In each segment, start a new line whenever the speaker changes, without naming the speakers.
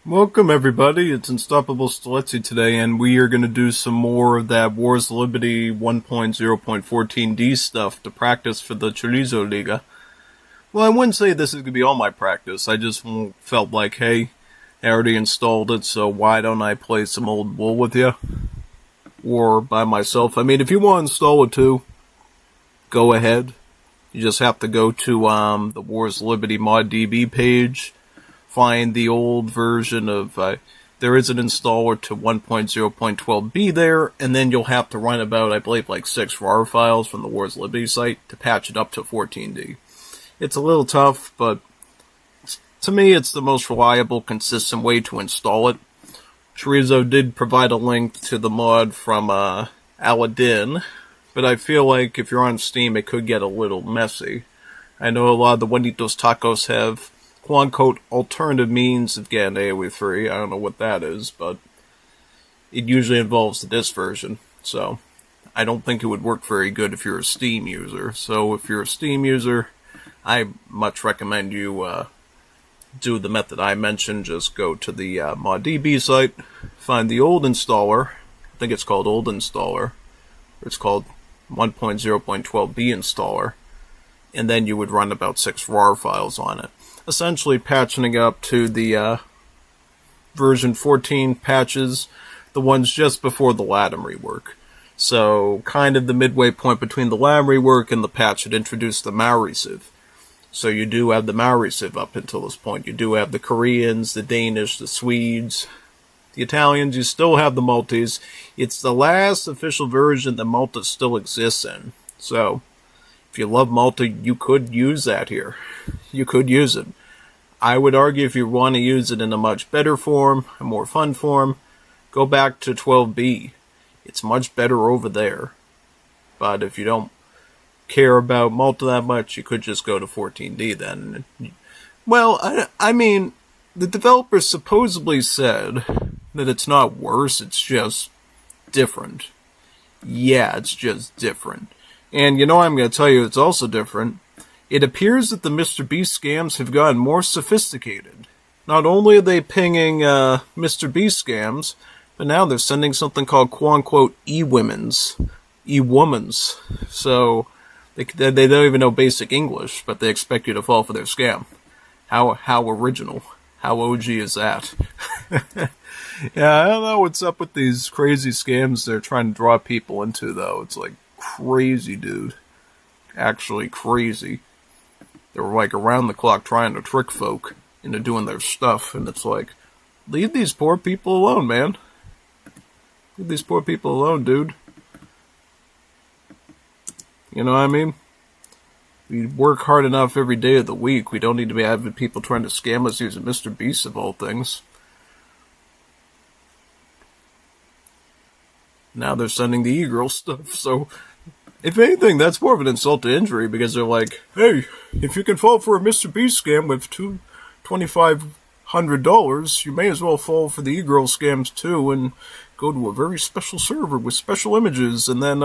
Welcome everybody, it's Unstoppable Stelezzi today, and we are going to do some more of that Wars of Liberty 1.0.14d stuff to practice for the Choryzo Liga. Well, I wouldn't say this is going to be all my practice, I just felt like, hey, I already installed it, so why don't I play some old wool with you? Or by myself. I mean, if you want to install it too, go ahead. You just have to go to the Wars of Liberty ModDB page, find the old version of, there is an installer to 1.0.12b there, and then you'll have to run about, I believe, like 6 RAR files from the Wars Liberty site to patch it up to 14D. It's a little tough, but to me it's the most reliable, consistent way to install it. Choryzo did provide a link to the mod from Aladdin, but I feel like if you're on Steam it could get a little messy. I know a lot of the Juanitos Tacos have quote-unquote alternative means of getting AoE free. I don't know what that is, but it usually involves the disc version. So I don't think it would work very good if you're a Steam user. So if you're a Steam user, I much recommend you do the method I mentioned. Just go to the ModDB site, find the old installer. I think it's called Old Installer. It's called 1.0.12b installer. And then you would run about 6 RAR files on it. Essentially patching up to the version 14 patches, the ones just before the Latam rework. So kind of the midway point between the Latam rework and the patch that introduced the Maori Civ. So you do have the Maori Civ up until this point. You do have the Koreans, the Danish, the Swedes, the Italians. You still have the Maltese. It's the last official version that Malta still exists in. So if you love Malta, you could use that here. You could use it. I would argue if you want to use it in a much better form, a more fun form, go back to 12b. It's much better over there. But if you don't care about Malta that much, you could just go to 14d then. Well, I mean, the developers supposedly said that it's not worse, it's just different. Yeah, it's just different. And you know, I'm going to tell you it's also different. It appears that the Mr. Beast scams have gotten more sophisticated. Not only are they pinging Mr. Beast scams, but now they're sending something called quote-unquote e-womens. So they don't even know basic English, but they expect you to fall for their scam. How original. How OG is that? Yeah, I don't know what's up with these crazy scams they're trying to draw people into, though. It's like crazy, dude. Actually crazy. They were like around the clock trying to trick folk into doing their stuff, and it's like, leave these poor people alone, man. Leave these poor people alone, dude. You know what I mean? We work hard enough every day of the week. We don't need to be having people trying to scam us using Mr. Beast of all things. Now they're sending the e-girl stuff, so if anything, that's more of an insult to injury, because they're like, hey, if you can fall for a Mr. Beast scam with $2,500, you may as well fall for the e-girl scams too, and go to a very special server with special images, and then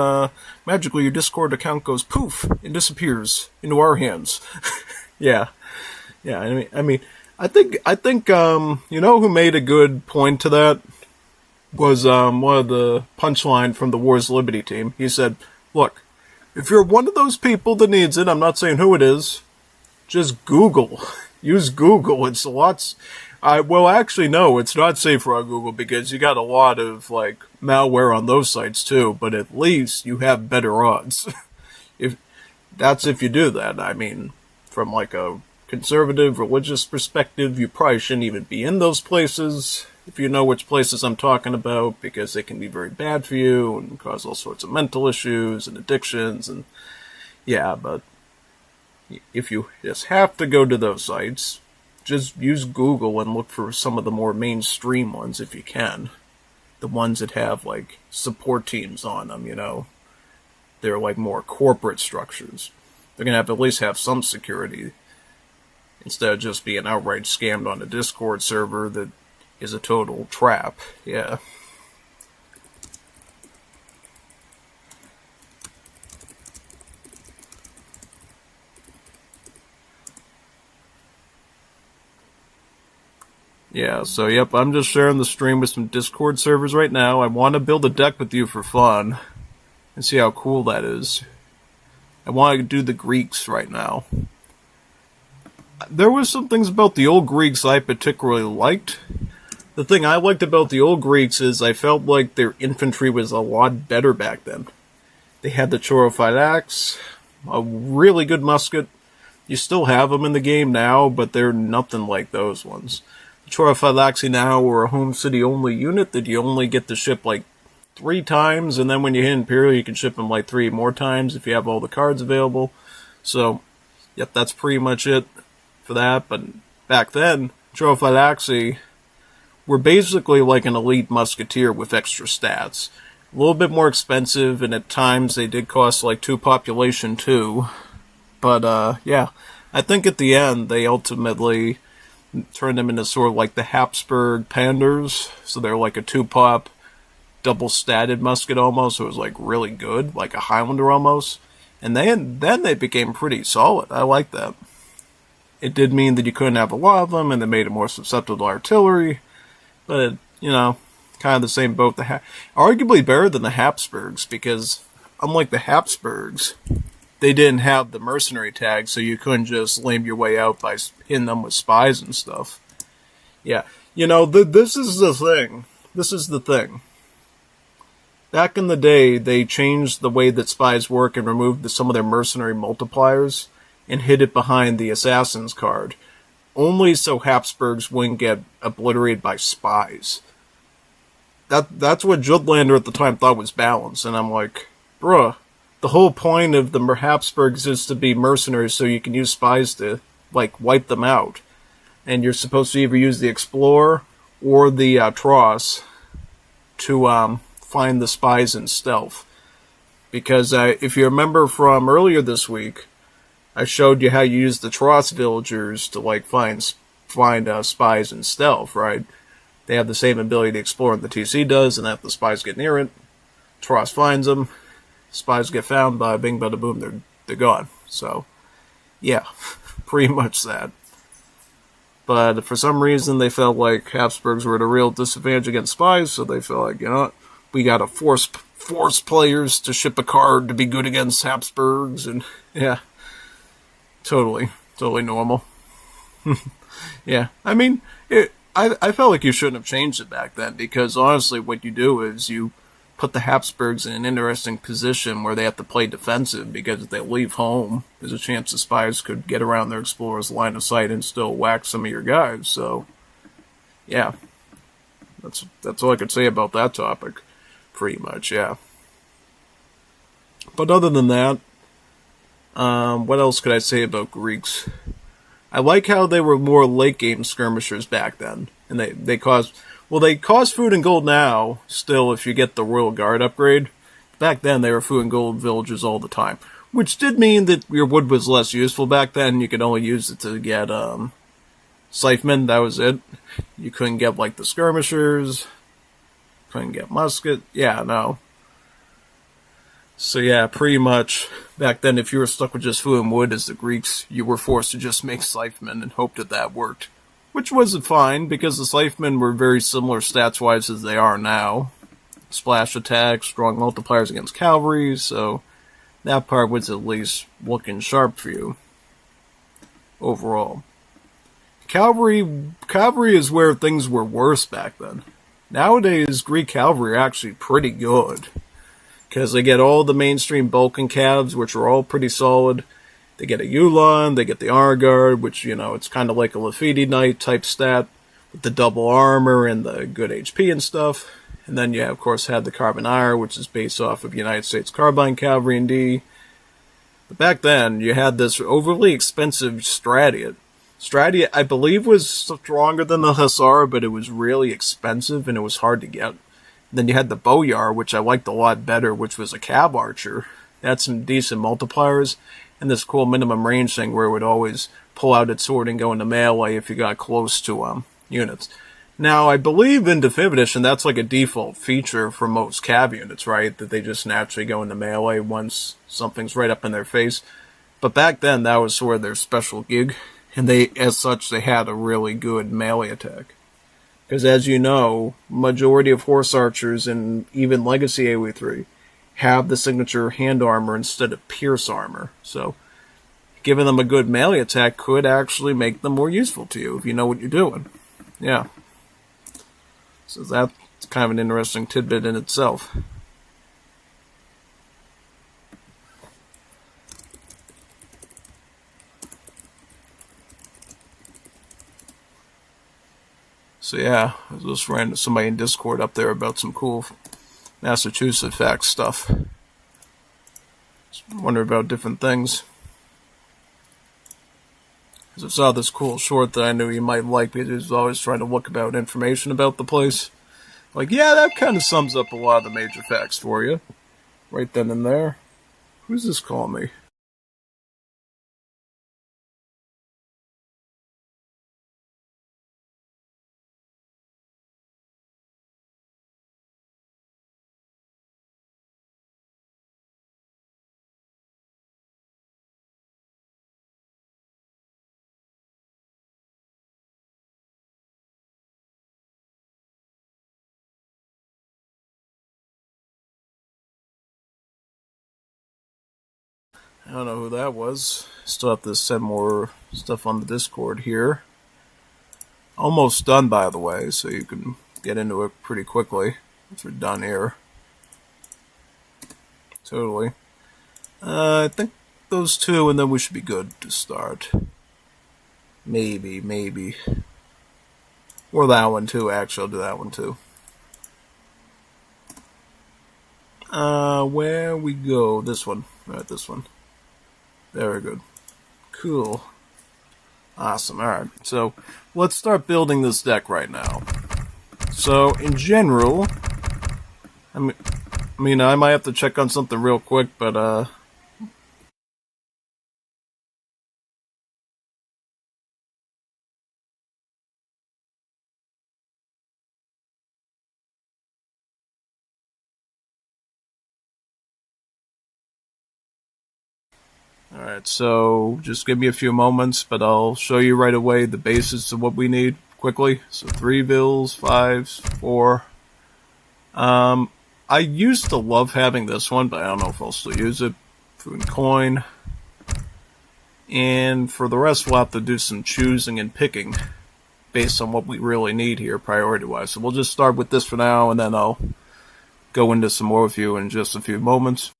magically your Discord account goes poof and disappears into our hands. Yeah. I think you know who made a good point to that was one of the punchline from the Wars Liberty team. He said, look, if you're one of those people that needs it, I'm not saying who it is, just Google. Use Google. It's lots. Well, actually, no, it's not safer on Google because you got a lot of like malware on those sites too. But at least you have better odds. If you do that. I mean, from like a conservative religious perspective, you probably shouldn't even be in those places. If you know which places I'm talking about, because they can be very bad for you and cause all sorts of mental issues and addictions, and yeah, but if you just have to go to those sites, just use Google and look for some of the more mainstream ones if you can. The ones that have like support teams on them, you know. They're like more corporate structures. They're gonna have to at least have some security instead of just being outright scammed on a Discord server that is a total trap. Yeah. Yeah, so yep, I'm just sharing the stream with some Discord servers right now. I want to build a deck with you for fun and see how cool that is. I want to do the Greeks right now. There was some things about the old Greeks I particularly liked. The thing I liked about the old Greeks is I felt like their infantry was a lot better back then. They had the Choryzo axe, a really good musket. You still have them in the game now, but they're nothing like those ones. The Choryzo now are a home city only unit that you only get to ship like 3 times, and then when you hit Imperial you can ship them like 3 more times if you have all the cards available. So, yep, that's pretty much it for that. But back then, Choryzo were basically like an elite musketeer with extra stats. A little bit more expensive, and at times they did cost like 2 population too. But yeah, I think at the end they ultimately turned them into sort of like the Habsburg Panders. So they're like a 2-pop, double-statted musket almost. So it was like really good, like a Highlander almost. And then they became pretty solid. I like that. It did mean that you couldn't have a lot of them, and they made it more susceptible to artillery. But, you know, kind of the same boat. Arguably better than the Habsburgs, because unlike the Habsburgs, they didn't have the mercenary tag, so you couldn't just lame your way out by hitting them with spies and stuff. Yeah, you know, this is the thing. This is the thing. Back in the day, they changed the way that spies work and removed some of their mercenary multipliers and hid it behind the Assassin's card. Only so Habsburgs wouldn't get obliterated by spies. That's what Jutlander at the time thought was balance, and I'm like, bruh, the whole point of the Habsburgs is to be mercenaries so you can use spies to, like, wipe them out. And you're supposed to either use the Explorer or the Tross to find the spies in stealth. Because if you remember from earlier this week, I showed you how you use the Tross villagers to like find spies in stealth, right? They have the same ability to explore that the TC does, and if the spies get near it, Tross finds them, spies get found, by bing bada boom, they're gone. So, yeah, pretty much that. But for some reason, they felt like Habsburgs were at a real disadvantage against spies, so they felt like, you know what, we gotta force players to ship a card to be good against Habsburgs, and yeah. Totally normal. Yeah, I mean, I felt like you shouldn't have changed it back then, because honestly what you do is you put the Habsburgs in an interesting position where they have to play defensive, because if they leave home, there's a chance the spies could get around their explorer's line of sight and still whack some of your guys. So, yeah, that's all I could say about that topic, pretty much, yeah. But other than that, what else could I say about Greeks? I like how they were more late game skirmishers back then, and they cost food and gold now. Still, if you get the Royal Guard upgrade, back then they were food and gold villagers all the time, which did mean that your wood was less useful back then. You could only use it to get scythemen. That was it. You couldn't get like the skirmishers, couldn't get musket. Yeah, no. So yeah, pretty much, back then if you were stuck with just food and wood as the Greeks, you were forced to just make scythemen and hope that worked. Which wasn't fine, because the scythemen were very similar stats-wise as they are now. Splash attacks, strong multipliers against cavalry, so that part was at least looking sharp for you. Overall. Cavalry is where things were worse back then. Nowadays, Greek cavalry are actually pretty good, because they get all the mainstream Balkan calves, which are all pretty solid. They get a Ulan, they get the Honor Guard, which, you know, it's kind of like a Lafitte Knight type stat, with the double armor and the good HP and stuff. And then you, of course, had the Carbonire, which is based off of United States Carbine Cavalry in D. But back then, you had this overly expensive Stratiot. Stratiot, I believe, was stronger than the Hussar, but it was really expensive and it was hard to get. Then you had the Boyar, which I liked a lot better, which was a cab archer. It had some decent multipliers, and this cool minimum range thing where it would always pull out its sword and go into melee if you got close to units. Now, I believe in Definitive Edition, that's like a default feature for most cab units, right? That they just naturally go into melee once something's right up in their face. But back then, that was sort of their special gig, and as such, they had a really good melee attack. Because as you know, majority of horse archers and even Legacy AoE3 have the signature hand armor instead of pierce armor. So giving them a good melee attack could actually make them more useful to you if you know what you're doing. Yeah. So that's kind of an interesting tidbit in itself. So yeah, I just ran to somebody in Discord up there about some cool Massachusetts facts stuff. Just wonder about different things. Because I saw this cool short that I knew you might like because he was always trying to look about information about the place. Like, yeah, that kind of sums up a lot of the major facts for you. Right then and there. Who's this calling me? I don't know who that was. Still have to send more stuff on the Discord here. Almost done, by the way, so you can get into it pretty quickly. Once we're done here. Totally. I think those two, and then we should be good to start. Maybe. Or that one too, actually. I'll do that one too. Where we go? This one. Right, this one. Very good. Cool. Awesome. Alright, so let's start building this deck right now. So, in general, I might have to check on something real quick, but, alright, so just give me a few moments, but I'll show you right away the basis of what we need quickly. So 3 bills, 5s, 4. I used to love having this one, but I don't know if I'll still use it. Food and coin. And for the rest, we'll have to do some choosing and picking based on what we really need here, priority-wise. So we'll just start with this for now, and then I'll go into some more with you in just a few moments.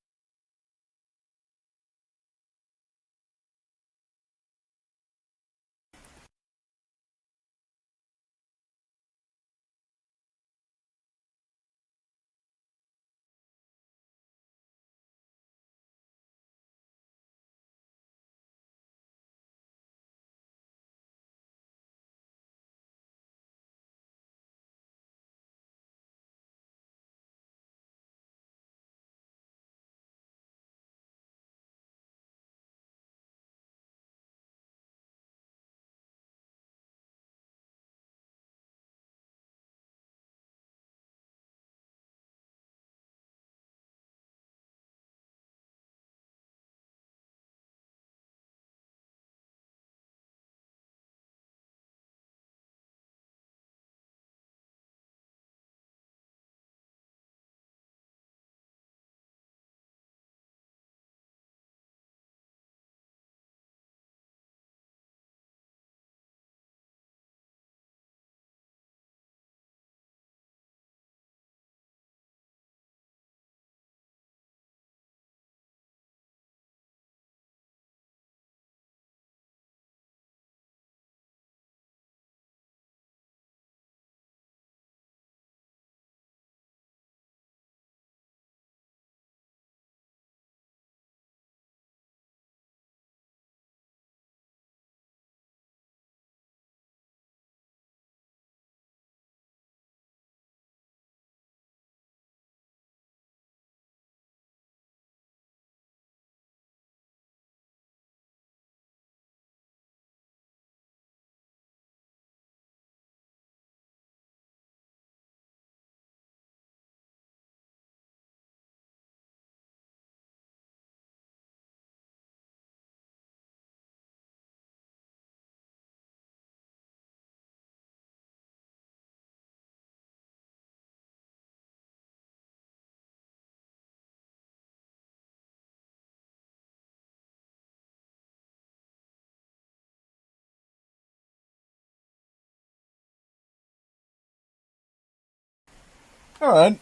Alright,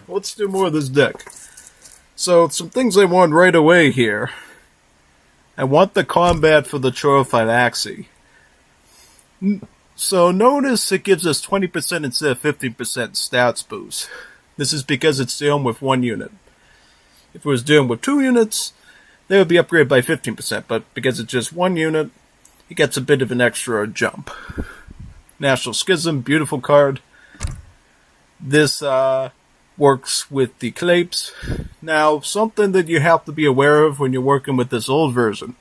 let's do more of this deck. So, some things I want right away here. I want the combat for the Choryzo. So, notice it gives us 20% instead of 15% stats boost. This is because it's dealing with one unit. If it was dealing with 2 units, they would be upgraded by 15%, but because it's just 1 unit, it gets a bit of an extra jump. National Schism, beautiful card. This works with the Clapes. Now, something that you have to be aware of when you're working with this old version.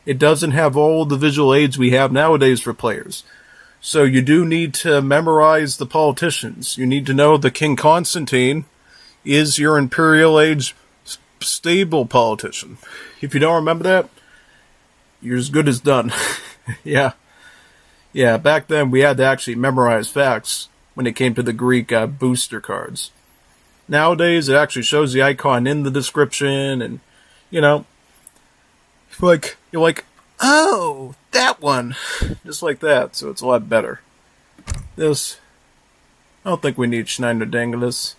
It doesn't have all the visual aids we have nowadays for players. So you do need to memorize the politicians. You need to know the King Constantine is your Imperial Age stable politician. If you don't remember that, you're as good as done. Yeah. Yeah, back then we had to actually memorize facts when it came to the Greek booster cards. Nowadays, it actually shows the icon in the description, and, you know, you're like, oh, that one. Just like that, so it's a lot better. This, I don't think we need Schneider Dangelus.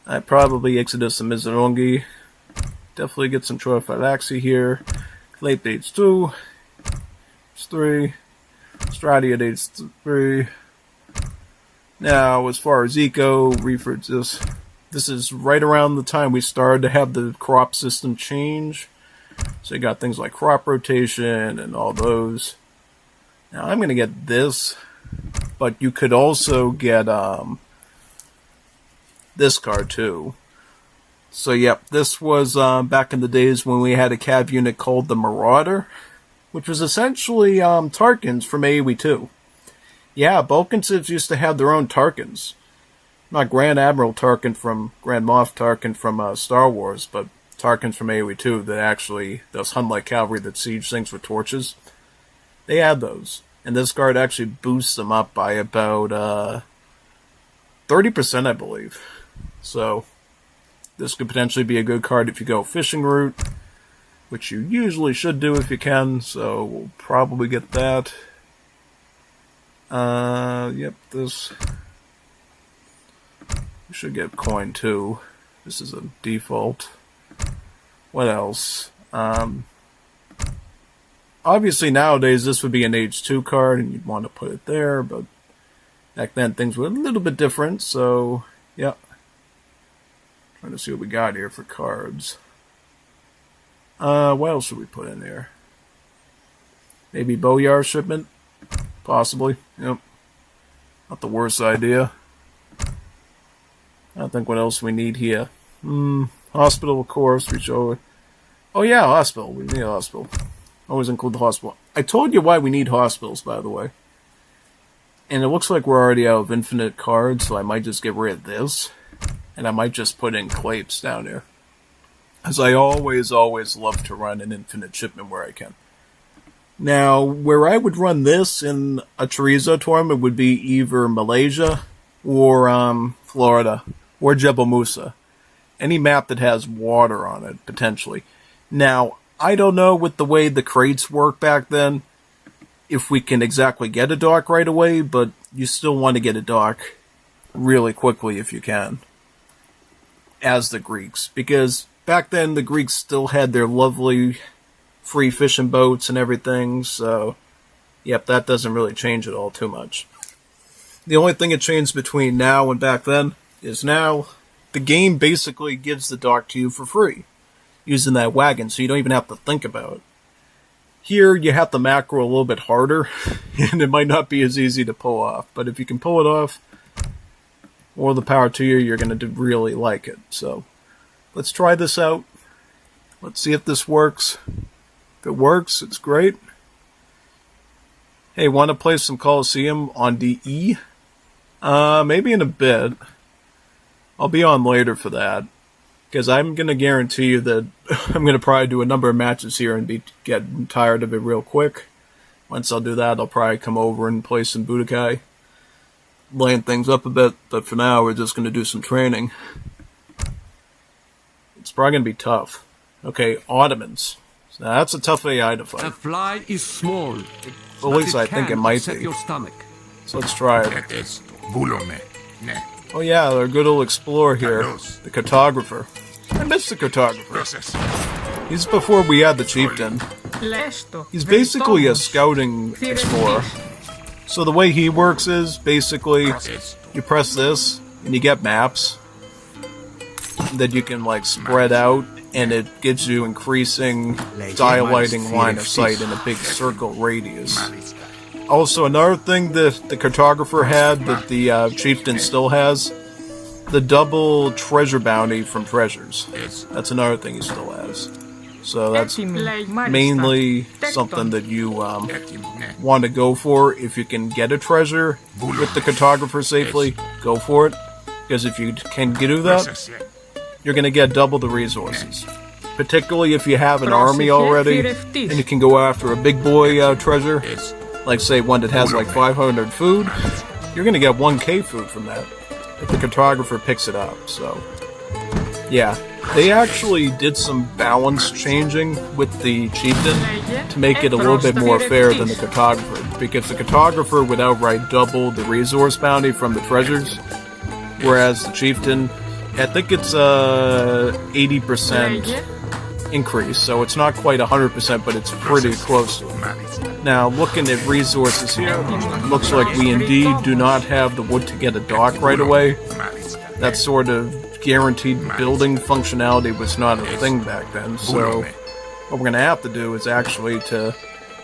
I probably Exodus and Mizungi. Definitely get some Choryzo here. Late dates 2. It's 3. Stradia dates 3. Now, as far as eco, reefers, this is right around the time we started to have the crop system change. So you got things like crop rotation and all those. Now, I'm going to get this, but you could also get this card too. So, yep, this was back in the days when we had a cav unit called the Marauder, which was essentially Tarkins from AoE 2. Yeah, Balkan Civs used to have their own Tarkins. Not Grand Admiral Tarkin from Grand Moff Tarkin from Star Wars, but Tarkins from AoE 2 that actually, those Hun-like cavalry that siege things with torches. They had those. And this card actually boosts them up by about 30%, I believe. So, this could potentially be a good card if you go fishing route, which you usually should do if you can, so we'll probably get that. Yep, this. We should get coin too. This is a default. What else? Obviously nowadays this would be an Age 2 card and you'd want to put it there, but back then things were a little bit different, so yeah. Trying to see what we got here for cards. What else should we put in there? Maybe Boyar shipment? Possibly, yep. Not the worst idea. I don't think what else we need here. Hospital, of course, we show. Oh yeah, hospital. We need a hospital. Always include the hospital. I told you why we need hospitals, by the way. And it looks like we're already out of infinite cards, so I might just get rid of this. And I might just put in Clapes down here. As I always love to run an infinite shipment where I can. Now, where I would run this in a Choryzo tournament would be either Malaysia or Florida or Jebel Musa. Any map that has water on it, potentially. Now, I don't know with the way the crates work back then, if we can exactly get a dock right away, but you still want to get a dock really quickly if you can. As the Greeks. Because back then the Greeks still had their lovely free fishing boats and everything, so yep, that doesn't really change at all too much. The only thing that changed between now and back then is now the game basically gives the dock to you for free using that wagon, so you don't even have to think about it. Here you have to macro a little bit harder and it might not be as easy to pull off, but if you can pull it off, more the power to you, you're going to really like it. So let's try this out. Let's see if this works. If it works, it's great. Hey, want to play some Colosseum on DE? Maybe in a bit. I'll be on later for that. Because I'm going to guarantee you that I'm going to probably do a number of matches here and get tired of it real quick. Once I'll do that, I'll probably come over and play some Budokai. Laying things up a bit, but for now, we're just going to do some training. It's probably going to be tough. Okay, Ottomans. Now that's a tough AI to fight.
A fly is small.
At least I think it might be.
Your stomach.
So let's try it. Oh yeah, our good old explorer here, the cartographer. I miss the cartographer. He's before we had the chieftain. He's basically a scouting explorer. So the way he works is, basically, you press this, and you get maps that you can, like, spread out, and it gives you increasing dilating line of sight in a big circle radius. Also, another thing that the cartographer had that the chieftain still has, the double treasure bounty from treasures. That's another thing he still has. So that's mainly something that you want to go for. If you can get a treasure with the cartographer safely, go for it. Because if you can do that, you're going to get double the resources. Particularly if you have an army already, and you can go after a big boy treasure, like say one that has like 500 food, you're going to get 1k food from that if the cartographer picks it up. So, yeah. They actually did some balance changing with the chieftain to make it a little bit more fair than the cartographer, because the cartographer would outright double the resource bounty from the treasures, whereas the chieftain, I think it's a 80% increase, so it's not quite 100%, but it's pretty close to it. Now, looking at resources here, looks like we indeed do not have the wood to get a dock right away. That sort of guaranteed building functionality was not a thing back then, so what we're going to have to do is actually to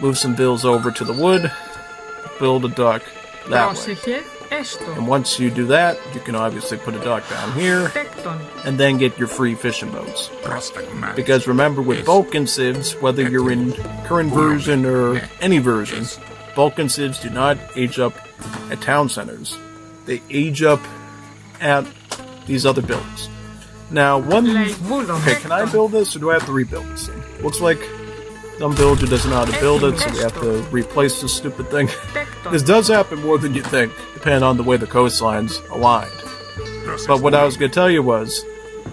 move some bills over to the wood, build a dock that way. And once you do that, you can obviously put a dock down here, and then get your free fishing boats. Because remember, with Balkan Civs, whether you're in current version or any version, Balkan Civs do not age up at town centers. They age up at these other buildings. Now, okay, can I build this, or do I have to rebuild this thing? Looks like some builder doesn't know how to build it, so we have to replace this stupid thing. This does happen more than you think, depending on the way the coastline's aligned. But what I was going to tell you was,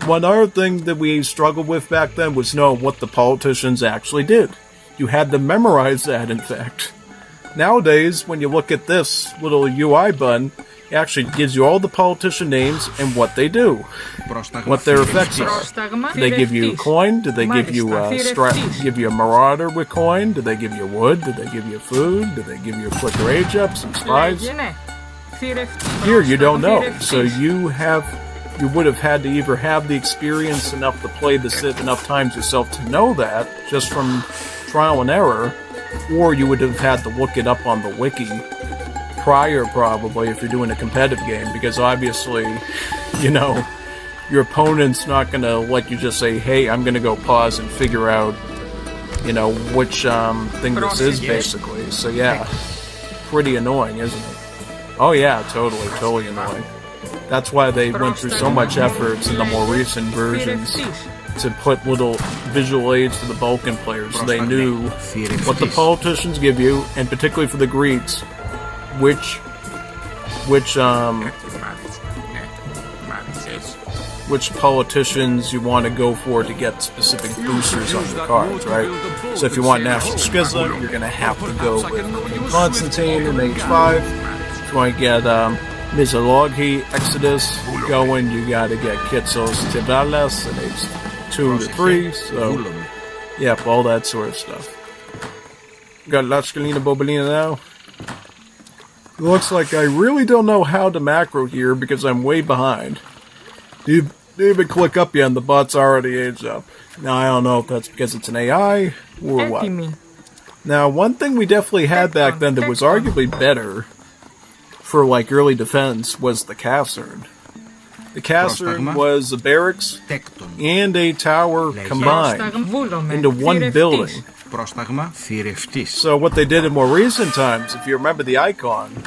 one other thing that we struggled with back then was knowing what the politicians actually did. You had to memorize that, in fact. Nowadays, when you look at this little UI button, it actually gives you all the politician names and what they do, what their effects are. Do they give you coin? Do they give you a marauder with coin? Do they give you wood? Do they give you food? Do they give you a quicker age up, some spies? Here you don't know, so you would have had to either have the experience enough to play the Civ enough times yourself to know that, just from trial and error, or you would have had to look it up on the wiki prior, probably, if you're doing a competitive game, because obviously, you know, your opponent's not going to let you just say, hey, I'm going to go pause and figure out, you know, which thing this is, basically. So yeah, pretty annoying, isn't it? Oh yeah, totally annoying. That's why they went through so much efforts in the more recent versions to put little visual aids to the Balkan players, so they knew what the politicians give you, and particularly for the Greeks, which politicians you want to go for to get specific boosters on your cards, right? So if you want National Schism, you're going to have to go with Constantine in Age 5. If you want to get Mizologi, Exodus going, you got to get Kitsos Tibalas in Age 2 to 3. So, yeah, all that sort of stuff. Got Lachkalina Bobalina now. It looks like I really don't know how to macro here because I'm way behind. Didn't even click up yet and the bot's already aged up. Now I don't know if that's because it's an AI or what. Now one thing we definitely had back then that was arguably better for like early defense was the Casern. The Casern was a barracks and a tower combined into one building. So what they did in more recent times, if you remember the icon,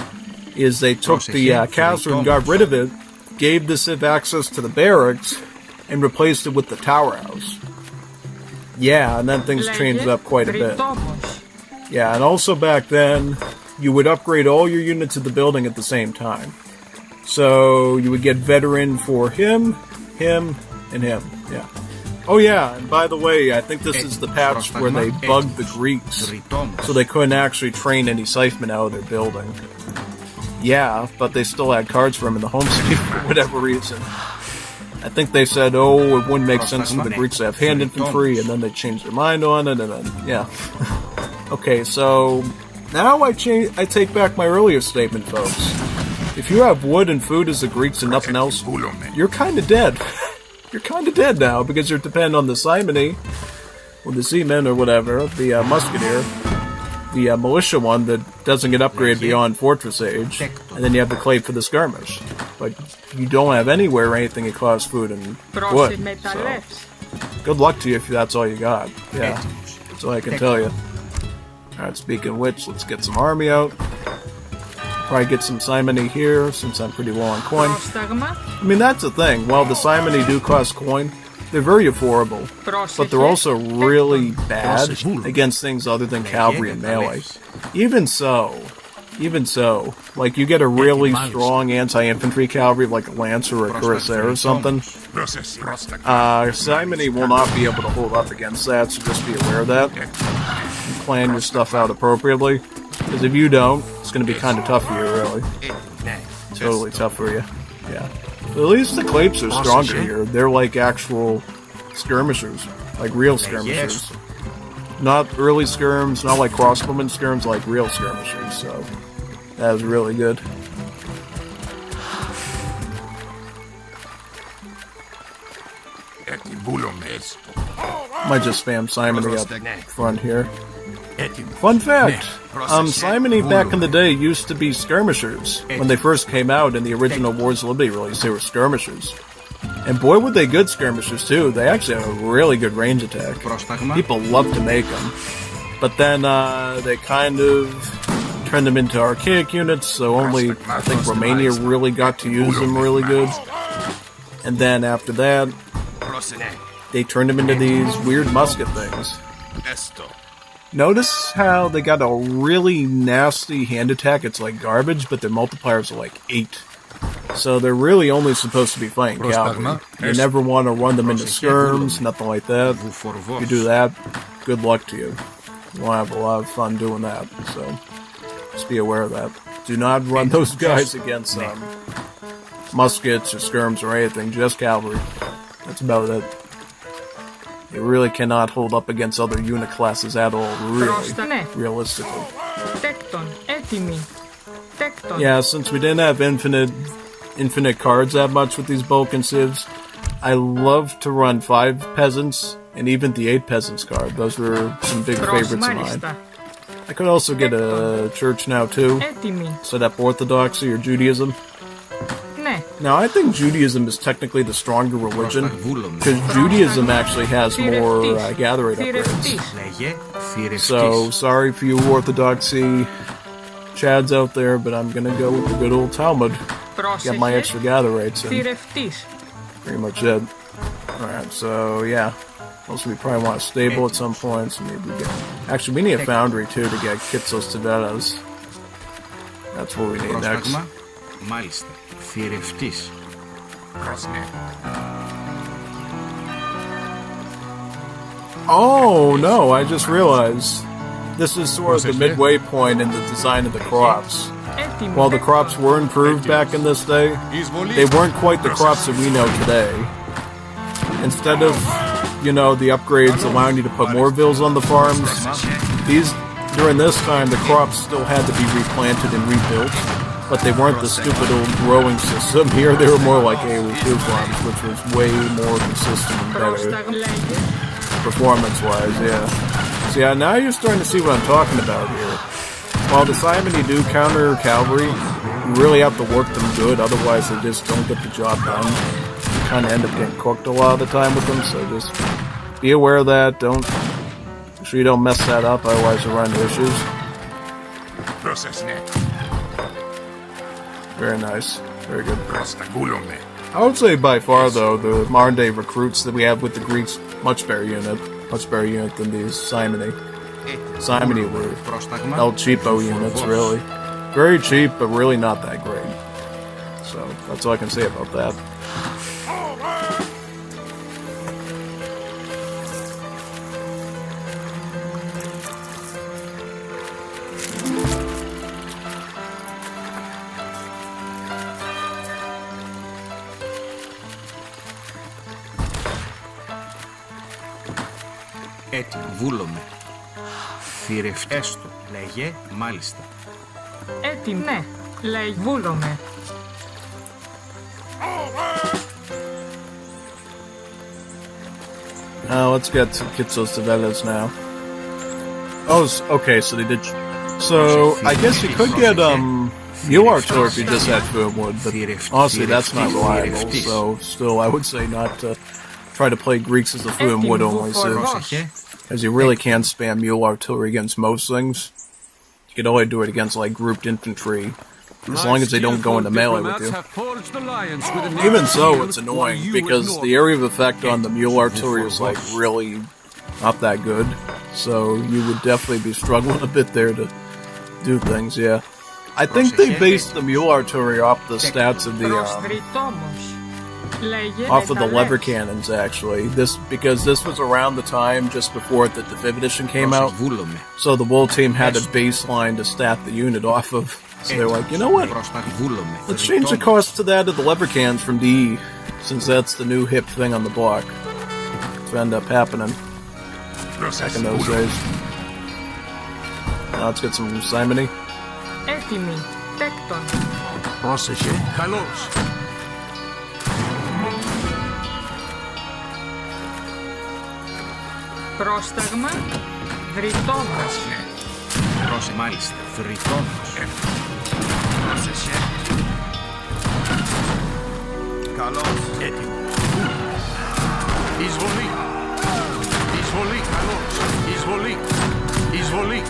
is they took the castle and got rid of it, gave the Civ access to the barracks, and replaced it with the tower house. Yeah, and then things changed up quite a bit. Yeah, and also back then, you would upgrade all your units of the building at the same time. So you would get veteran for him, and him. Yeah. Oh yeah, and by the way, I think this is the patch where they bugged the Greeks, so they couldn't actually train any Scythemen out of their building. Yeah, but they still had cards for him in the home state for whatever reason. I think they said, oh, it wouldn't make sense for the Greeks to have hand infantry, and then they changed their mind on it, and then, yeah. Okay, so now I take back my earlier statement, folks. If you have wood and food as the Greeks and nothing else, you're kind of dead. You're kind of dead now, because you're dependent on the simony, or the seaman, or whatever, the musketeer, the militia one that doesn't get upgraded beyond Fortress Age, and then you have the clay for the skirmish. But you don't have anywhere anything that costs food and wood. So, good luck to you if that's all you got. Yeah, that's all I can tell you. Alright, speaking of which, let's get some army out. Probably get some simony here, since I'm pretty low on coin. I mean, that's the thing. While the simony do cost coin, they're very affordable, but they're also really bad against things other than cavalry and melee. Even so, like you get a really strong anti-infantry cavalry like a Lancer or a Cuirassier or something, simony will not be able to hold up against that, so just be aware of that. And plan your stuff out appropriately, because if you don't, it's going to be kind of tough for you, really. Totally tough for you, yeah. At least the Clapes are stronger here. They're like actual skirmishers. Like real skirmishers. Not early skirms, not like crossbowmen skirms, like real skirmishers. So, that was really good. Might just spam simony up front here. Fun fact, simony back in the day used to be skirmishers. When they first came out in the original Wars of Liberty release, they were skirmishers. And boy, were they good skirmishers too. They actually have a really good range attack. People love to make them. But then they kind of turned them into archaic units, so only, I think, Romania really got to use them really good. And then after that, they turned them into these weird musket things. Notice how they got a really nasty hand attack. It's like garbage, but their multipliers are like 8. So they're really only supposed to be fighting cavalry. You never want to run them into skirms, nothing like that. If you do that, good luck to you. You'll have a lot of fun doing that. So just be aware of that. Do not run those guys against muskets or skirms or anything. Just cavalry. That's about it. They really cannot hold up against other unit classes at all, really, realistically. Yeah, since we didn't have infinite cards that much with these Balkan Civs, I love to run 5 peasants and even the 8 peasants card. Those were some big favorites of mine. I could also get a church now too, set up Orthodoxy or Judaism. Now, I think Judaism is technically the stronger religion, because Judaism actually has more gatherite upgrades. So, sorry for you Orthodoxy chads out there, but I'm gonna go with the good old Talmud. Get my extra gatherite in. Pretty much it. Alright, so yeah. Also, we probably want a stable at some point, so maybe we get... Actually, we need a foundry too to get Kitsos Tiveras. That's what we need next. Oh no, I just realized this is sort of the midway point in the design of the crops. While the crops were improved back in this day, they weren't quite the crops that we know today. Instead of, you know, the upgrades allowing you to put more vills on the farms, during this time the crops still had to be replanted and rebuilt. But they weren't the stupid old growing system. Here they were more like AOE2 farms, which was way more consistent and better. Performance-wise, yeah. So yeah, now you're starting to see what I'm talking about here. While the simony do counter cavalry, you really have to work them good, otherwise they just don't get the job done. You kind of end up getting cooked a lot of the time with them, so just be aware of that. Make sure you don't mess that up, otherwise you'll run into issues. Very nice. Very good. I would say by far, though, the modern day recruits that we have with the Greeks, much better unit than these simony. Simony were El Cheapo units, really. Very cheap, but really not that great. So, that's all I can say about that.
Έτοιμο. Βούλομαι. Έστω. Λέγε. Μάλιστα.
Έτοιμο. Ναι. Λέγε. Βούλομαι.
Let's get those developers now. Oh, okay, so they did... So, I guess you could get, mule artillery if you just had fluid wood, but honestly, that's not reliable, so still, I would say not to try to play Greeks as the fluid wood only Civs, as you really can't spam mule artillery against most things. You can only do it against, like, grouped infantry, as long as they don't go into melee with you. Even so, it's annoying, because the area of effect on the mule artillery is, like, really not that good, so you would definitely be struggling a bit there to do things, yeah. I think they based the mule artillery off the stats of the, off of the lever cannons, actually. Because this was around the time just before the Civs edition came out, so the Wool team had a baseline to stat the unit off of. So they're like, you know what? Let's change the cost to that of the lever cannons from DE, since that's the new hip thing on the block. To end up happening back in those days. Now let's get some simony.
Έτοιμοι. Τέκτον.
Πρόσεχε. Καλώς.
Πρόσταγμα. Βρυτόμος.
Πρόσεχε. Μάλιστα. Βρυτόμος. Πρόσεχε. Καλώς. Έτοιμο. Εισβολή. Εισβολή. Καλώς. Εισβολή. Εισβολή.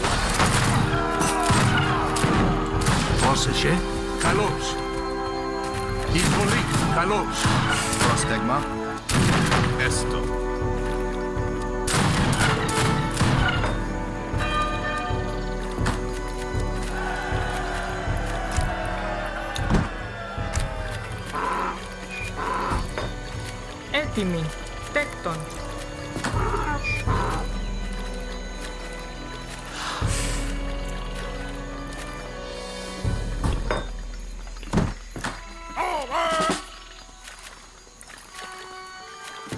Πρόσεχε. Καλώς. Εισβολή. Καλώς. Πρόσταγμα. Έστω.
Έτοιμοι. Τέκτον.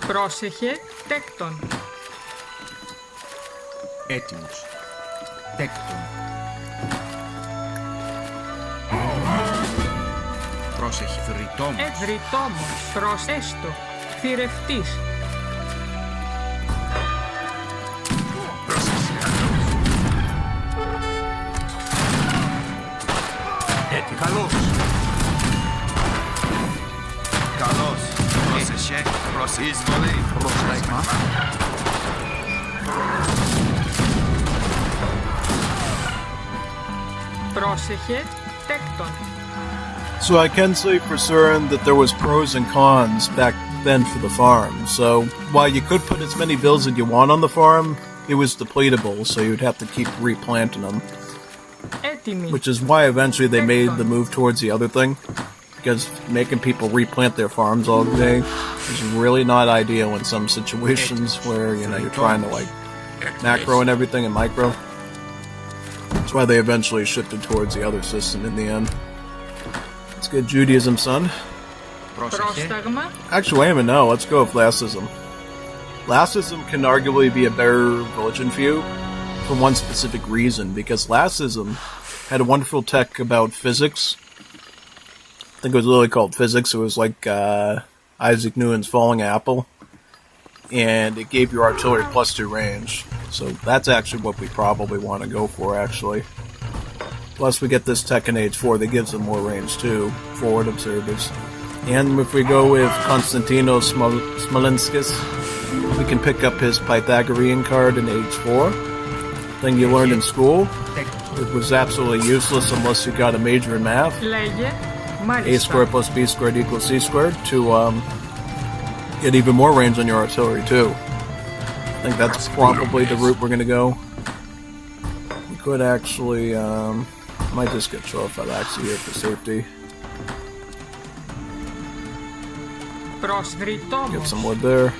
Πρόσεχε. Τέκτον.
Έτοιμος. Τέκτον. Πρόσεχε. Βρυτόμος.
Βρυτόμος. Προσέστο. Θηρευτής.
Έτοιμος. Καλώς. Καλώς. Πρόσεχε. Εισβολή. Πρόσταγμα.
Πρόσεχε. Τέκτον.
So I can say for certain that there was pros and cons back then for the farm. So while you could put as many bills as you want on the farm, it was depletable, so you'd have to keep replanting them.
Έτοιμοι.
Which is why eventually they made the move towards the other thing. Because making people replant their farms all day is really not ideal in some situations where, you know, you're trying to, like, macro and everything and micro. That's why they eventually shifted towards the other system in the end. Let's get Judaism, son.
Πρόσταγμα.
Actually, wait a minute, no, let's go with Lassism. Lassism can arguably be a better religion for you for one specific reason, because Lassism had a wonderful tech about physics. I think it was literally called physics. It was like Isaac Newton's falling apple. And it gave your artillery +2 range. So that's actually what we probably want to go for, actually. Plus we get this tech in Age 4 that gives them more range too, forward observers. And if we go with Konstantinos Smolenskis, we can pick up his Pythagorean card in Age 4. Thing you learned in school. It was absolutely useless unless you got a major in math.
Λέγε.
A
Μάλιστα.
squared plus B squared equals C squared to get even more range on your artillery too. I think that's probably the route we're going to go. We could actually, might just get Choryzo here for safety.
Προσβρυτόμος.
Get some wood there.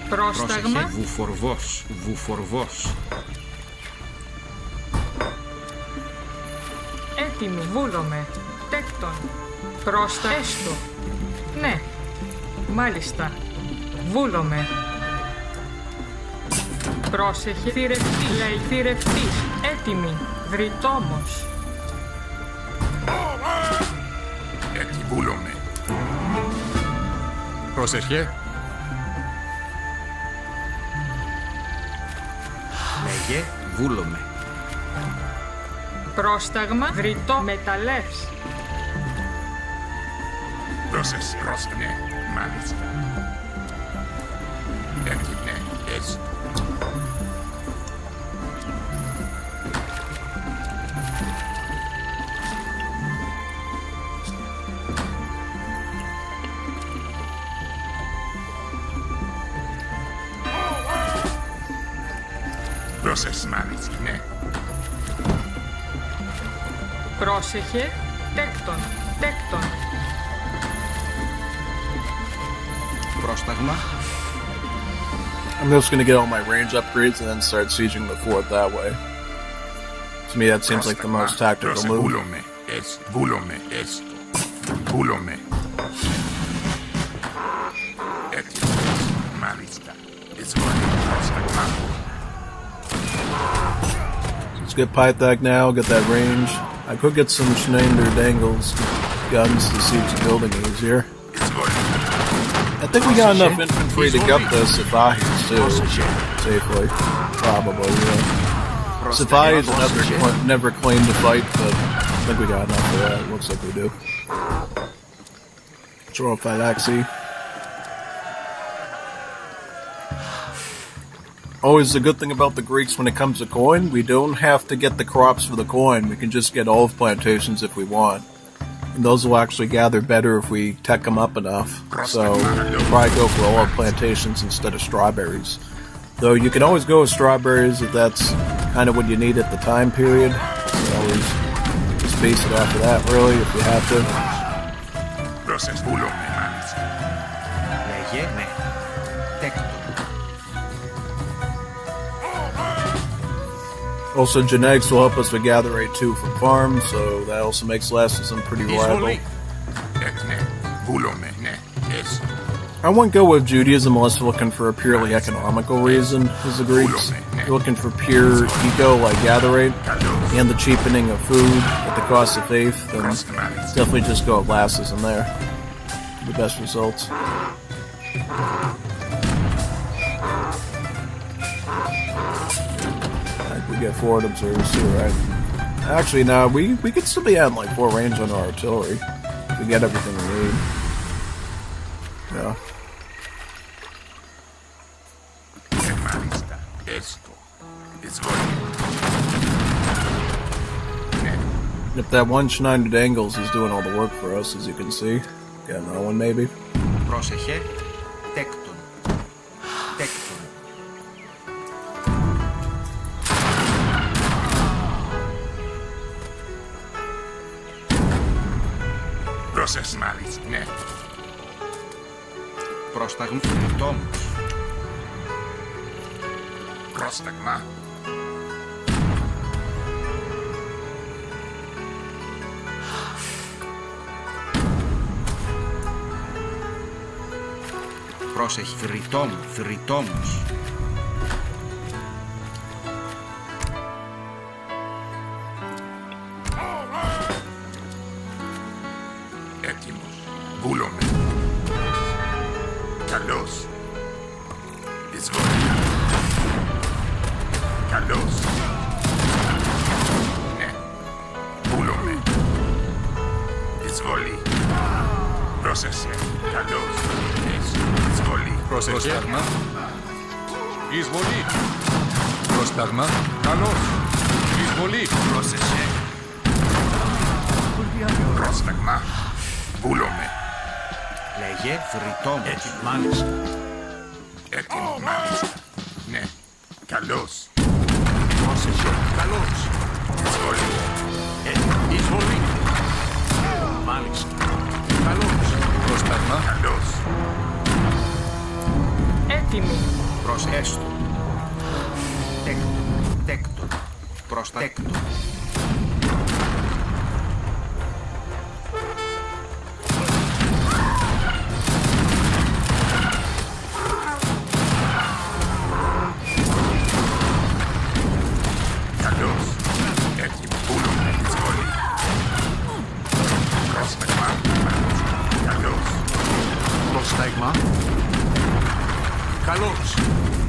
Πρόσταγμα.
Πρόσεχε. Βουφορβός. Βουφορβός.
Έτοιμοι. Βούλομαι. Τέκτον. Πρόστα έστω. Ναι. Μάλιστα. Βούλομαι. Πρόσεχε. Θηρευτή. Λέει θηρευτής. Έτοιμη. Βρυτόμος.
Έτσι βούλομαι.
Πρόσεχε.
Λέγε βούλομαι.
Πρόσταγμα. Βρυτό. Μεταλλεύς.
Πρόσεχε. Ναι, μάλιστα. Έτσι ναι, έτσι. Πρόσεχε, μάλιστα, ναι.
Πρόσεχε. Τέκτον. Τέκτον.
Πρόσταγμα.
I'm just gonna get all my range upgrades and then start sieging the fort that way. To me, that seems like the most tactical move.
Βούλομαι, έτσι, βούλομαι, έτσι. Βούλομαι. Έτσι, μάλιστα. Έτσι, πρόσταγμα.
Let's get Pythag now, get that range. I could get some Schneider Dangles guns to siege the building easier. I think we got enough infantry to gut the Civs too, safely. Probably, yeah. Civs never claimed to fight, but I think we got enough for that. Looks like we do. Draw Phylaxi. Always the good thing about the Greeks when it comes to coin, we don't have to get the crops for the coin. We can just get olive plantations if we want. And those will actually gather better if we tech them up enough. So we'll probably go for olive plantations instead of strawberries. Though you can always go with strawberries if that's kind of what you need at the time period. So always just base it off of that really if you have to.
Λέγε, ναι. Τέκτον.
Also, genetics will help us with gather rate too from farms, so that also makes Lassism pretty reliable.
Ναι, βούλομαι, ναι, έτσι.
I wouldn't go with Judaism unless you're looking for a purely economical reason, as the Greeks. If you're looking for pure eco, like gather rate, and the cheapening of food at the cost of faith, then definitely just go with Lassism there. The best results. We get forward observers too, right? Actually, no, we could still be adding like 4 range on our artillery. If we get everything we need. Yeah. If that one Schneider Dangles is doing all the work for us, as you can see. Got another one maybe.
Πρόσεχε. Τέκτον. Τέκτον. Πρόσεχε, μάλιστα, ναι. Πρόσταγμα. Τόμος. Πρόσταγμα. Πρόσεχε, φυριτόμος. Έτοιμος, βούλομαι. Καλός. Εισβολή. Καλός. Ναι, βούλομαι. Εισβολή. Πρόσεχε, καλός. Εισβολή.
Πρόσταγμα. Εισβολή. Πρόσταγμα. Καλώς. Εισβολή.
Πρόσεχε. Πρόσταγμα. Βούλομαι. Λέγε φρυτόμος. Έτοιμο, μάλιστα. Έτοιμο, μάλιστα. Ναι, καλός. Πρόσεχε, καλός. Εισβολή. Εισβολή. Μάλιστα. Καλός.
Πρόσταγμα.
Καλός.
Έτοιμη.
Προσέστο. Τέκτον. Τέκτον. Προστέκτον.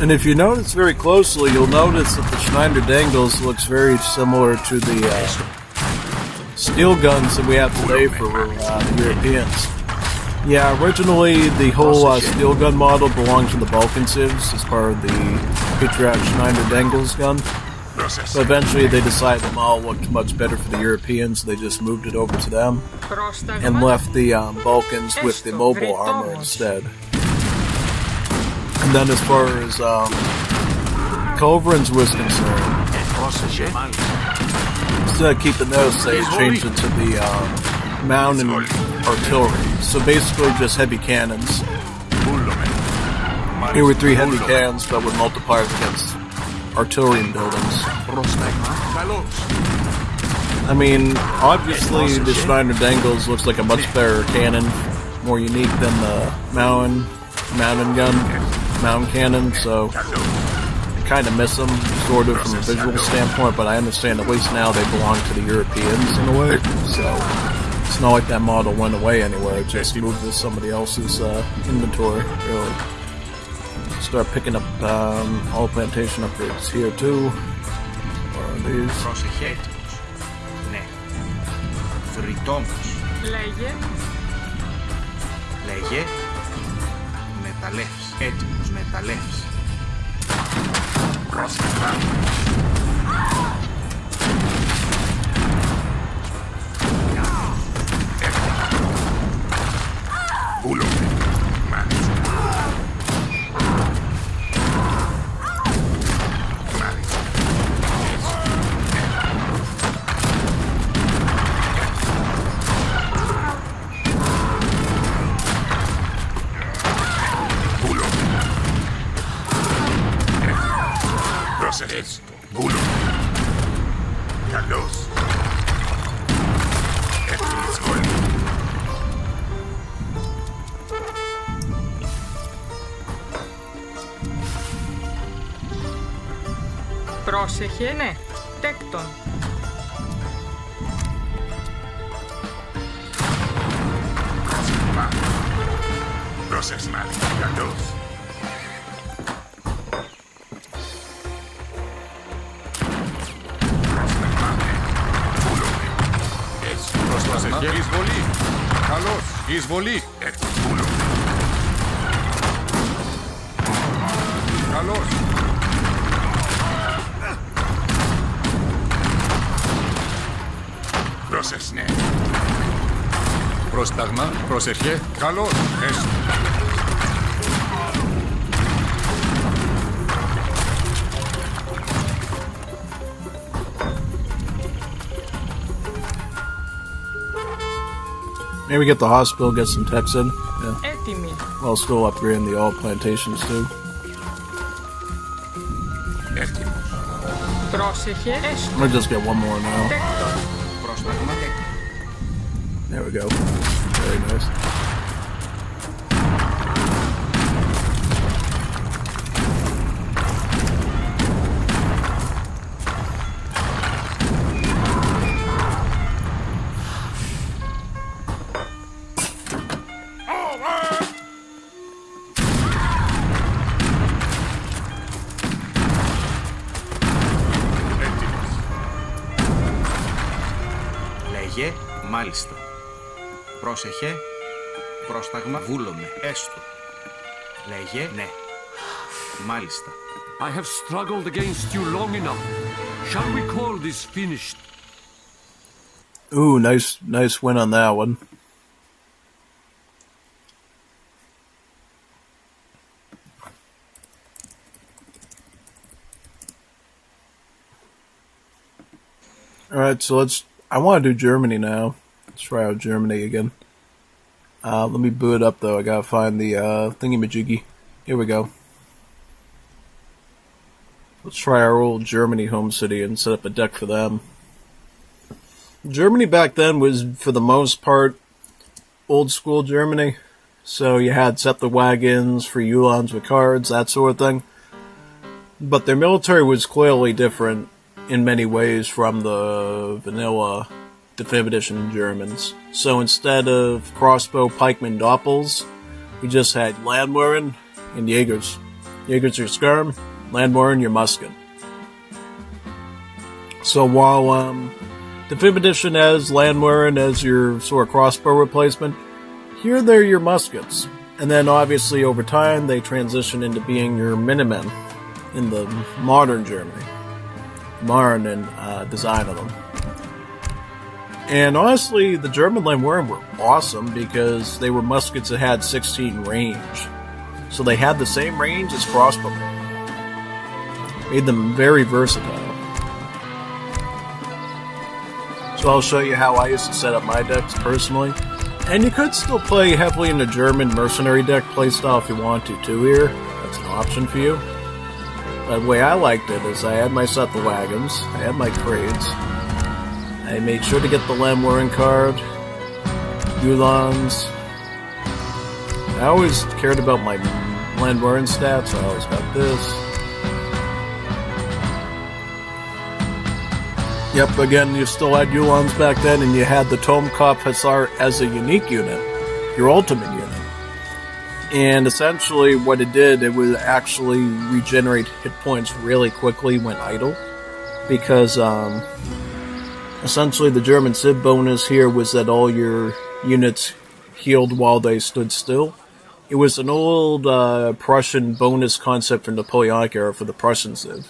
And if you notice very closely, you'll notice that the Schneider Dangles looks very similar to the steel guns that we have today for the Europeans. Yeah, originally the whole steel gun model belonged to the Balkan Civs as part of the Patriot Schneider Dangles gun. But eventually they decided them all looked much better for the Europeans, so they just moved it over to them and left the Balkans with the mobile armor instead. And then as far as culverins was concerned, instead of keeping those, they changed it to the mountain artillery. So basically just heavy cannons. Here were 3 heavy cannons, but with multipliers against artillery and buildings. I mean, obviously the Schneider Dangles looks like a much better cannon, more unique than the mountain cannon, so I kind of miss them, sort of, from a visual standpoint, but I understand at least now they belong to the Europeans in a way, so it's not like that model went away anywhere, it just moved to somebody else's inventory, really. Start picking up all plantation upgrades here too. Or these.
Λέγε μεταλλεύς. Έτοιμος μεταλλεύς.
Βούλομαι. Μάλιστα. Έστω. Βούλομαι. Καλώς. Έτοιμη σχόλη.
Πρόσεχε, ναι. Τέκτον.
Πρόσεξε μάλιστα. Καλώς.
Εισβολή. Καλώς. Εισβολή.
Έτσι, βούλομαι.
Καλώς.
Πρόσεξε, ναι.
Πρόσταγμα. Προσεχέ. Καλώς. Έστω.
Maybe get the hospital, get some techs in. Yeah.
Έτοιμη.
While still upgrading the all plantations too.
Έτοιμος.
Πρόσεχε,
I'm
έστω.
gonna just get one more now.
Τέκτον.
Πρόσταγμα.
There we go. Very nice.
Λέγε μάλιστα. Πρόσεχε. Πρόσταγμα. Βούλομαι. Έστω. Λέγε ναι. Μάλιστα.
I have struggled against you long enough. Shall we call this finished?
Ooh, nice win on that one. Alright, so I want to do Germany now. Let's try out Germany again. Let me boot it up though, I gotta find the thingy-majiggy. Here we go. Let's try our old Germany home city and set up a deck for them. Germany back then was, for the most part, old school Germany. So you had settler wagons, free Ulans with cards, that sort of thing. But their military was clearly different in many ways from the vanilla definitive edition Germans. So instead of crossbow, pikemen, doppels, we just had Landwehren and Jaegers. Jaeger's your Skirm, Landwarren your musket. So while the 5th edition has Landwarren as your sort of crossbow replacement, here they're your muskets. And then obviously over time they transition into being your Minutemen in the modern Germany. Modern and design of them. And honestly, the German Landwehren were awesome because they were muskets that had 16 range. So they had the same range as crossbowmen. Made them very versatile. So I'll show you how I used to set up my decks personally. And you could still play heavily in the German mercenary deck playstyle if you want to too here. That's an option for you. But the way I liked it is I had my set the wagons, I had my crates, I made sure to get the Landwarren card, Ulans. I always cared about my Landwarren stats, so I always got this. Yep, again, you still had Ulans back then, and you had the Tomkopf Hussar as a unique unit, your ultimate unit. And essentially what it did, it would actually regenerate hit points really quickly when idle. Because essentially the German Civ bonus here was that all your units healed while they stood still. It was an old Prussian bonus concept from the Napoleonic era for the Prussian Civ,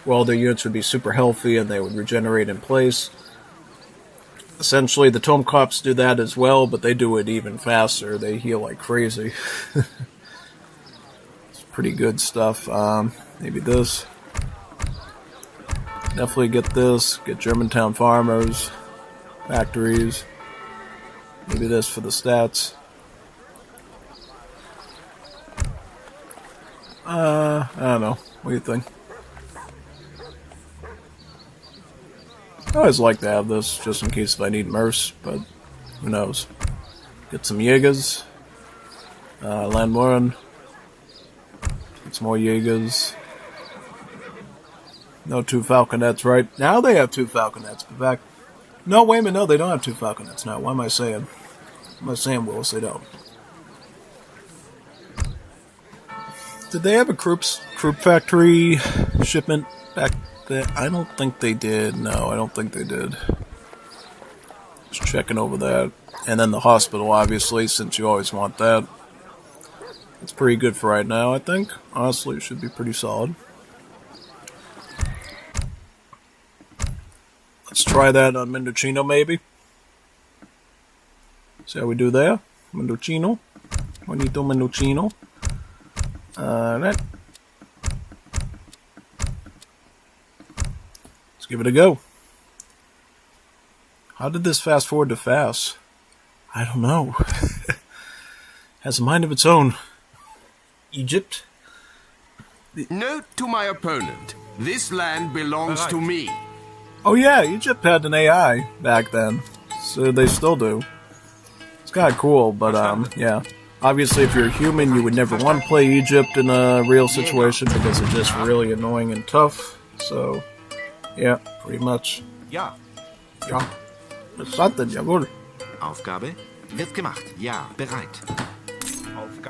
where all their units would be super healthy and they would regenerate in place. Essentially, the Tomkopfs do that as well, but they do it even faster. They heal like crazy. It's pretty good stuff. Maybe this. Definitely get this. Get Germantown farmers, factories. Maybe this for the stats. I don't know. What do you think? I always like to have this, just in case if I need Merce, but who knows. Get some Jaegers. Landwarren. Get some more Jaegers. No 2 Falconets, right? Now they have 2 Falconets, but back... No, wait a minute, no, they don't have 2 Falconets now. What am I saying? What am I saying, Willis? They don't. Did they have a Krupp factory shipment back then? I don't think they did. No, I don't think they did. Just checking over that. And then the hospital, obviously, since you always want that. It's pretty good for right now, I think. Honestly, it should be pretty solid. Let's try that on Mendocino, maybe. See how we do there. Mendocino. Bonito Mendocino. That. Let's give it a go. How did this fast forward to fast? I don't know. Has a mind of its own. Egypt?
Note to my opponent. This land belongs to me.
Oh yeah, Egypt had an AI back then. So they still do. It's kind of cool, but yeah. Obviously, if you're a human, you would never want to play Egypt in a real situation because it's just really annoying and tough. So, yeah, pretty much.
Ja.
Ja. Verstanden, jawohl.
Aufgabe wird gemacht. Ja, bereit.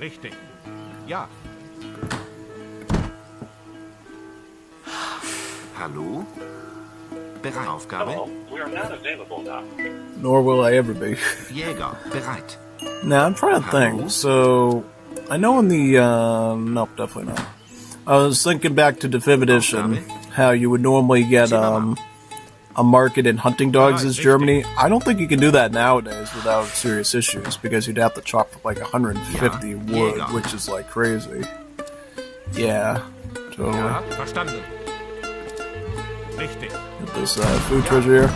Richtig. Ja.
Hallo? Bereit. Aufgabe.
We are not available now.
Nor will I ever be.
Jäger, bereit.
Now, I'm trying to think. So, I know in the, nope, definitely not. I was thinking back to the 5th edition, how you would normally get, a market in hunting dogs as Germany. I don't think you can do that nowadays without serious issues, because you'd have to chop like 150 wood, which is like crazy. Yeah, totally.
Ja, verstanden. Richtig.
Get this, food treasure here.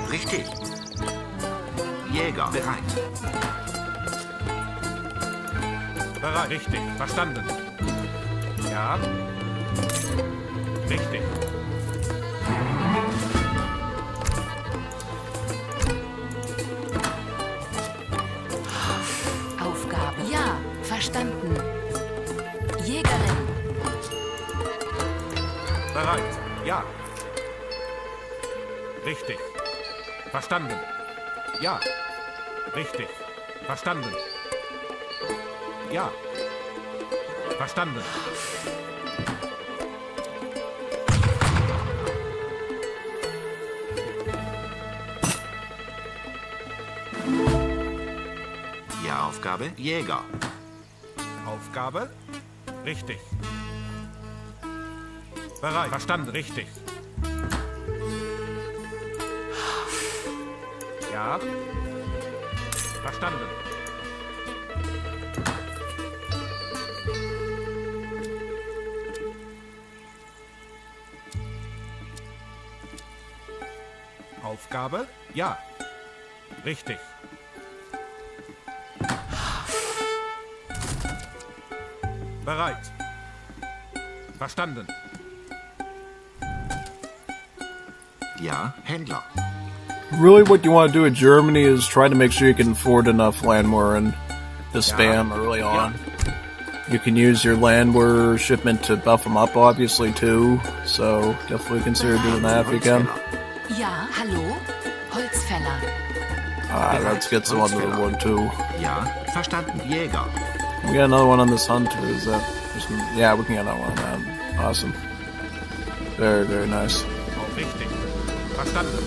Richtig. Jäger, bereit.
Bereit. Richtig. Verstanden. Ja. Richtig.
Aufgabe. Ja, verstanden. Jägerin.
Bereit. Ja. Richtig. Verstanden. Ja. Richtig. Verstanden. Ja. Verstanden.
Ja, Aufgabe. Jäger.
Aufgabe? Richtig. Bereit. Verstanden. Richtig. Ja. Verstanden. Aufgabe? Ja. Richtig. Bereit. Verstanden.
Ja, Händler.
Really, what you want to do in Germany is try to make sure you can afford enough landware and to spam early on. You can use your landware shipment to buff them up, obviously, too. So definitely consider doing that if you can.
Ja, hallo? Holzfäller.
Let's get some other one too.
Ja, verstanden. Jäger.
We got another one on this hunt. Is that? Yeah, we can get another one on that. Awesome. Very, very nice.
Auch richtig. Verstanden.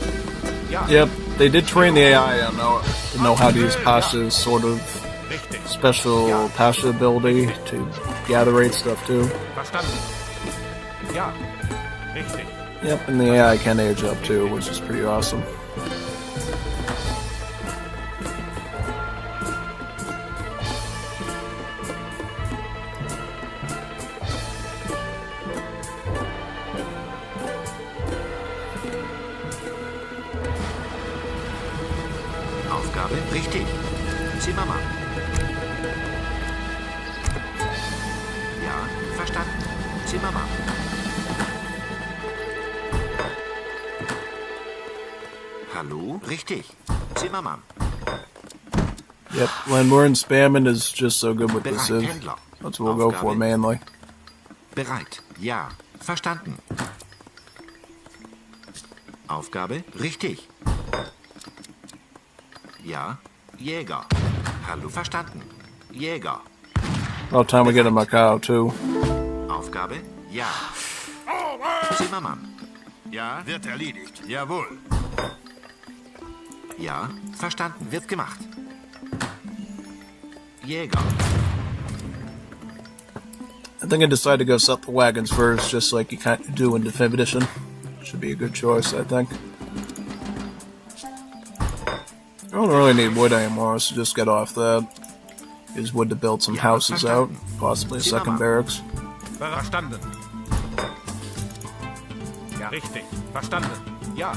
Ja.
Yep, they did train the AI on to know how to use Pasha's sort of
Richtig.
special Pasha ability to gather rate stuff too.
Verstanden. Ja. Richtig.
Yep, and the AI can age up too, which is pretty awesome.
Aufgabe. Richtig. Zimmermann. Ja, verstanden. Zimmermann. Hallo? Richtig. Zimmermann.
Yep, landware and spamming is just so good with the
Bereit.
Civ.
Händler.
That's what we'll go for
Aufgabe.
mainly.
Bereit. Ja. Verstanden. Aufgabe. Richtig. Ja. Jäger. Hallo. Verstanden. Jäger.
About time we get a Macau too.
Aufgabe. Ja. Zimmermann.
Ja, wird erledigt. Jawohl.
Ja. Verstanden. Wird gemacht. Jäger.
I think I decided to go set the wagons first, just like you kind of do in Definitive Edition. Should be a good choice, I think. I don't really need wood anymore, so just get off that. Use wood to build some houses out, possibly a second barracks.
Verstanden. Ja. Richtig. Verstanden. Ja.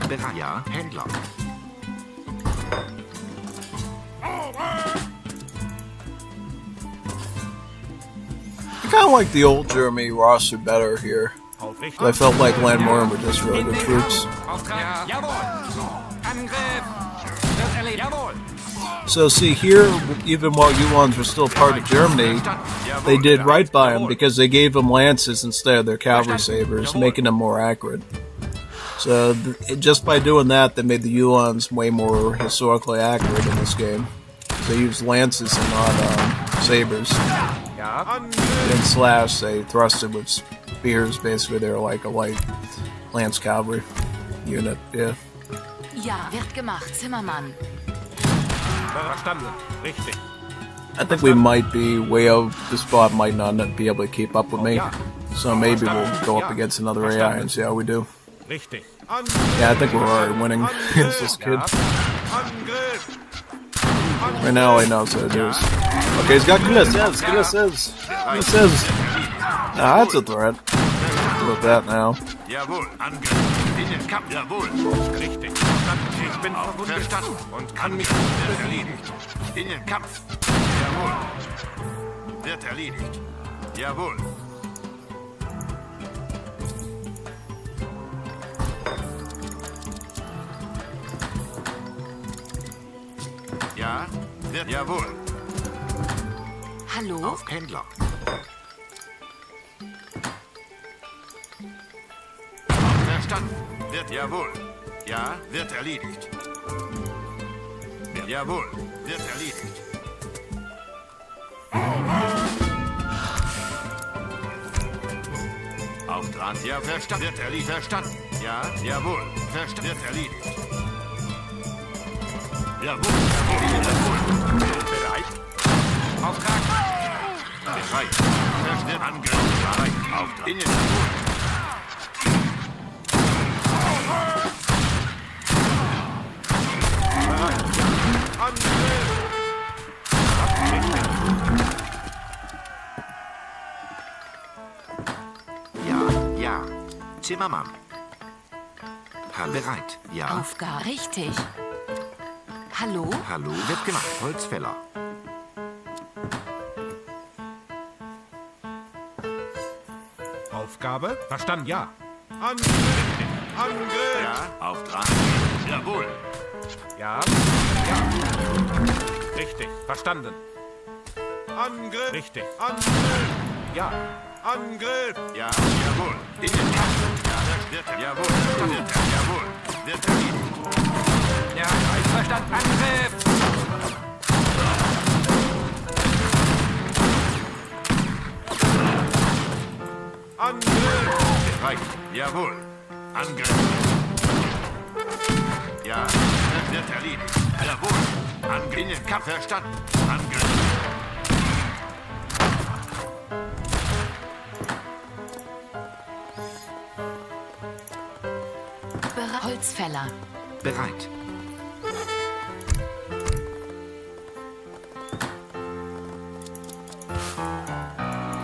Bereit. Ja. Händler.
I kind of like the old Germany roster better here.
Auf richtig.
I felt like Landmore were just really good troops.
Auftrag. Jawohl. Angriff. Wird erledigt. Jawohl.
So see here, even while Ulans were still part of Germany, they did right by them because they gave them lances instead of their cavalry sabers, making them more accurate. So just by doing that, they made the Ulans way more historically accurate in this game. They used lances and not sabers.
Ja.
In Slash, they thrusted with spears. Basically, they were like a light lance cavalry unit. Yeah.
Ja, wird gemacht, Zimmermann.
Verstanden. Richtig.
I think we might be way out. This bot might not be able to keep up with me. So maybe we'll go up against another AI and see how we do.
Richtig.
Yeah, I think we're already winning against this kid.
Angriff.
Right now, all he knows how to do is... Okay, he's got killer Civs. Killer Civs. Killer Civs. Ah, that's a threat. Look at that now.
Jawohl. Angriff. In den Kampf. Jawohl.
Richtig. Verstanden. Ich bin verwundet
Verstanden.
und kann mich
Wird erledigt. In den Kampf. Jawohl. Wird erledigt. Jawohl. Ja, wird jawohl.
Hallo?
Auf Händler.
Verstanden. Wird Wird jawohl. Ja, wird erledigt. Jawohl, wird erledigt. Auftrag, ja, verstanden. Wird erledigt. Verstanden. Ja, jawohl. Verstanden. Wird erledigt. Jawohl, jawohl. Bereit. Auftrag. Bereit. Verstanden. Angriff. Bereit. Auftrag. Innen.
Bereit. Angriff.
Ja, ja. Zimmermann. Hallo. Bereit. Ja.
Aufgabe. Richtig. Hallo?
Hallo. Wird gemacht. Holzfäller.
Aufgabe? Verstanden, ja. Angriff. Angriff.
Ja, Auftrag. Jawohl.
Ja. Ja. Richtig. Verstanden. Angriff. Richtig. Angriff. Ja. Angriff.
Ja, jawohl. Innen. Ja, das wird jawohl. Das wird jawohl. Wird erledigt.
Ja, verstanden. Angriff. Angriff.
Bereit. Jawohl. Angriff. Ja, das wird erledigt. Jawohl. Angriff. Innen. Kampf. Verstanden. Angriff.
Holzfäller.
Bereit.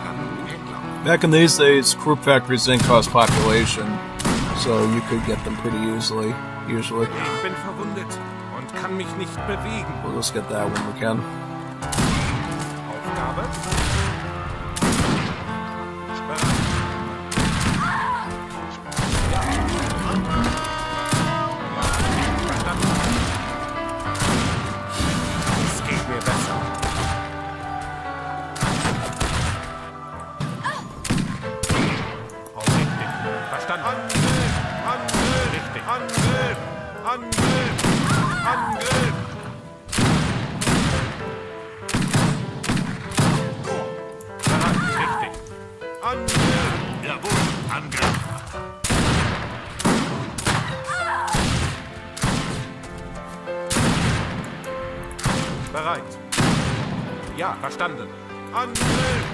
Hallo. Händler.
Back in these days, group factories didn't cost population, so you could get them pretty easily, usually.
Ich bin verwundet und kann mich nicht bewegen.
We'll just get that when we can.
Aufgabe? Es geht mir besser. Auch richtig. Verstanden. Angriff! Angriff! Richtig. Angriff! Angriff! Angriff! Bereit. Richtig. Angriff!
Jawohl. Angriff.
Bereit. Ja, verstanden. Angriff!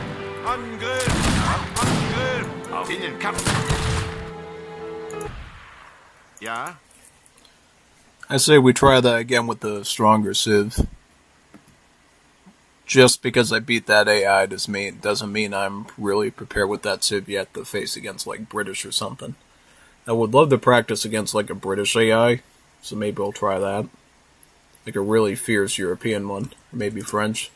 Angriff! Angriff!
Auf Innen. Kampf. Ja,
I say we try that again with the stronger Civ. Just because I beat that AI doesn't mean I'm really prepared with that Civ yet to face against like British or something. I would love to practice against like a British AI, so maybe I'll try that. Like a really fierce European one, or maybe French.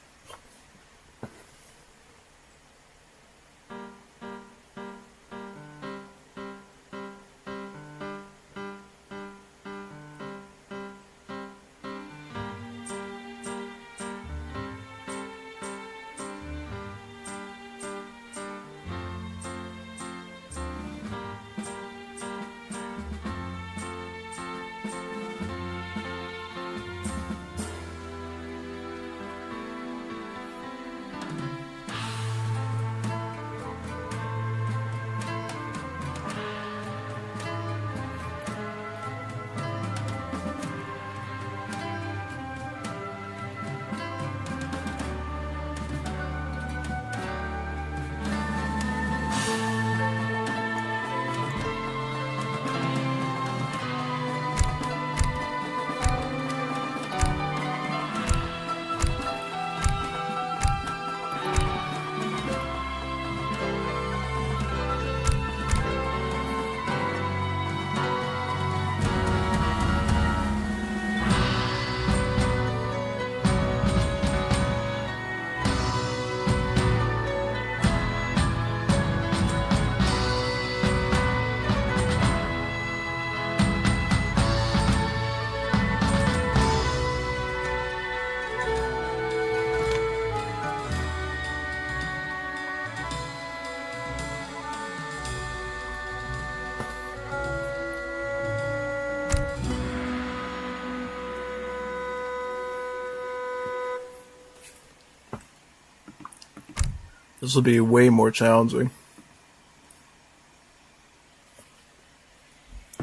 This will be way more challenging.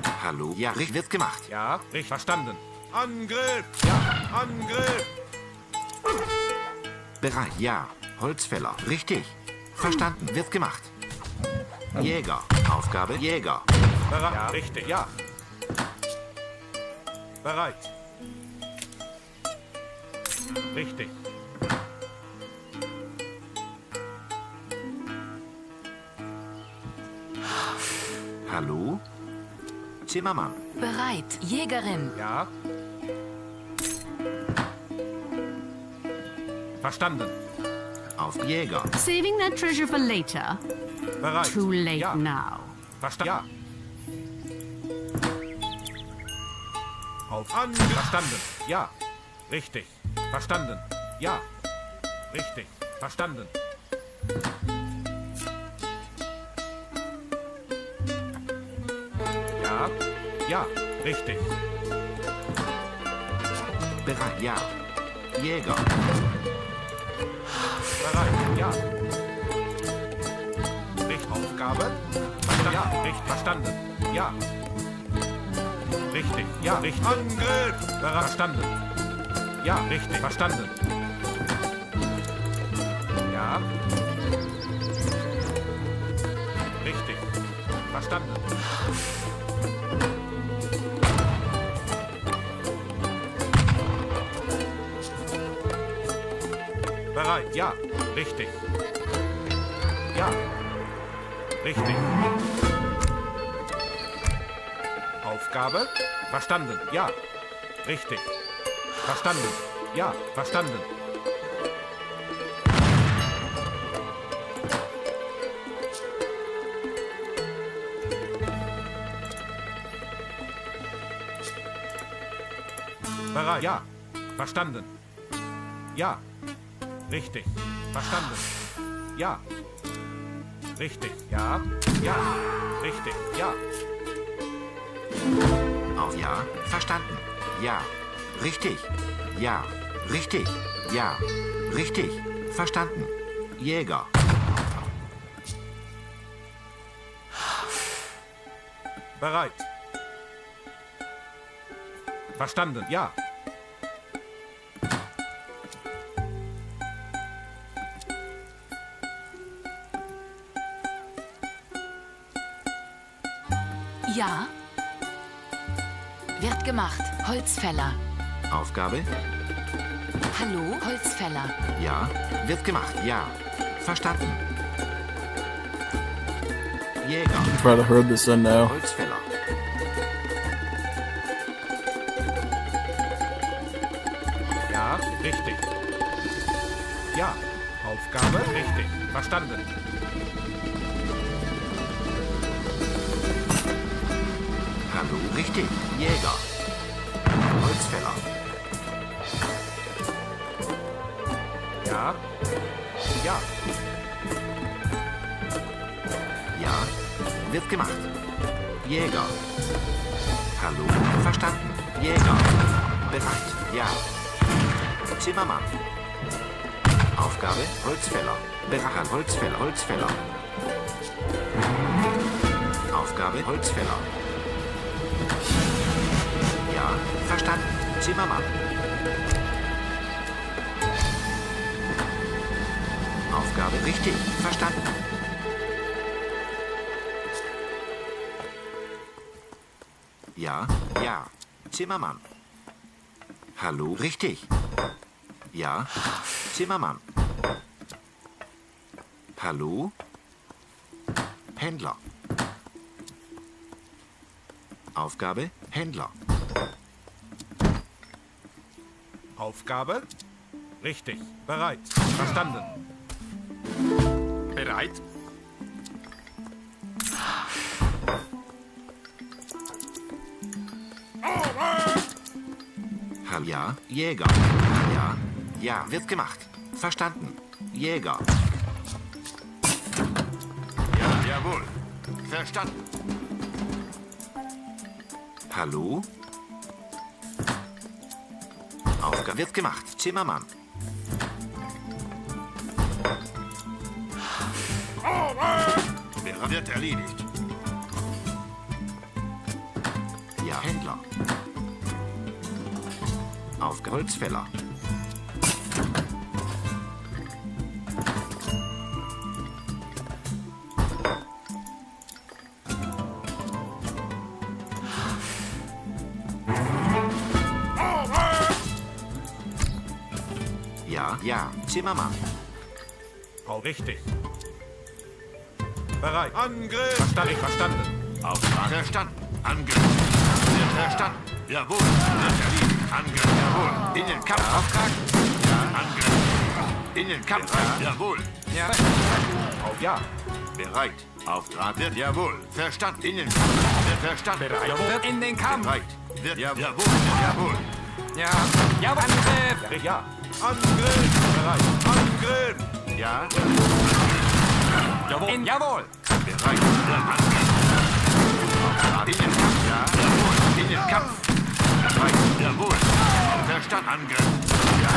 Hallo? Ja, wird gemacht.
Ja, richtig. Verstanden. Angriff! Ja, Angriff!
Bereit. Ja. Holzfäller. Richtig. Verstanden. Wird gemacht. Jäger. Aufgabe. Jäger.
Bereit. Ja, richtig. Ja. Bereit. Richtig.
Hallo? Zimmermann.
Bereit. Jägerin.
Ja. Verstanden.
Auf Jäger.
Saving that treasure for later.
Bereit.
Too late
Ja.
now.
Verstanden. Ja. Auf Angriff. Verstanden. Ja. Richtig. Verstanden. Ja. Richtig. Verstanden. Ja. Ja. Richtig.
Bereit. Ja. Jäger.
Bereit. Ja. Richtig. Aufgabe. Verstanden. Ja. Richtig. Verstanden. Ja. Richtig. Ja. Richtig. Angriff. Bereit. Verstanden. Ja. Richtig. Verstanden. Ja. Richtig. Verstanden. Bereit. Ja. Richtig. Ja. Richtig. Aufgabe. Verstanden. Ja. Richtig. Verstanden. Ja. Verstanden. Bereit. Ja. Verstanden. Ja. Richtig. Verstanden. Ja. Richtig. Ja. Ja. Richtig. Ja.
Auf Ja. Verstanden. Ja. Richtig. Ja. Richtig. Ja. Richtig. Verstanden. Jäger.
Bereit. Verstanden. Ja.
Ja. Wird gemacht. Holzfäller.
Aufgabe.
Hallo, Holzfäller.
Ja. Wird gemacht. Ja. Verstanden. Jäger.
You probably heard this then now.
Holzfäller.
Ja. Richtig. Ja. Aufgabe. Richtig. Verstanden.
Hallo. Richtig. Jäger. Holzfäller.
Ja. Ja.
Ja. Wird gemacht. Jäger. Hallo. Verstanden. Jäger. Bereit. Ja. Zimmermann. Aufgabe. Holzfäller. Bereit. Holzfäller. Holzfäller. Aufgabe. Holzfäller. Ja. Verstanden. Zimmermann. Aufgabe. Richtig. Verstanden. Ja. Ja. Zimmermann. Hallo. Richtig. Ja. Zimmermann. Hallo. Händler. Aufgabe. Händler.
Aufgabe. Richtig. Bereit. Verstanden.
Bereit?
Ja. Jäger. Ja. Ja. Wird gemacht. Verstanden. Jäger.
Ja, jawohl. Verstanden.
Hallo? Aufgabe wird gemacht. Zimmermann.
Wird erledigt.
Ja, Händler. Aufgabe Holzfäller. Ja, Zimmermann.
Richtig. Bereit.
Angriff!
Verstanden.
Auftrag verstanden. Angriff. Wird verstanden. Jawohl. Wird erledigt. Angriff. Jawohl. In den Kampf. Auftrag. Ja. Angriff. In den Kampf. Bereit. Jawohl.
Ja. Ja.
Bereit. Auftrag wird jawohl. Verstanden. In den Kampf. Wird verstanden.
Bereit.
In den Kampf.
Bereit. Wird jawohl. Jawohl.
Ja. Jawohl. Angriff.
Ja.
Angriff.
Bereit.
Angriff. Ja.
Jawohl. Jawohl.
Bereit. Angriff. In den Kampf. Ja. Jawohl. In den Kampf. Bereit. Jawohl. Verstanden. Angriff. Ja.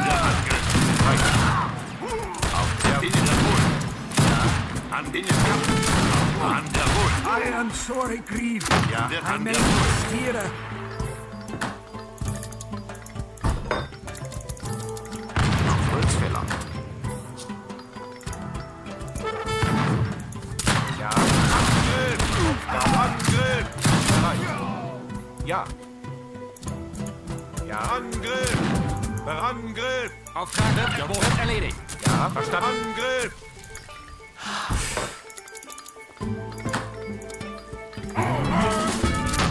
Ja. Angriff. Bereit. Auf. In den Jawohl. Ja. In den Kampf. An jawohl.
I am sorry, grief.
Ja. Wird
I
an
may
jawohl.
steer.
Holzfäller.
Ja.
Angriff.
Bereit. Ja. Ja.
Angriff. Angriff.
Auftrag wird erledigt.
Ja. Verstanden.
Angriff.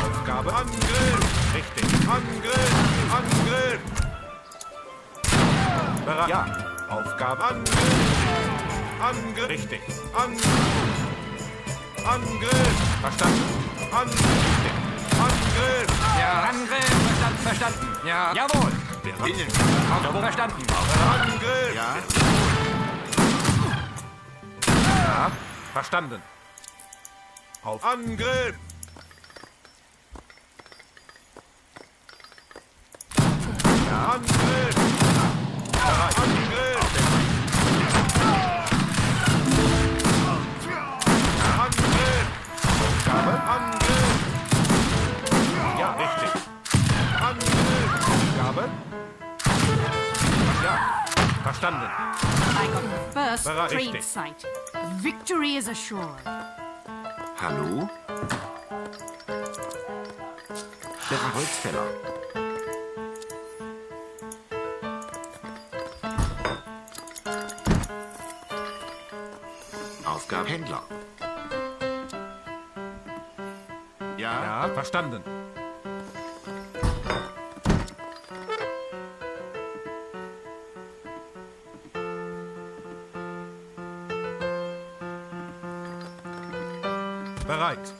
Aufgabe.
Angriff.
Richtig.
Angriff. Angriff.
Bereit. Ja. Aufgabe.
Angriff.
Richtig.
Angriff.
Verstanden.
Angriff. Angriff.
Ja. Angriff. Verstanden. Ja. Jawohl.
In den Kampf.
Jawohl. Verstanden.
Angriff.
Ja.
Ja. Verstanden. Auf.
Angriff.
Ja.
Angriff. Angriff. Angriff.
Aufgabe.
Angriff.
Ja. Richtig.
Angriff.
Aufgabe. Ja. Verstanden.
I got the first
Bereit.
trade
Richtig.
site. Victory is assured.
Hallo? Der Holzfäller. Aufgabe Händler.
Ja.
Ja. Verstanden. Bereit.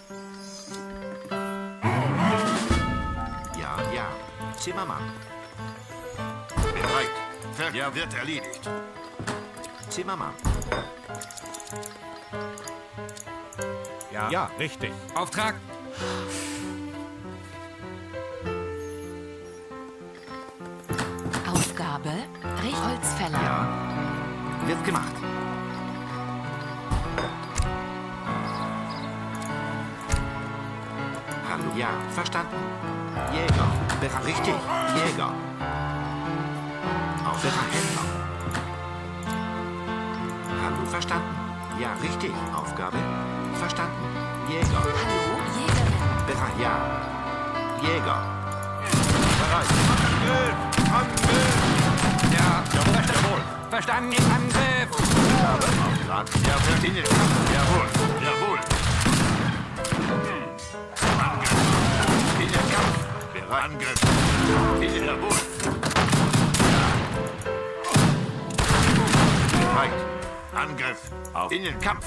Ja. Zimmermann.
Bereit. Ja, wird erledigt.
Zimmermann.
Ja. Ja. Richtig.
Auftrag.
Aufgabe. Holzfäller.
Ja. Wird gemacht. Hallo? Ja, verstanden. Jäger. Richtig. Jäger. Auf Händler. Hallo, verstanden. Ja, richtig. Aufgabe. Verstanden. Jäger.
Hallo, Jägerin.
Ja. Jäger.
Bereit.
Angriff.
Ja. Jawohl. Verstanden. Angriff.
Auftrag. Ja, wird in den Kampf. Jawohl. Jawohl. Angriff. In den Kampf. Bereit. Angriff. In den Jawohl. Bereit. Angriff. Auf. In den Kampf.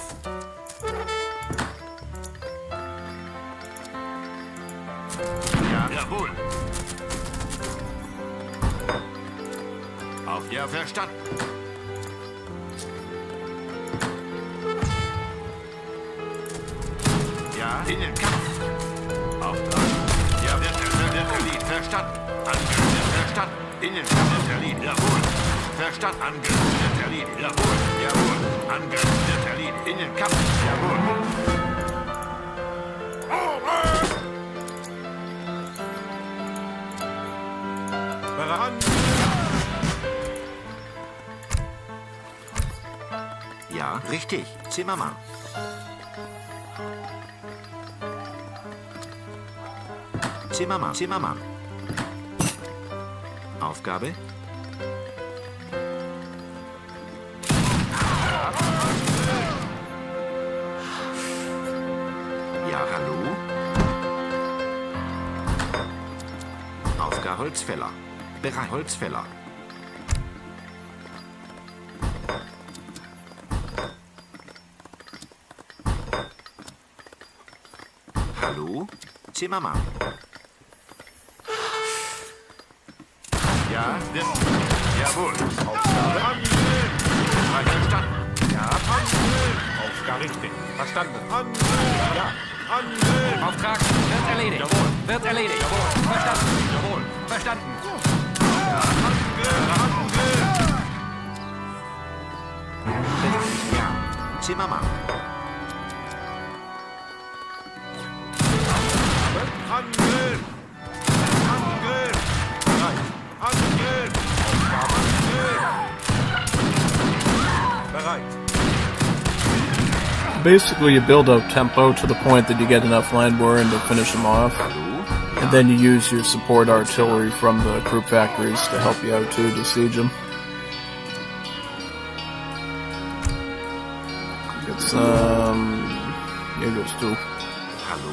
Ja. Jawohl. Auf. Ja, verstanden. Ja. In den Kampf. Auftrag. Ja, wird erledigt. Verstanden. Angriff wird verstanden. In den Kampf wird erledigt. Jawohl. Verstanden. Angriff wird erledigt. Jawohl. Jawohl. Angriff wird erledigt. In den Kampf. Jawohl.
Ja, richtig. Zimmermann. Zimmermann, Zimmermann. Aufgabe? Ja, hallo? Aufgabe Holzfäller. Bereit, Holzfäller. Hallo? Zimmermann.
Ja, wird. Jawohl. Aufgabe. Verstanden.
Ja, Angriff. Aufgabe richtig. Verstanden. Angriff. Ja, Angriff.
Auftrag wird erledigt.
Jawohl.
Wird erledigt.
Jawohl.
Verstanden.
Jawohl.
Verstanden.
Ja, Angriff. Angriff.
Ja, Zimmermann.
Angriff. Angriff. Bereit. Angriff. Aufgabe. Angriff. Bereit.
Basically, you build up tempo to the point that you get enough land warring to finish them off. And then you use your support artillery from the group factories to help you out too to siege them. Get some Jaegers too.
Hallo?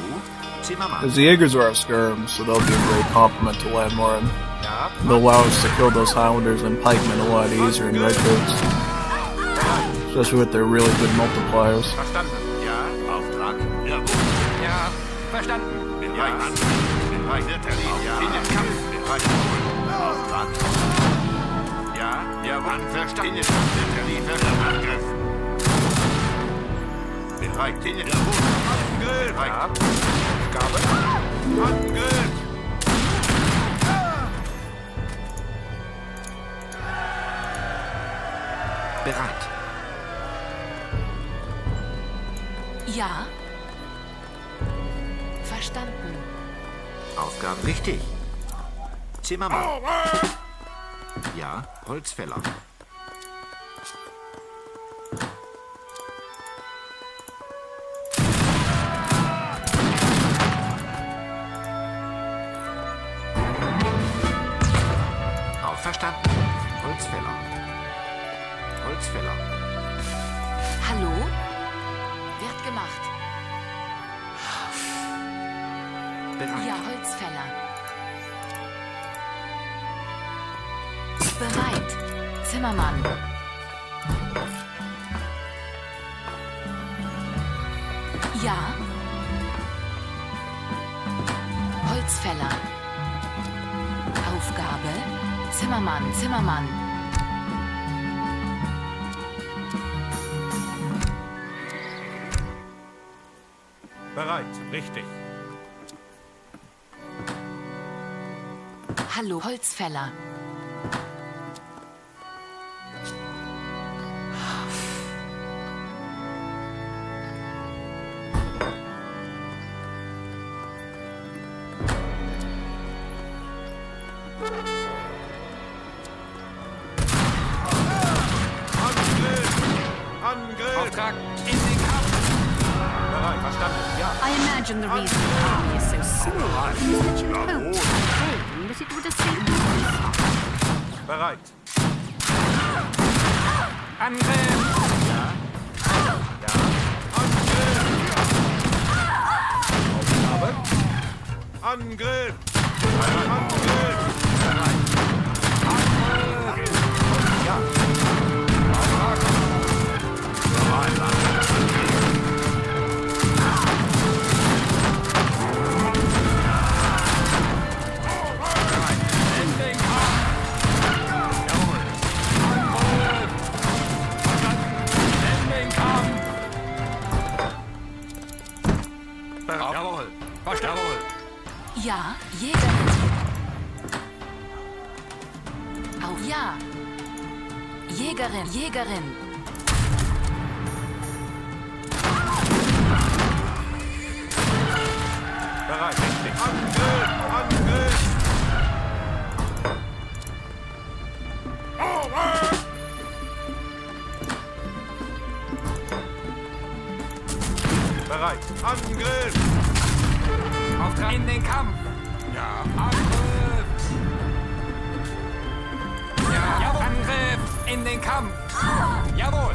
Zimmermann.
Because the Jaegers are our skirm, so they'll be a great complement to Landmorin.
Ja,
They'll allow us to kill those Highlanders and pikemen a lot easier in redcoats. Especially with their really good multipliers.
verstanden.
Ja, Auftrag. Jawohl.
Ja, verstanden.
Bereit. Angriff. Bereit. Wird erledigt. Ja. In den Kampf. Bereit. Jawohl. Auftrag. Ja, jawohl. Verstanden. In den Kampf. Wird erledigt. Angriff. Bereit. In den Jawohl.
Angriff.
Bereit.
Ja, Aufgabe. Angriff.
Bereit.
Ja. Verstanden.
Aufgabe richtig. Zimmermann. Ja, Holzfäller. Auch verstanden. Holzfäller. Holzfäller.
Hallo? Wird gemacht.
Bereit.
Ja, Holzfäller. Bereit. Zimmermann. Ja. Holzfäller. Aufgabe. Zimmermann, Zimmermann.
Bereit. Richtig.
Hallo, Holzfäller.
Angriff.
Auftrag in den Kampf.
Bereit. Verstanden. Ja.
I imagine the reason the army is so small is that you hoped and that it would escape us.
Bereit.
Angriff.
Ja. Angriff. Aufgabe. Angriff. Angriff. Ja.
Jawohl. Verstanden.
Ja, Jäger. Auf ja. Jägerin, Jägerin.
Bereit, richtig. Angriff! Angriff! Bereit. Angriff!
Auftrag in den Kampf. Ja. Angriff. Ja. Jawohl. Angriff in den Kampf. Jawohl.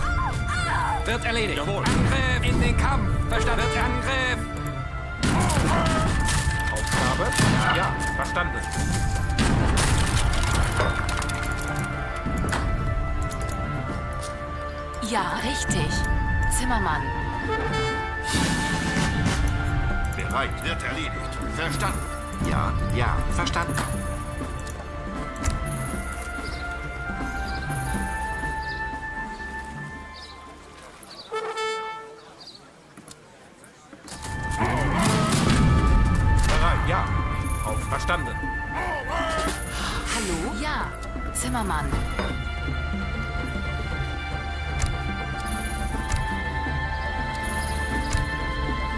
Wird erledigt. Jawohl. Angriff in den Kampf. Verstanden. Wird Angriff.
Aufgabe? Ja, verstanden.
Ja, richtig. Zimmermann.
Bereit, wird erledigt. Verstanden. Ja, ja, verstanden.
Bereit, ja. Auf, verstanden.
Hallo? Ja. Zimmermann.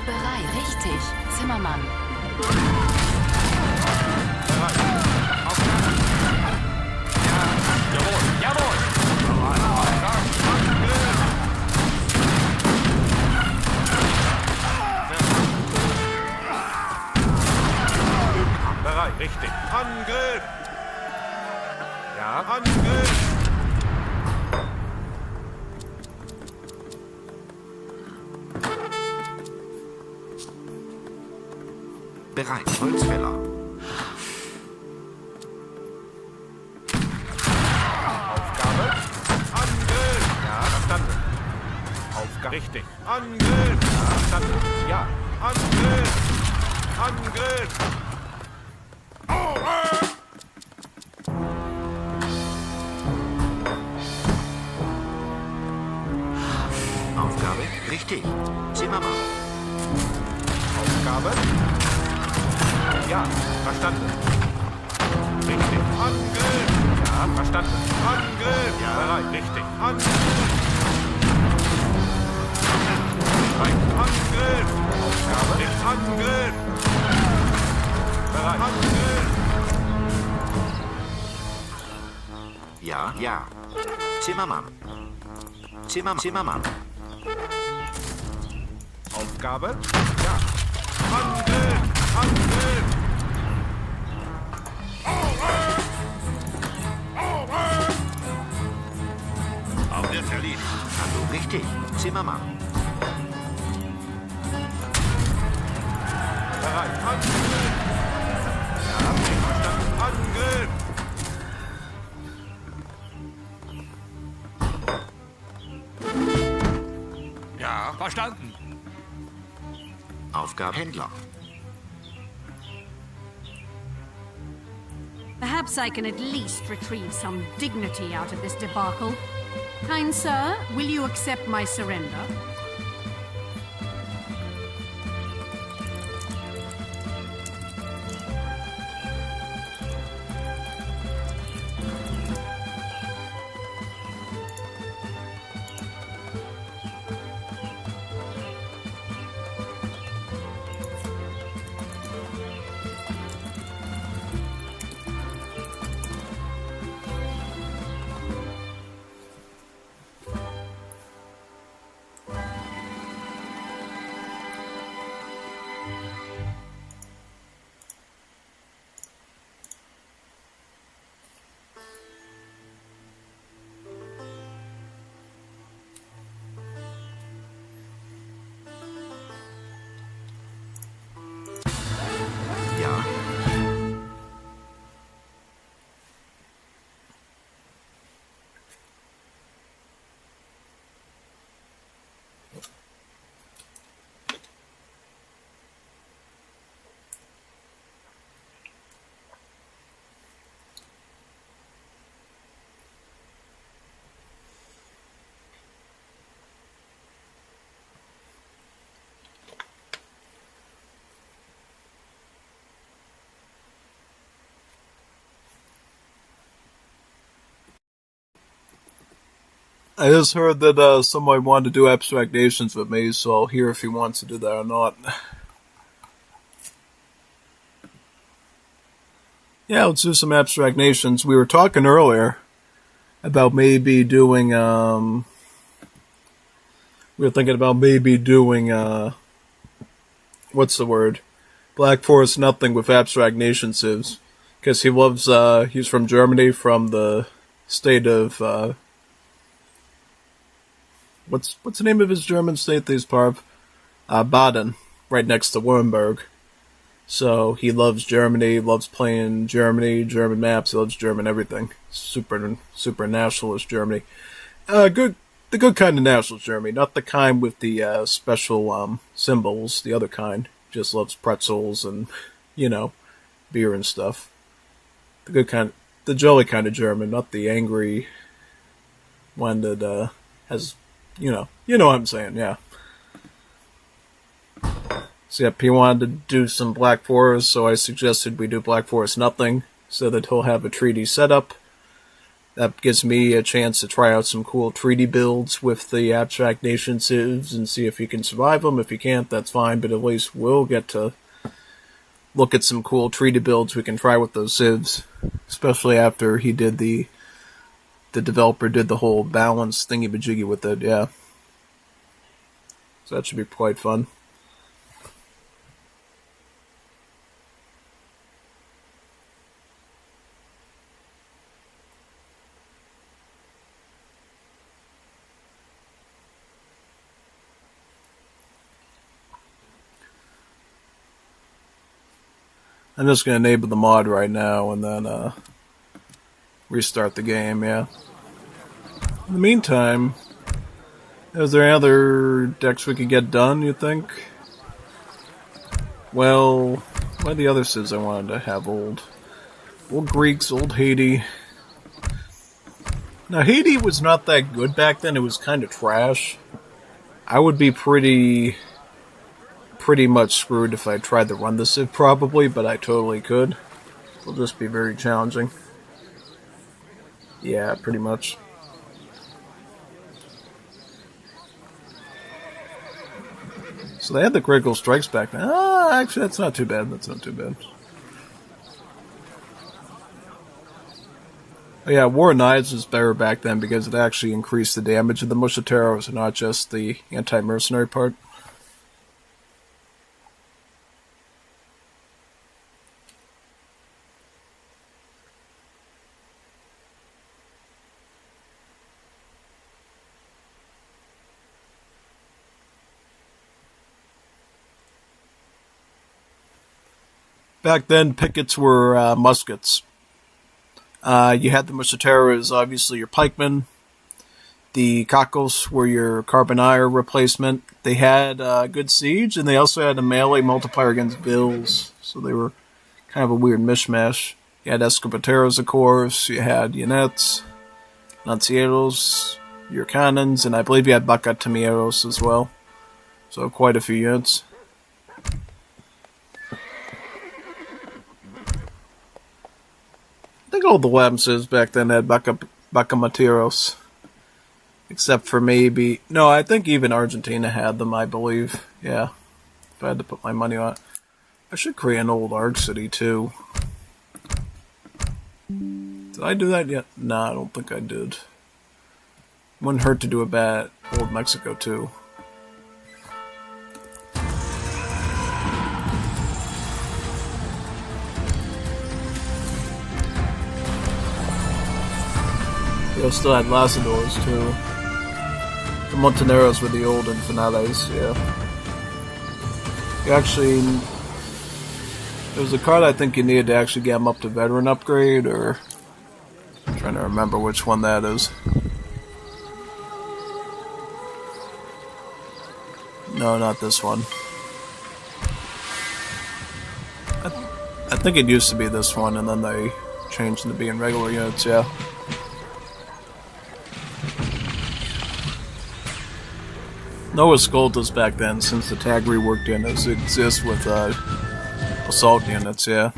Bereit, richtig. Zimmermann.
Bereit. Aufgabe.
Ja. Jawohl. Jawohl.
Angriff! Bereit, richtig. Angriff! Ja, Angriff!
Bereit, Holzfäller.
Aufgabe. Angriff! Ja, verstanden. Aufgabe. Richtig. Angriff! Ja, verstanden. Ja. Angriff! Angriff!
Aufgabe, richtig. Zimmermann.
Aufgabe. Ja, verstanden. Richtig. Angriff! Ja, verstanden. Angriff! Ja, bereit, richtig. Angriff! Bereit. Angriff! Aufgabe. Nicht. Angriff! Bereit. Angriff!
Ja, ja. Zimmermann. Zimmermann.
Aufgabe. Ja. Angriff! Angriff!
Auch wird erledigt. Hallo, richtig. Zimmermann.
Bereit. Angriff! Ja, verstanden. Angriff!
Ja. Verstanden.
Aufgabe, Händler.
Perhaps I can at least retrieve some dignity out of this debacle. Kind sir, will you accept my surrender?
I just heard that somebody wanted to do Abstract Nations with me, so I'll hear if he wants to do that or not. Yeah, let's do some Abstract Nations. We were talking earlier about maybe doing, we were thinking about maybe doing, what's the word? Black Forest Nothing with Abstract Nation Civs. Because he loves, he's from Germany, from the state of, what's the name of his German state that he's part of? Baden, right next to Wurmberg. So he loves Germany, loves playing Germany, German maps, he loves German everything. Super nationalist Germany. The good kind of nationalist Germany, not the kind with the special symbols, the other kind. Just loves pretzels and, beer and stuff. The good kind, the jolly kind of German, not the angry one that has, you know what I'm saying, yeah. So yep, he wanted to do some Black Forest, so I suggested we do Black Forest Nothing, so that he'll have a treaty set up. That gives me a chance to try out some cool treaty builds with the Abstract Nation Civs and see if he can survive them. If he can't, that's fine, but at least we'll get to look at some cool treaty builds we can try with those Civs, especially after he did the developer did the whole balance thingy-majiggy with it, yeah. So that should be quite fun. I'm just going to enable the mod right now and then restart the game, yeah. In the meantime, is there any other decks we could get done, you think? Well, what are the other Civs I wanted to have old? Old Greeks, old Haiti. Now, Haiti was not that good back then. It was kind of trash. I would be pretty much screwed if I tried to run the Civ, probably, but I totally could. It'll just be very challenging. Yeah, pretty much. So they had the critical strikes back then. Actually, that's not too bad. That's not too bad. Oh, yeah, War of Knives was better back then because it actually increased the damage of the Musketeros and not just the anti-mercenary part. Back then, pickets were muskets. You had the Musketeros, obviously your pikemen. The Kakos were your Carbonire replacement. They had good siege, and they also had a melee multiplier against Bills. So they were kind of a weird mishmash. You had Escobateros, of course. You had Unets, Lancieros, your cannons, and I believe you had Bacatameros as well. So quite a few units. I think all the Lamses back then had Bacamateros. Except for maybe... No, I think even Argentina had them, I believe. Yeah. If I had to put my money on it. I should create an old Arc City, too. Did I do that yet? Nah, I don't think I did. Wouldn't hurt to do a bad old Mexico, too. They still had Lazadors, too. The Montaneros were the old Infinales, yeah. You actually... There was a card I think you needed to actually get them up to veteran upgrade, or... I'm trying to remember which one that is. No, not this one. I think it used to be this one, and then they changed into being regular units, yeah. No Escoltas back then, since the tag rework units exist with assault units, yeah.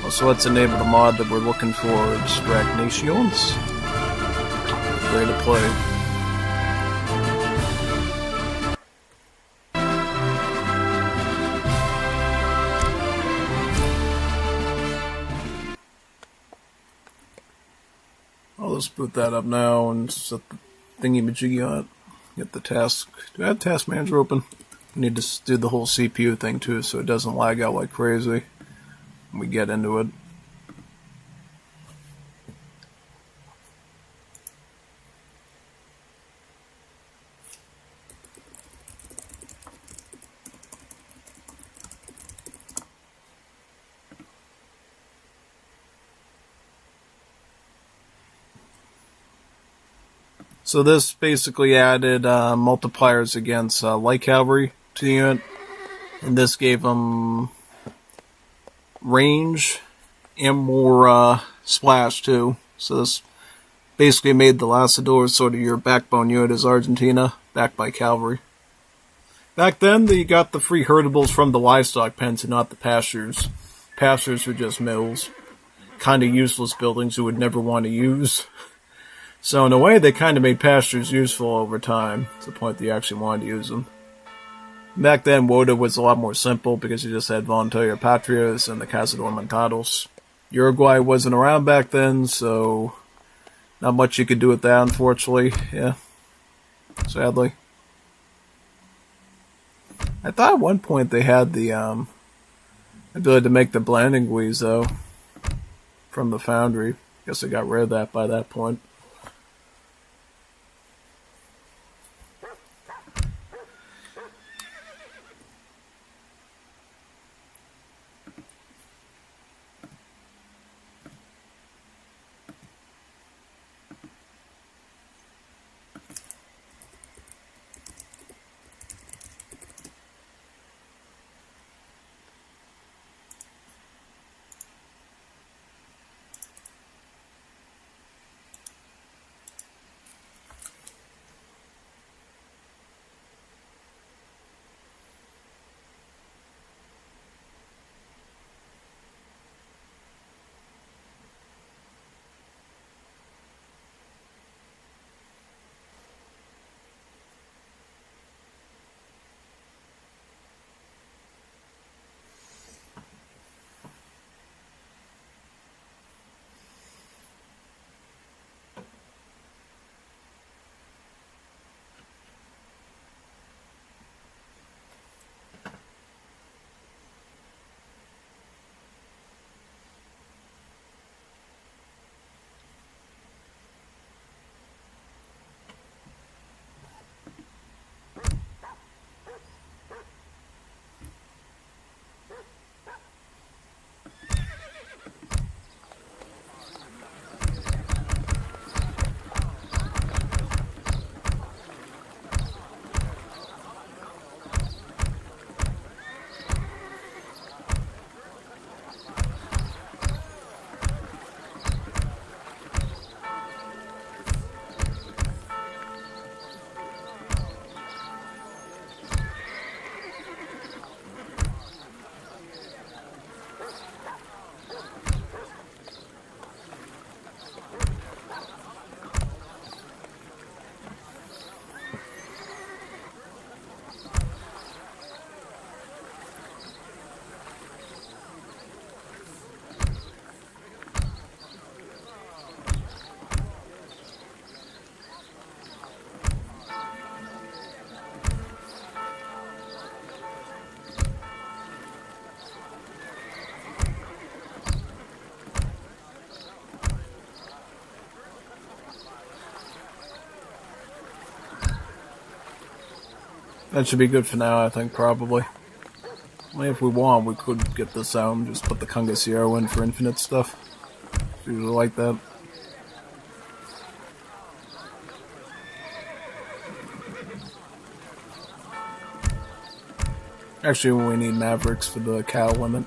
So let's enable the mod that we're looking for, Extract Nations. Ready to play. I'll just boot that up now and set the thingy-majiggy on it. Get the task. Do I have Task Manager open? I need to do the whole CPU thing too so it doesn't lag out like crazy when we get into it. So this basically added multipliers against light cavalry to the unit, and this gave them range and more splash too. So this basically made the Lasador sort of your backbone unit as Argentina, backed by cavalry. Back then, you got the free herdables from the livestock pens and not the pastures. Pastures were just mills, kind of useless buildings you would never want to use. So in a way, they kind of made pastures useful over time, to the point that you actually wanted to use them. Back then, WOTA was a lot more simple because you just had Voluntario Patrias and the Cazador Montados. Uruguay wasn't around back then, so not much you could do with that, unfortunately. Yeah, sadly. I thought at one point they had the ability to make the blending guis, though, from the foundry. Guess they got rid of that by that point. That should be good for now, I think, probably. I mean, if we want, we could get this out and just put the Congresero in for infinite stuff. Usually like that. Actually, we need Mavericks for the cow limit.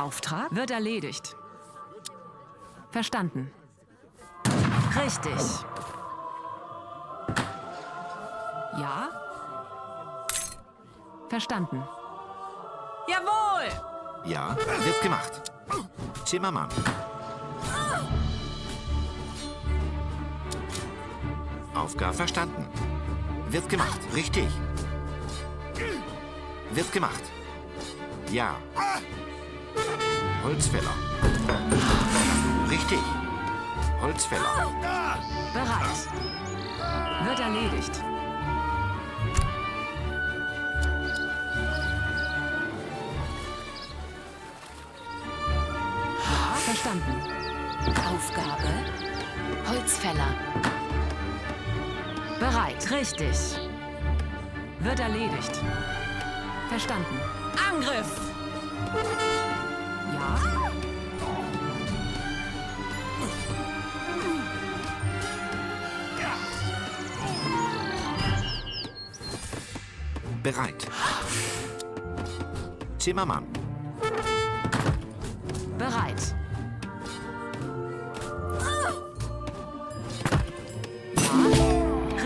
Auftrag wird erledigt. Verstanden. Richtig. Ja? Verstanden. Jawohl!
Ja, wird gemacht. Zimmermann. Aufgabe verstanden. Wird gemacht. Richtig. Wird gemacht. Ja. Holzfäller. Richtig. Holzfäller.
Bereit. Wird erledigt. Ja, verstanden.
Aufgabe. Holzfäller.
Bereit. Richtig. Wird erledigt. Verstanden. Angriff! Ja.
Bereit. Zimmermann.
Bereit. Ja.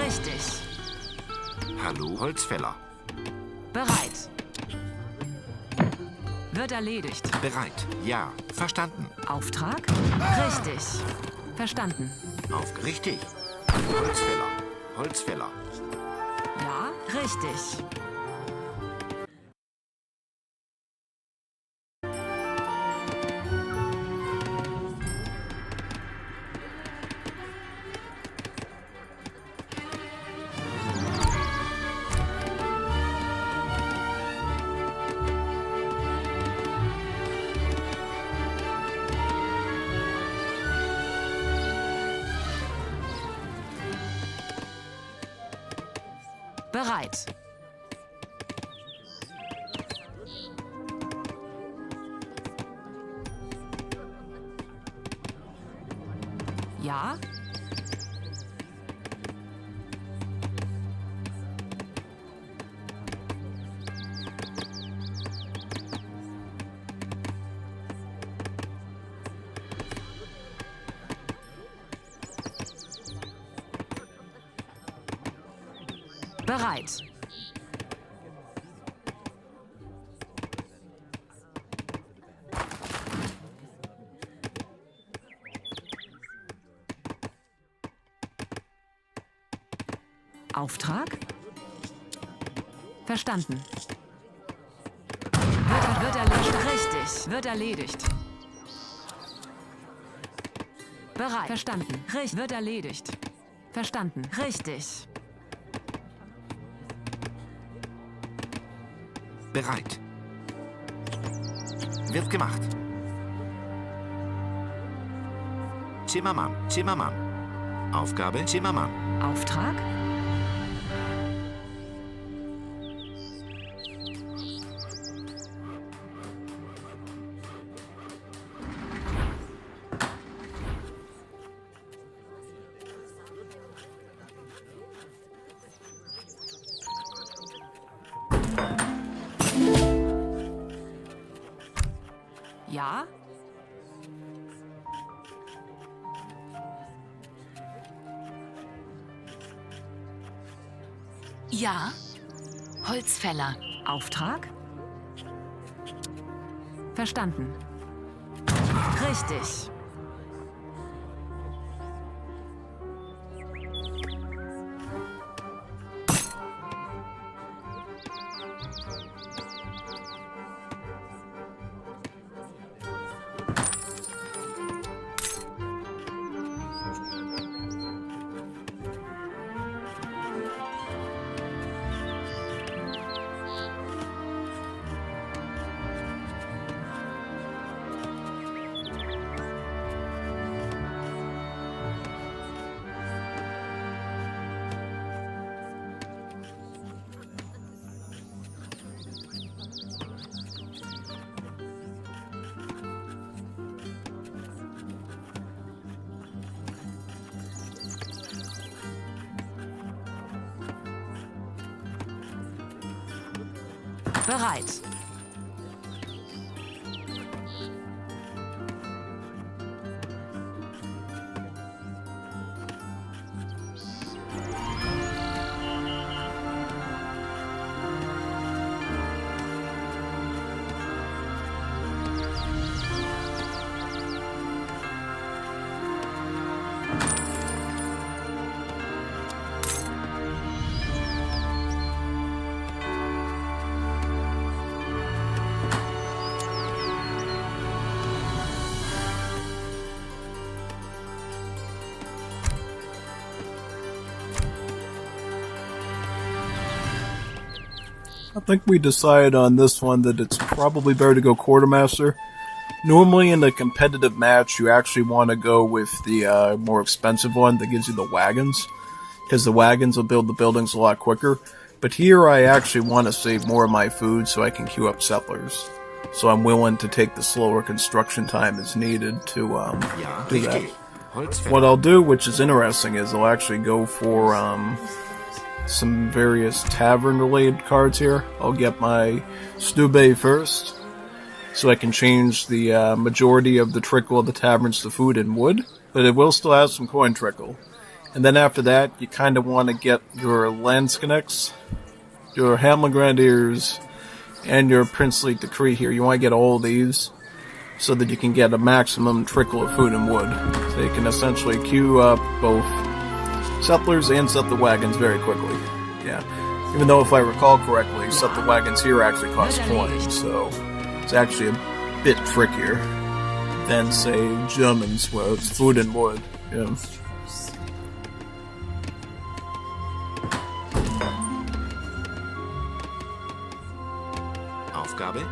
Richtig.
Hallo, Holzfäller.
Bereit. Wird erledigt.
Bereit. Ja. Verstanden.
Auftrag? Richtig. Verstanden.
Richtig. Holzfäller. Holzfäller.
Ja, richtig. Bereit. Ja. Bereit. Auftrag? Verstanden. Wird erledigt. Richtig. Wird erledigt. Bereit. Verstanden. Wird erledigt. Verstanden. Richtig.
Bereit. Wird gemacht. Zimmermann. Zimmermann. Aufgabe Zimmermann.
Auftrag? Ja?
Ja. Holzfäller.
Auftrag? Verstanden. Richtig. Bereit.
I think we decided on this one that it's probably better to go quartermaster. Normally in a competitive match, you actually want to go with the more expensive one that gives you the wagons, because the wagons will build the buildings a lot quicker. But here I actually want to save more of my food so I can queue up settlers. So I'm willing to take the slower construction time as needed to do that. What I'll do, which is interesting, is I'll actually go for some various tavern-related cards here. I'll get my stew bay first, so I can change the majority of the trickle of the taverns to food and wood, but it will still have some coin trickle. And then after that, you kind of want to get your Landsknechts, your Hamlin Grenadiers, and your Princely Decree here. You want to get all these so that you can get a maximum trickle of food and wood. So you can essentially queue up both settlers and set the wagons very quickly. Yeah. Even though if I recall correctly, set the wagons here actually cost coins, so it's actually a bit trickier than, say, Germans, where it's food and wood. Yeah.
Aufgabe?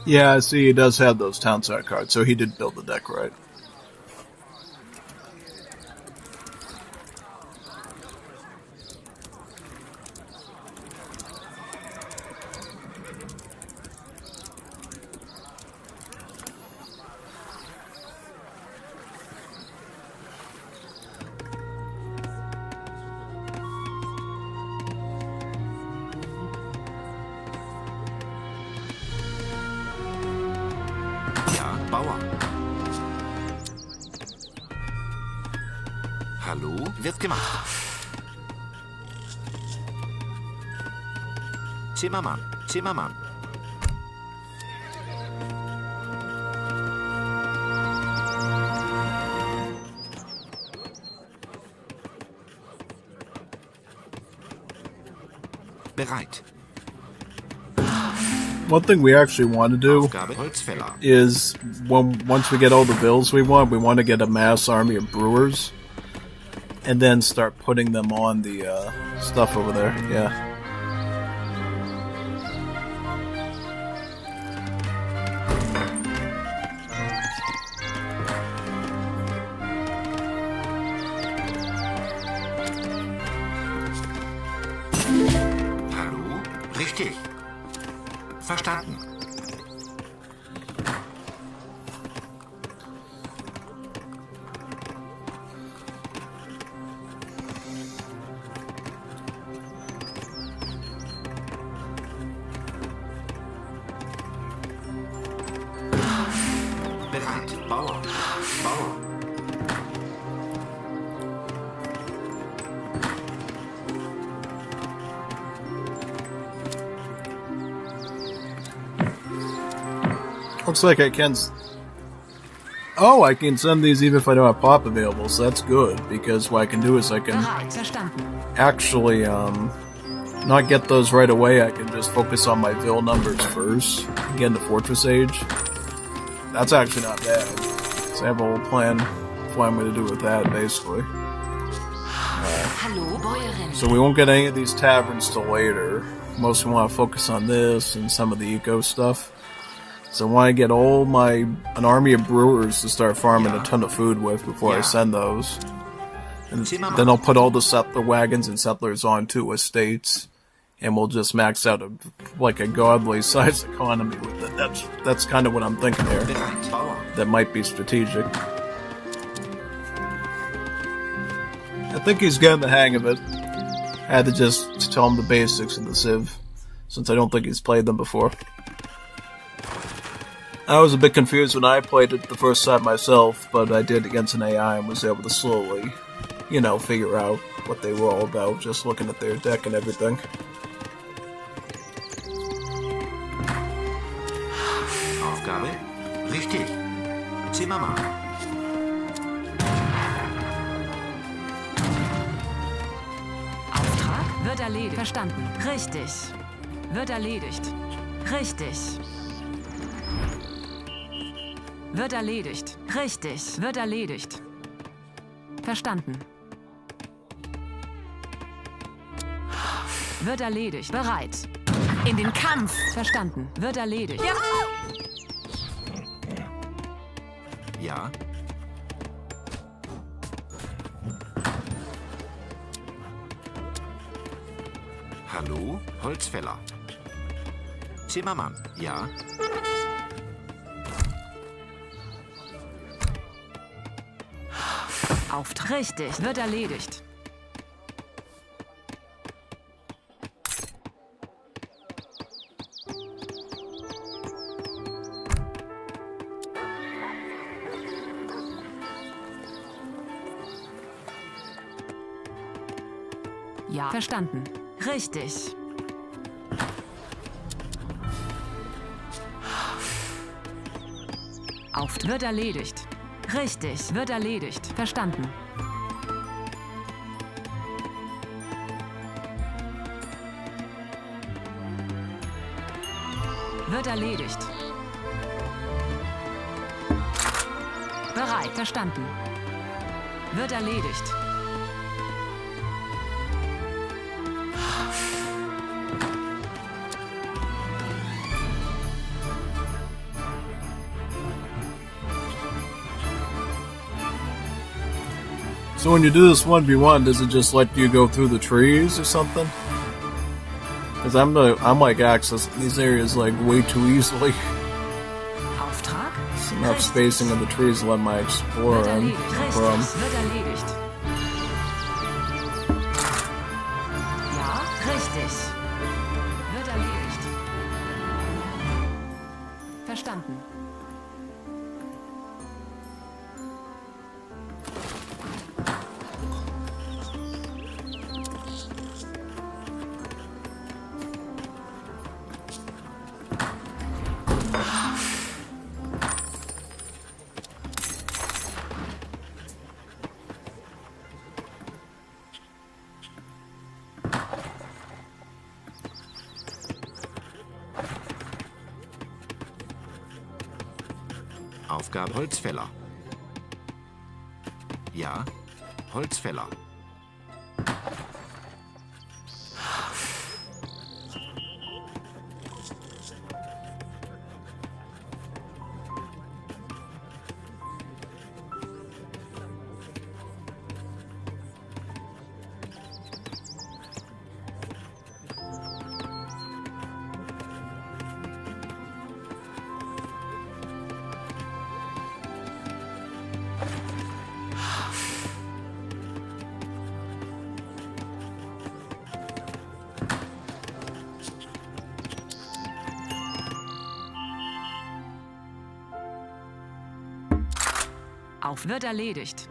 Yeah, I see he does have those townside cards, so he did build the deck right.
Bauer. Hallo? Wird gemacht. Zimmermann. Zimmermann. Bereit.
One thing we actually want to do is, once we get all the bills we want to get a mass army of brewers, and then start putting them on the stuff over there. Yeah.
Hallo? Richtig. Verstanden. Bereit. Bauer. Bauer.
Looks like I can... Oh, I can send these even if I don't have pop available, so that's good, because what I can do is I can actually, not get those right away. I can just focus on my Ville numbers first, and get into Fortress Age. That's actually not bad. So I have a whole plan of what I'm going to do with that, basically. So we won't get any of these taverns till later. Mostly want to focus on this and some of the eco stuff. So I want to get an army of brewers to start farming a ton of food with before I send those. And then I'll put all the settler wagons and settlers onto estates and we'll just max out a godly size economy with it. That's kind of what I'm thinking here. That might be strategic. I think he's getting the hang of it. I had to just tell him the basics of the Civ, since I don't think he's played them before. I was a bit confused when I played it the first time myself, but I did against an AI and was able to slowly, figure out what they were all about, just looking at their deck and everything.
Aufgabe? Richtig. Zimmermann.
Auftrag wird erledigt. Verstanden. Richtig. Wird erledigt. Richtig. Wird erledigt. Richtig. Wird erledigt. Verstanden. Wird erledigt. Bereit. In den Kampf. Verstanden. Wird erledigt. Ja.
Ja. Hallo, Holzfäller. Zimmermann, ja.
Auftrag. Richtig. Wird erledigt. Ja. Verstanden. Richtig. Wird erledigt. Richtig. Wird erledigt. Verstanden. Wird erledigt. Bereit. Verstanden. Wird erledigt.
So when you do this 1v1, does it just let you go through the trees or something? Because I'm like accessing these areas like way too easily.
Auftrag?
There's enough spacing in the trees to let my explorer in from.
Wird erledigt. Ja, richtig. Wird erledigt. Verstanden.
Aufgabe Holzfäller. Ja, Holzfäller.
Wird erledigt.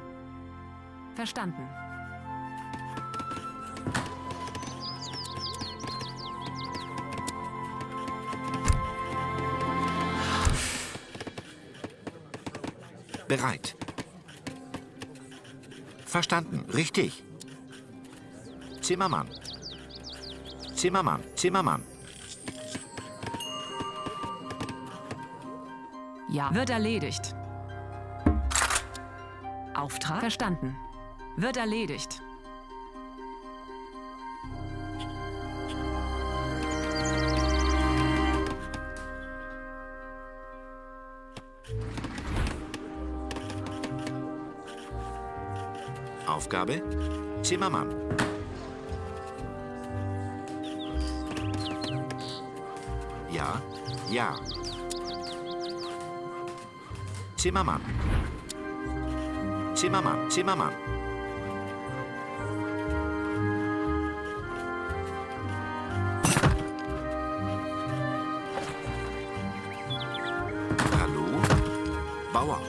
Verstanden.
Bereit. Verstanden. Richtig. Zimmermann. Zimmermann. Zimmermann.
Ja. Wird erledigt. Auftrag? Verstanden. Wird erledigt.
Aufgabe? Zimmermann. Ja, ja. Zimmermann. Zimmermann, Zimmermann. Hallo? Bauer.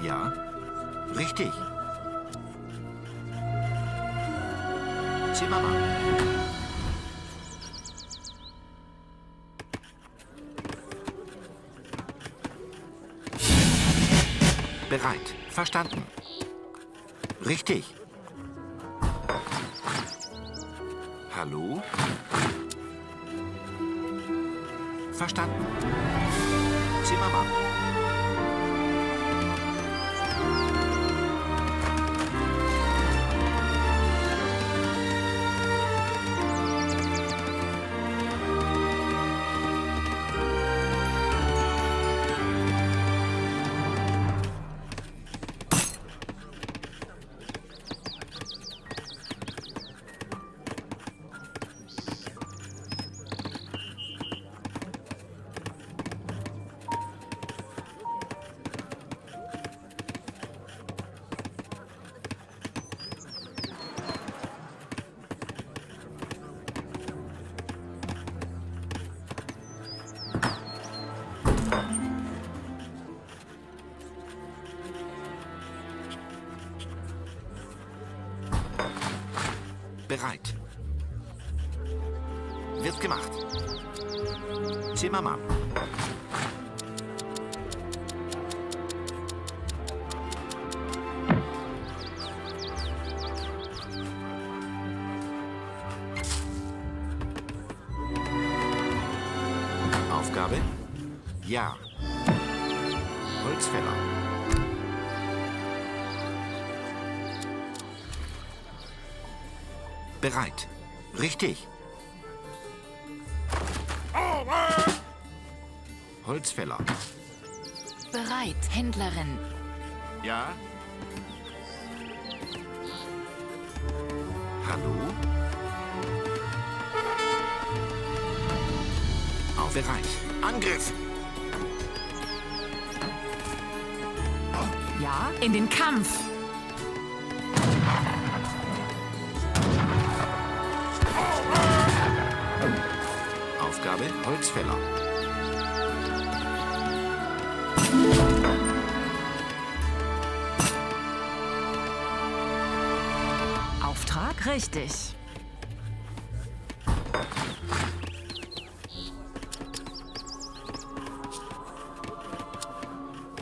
Ja, richtig. Zimmermann. Bereit. Verstanden. Richtig. Hallo? Verstanden. Zimmermann. Bereit. Wird gemacht. Zimmermann. Aufgabe? Ja. Holzfäller. Bereit. Richtig. Holzfäller.
Bereit, Händlerin.
Ja? Hallo? Auf bereit. Angriff!
Ja, in den Kampf!
Aufgabe Holzfäller.
Auftrag richtig.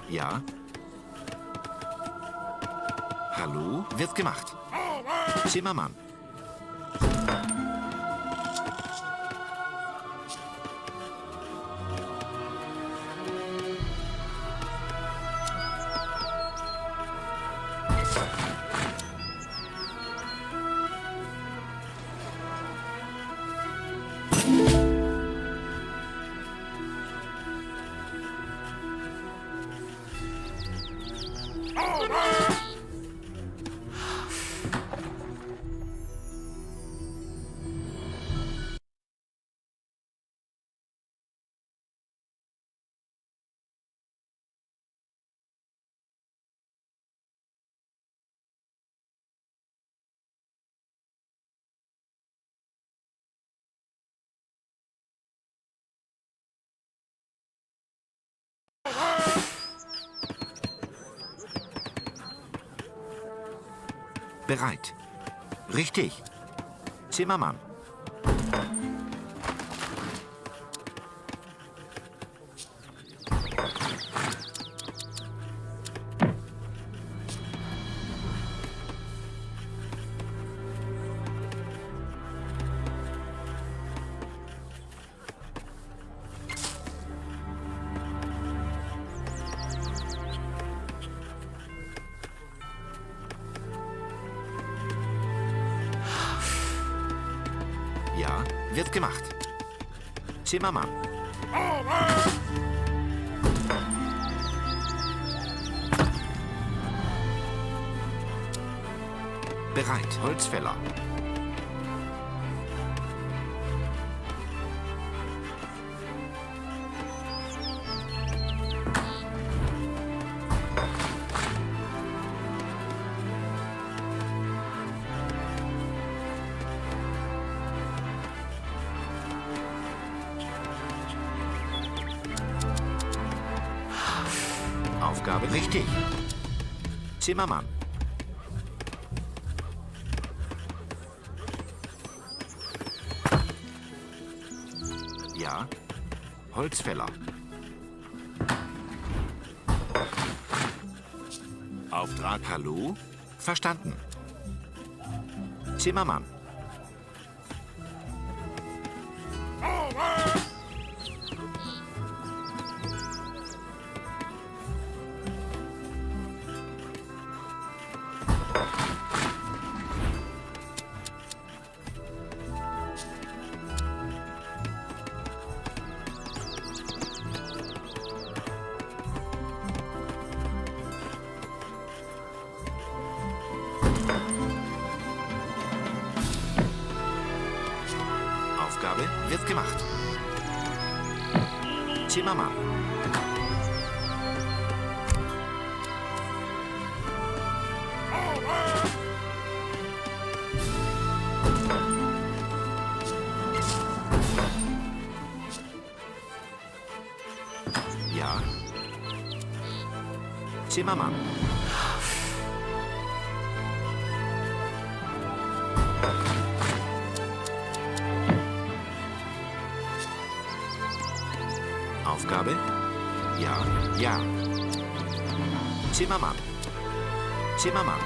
Ja? Hallo? Wird gemacht. Zimmermann. Bereit. Richtig. Zimmermann. Ja, wird gemacht. Zimmermann. Bereit, Holzfäller. Aufgabe richtig. Zimmermann. Ja. Holzfäller. Auftrag Hallo? Verstanden. Zimmermann. Aufgabe wird gemacht. Zimmermann. Ja. Zimmermann. Aufgabe? Ja, ja. Zimmermann. Zimmermann.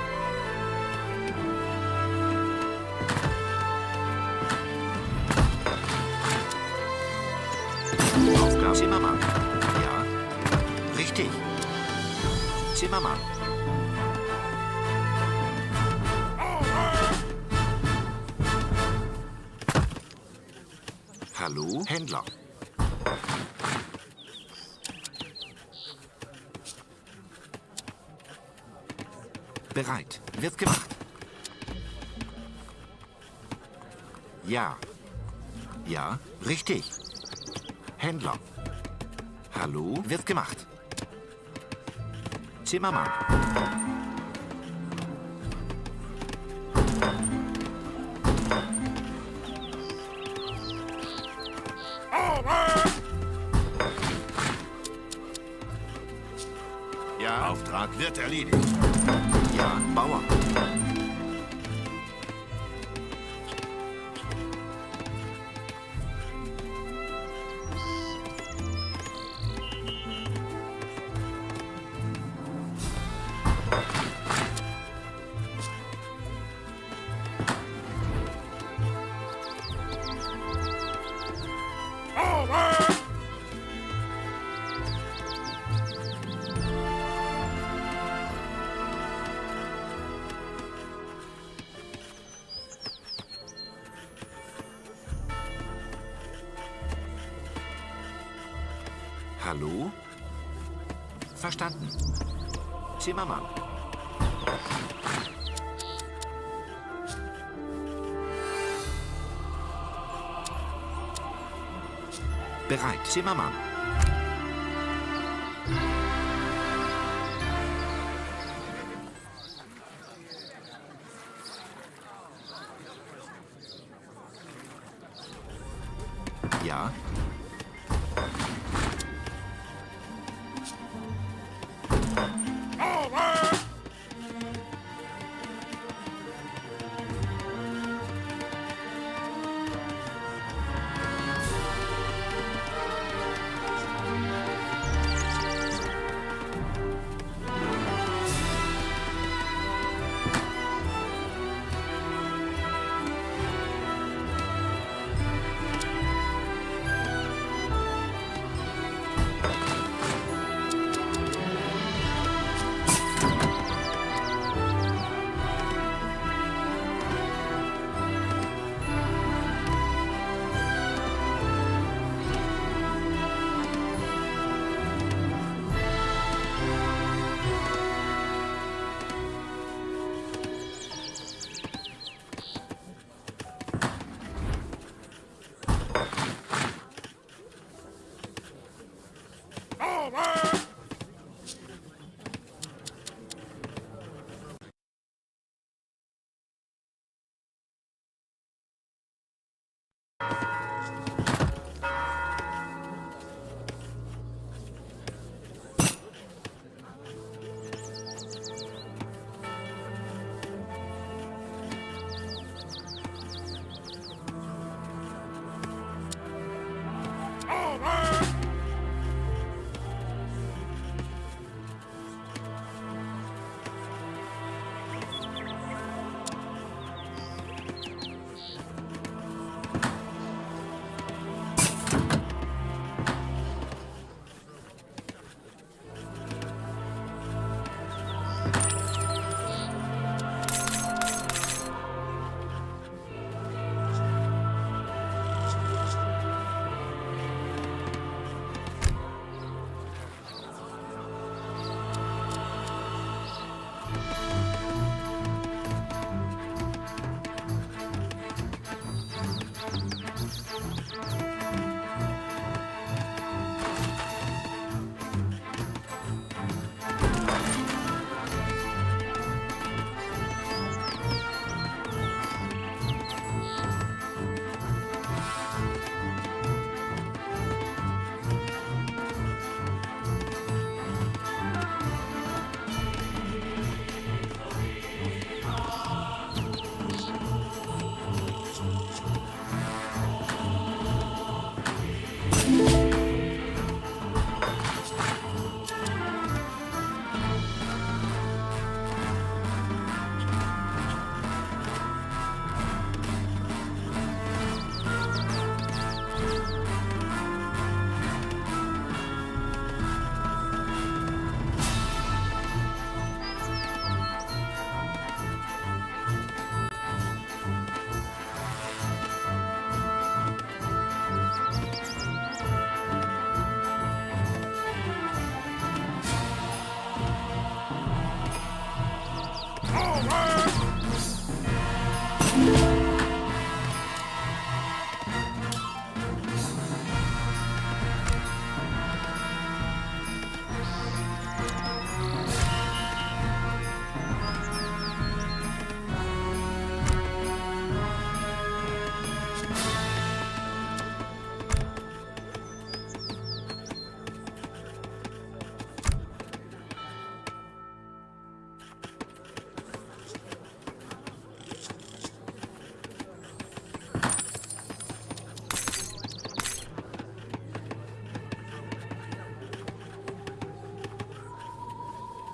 Aufgabe? Zimmermann. Ja. Richtig. Zimmermann. Hallo, Händler. Bereit. Wird gemacht. Ja. Ja, richtig. Händler. Hallo, wird gemacht. Zimmermann. Ja. Auftrag wird erledigt. Ja, Bauer. Hallo? Verstanden. Zimmermann. Bereit. Zimmermann. Ja.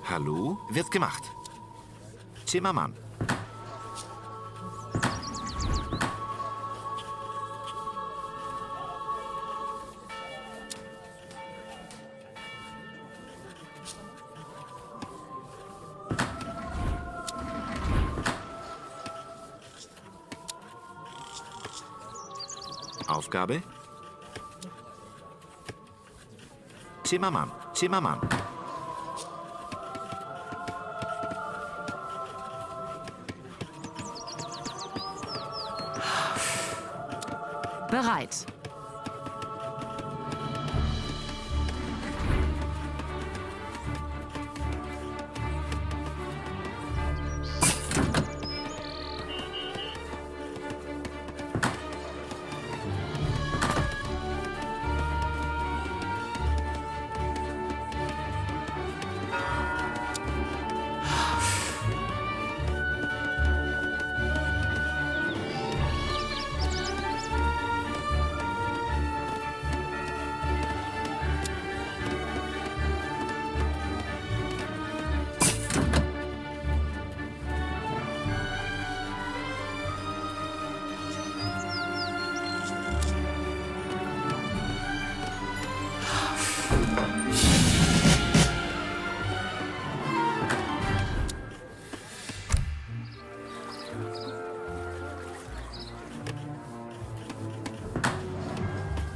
Hallo, wird gemacht. Zimmermann. Aufgabe? Zimmermann, Zimmermann.
Bereit.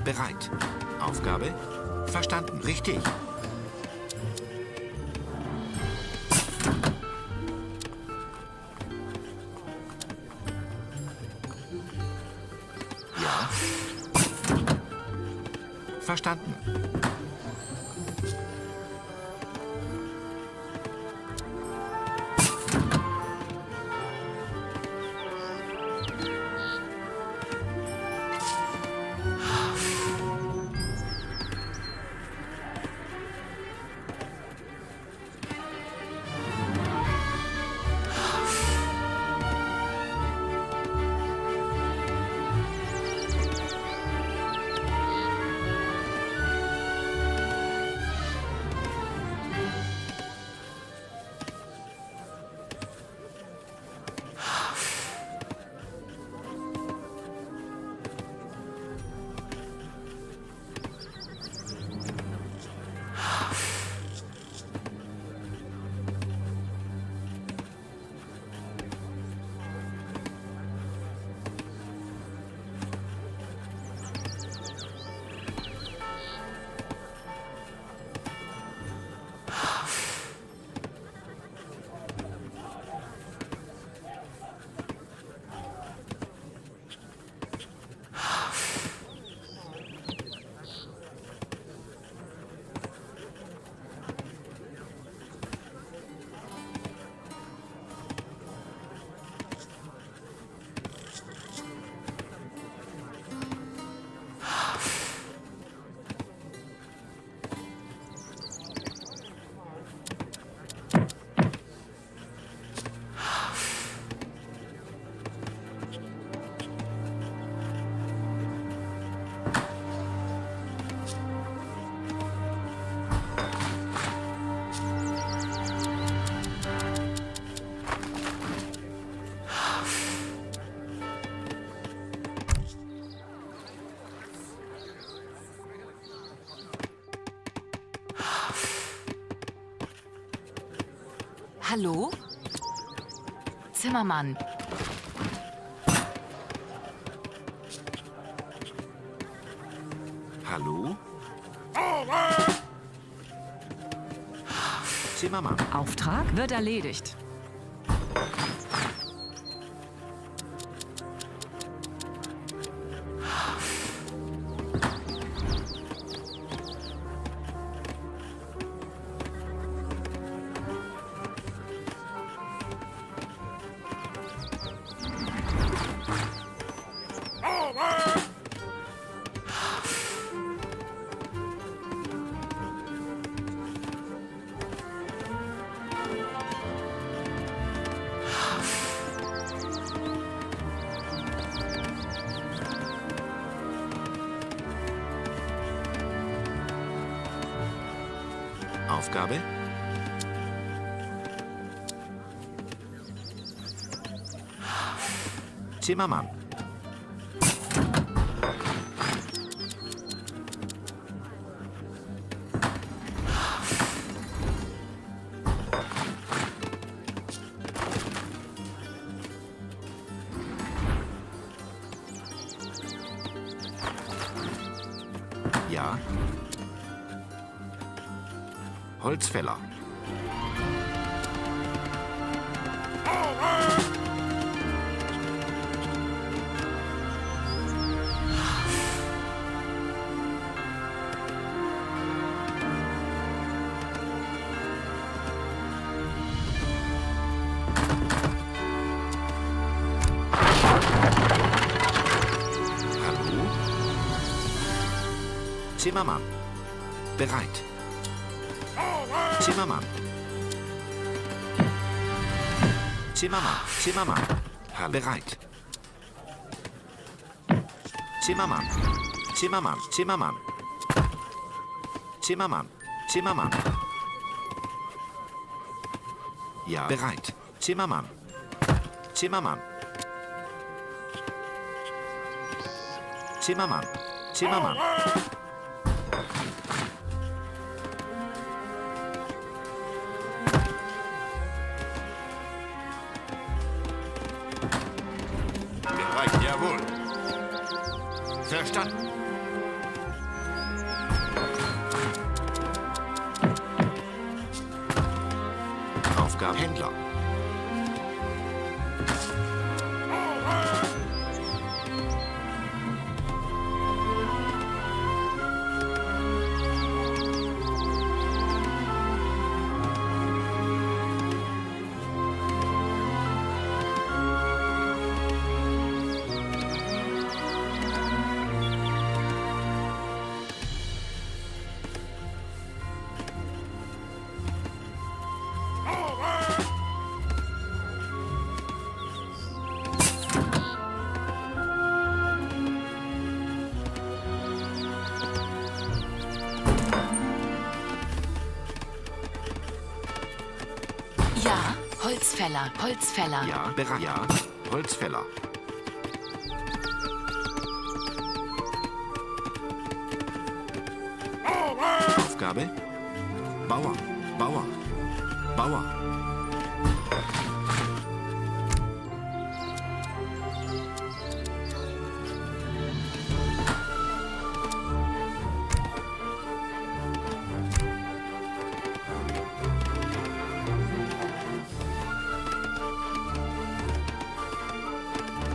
Bereit. Aufgabe? Verstanden. Richtig. Ja. Verstanden.
Hallo? Zimmermann.
Hallo? Zimmermann.
Auftrag wird erledigt.
Aufgabe? Zimmermann. Ja. Holzfäller. Hallo? Zimmermann. Bereit. Zimmermann. Zimmermann. Zimmermann. Bereit. Zimmermann. Zimmermann. Zimmermann. Zimmermann. Zimmermann. Ja, bereit. Zimmermann. Zimmermann. Zimmermann. Zimmermann.
Bereit, jawohl. Verstanden.
Aufgabe Händler.
Ja, Holzfäller, Holzfäller.
Ja, bereit. Ja, Holzfäller. Aufgabe Bauer. Bauer. Bauer.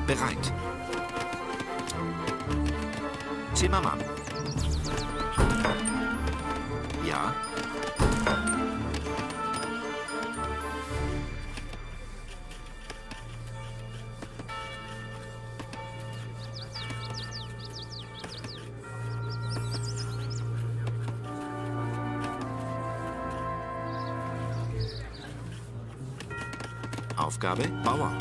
Bereit. Zimmermann. Ja. Aufgabe Bauer.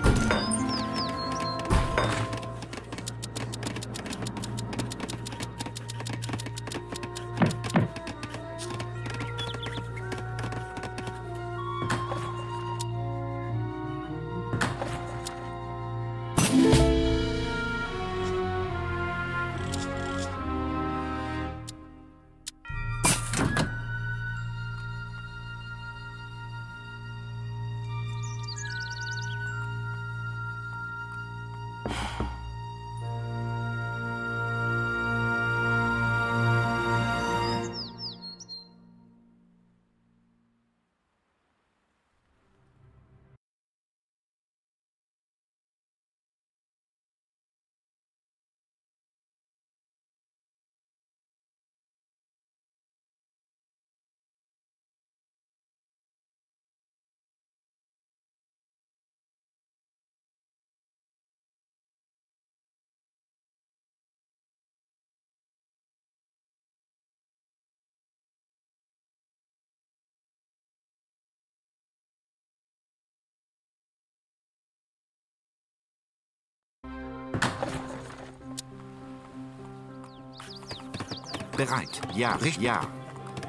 Bereit. Ja, richtig. Ja.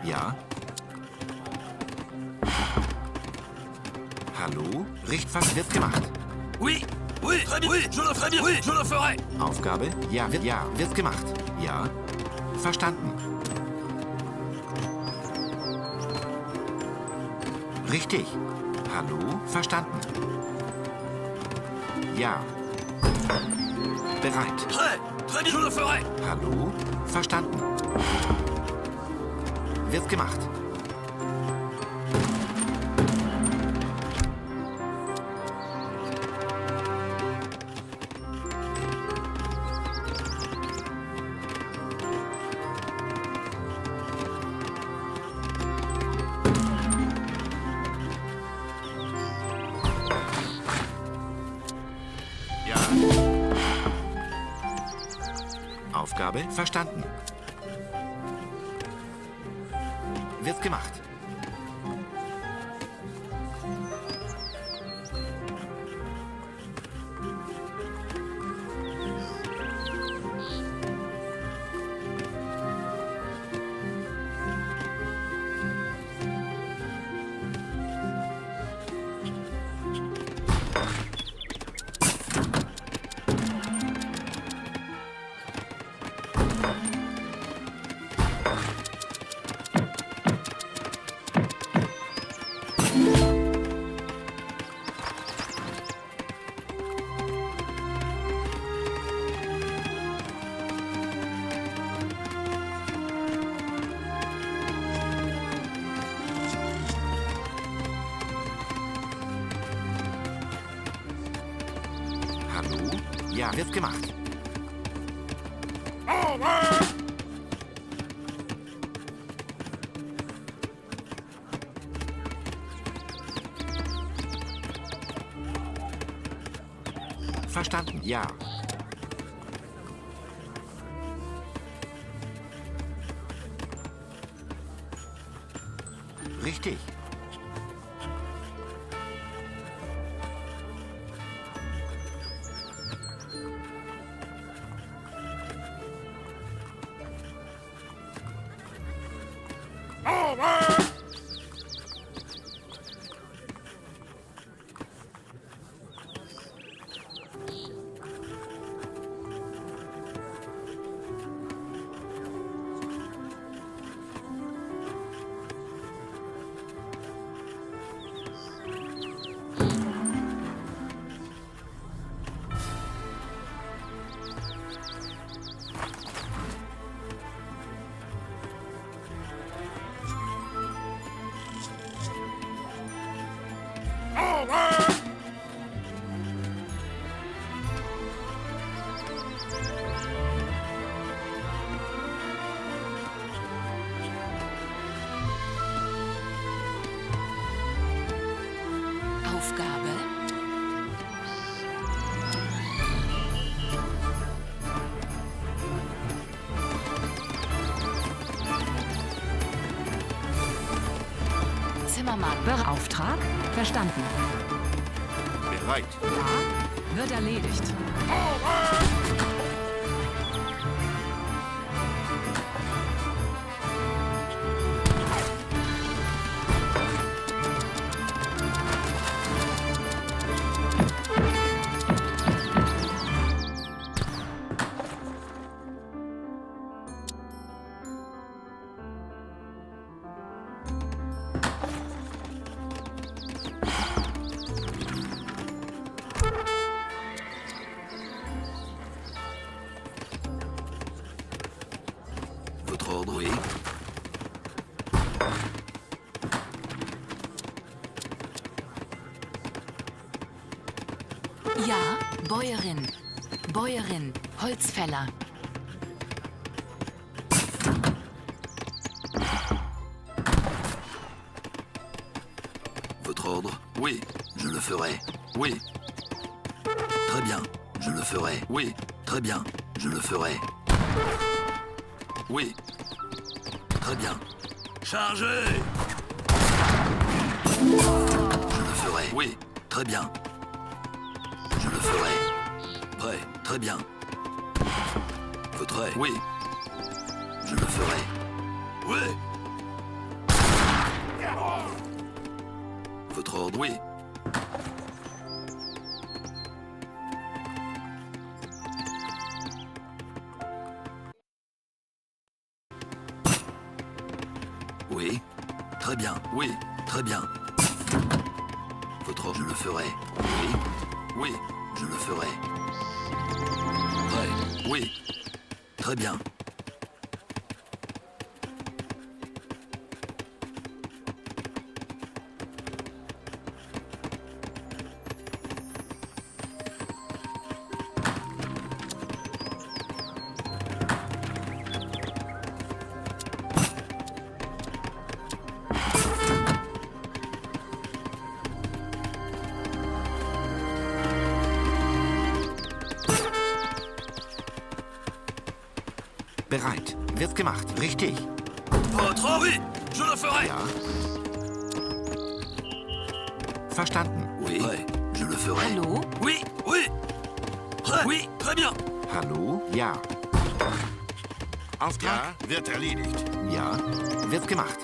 Ja. Hallo? Richtfang wird gemacht.
Oui. Oui, très bien. Oui, je le ferai bien. Oui, je le ferai.
Aufgabe? Ja, wird gemacht. Ja, verstanden. Richtig. Hallo, verstanden. Ja. Bereit.
Très bien, je le ferai.
Hallo, verstanden. Wird gemacht. Aufgabe verstanden. Wird gemacht. Hallo? Ja, wird gemacht. Verstanden, ja. Richtig.
Aufgabe? Zimmermann.
Auftrag? Verstanden.
Bereit.
Ja, wird erledigt.
Votre ordre, oui.
Ja, Bäuerin. Bäuerin, Holzfäller.
Votre ordre, oui, je le ferai. Oui. Très bien, je le ferai. Oui, très bien, je le ferai. Oui. Très bien. Chargez! Je le ferai. Oui, très bien. Je le ferai. Prêt, très bien. Votre aide. Oui. Je le ferai. Oui. Votre ordre, oui. Oui. Très bien. Oui. Très bien. Votre... Je le ferai. Oui. Oui. Je le ferai. Prêt. Oui. Très bien.
Bereit. Wird gemacht. Richtig.
Votre... Oui. Je le ferai.
Ja. Verstanden.
Oui. Prêt. Je le ferai.
Hallo?
Oui. Oui. Prêt. Oui. Très bien.
Hallo? Ja. Auftrag?
Ja, wird erledigt.
Ja. Wird gemacht.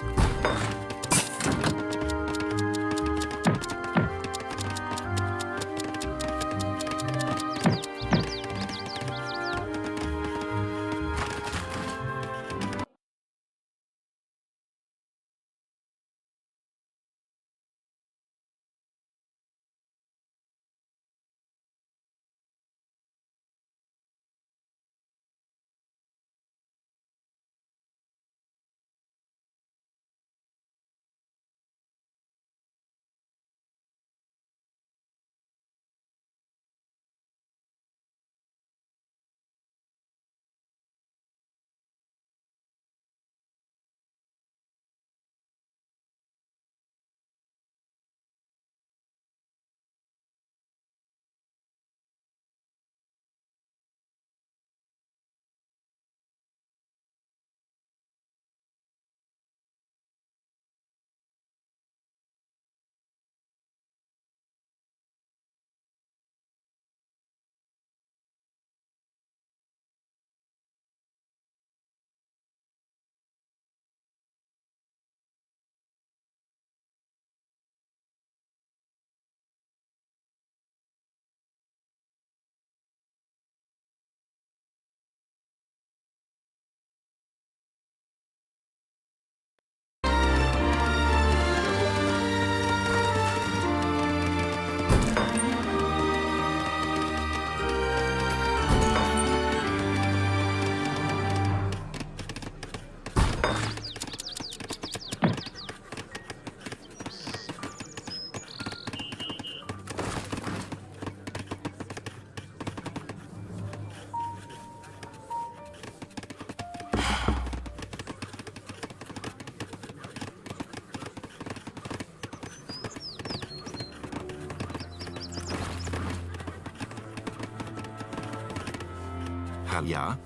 Ja.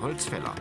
Holzfäller.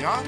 Ja?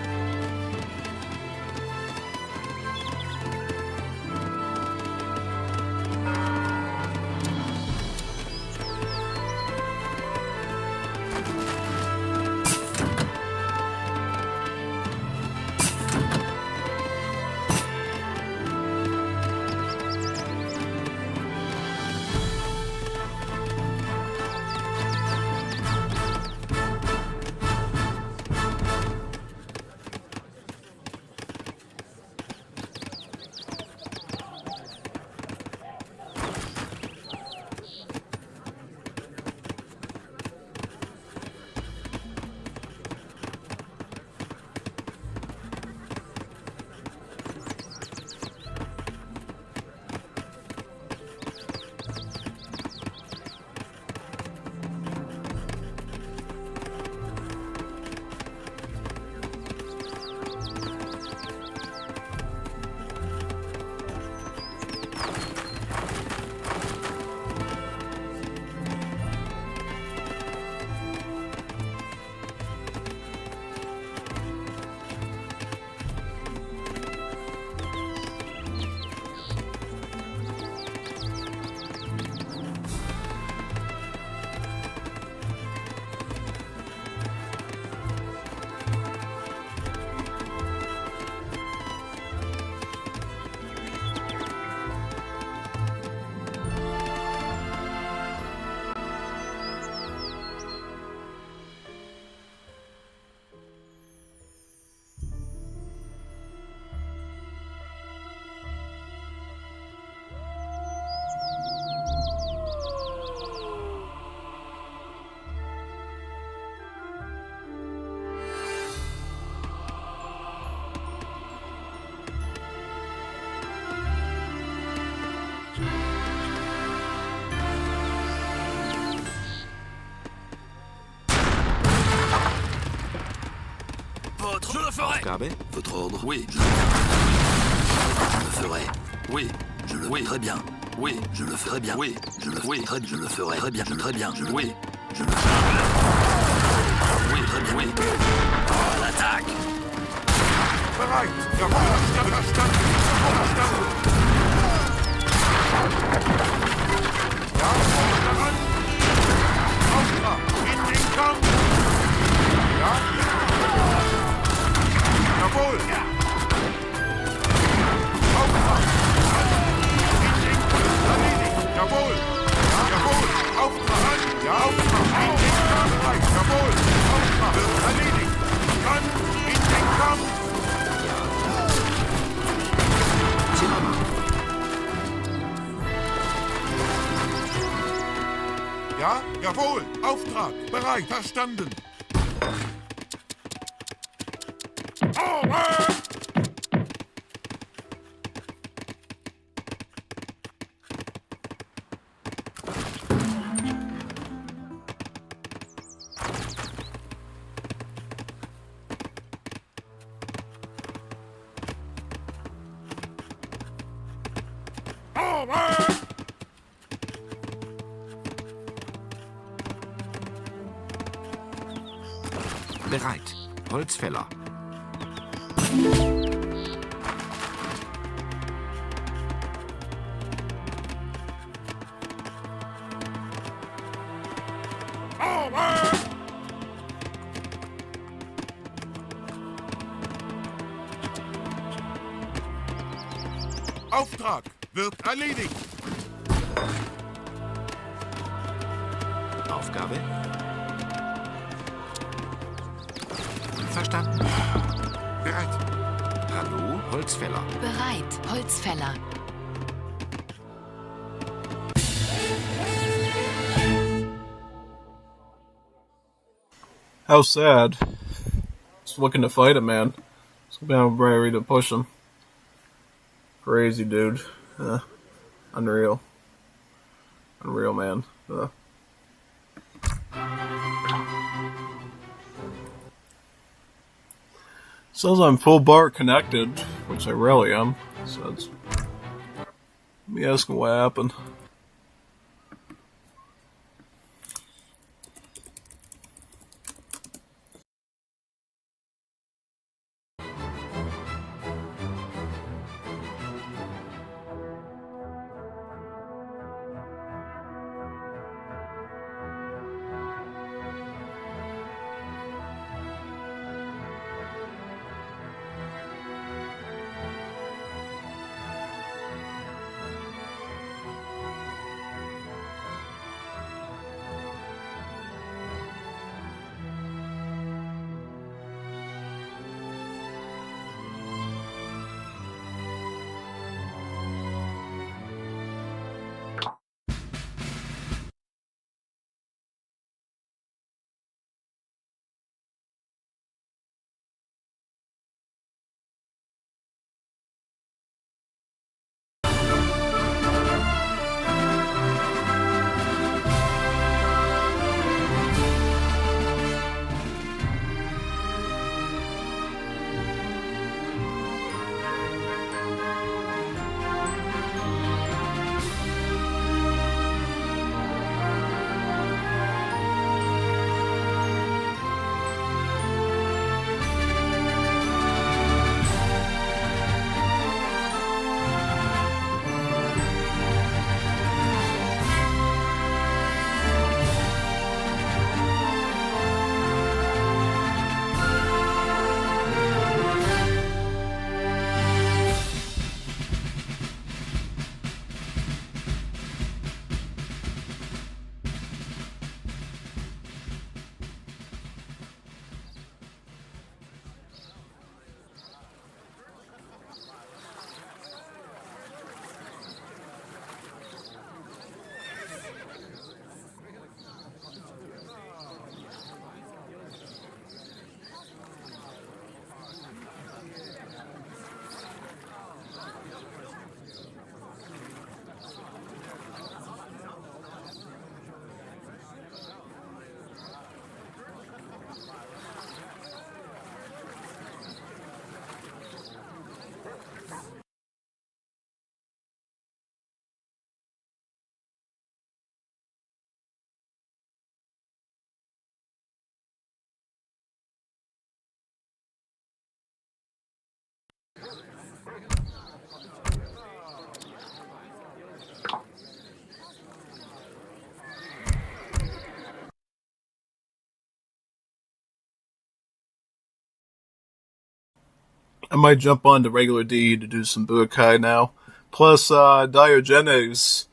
Je le ferai.
Aufgabe?
Votre ordre? Oui, je le ferai. Oui, je le... Oui, très bien. Oui, je le ferai bien. Oui, je le... Oui, très... je le ferai. Très bien, très bien. Oui, je le ferai. Oui, très bien, oui. À l'attaque.
Bereit. Jawohl. Verstanden. Verstanden. Ja, daran. Auftrag. In den Kampf. Ja. Jawohl. Auftrag. In den Kampf. Erledigt. Jawohl. Jawohl. Auftrag. Ja, Auftrag. In den Kampf. Jawohl. Auftrag. Wird erledigt. Dann in den Kampf.
Zimmermann.
Ja, jawohl. Auftrag. Bereit. Verstanden.
Bereit. Holzfäller.
Auftrag wird erledigt.
Aufgabe? Verstanden.
Bereit.
Hallo, Holzfäller.
Bereit, Holzfäller.
How sad. Just looking to fight him, man. Just being ready to push him. Crazy dude. Unreal. Unreal, man. Says I'm full bar connected, which I rarely am. Says, let me ask him what happened. I might jump on to regular D to do some Budokai now. Plus, Diogenes,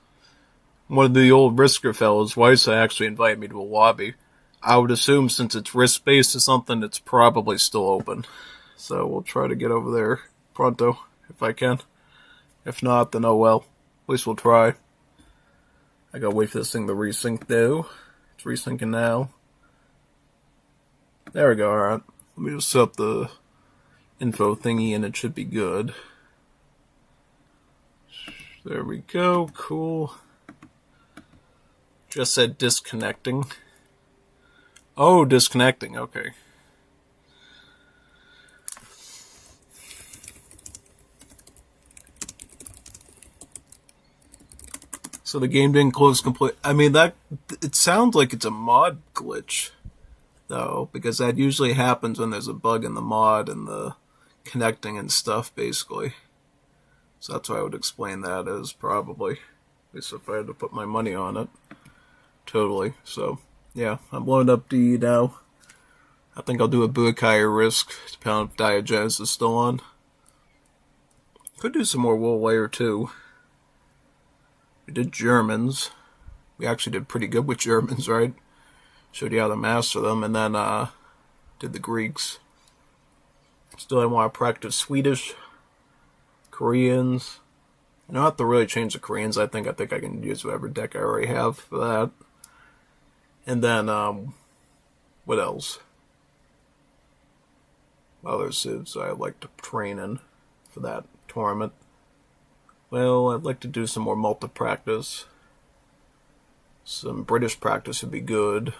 one of the old Risker fellows, Weissa actually invited me to a lobby. I would assume since it's risk-based or something, it's probably still open. So we'll try to get over there pronto, if I can. If not, then oh well. At least we'll try. I gotta wait for this thing to resync though. It's resyncing now. There we go, alright. Let me just set up the info thingy and it should be good. There we go, cool. Just said disconnecting. Oh, disconnecting, okay. So the game didn't close complete. I mean, it sounds like it's a mod glitch, though, because that usually happens when there's a bug in the mod and the connecting and stuff, basically. So that's why I would explain that as probably. At least if I had to put my money on it. Totally. So, yeah, I'm loading up D now. I think I'll do a Budokai or Risk, depending on if Diogenes is still on. Could do some more Wool Layer too. We did Germans. We actually did pretty good with Germans, right? Showed you how to master them, and then did the Greeks. Still, I want to practice Swedish, Koreans. I don't have to really change the Koreans. I think I can use whatever deck I already have for that. And then, what else? Other civs I'd like to train in for that tournament. Well, I'd like to do some more multi-practice. Some British practice would be good.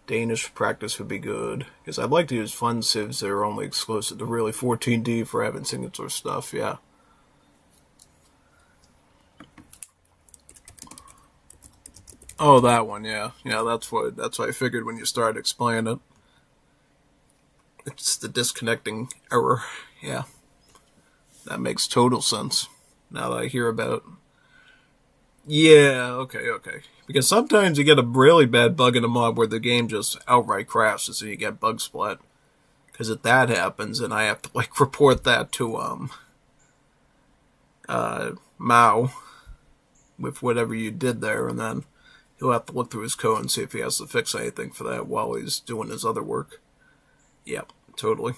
Danish practice would be good. Because I'd like to use fun civs that are only exclusive to really 14D for having signature stuff, yeah. Oh, that one, yeah. Yeah, that's what I figured when you started explaining it. It's the disconnecting error, yeah. That makes total sense, now that I hear about it. Yeah, okay. Because sometimes you get a really bad bug in a mod where the game just outright crashes and you get bug splat. Because if that happens, then I have to, report that to, Mao with whatever you did there, and then he'll have to look through his code and see if he has to fix anything for that while he's doing his other work. Yep, totally.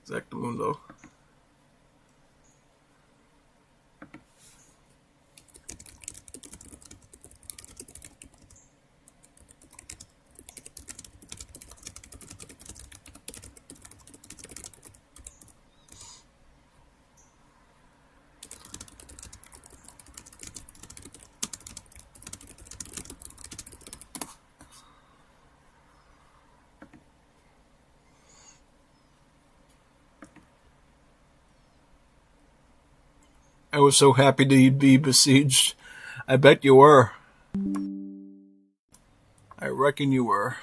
Exactamundo. I was so happy to be besieged. I bet you were. I reckon you were.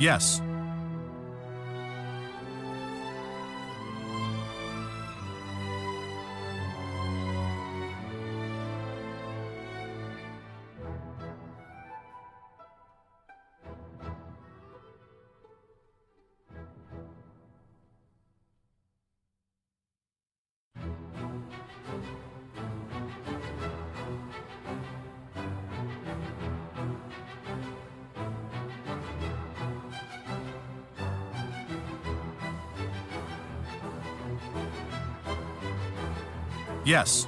Yes. Yes.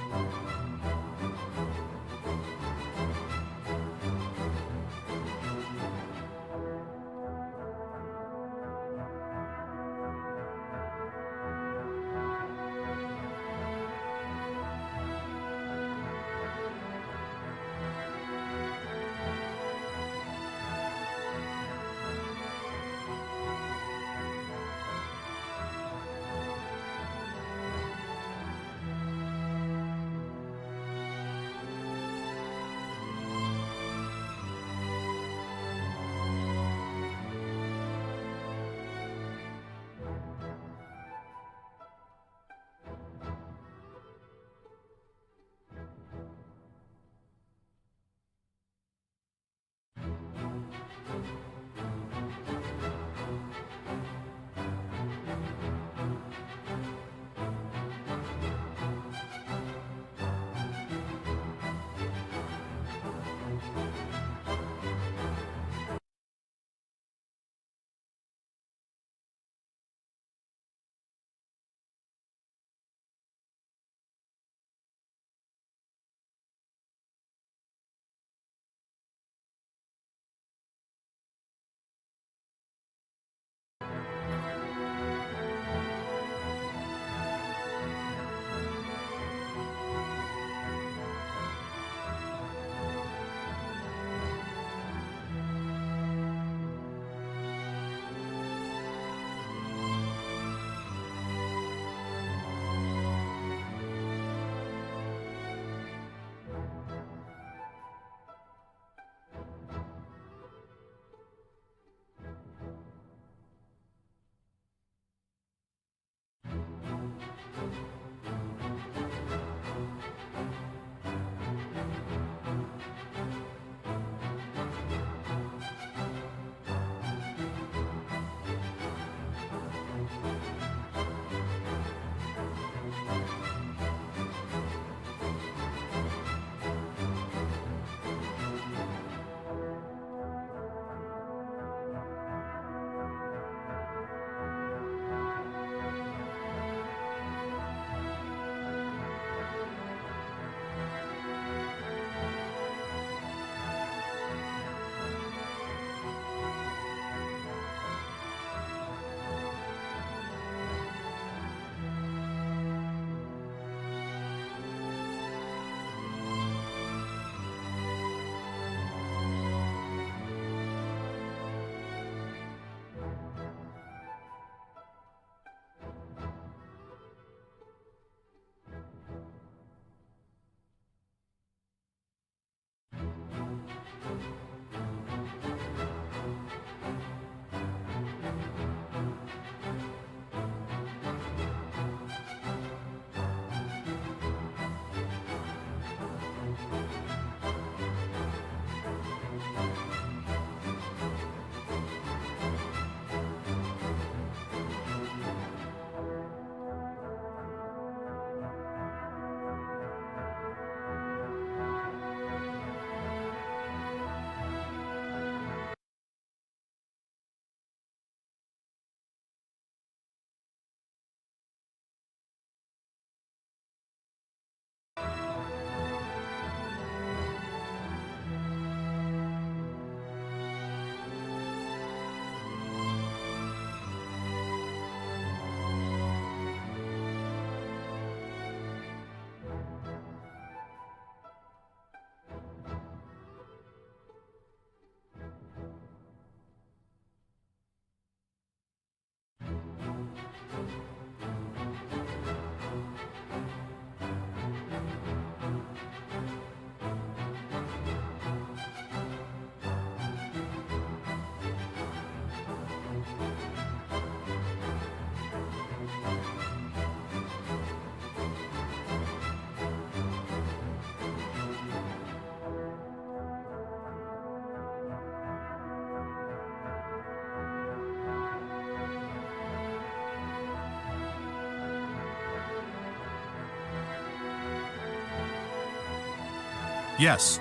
Yes.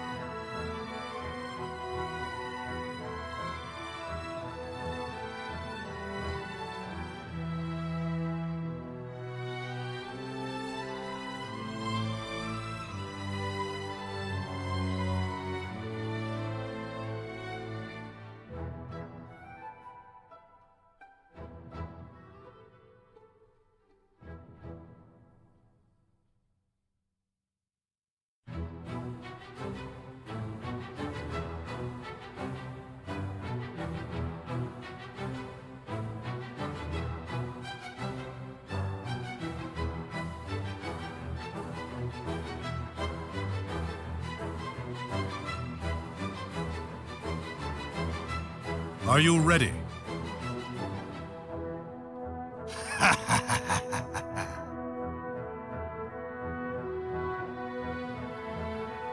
Are you ready?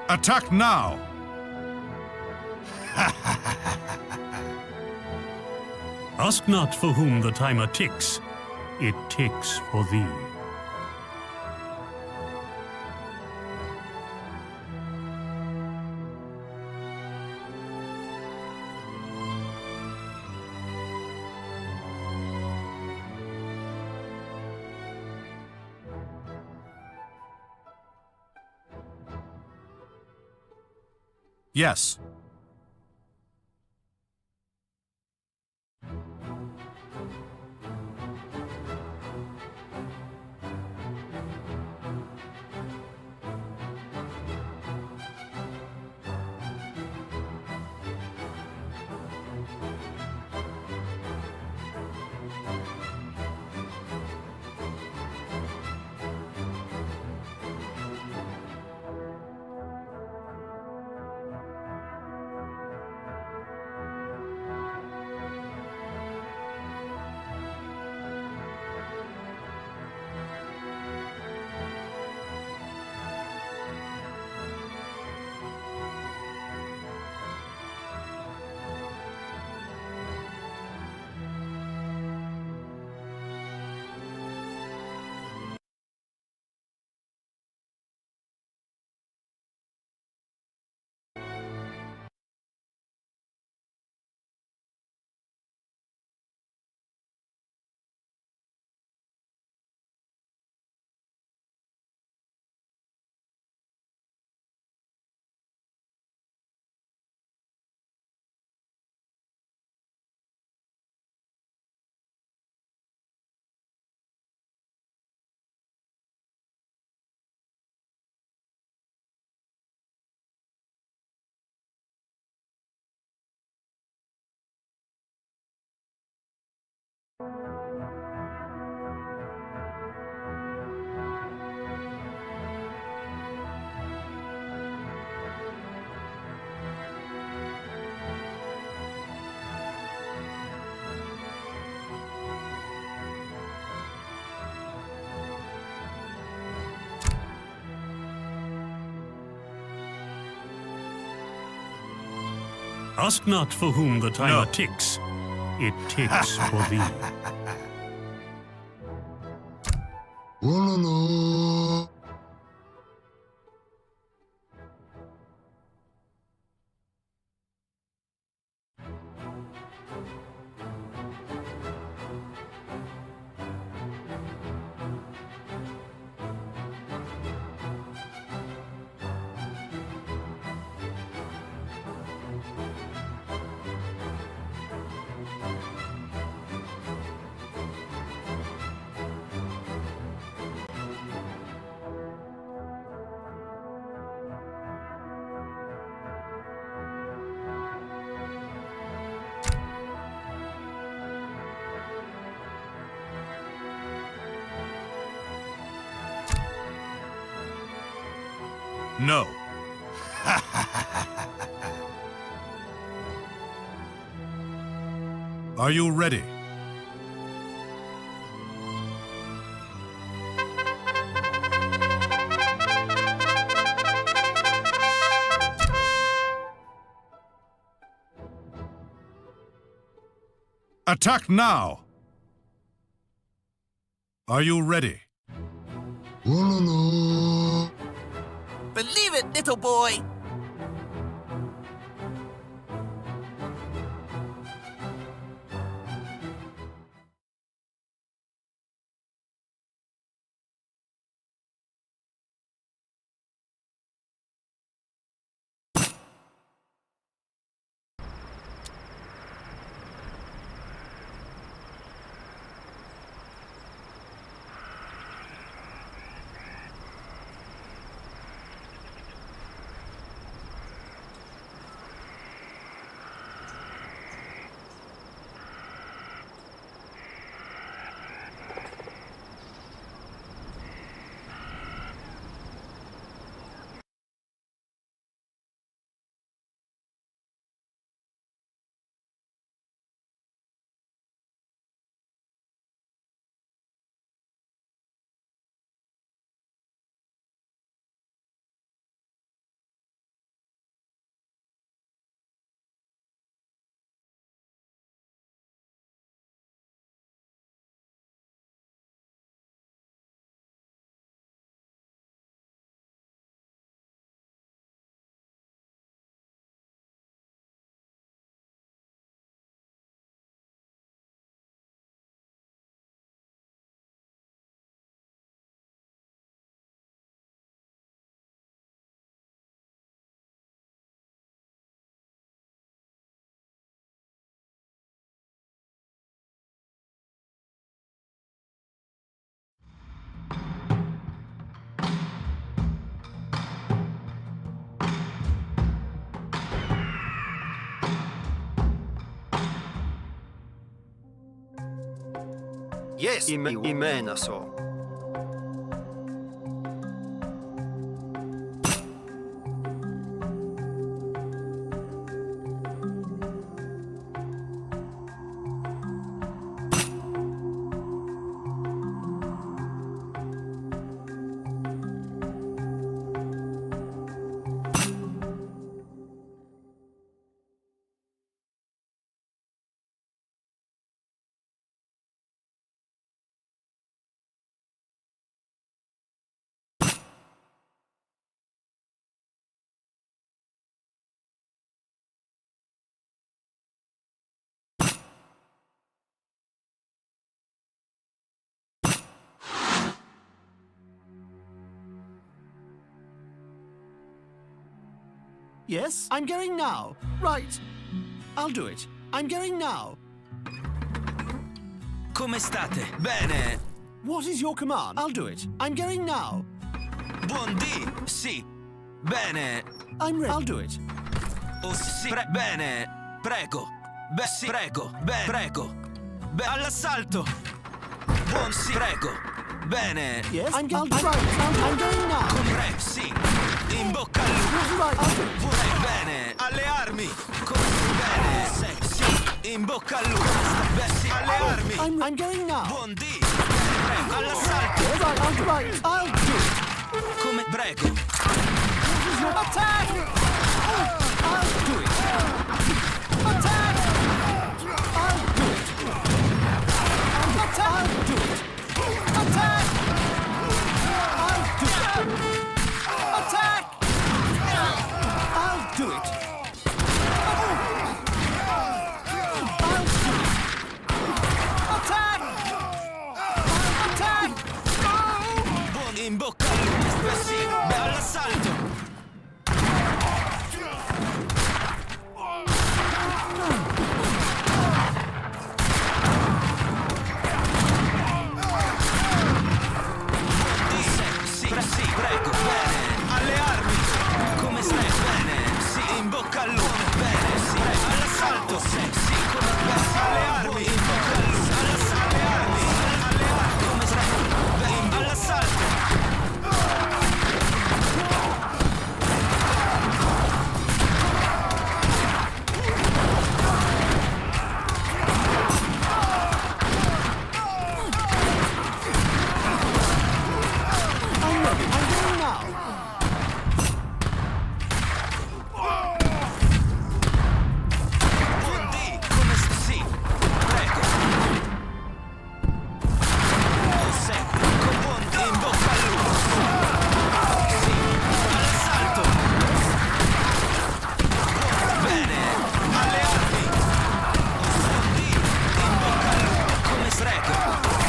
Attack now!
Ask not for whom the timer ticks, it ticks for thee.
Yes.
Ask not for whom the timer ticks, it ticks for thee.
No. Are you ready? Attack now! Are you ready?
Believe it, little boy! Yes, imena so.
Yes, I'm going now. Right. I'll do it. I'm going now.
Come state? Bene.
What is your command? I'll do it. I'm going now.
Buondì. Sì. Bene.
I'm ready. I'll do it.
Oh sì. Bene. Prego. Sì. Prego. Prego. All'assalto. Buon sì. Prego. Bene.
Yes, I'm going now.
Come sì. In bocca al lupo. Bene. Alle armi. Bene. Sì. In bocca al lupo. Sì. Alle armi.
I'm going now.
Buondì. Prego. All'assalto.
Yes, I'll do it.
Come prego.
Attack! I'll do it. Attack! I'll do it. Attack! I'll do it. Attack! I'll do it. Attack! I'll do it. I'll do it. Attack! Attack!
Buon in bocca al lupo. Sì. All'assalto. Sì, prego, bene. Alle armi. Come stai? Bene. Sì, in bocca al lupo. Bene, sì. All'assalto. Sì, come bene. Alle armi. In bocca al lupo. Alle armi.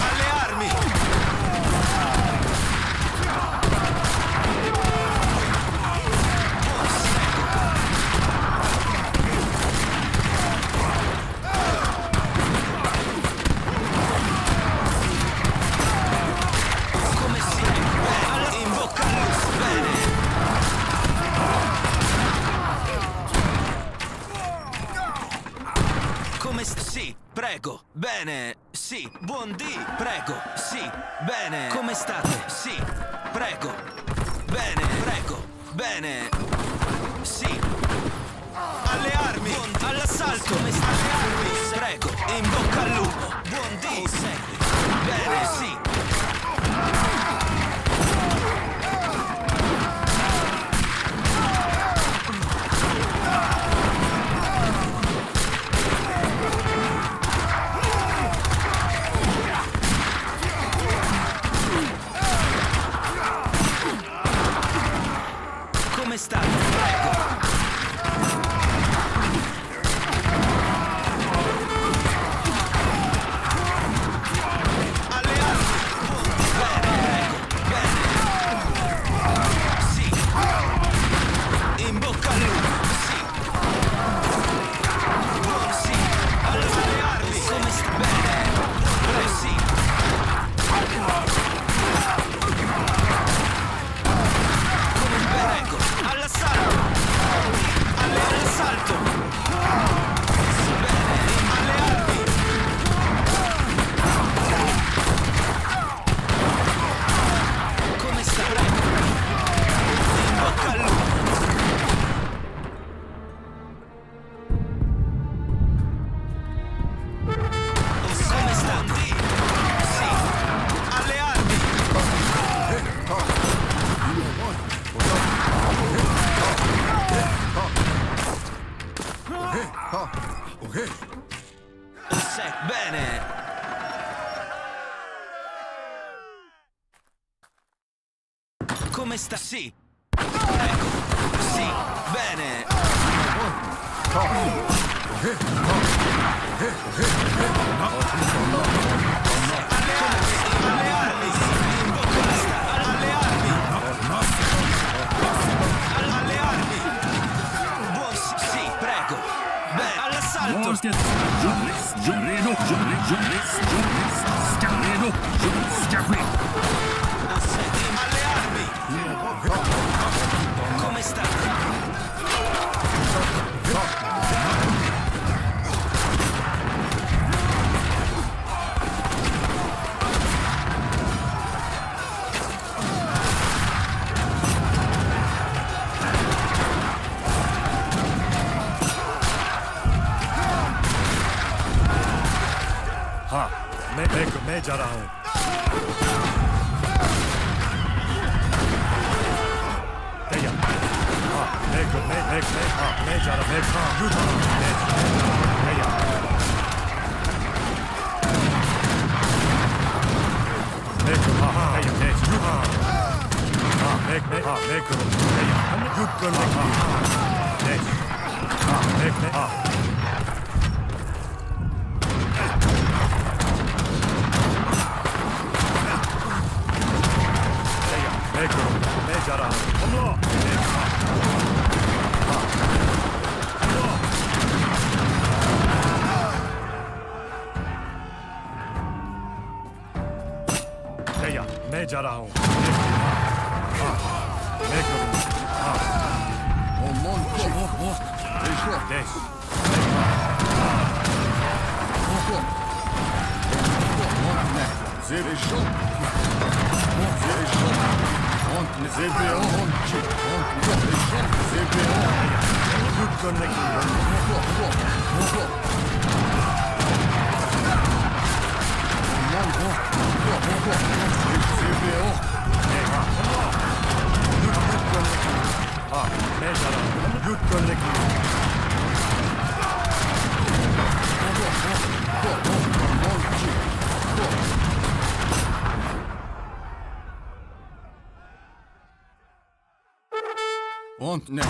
Alle armi. Come stai? Bene, all'assalto. Sì, prego, bene, sì, buondì, prego, sì, bene, come state? Sì, prego, bene, prego, bene, sì, alle armi, all'assalto, come state? Prego, in bocca al lupo, buondì, bene, sì. Come state? Prego. Bene. Come sta? Sì. Ecco. Sì. Bene. Alle armi. In bocca basta. Alle armi. Alle armi. Buon sì, prego. Bene, all'assalto. Alle armi. Come state?
हाँ मैं जा रहा हूँ तैयार हाँ मैं जा रहा हूँ तैयार मैं करूँ युद्ध करने के लिए हाँ मैं जा रहा हूँ मैं जा रहा हूँ मैं करूँ
Und ne.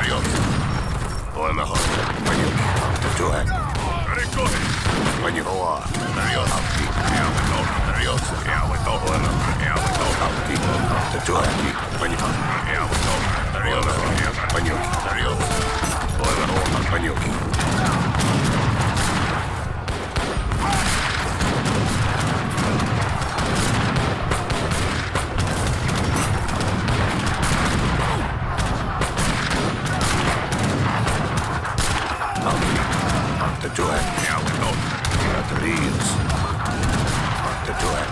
Tarjous. Olemme hoitaneet. Panjuki. Tuen. Rikkohi. Panjuki. Tarjous. Auki. Jäävä Tarjous. Jäävä olemme. Jäävä auki. Tuen. Panjuki. Jäävä Tarjous. Panjuki. Tarjous. Olemme hoitaneet. Panjuki. Tuen. Jauheton. Rework. Tuen.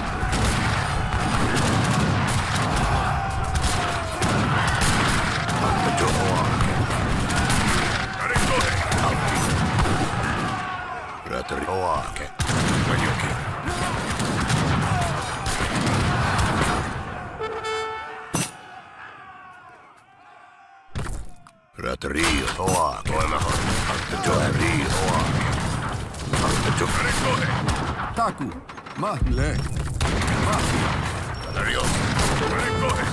Rework. Panjuki. Rework. Olemme hoitaneet. Tuen. Rework.
Taku, mahle.
Tarjous. Rikkohi.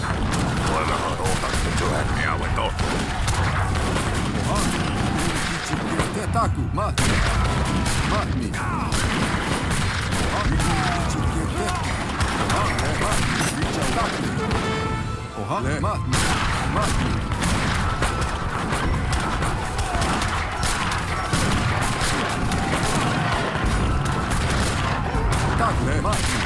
Olemme hoitaneet. Tuen. Jauheton.
Taku, mahle. Mahmi. Oha, mahmi. Mahmi. Takle, mahmi.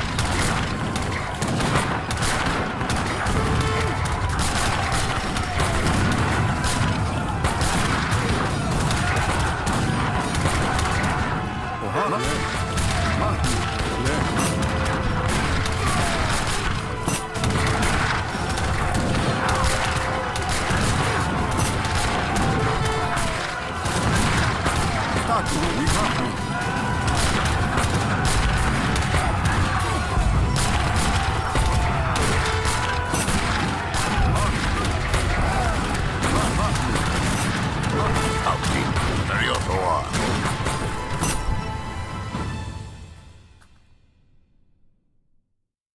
Oha, mahmi. Mahmi. Taku, mahmi.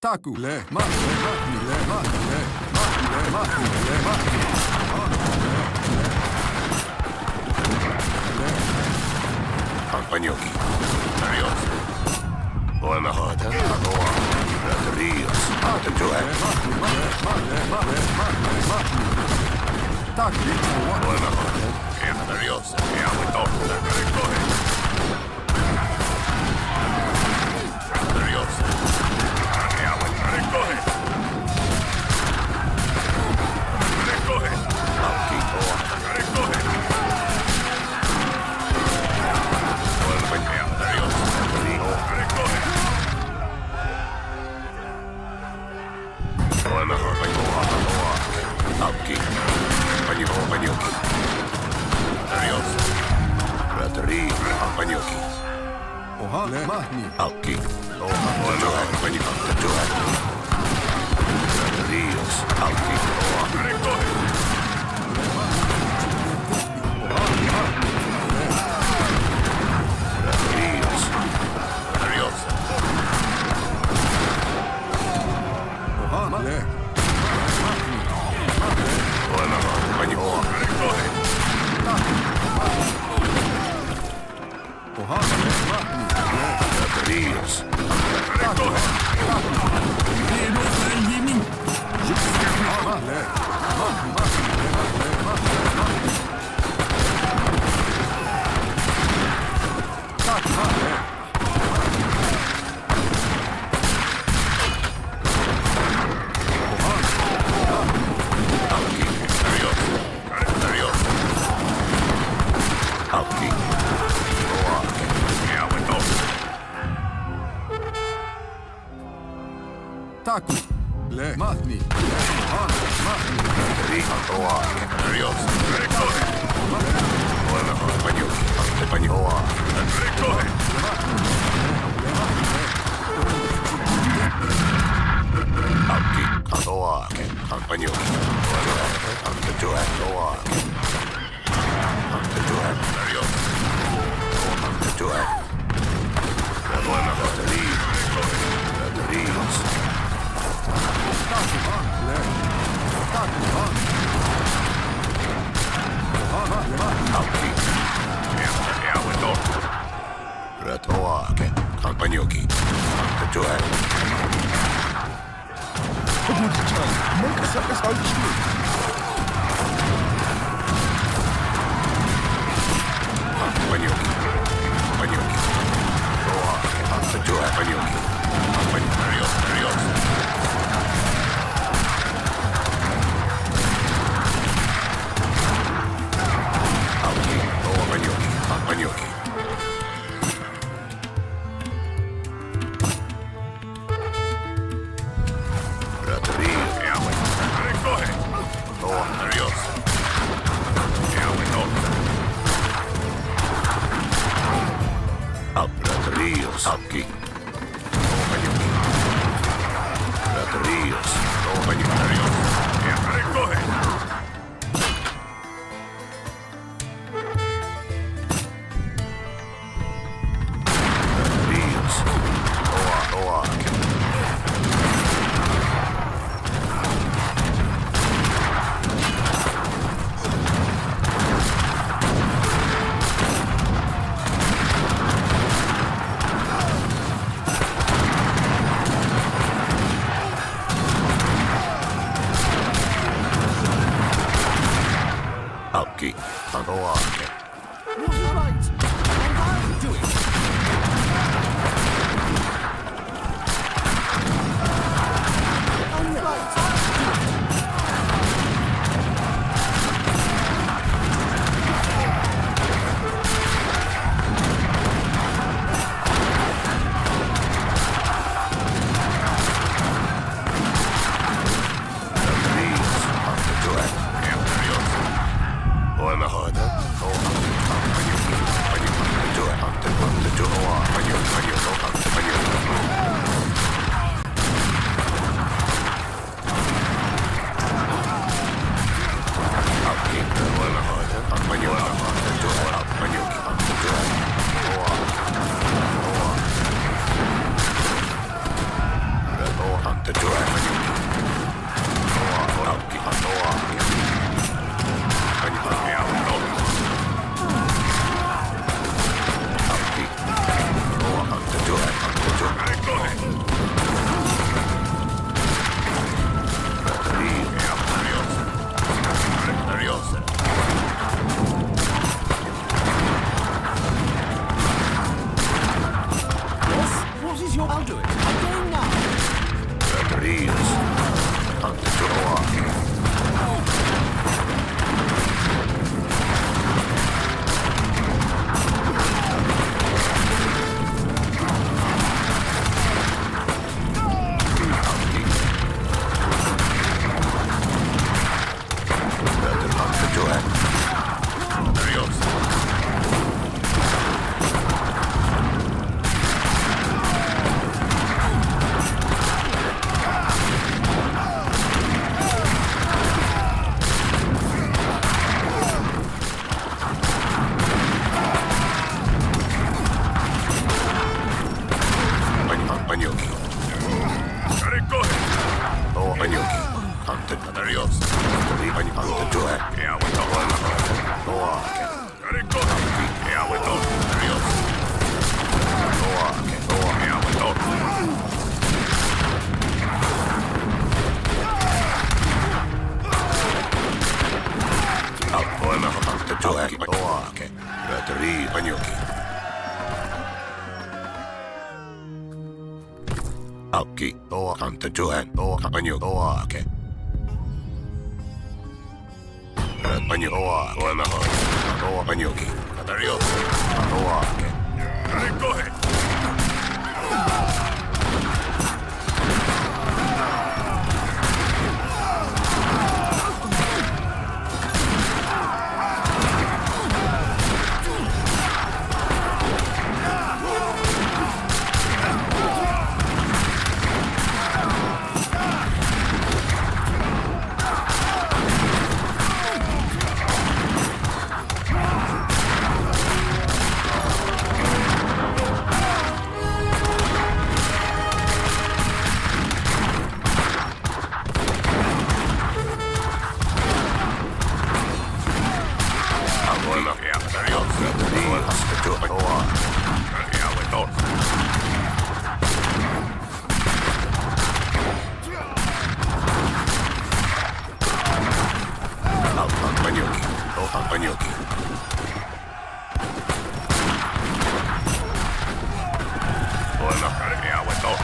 Taku, le, mahmi, le, mahmi, le, mahmi, le, mahmi.
Panjuki. Tarjous. Olemme hoitaneet. Rework. Tuen.
Taku,
Olemme hoitaneet. Tarjous. Jauheton. Rikkohi. Tarjous. Rikkohi. Rikkohi. Auki. Rikkohi. Olemme Tarjous. Rikkohi. Olemme hoitaneet. Auki. Panjuki. Tarjous. Panjuki.
Oha, le, mahmi.
Auki. Tuen. Panjuki. Tuen. Tarjous. Auki. Rikkohi. Tarjous. Tarjous.
Oha, le.
Olemme hoitaneet. Rikkohi.
Oha, le, mahmi.
Tarjous. Rikkohi.
Oha, le. Mahmi, mahmi, le, mahmi. Taku, mahmi.
Auki. Tarjous. Tarjous. Auki. Jauheton.
Taku, le, mahmi. Oha, mahmi.
Tarjous. Rikkohi. Olemme hoitaneet. Panjuki. Rikkohi. Auki. Panjuki. Tuen. Tarjous. Tuen. Olemme hoitaneet. Tarjous.
Taku, mahmi, le. Taku, mahmi. Oha,
ist halt still. Манюки. Манюки. Манюки. Вперед. Манюки. Aquí. Ríos. Recoge. Ríos. Oa. Aquí. Oa.
You're right. And I'll do it. I'm right. I'll do it. I'm going now.
Aquí, o ante Johan, o Anyo, o Ake. Anyo, o Anaho, o Anyoki, Atarios, o Ake. Recoge. Панёки. Ладно, я готов.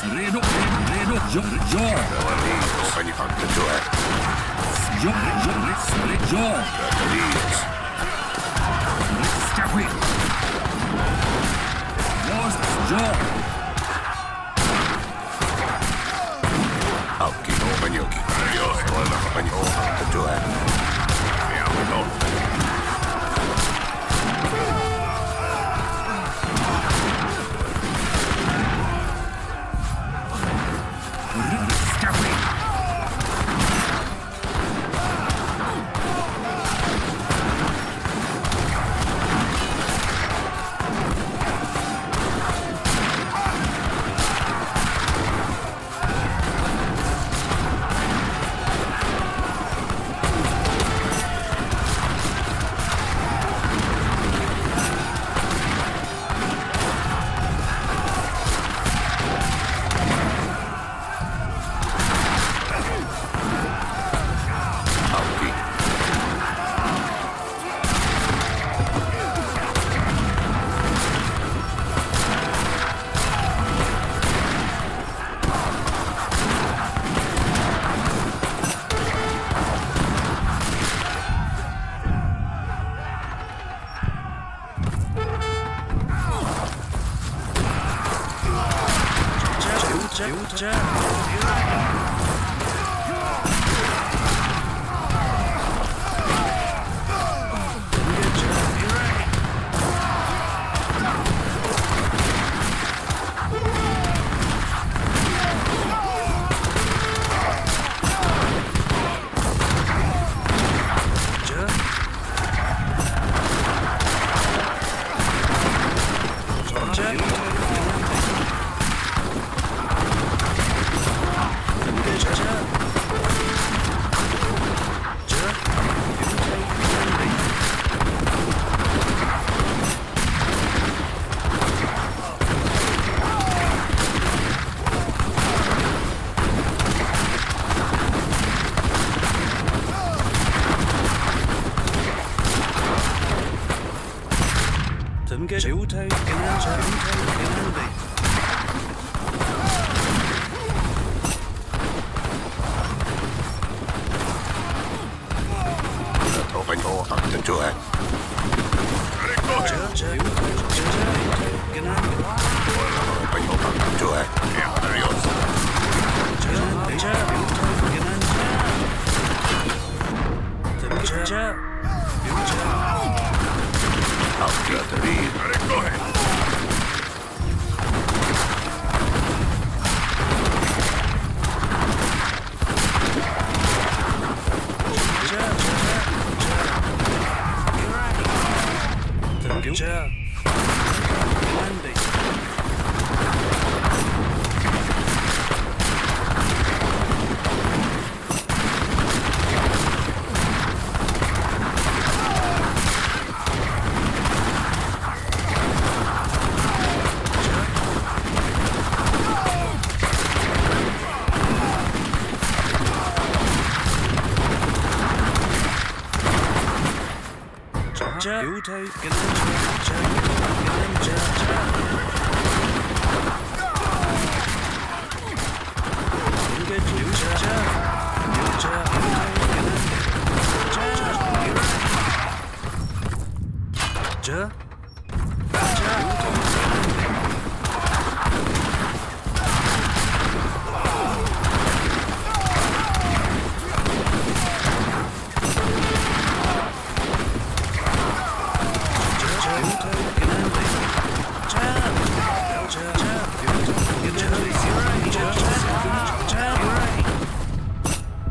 Redo, John.
Они как-то дуэ.
John.
Стяпы.
John.
Алки, панёки. Ладно, панёки, как-то дуэ. Я готов.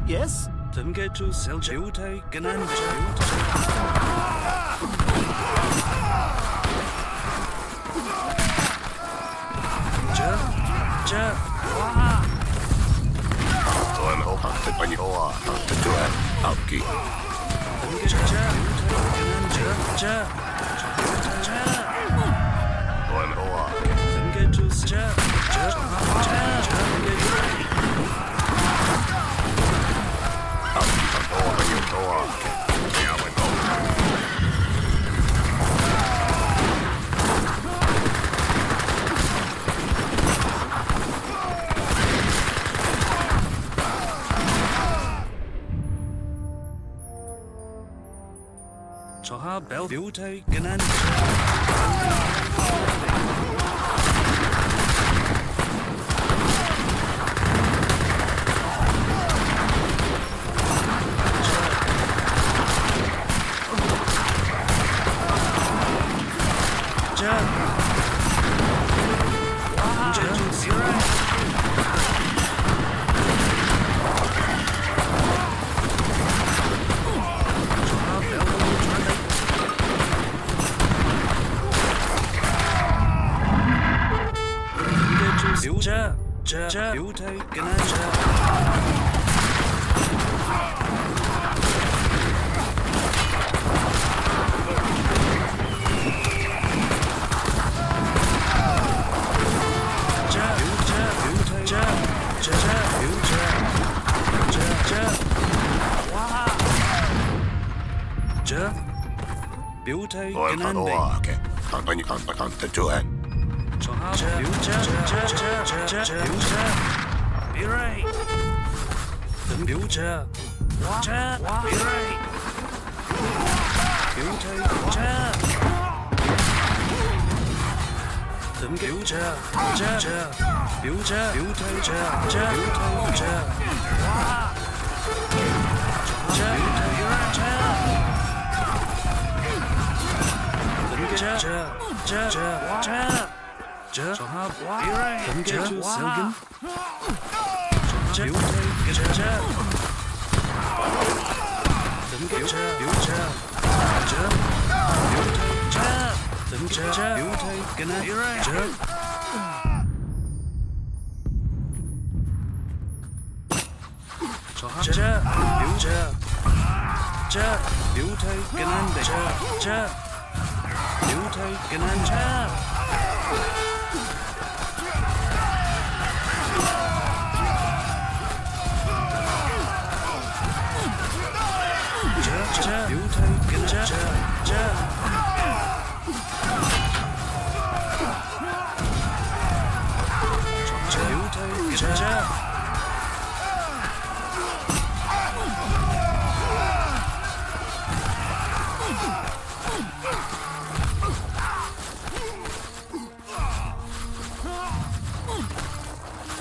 Yes?
Töngetu Seljutai genannt.
Алки.
저하 벨 뷰타이 그난 뷰타이 그난 뷰타이 그난데
간단히 조한.
저하 비라이 뷰자 비라이 뷰타이 뷰자 뷰자 뷰타이 저하 비라이 금계주 셀긴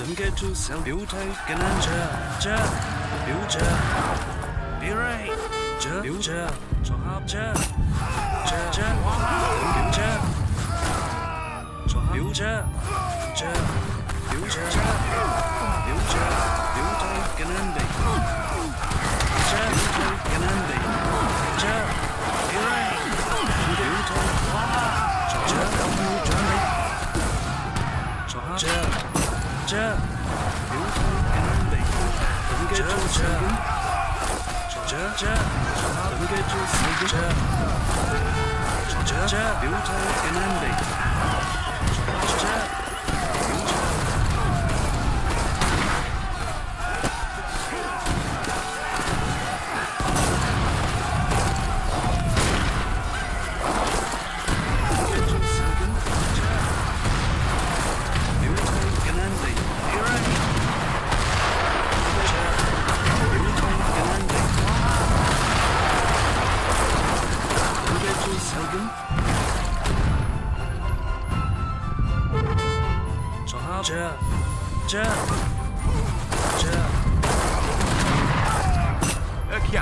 금계주 셀 뷰타이 그난 뷰자 비라이 뷰자 저하 뷰자 저하 뷰자 뷰타이 그난데 뷰타이 그난데 비라이 뷰타이 저하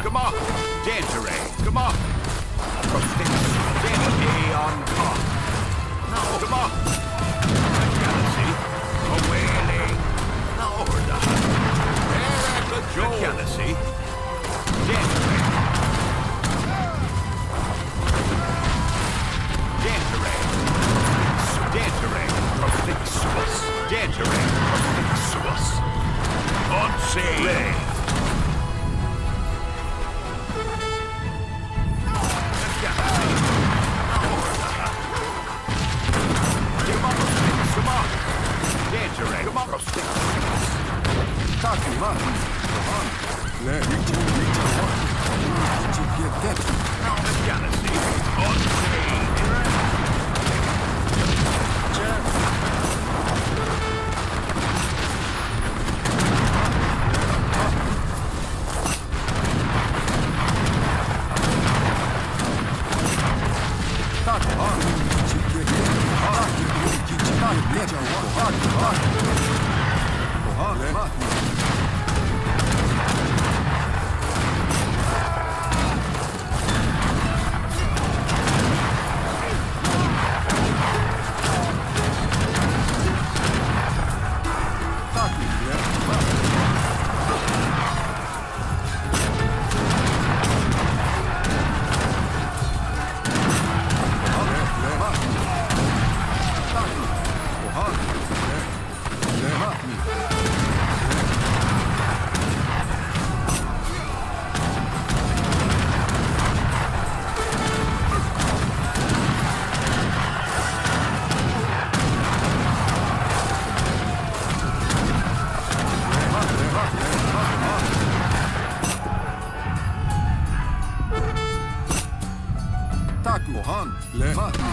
Come on, Danteray, come on. Danteray on top. No, come on. Galaxy, away. No, order. There at the Joe. Galaxy. Danteray. Profixus. Danteray, Profixus. On save. Galaxy.
Taku. Kohan. Le. Matni.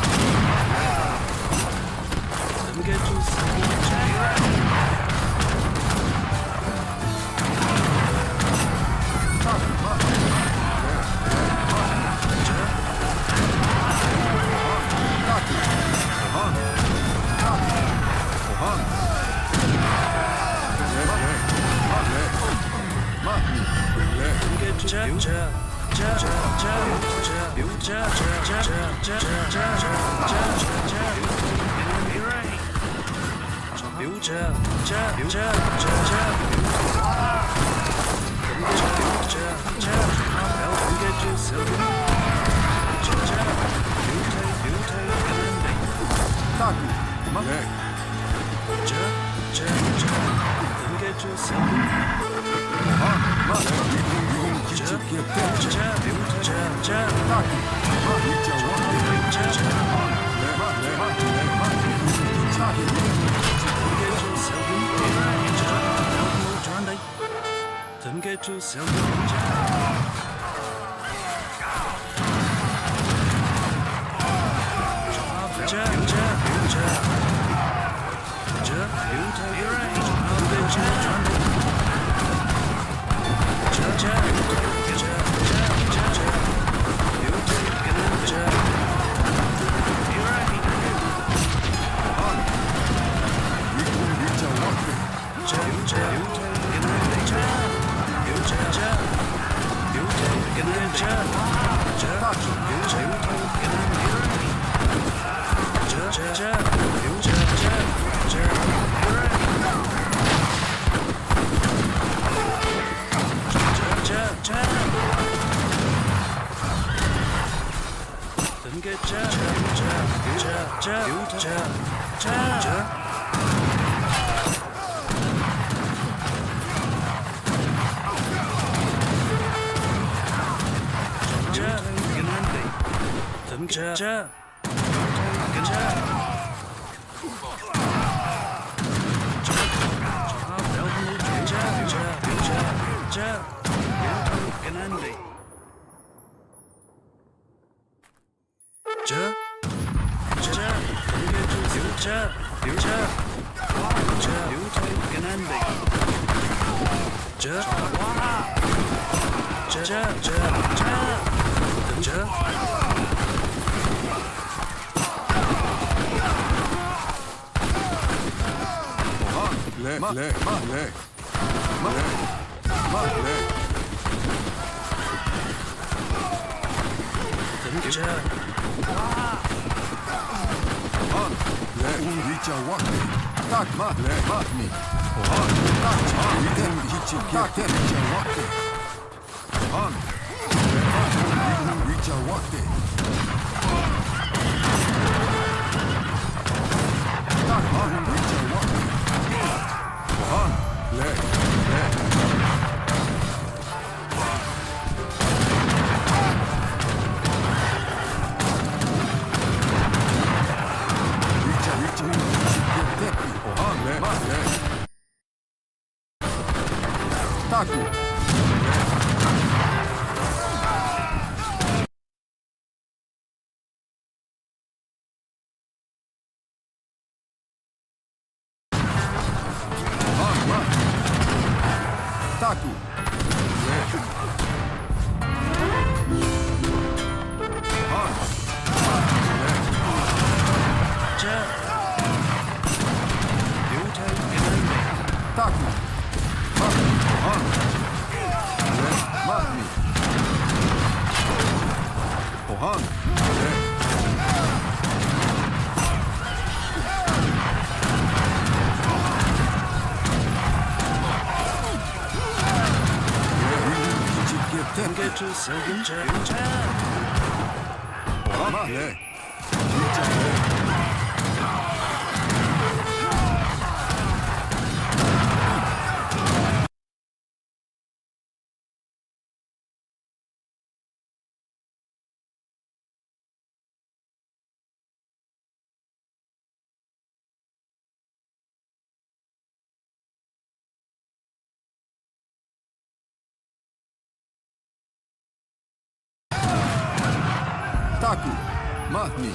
Taku. Matni.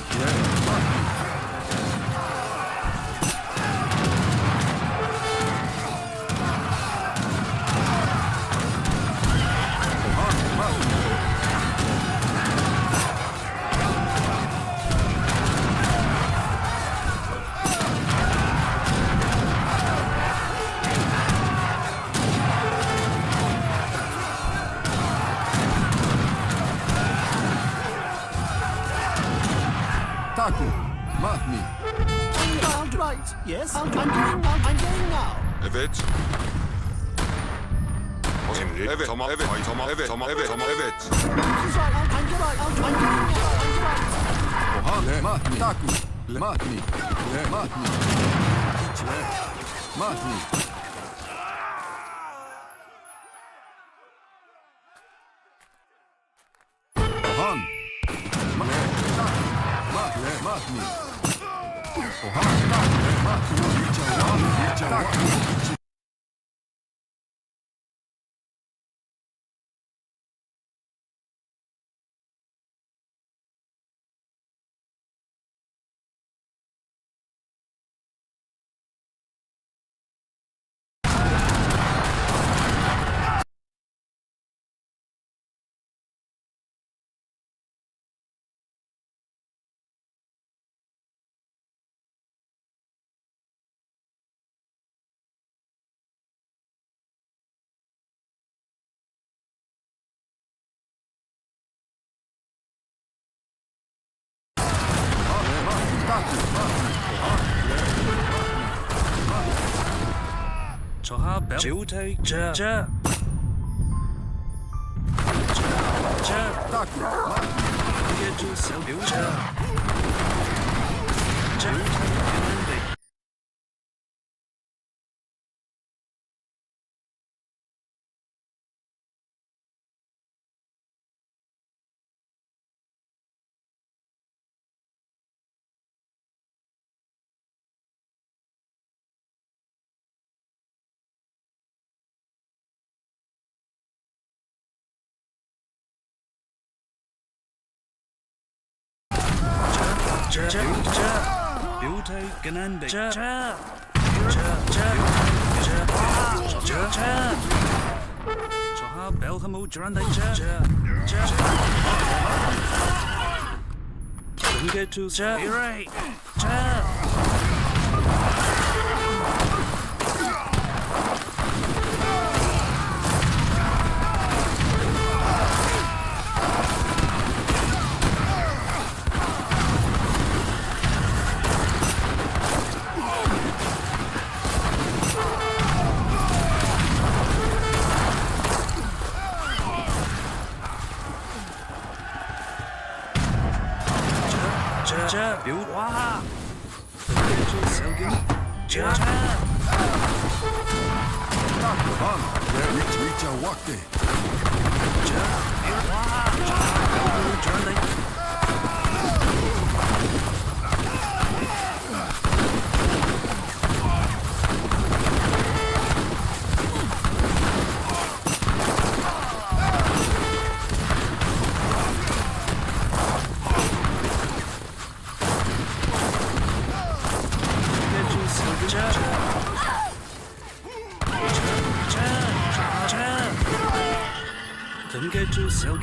Matni. Taku. Matni.
Right. Yes, I'm doing now.
Evet. Evet, tamam, evet, tamam, evet, tamam, evet, tamam, evet.
Oha, le matni. Taku. Le matni. Le matni. Le matni. Ohan. Le. Le matni. Ohan. Le matni. Taku.
저하 벨 지우타이 자 이게 주세요 지우타이 뷰타이 끝난데 저하 벨하모 드란다 등게 투자 이라이 와
Reach out, walk there.
등게 주세요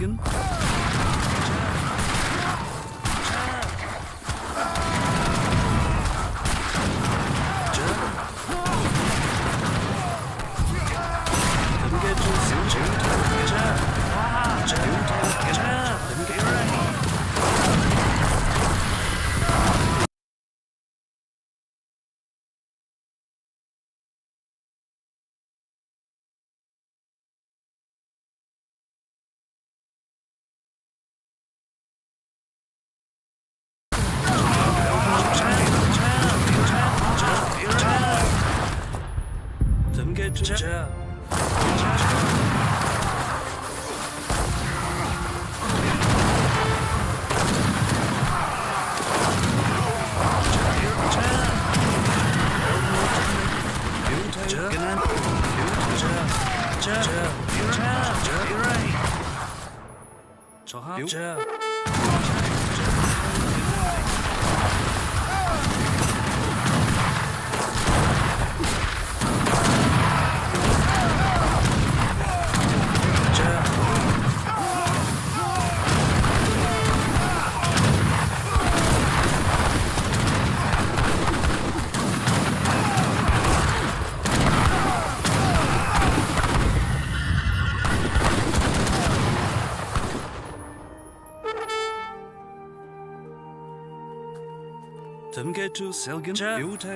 등게 주자 저하 Temgetu Selgin Beauty.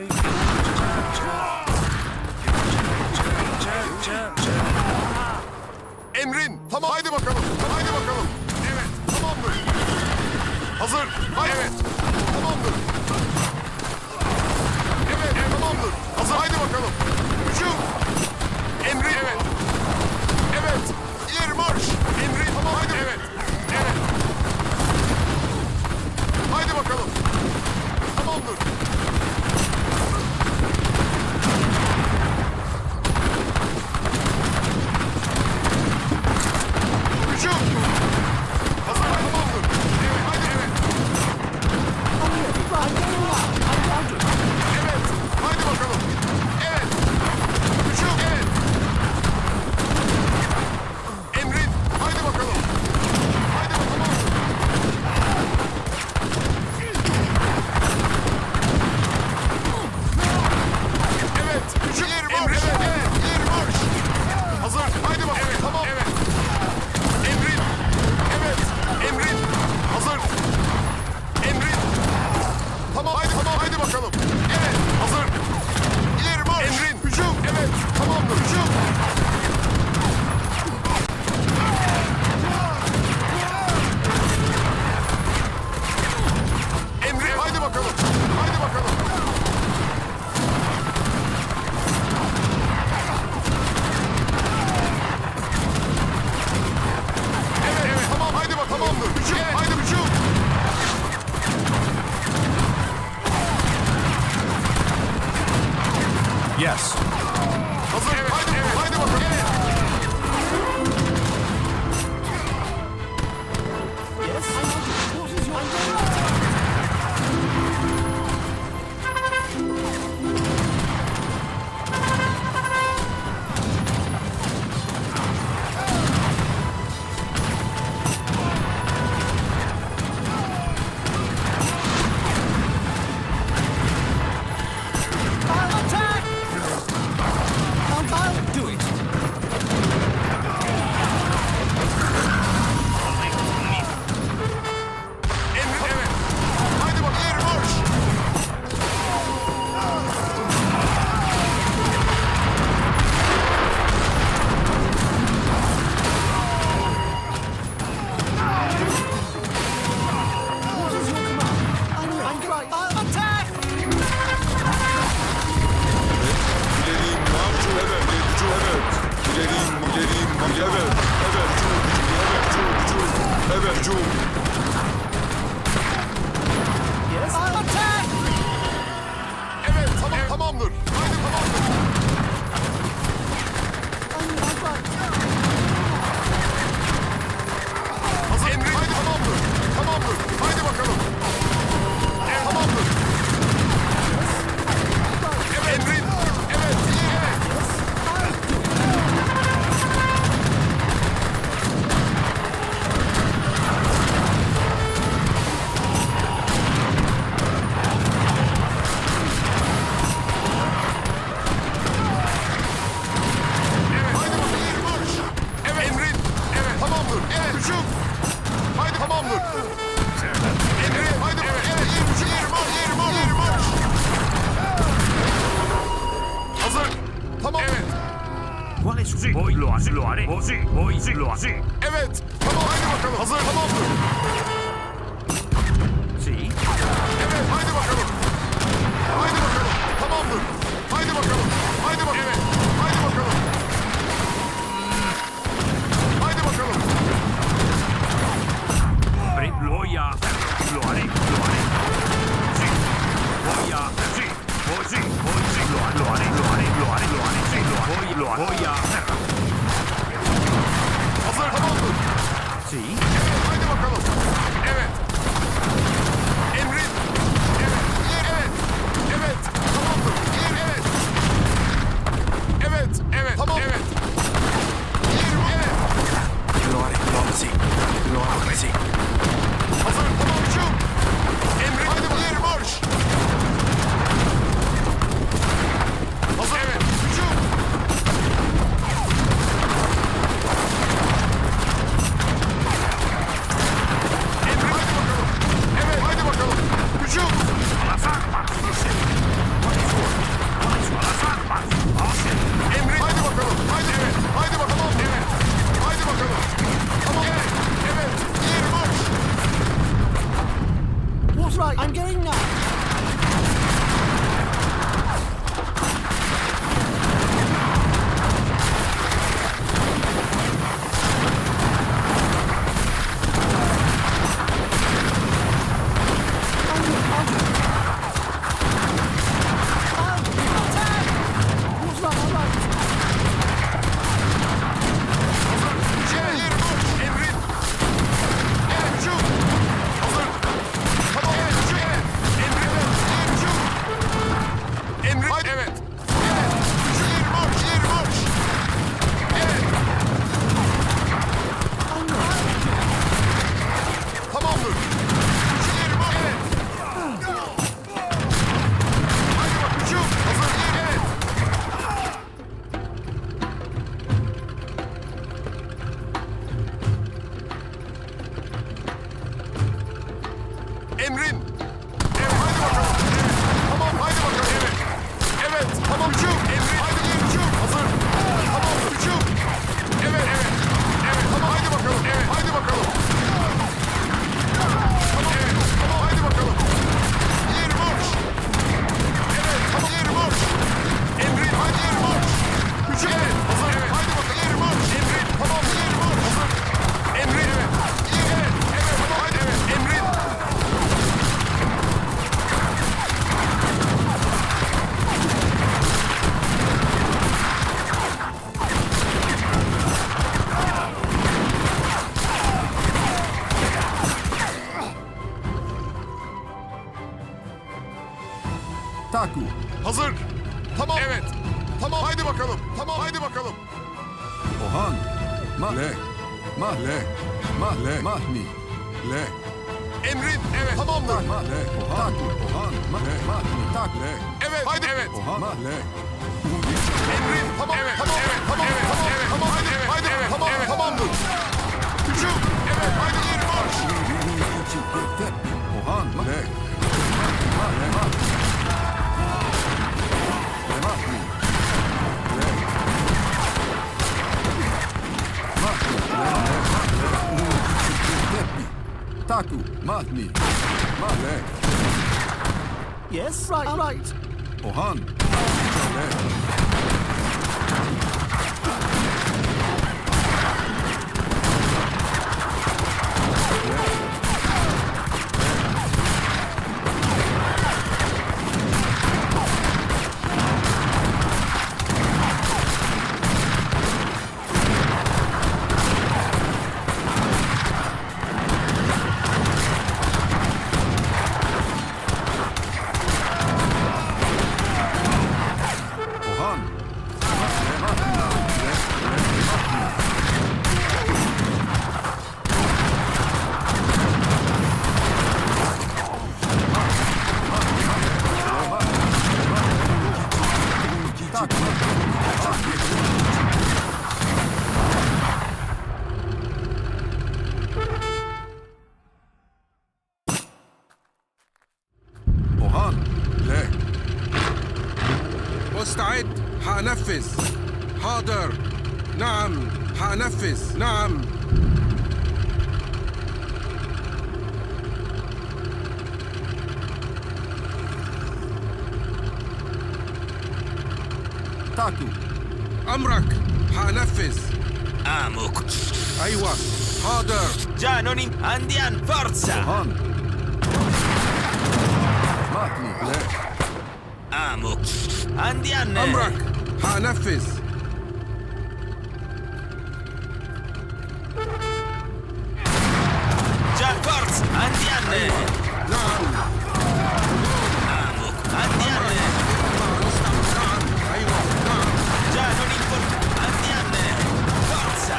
Emrin. Tamam. Haydi bakalım. Haydi bakalım. Evet. Tamamdır. Hazır. Haydi. Evet. Tamamdır. Evet. Tamamdır. Hazır. Haydi bakalım. Hücum. Emrin. Evet. Evet. İleri marş. Emrin. Tamam. Haydi. Evet. Evet. Haydi bakalım. Tamamdır. Hücum. Hazır. Tamamdır. Evet. Haydi. Evet. Evet. Haydi bakalım. Evet. Hücum. Evet. Emrin. Haydi bakalım. Haydi bakalım. Evet. Hücum. İleri marş. Evet. İleri marş. Hazır. Haydi bakalım. Evet. Tamam. Evet. Emrin. Evet. Emrin. Hazır. Emrin. Tamam. Haydi. Tamam. Haydi bakalım. Evet. Hazır. İleri marş. Emrin. Hücum. Evet. Tamamdır. Hücum. Emrin. Haydi bakalım. Haydi bakalım. Evet. Evet. Tamam. Haydi bak. Tamamdır. Hücum. Evet. Haydi hücum.
Yes.
Hazır. Evet. Haydi. Evet. Haydi bakalım. Evet.
Attack! Do it.
Emrin. Evet. Haydi bak. İleri marş.
Attack!
İleriyim marş. Evet. Hücum. Evet. İleriyim. Evet. Evet. Hücum. Evet. Hücum.
Attack!
Evet. Tamam. Tamamdır. Haydi tamamdır. Hazır. Emrin. Haydi tamamdır. Tamamdır. Haydi bakalım. Evet. Tamamdır. Evet. Emrin. Evet. İyi. Evet. Evet. Haydi bakalım. İleri marş. Evet. Emrin. Evet. Tamamdır. Evet. Hücum. Haydi tamamdır. Emrin. Haydi. Evet. Evet. İleri hücum. İleri marş. İleri marş. İleri marş. Hazır. Tamam. Evet. Evet. Tamam. Haydi bakalım. Hazır. Tamamdır. Evet. Haydi bakalım. Haydi bakalım. Tamamdır. Haydi bakalım. Haydi bakalım. Evet. Haydi bakalım. Haydi bakalım. Hazır. Tamamdır. Evet. Haydi bakalım. Evet. Emrin.
That's right, I'm going now.
Emrin. Evet, hadi bakalım. Tamam, haydi bakalım. Evet. Evet, tamam hücum. Emrin. Haydi hücum. Hazır. Tamam hücum. Evet, evet. Evet, tamam haydi bakalım. Evet, haydi bakalım. Tamam, evet. Tamam, haydi bakalım. Yer marş. Evet, tamam yer marş. Emrin, haydi yer marş. Hücum. Evet, hazır. Evet, haydi bakalım. Yer marş. Emrin, tamam yer marş. Hazır. Emrin, evet. Evet, evet, tamam haydi. Evet, Emrin.
Taku.
Hazır. Tamam. Evet. Tamam haydi bakalım. Tamam haydi bakalım.
Ohan. Mahle. Mahle. Mahle. Mahni. Le.
Emrin. Evet. Tamamdır.
Mahle. Ohan. Taku. Ohan. Mahle. Mahni. Takle.
Evet. Haydi. Evet.
Ohan. Mahle.
Emrin. Tamam. Evet. Tamam. Evet. Tamam. Evet. Tamam. Evet. Tamam. Haydi. Evet. Haydi. Evet. Tamam. Evet. Tamamdır. Hücum. Evet. Haydi yer marş.
Ohan. Mahle. Mahle. Mahni. Mahni. Le. Mahni. Taku. Mahni. Mahle.
Yes, right, right.
Ohan. Le. Ohan. Ohan. Le.
مستعد حنفذ حاضر نعم حنفذ نعم
Taku.
أمرك حنفذ
Amok.
أيوة حاضر
Già, non in... Andiamo, forza!
Ohan. Mahni. Le.
Amok. Andiamo!
أمرك حنفذ
Già, forza! Andiamo!
نعم
Amok. Andiamo!
أيوة نعم
Già, non importa! Andiamo! Forza!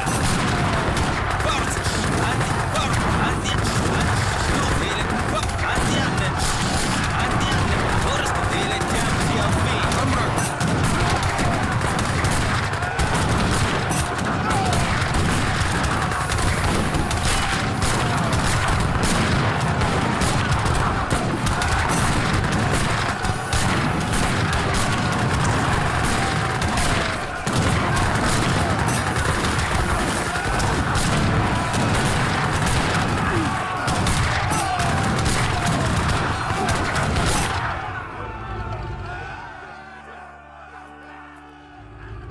Forza! Forza! Andiamo! Andiamo! Andiamo! Ora sto dilettanti a fine!
أمرك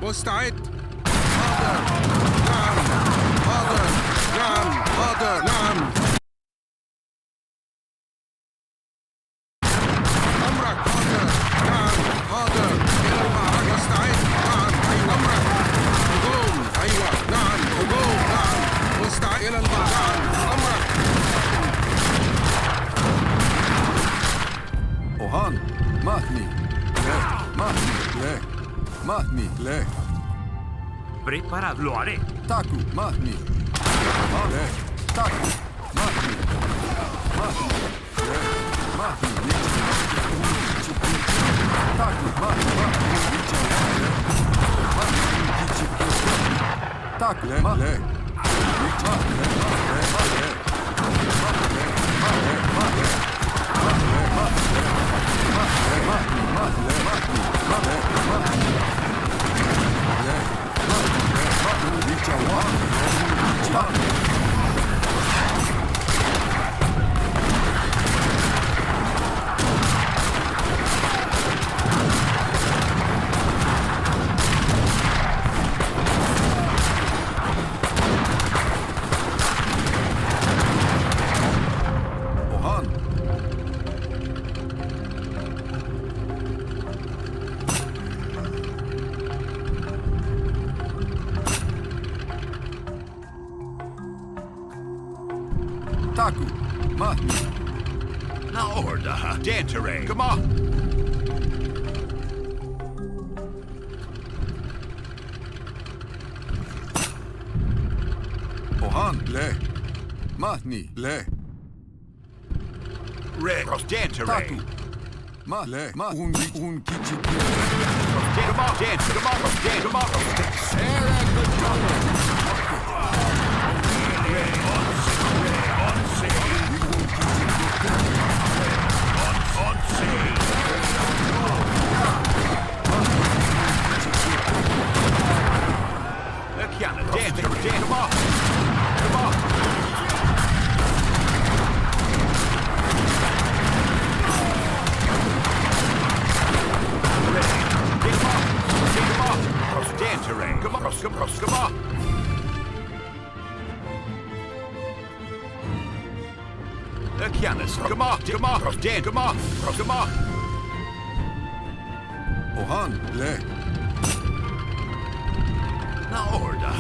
مستعد حاضر نعم حاضر نعم حاضر نعم أمرك حاضر نعم حاضر إلى المعركة مستعد نعم أيوة أمرك هجوم أيوة نعم هجوم نعم مستعد إلى المعركة نعم أمرك
Ohan, mahni, le.
Preparado, lo haré.
Taku, mahni. Le, taku, mahni. Le, mahni, taku, mahni, taku, le. Taku, mahni.
Na order, Dantere. Come on.
Ohan, le. Mahni, le.
Red, Dantere.
Taku. Le, un kichi.
Come on, dance. Come on, dance. Come on. Sarah, good job. Come on. Come on, Dan, come on.
Ohan, le.
Na order.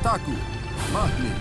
Taku, mahni.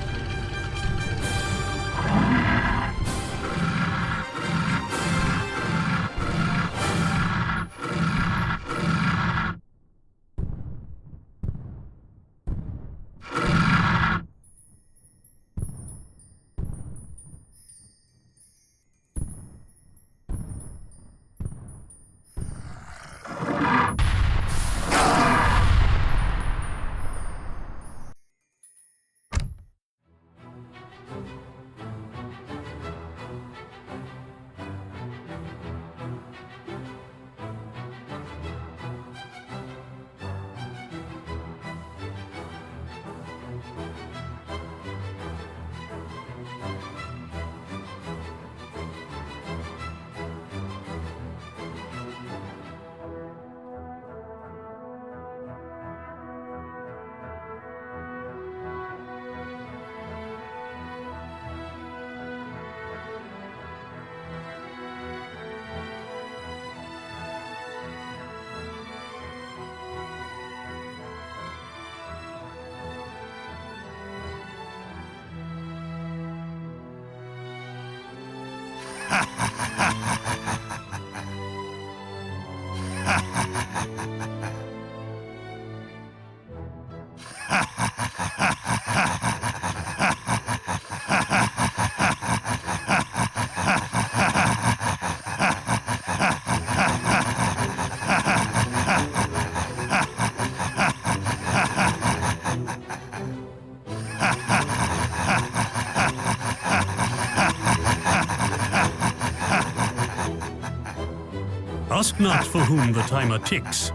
Ask not for whom the timer ticks,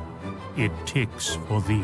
it ticks for thee.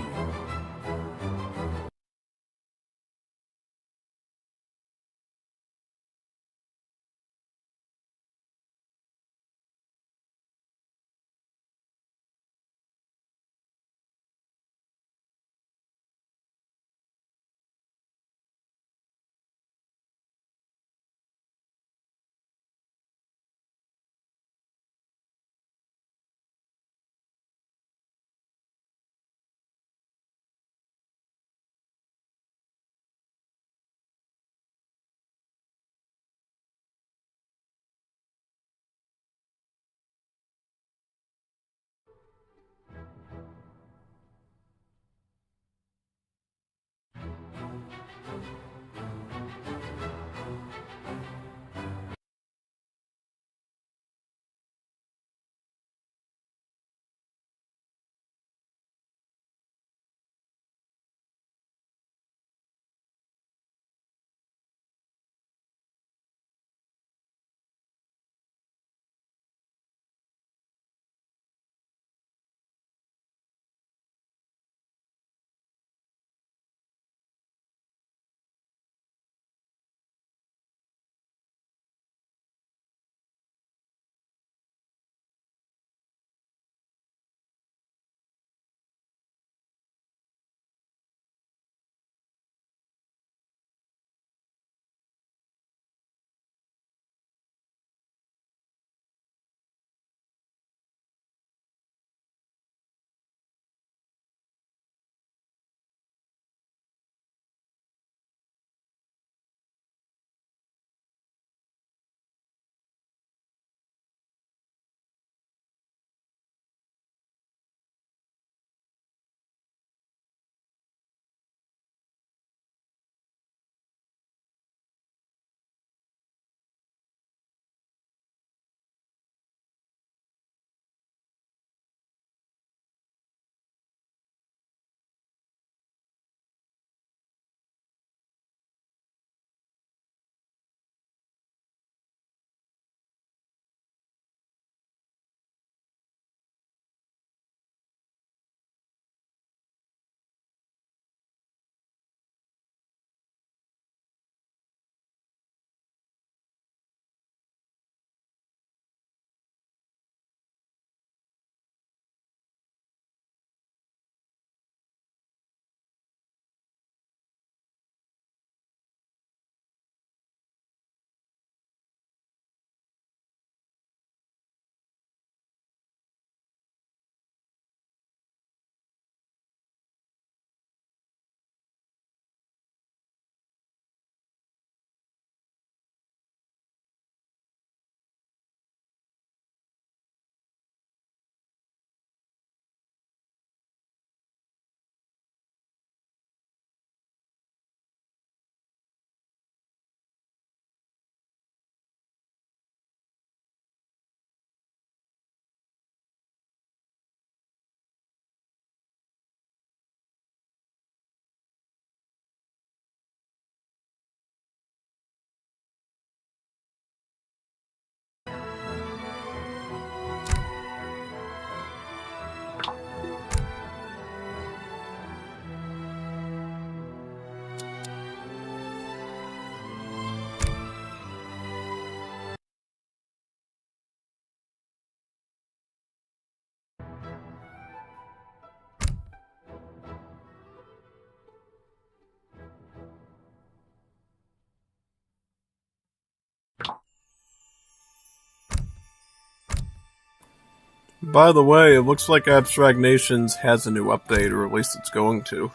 By the way, it looks like Abstract Nations has a new update, or at least it's going to.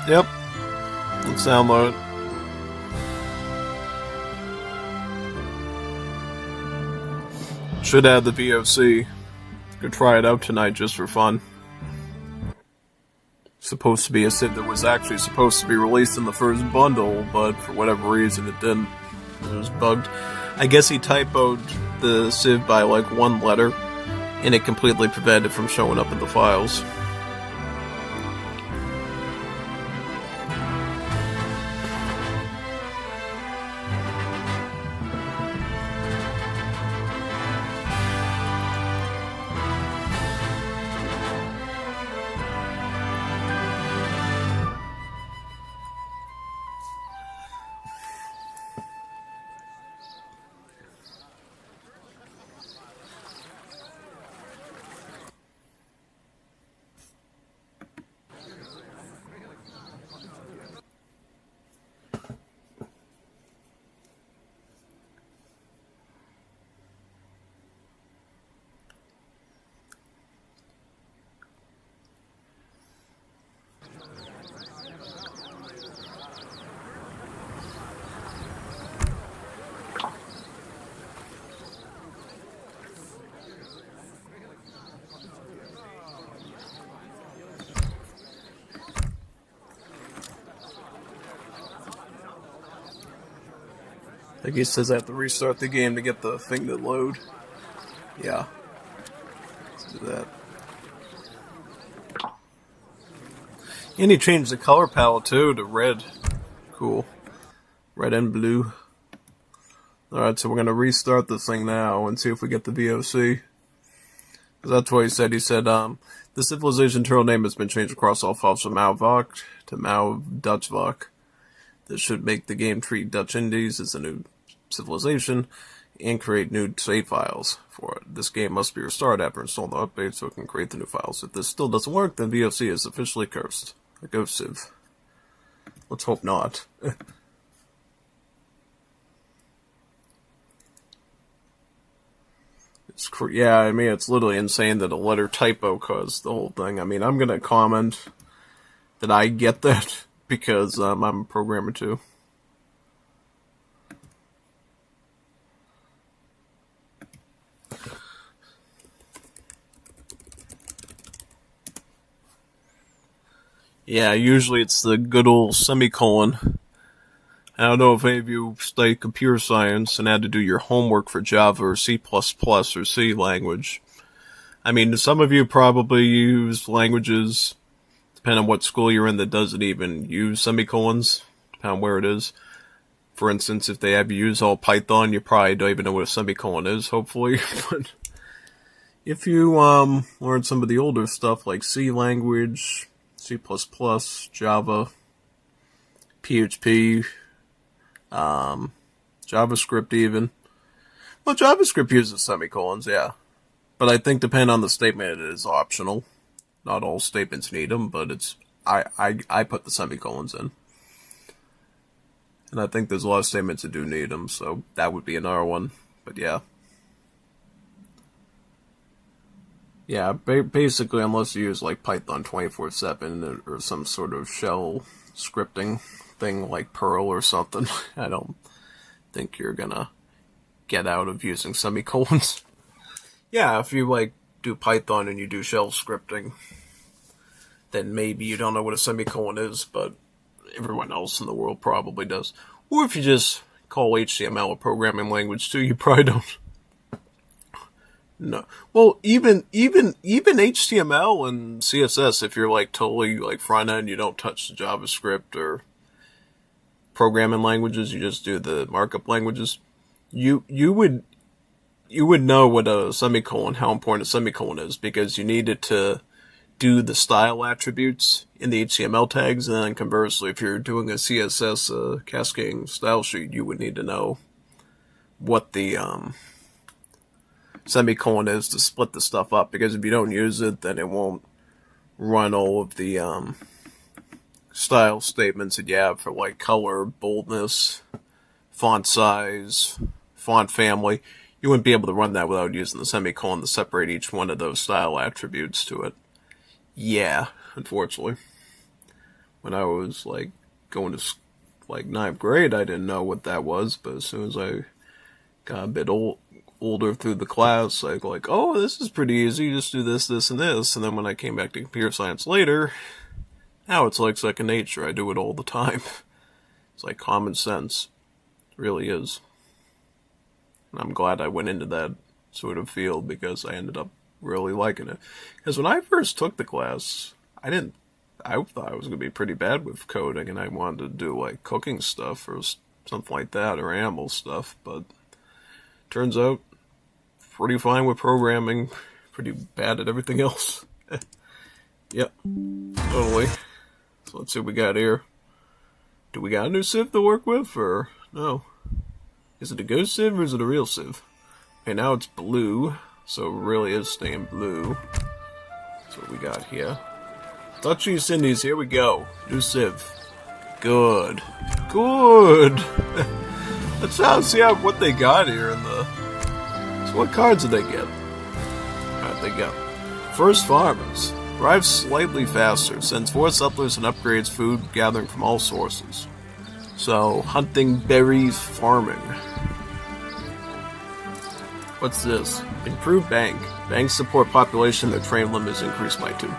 Yep. Let's download it. Should add the VOC. Could try it out tonight just for fun. Supposed to be a Civ that was actually supposed to be released in the first bundle, but for whatever reason it didn't. It was bugged. I guess he typoed the Civ by like one letter, and it completely prevented it from showing up in the files. I think he says I have to restart the game to get the thing to load. Yeah. Let's do that. And he changed the color palette too to red. Cool. Red and blue. Alright, so we're going to restart this thing now and see if we get the VOC. Because that's what he said. He said, the civilization turtle name has been changed across all files from Malvok to Mal Dutchvok. This should make the game treat Dutch Indies as a new civilization and create new save files for it. This game must be restarted after installing the update so it can create the new files. If this still doesn't work, then VOC is officially cursed. A ghost Civ. Let's hope not. Yeah, I mean, it's literally insane that a letter typo caused the whole thing. I mean, I'm gonna comment that I get that because I'm a programmer too. Yeah, usually it's the good old semicolon. I don't know if any of you studied computer science and had to do your homework for Java or C++ or C language. I mean, some of you probably use languages, depending on what school you're in, that doesn't even use semicolons, depending on where it is. For instance, if they have you use all Python, you probably don't even know what a semicolon is, hopefully. But if you learn some of the older stuff like C language, C++, Java, PHP, JavaScript even. Well, JavaScript uses semicolons, yeah. But I think depending on the statement, it is optional. Not all statements need them, but it's I put the semicolons in. And I think there's a lot of statements that do need them, so that would be another one. But yeah. Yeah, basically, unless you use like Python 24/7 or some sort of shell scripting thing like Perl or something, I don't think you're gonna get out of using semicolons. Yeah, if you like do Python and you do shell scripting, then maybe you don't know what a semicolon is, but everyone else in the world probably does. Or if you just call HTML a programming language too, you probably don't. No. Well, even HTML and CSS, if you're like totally like front end, you don't touch the JavaScript or programming languages, you just do the markup languages. You would know what a semicolon, how important a semicolon is, because you need it to do the style attributes in the HTML tags, and then conversely, if you're doing a CSS cascading style sheet, you would need to know what the semicolon is to split the stuff up, because if you don't use it, then it won't run all of the style statements that you have for like color, boldness, font size, font family. You wouldn't be able to run that without using the semicolon to separate each one of those style attributes to it. Yeah, unfortunately. When I was like going to like 9th grade, I didn't know what that was, but as soon as I got a bit older through the class, like, oh, this is pretty easy, you just do this, this, and this. And then when I came back to computer science later, now it's like second nature. I do it all the time. It's like common sense. It really is. And I'm glad I went into that sort of field because I ended up really liking it. Because when I first took the class, I thought I was going to be pretty bad with coding, and I wanted to do like cooking stuff or something like that, or animal stuff, but turns out pretty fine with programming, pretty bad at everything else. Yep, totally. So let's see what we got here. Do we got a new Civ to work with, or no? Is it a ghost Civ or is it a real Civ? Okay, now it's blue, so it really is staying blue. That's what we got here. Touchy Cindy's, here we go. New Civ. Good. Good! Let's see what they got here in the... So what cards did they get? Alright, they got... First Farmers. Arrives slightly faster, sends 4 settlers and upgrades food gathering from all sources. So, hunting, berries, farming. What's this? Improved bank. Banks support population, their trade limit is increased by 2.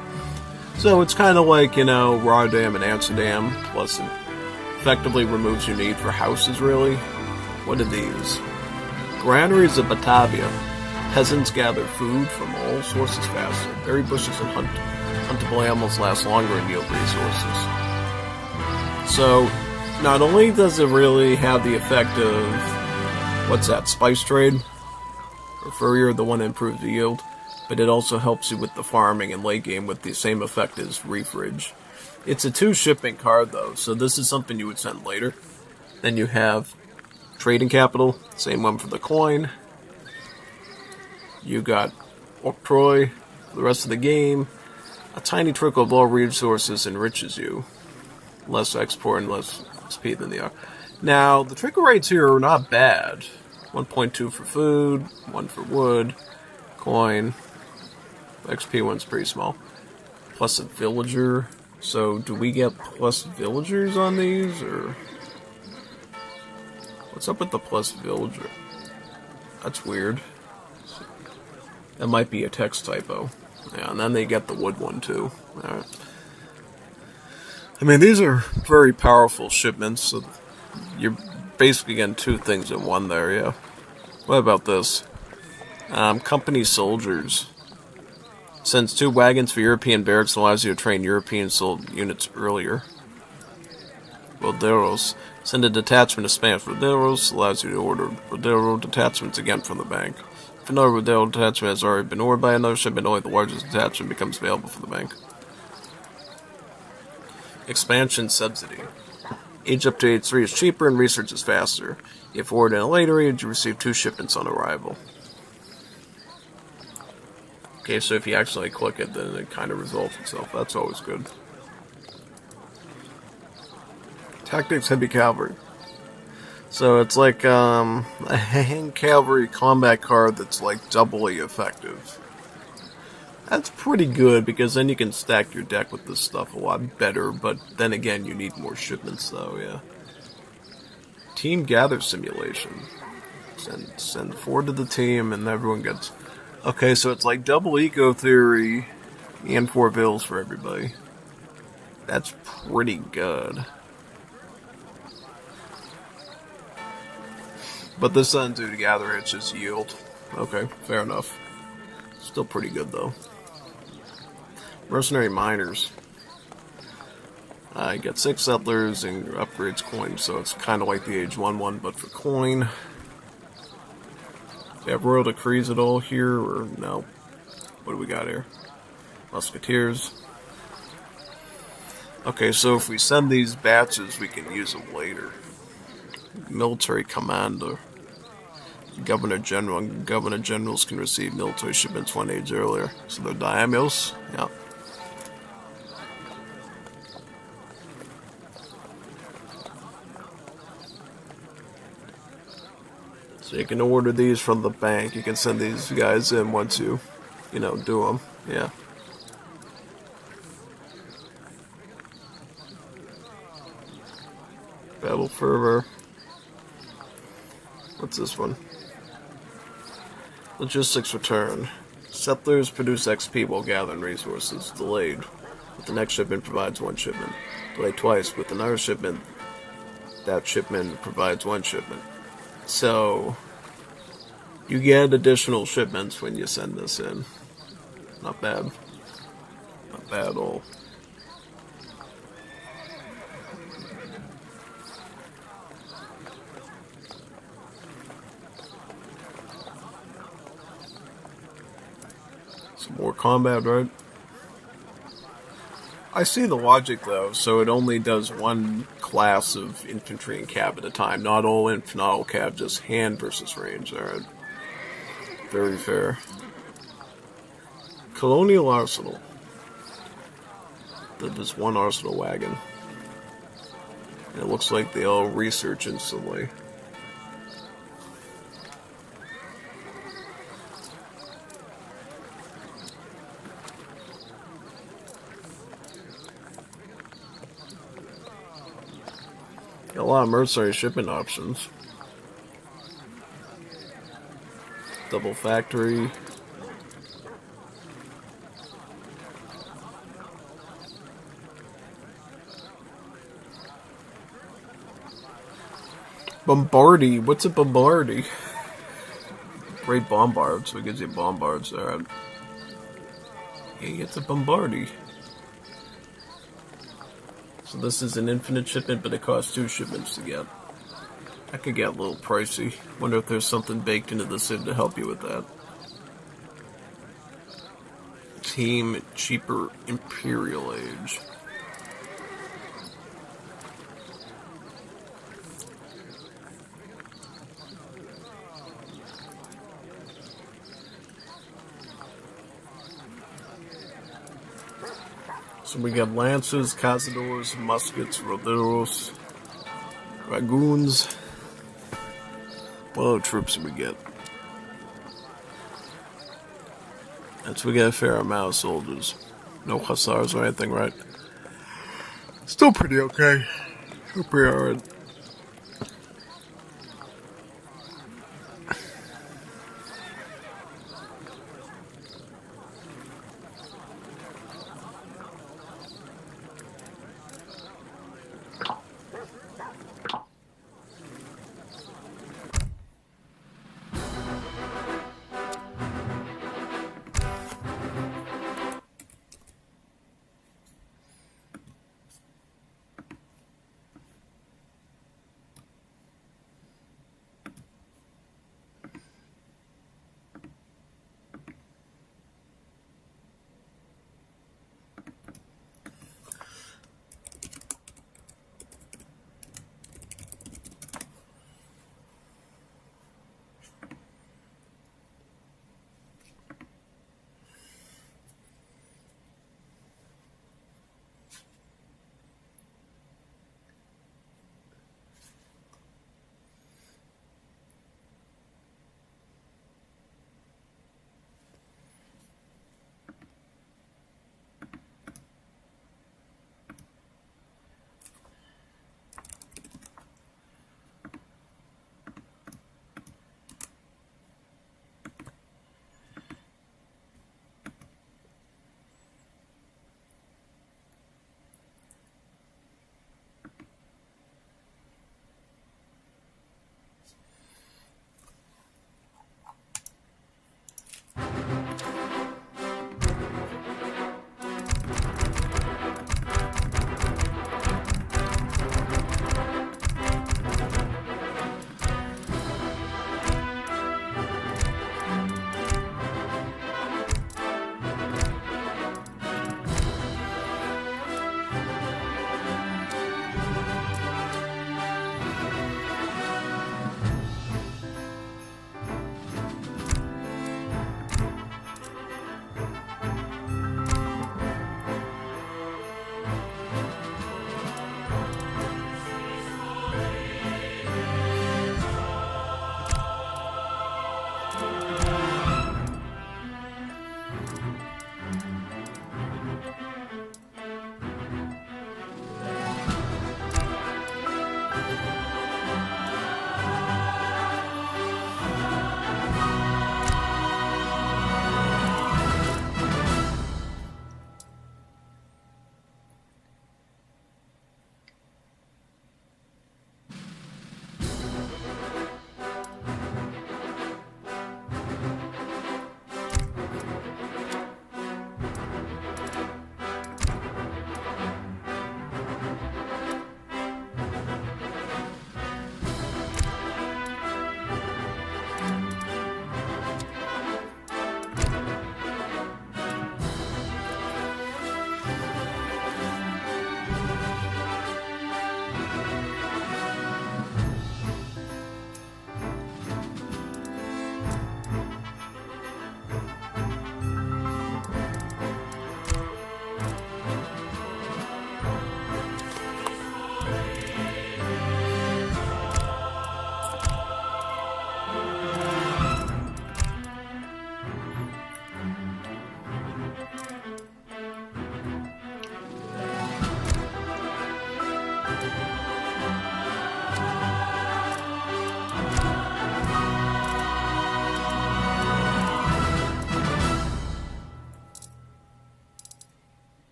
So it's kind of like, Rotterdam and Amsterdam, plus it effectively removes your need for houses, really. What are these? Granaries of Batavia. Peasants gather food from all sources faster. Berry bushes and huntable animals last longer and yield resources. So, not only does it really have the effect of, what's that, spice trade? Or furrier, the one that improves the yield. But it also helps you with the farming and late game with the same effect as Refridge. It's a 2 shipping card though, so this is something you would send later. Then you have Trading Capital, same one for the coin. You got Octroi for the rest of the game. A tiny trickle of all resources enriches you. Less export and less speed than they are. Now, the trickle rates here are not bad. 1.2 for food, 1 for wood, coin. XP one's pretty small. Plus a villager. So, do we get plus villagers on these, or... What's up with the plus villager? That's weird. That might be a text typo. Yeah, and then they get the wood one, too. Alright. I mean, these are very powerful shipments, so you're basically getting 2 things in one there, yeah. What about this? Company soldiers. Sends 2 wagons for European barracks and allows you to train European units earlier. Roderos. Send a detachment of Spanish Roderos, allows you to order Rodero detachments again from the bank. If another Rodero detachment has already been ordered by another shipment, only the largest detachment becomes available for the bank. Expansion subsidy. Age up to age 3 is cheaper and research is faster. If ordered in a later age, you receive 2 shipments on arrival. Okay, so if you actually click it, then it kind of resolves itself. That's always good. Tactics Heavy Cavalry. So it's like a hand cavalry combat card that's like doubly effective. That's pretty good because then you can stack your deck with this stuff a lot better, but then again you need more shipments though, yeah. Team Gather Simulation. Send 4 to the team and everyone gets... Okay, so it's like double eco theory and 4 bills for everybody. That's pretty good. But this doesn't do to gather, it's just yield. Okay, fair enough. Still pretty good though. Mercenary Miners. I get 6 settlers and upgrades coin, so it's kind of like the Age 1-1, but for coin. Do you have Royal Decrees at all here, or no? What do we got here? Musketeers. Okay, so if we send these batches, we can use them later. Military Commander. Governor General and Governor Generals can receive military shipments 1 age earlier. So they're daimyos? Yeah. So you can order these from the bank. You can send these guys in once you, do them. Yeah. Battle Fervor. What's this one? Logistics return. Settlers produce XP while gathering resources. Delayed. With the next shipment provides one shipment. Delayed twice. With another shipment, that shipment provides one shipment. So, you get additional shipments when you send this in. Not bad. Not bad at all. Some more combat, right? I see the logic, though, so it only does one class of infantry and cav at a time. Not all inf, not all cav, just hand versus range. Alright. Very fair. Colonial Arsenal. There's one arsenal wagon. And it looks like they all research instantly. Got a lot of mercenary shipping options. Double factory. Bombardi. What's a Bombardi? Great bombard, so it gives you bombards there. Yeah, it's a Bombardi. So this is an infinite shipment, but it costs 2 shipments to get. That could get a little pricey. Wonder if there's something baked into the Civ to help you with that. Team cheaper Imperial Age. So we got lances, cazadors, muskets, roderos, dragoons. What other troops do we get? And so we got a fair amount of soldiers. No hussars or anything, right? Still pretty okay. Still pretty alright.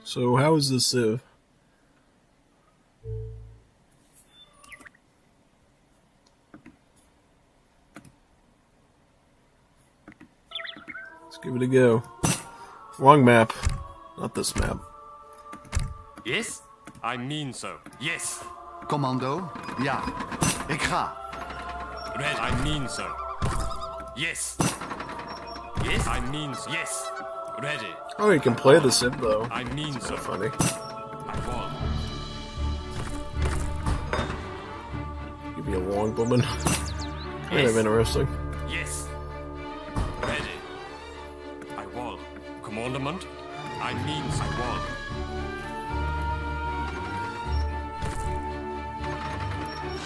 So how is this Civ? Let's give it a go. Wrong map. Not this map.
Yes? I mean so. Yes.
Commando? Ja. Ik ga.
Ready. I mean so. Yes. Yes. I mean so. Yes. Ready.
Oh, you can play the Civ though.
I mean
It's
so.
funny.
I won.
Give me a long woman. Kind of interesting.
Yes. Ready. I won. Commandment? I mean I won.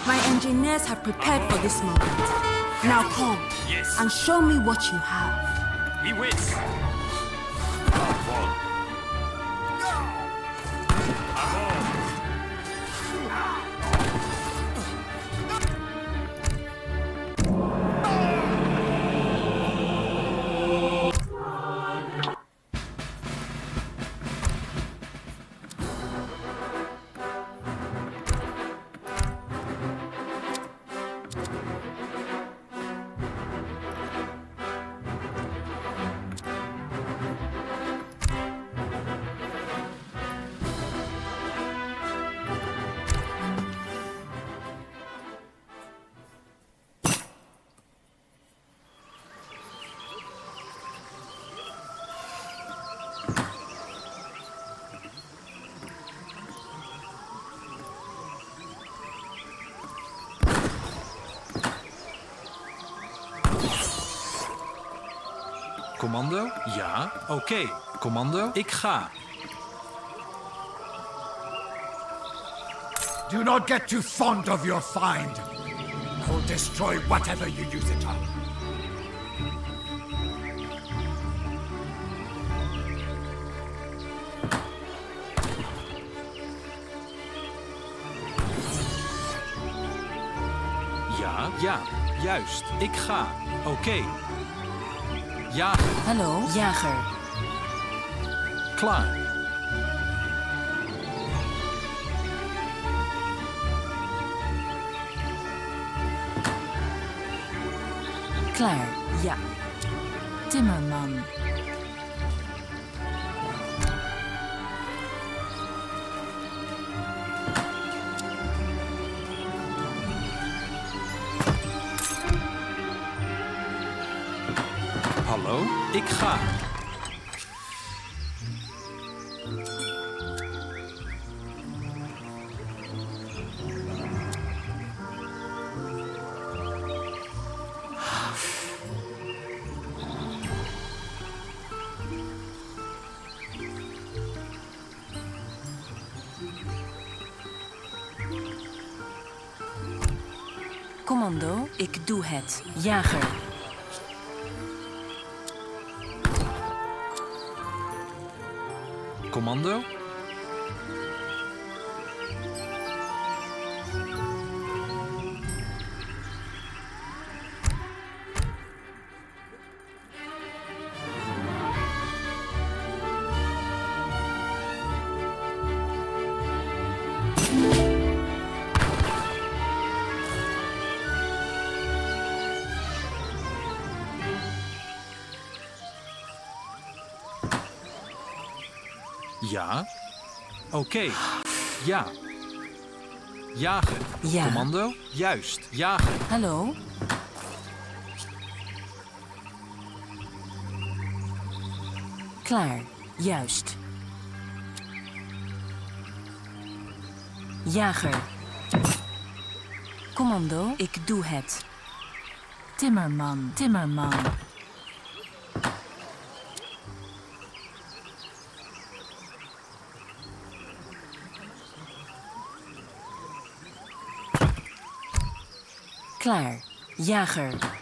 My engineers have prepared for this moment. Now come and show me what you have.
He wins. I won. I won.
Commando? Ja, oké. Commando? Ik ga.
Do not get too fond of your find. I will destroy whatever you use it on.
Ja, ja, juist. Ik ga. Oké. Ja.
Hallo, jager.
Klaar.
Klaar, ja. Timmerman.
Hallo, ik ga.
Commando, ik doe het. Jager.
Commando? Ja. Oké. Ja. Jagen.
Ja.
Commando? Juist. Jagen.
Hallo? Klaar, juist. Jager. Commando, ik doe het. Timmerman, Timmerman. Klaar, jager.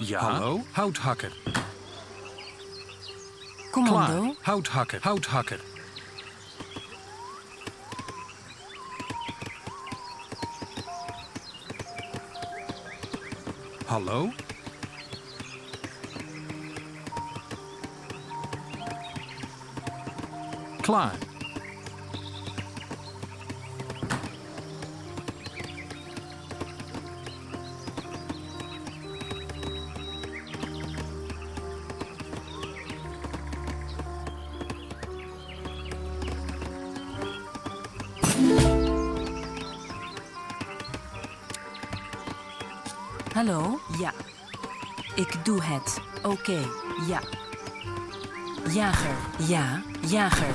Ja. Hallo, houthakker.
Commando.
Klaar. Houthakker, houthakker. Hallo? Klaar.
Hallo? Ja. Ik doe het. Oké, ja. Jager. Ja, jager.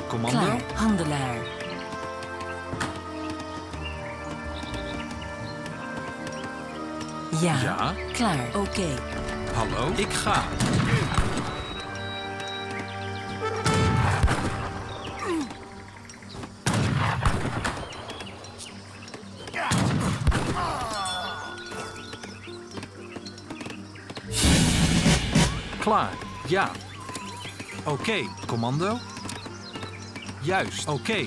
Commando?
Klaar, handelaar. Ja,
Ja.
klaar, oké.
Hallo, ik ga. Klaar, ja. Oké, commando. Juist, oké.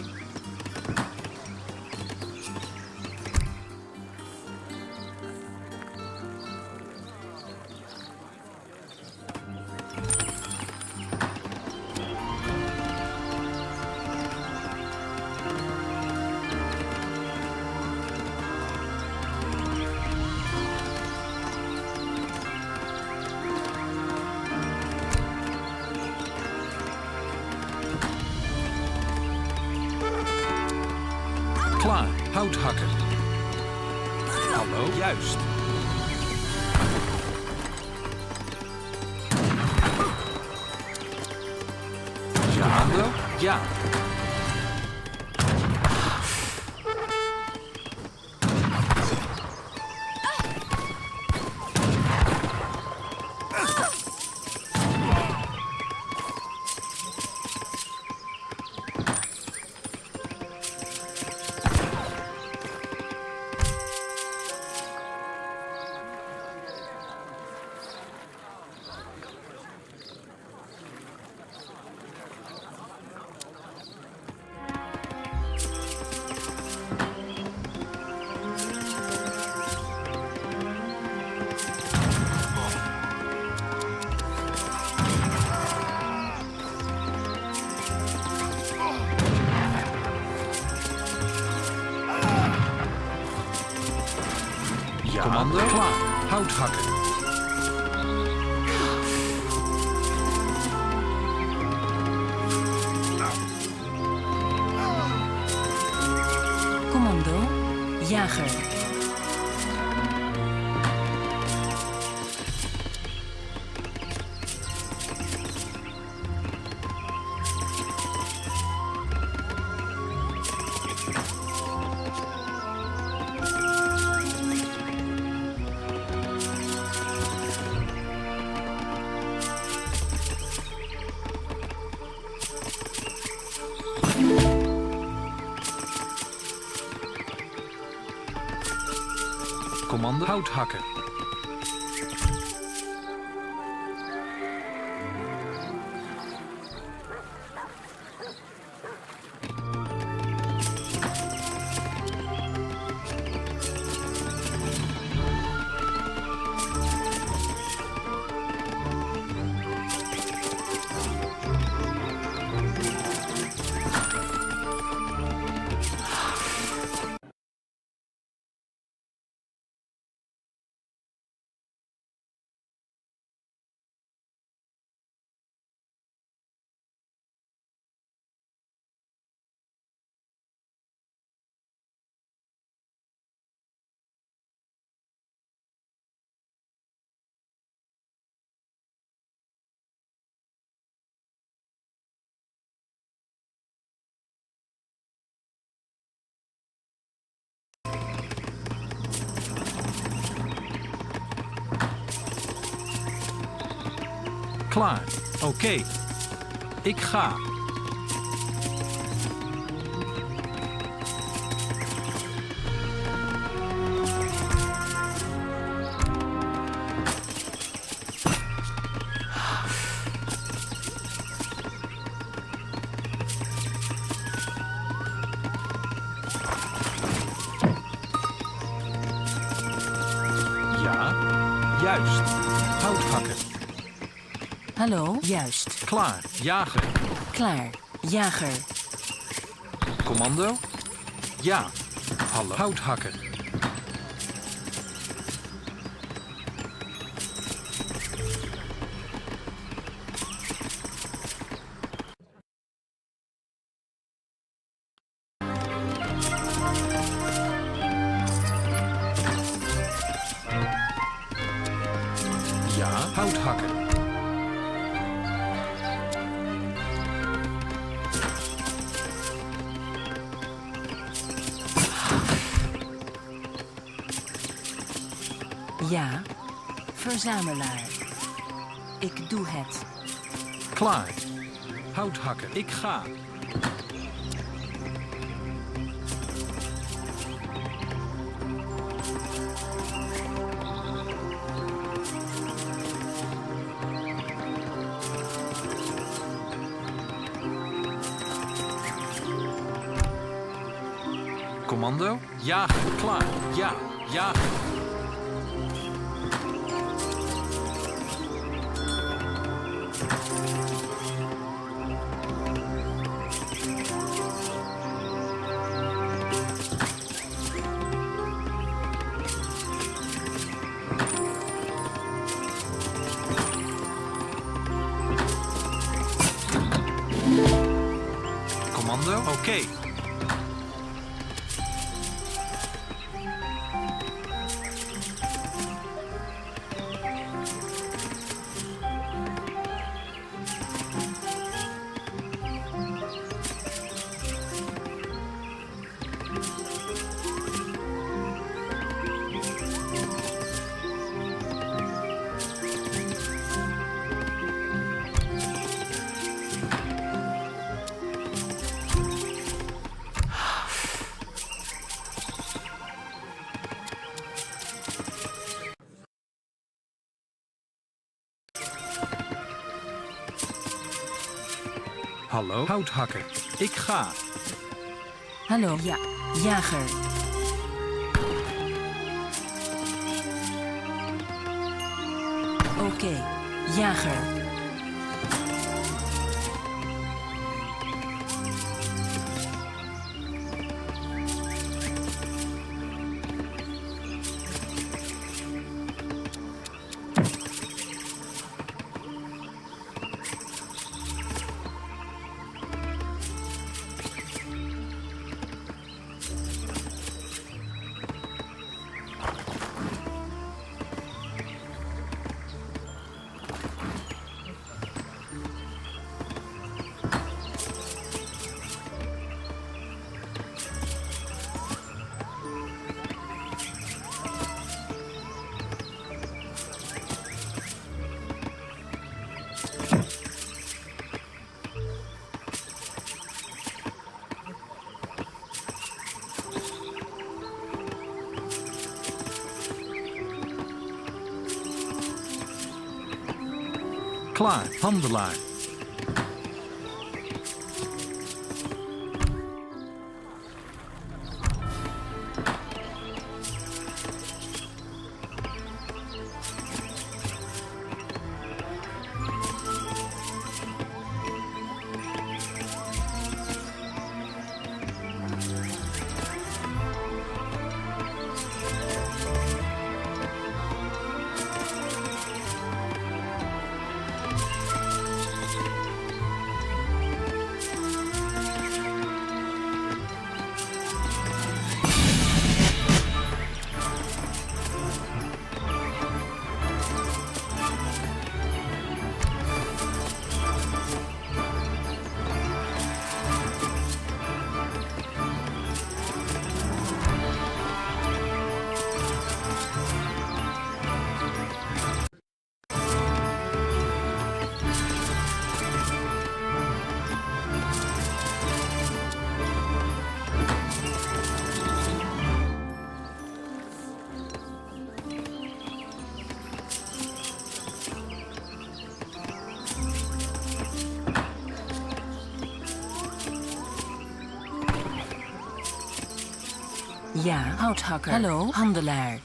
Klaar, houthakker. Hallo, juist. Commando? Ja. Ja. Commando? Klaar, houthakker.
Commando. Jager.
Commando houthakker. Klaar, oké. Ik ga. Juist. Houthakker.
Hallo? Juist.
Klaar. Jager.
Klaar. Jager.
Commando? Ja. Hallo. Houthakker. Ja, houthakker.
Ja. Verzamelaar. Ik doe het.
Klaar. Houthakker. Ik ga. Commando? Jager. Klaar. Ja. Jager. Commando? Oké. Hallo, houthakker. Ik ga.
Hallo, ja. Jager. Oké. Jager.
Klaar, handelaar.
Ja, houthakker. Hallo, handelaar.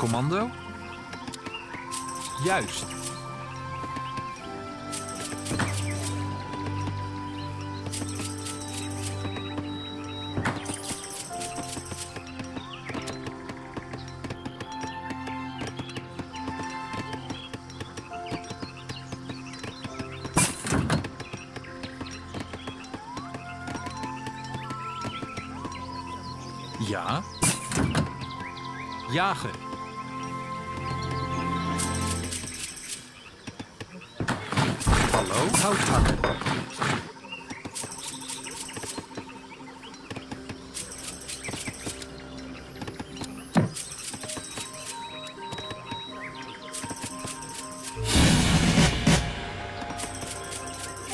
Commando? Juist. Ja. Jagen. Hallo, houthakker.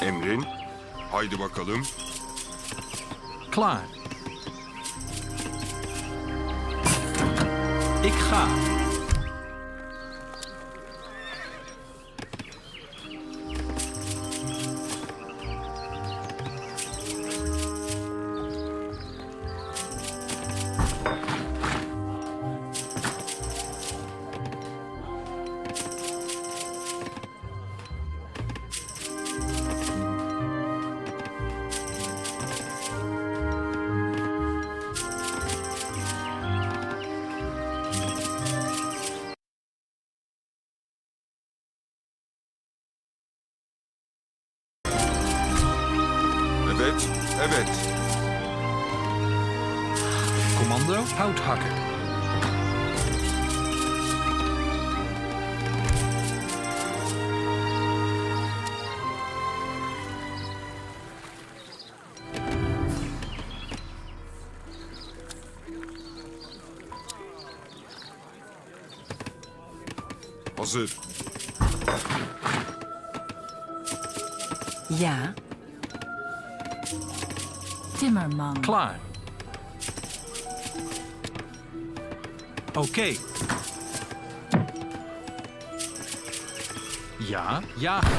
Emrin. Haydi bakalım.
Klaar. Ik ga.
Evet, evet.
Commando, houthakker.
Hazır.
Ja. Timmerman.
Klaar. Oké. Ja, jagen.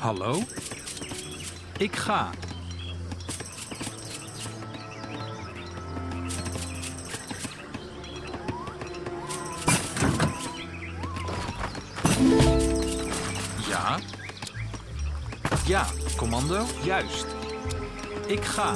Hallo? Ik ga. Ja. Ja, commando, juist. Ik ga.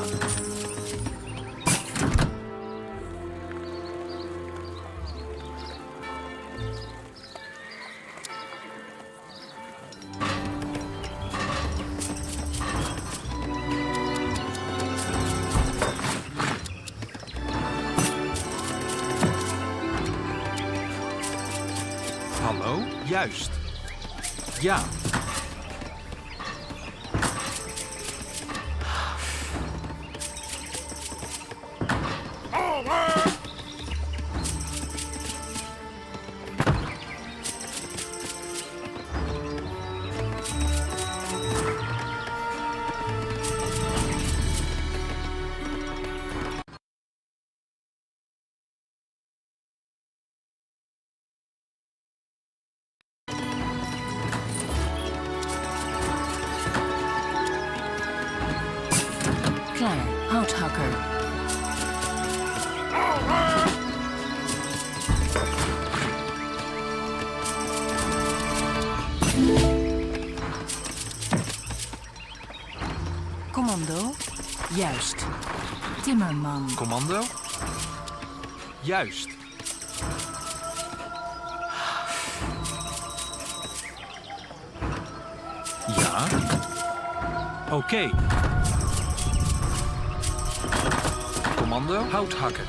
Hallo, juist. Ja.
Klaar, houthakker. Commando, juist. Timmerman.
Commando? Juist. Ja. Oké. Commando, houthakker.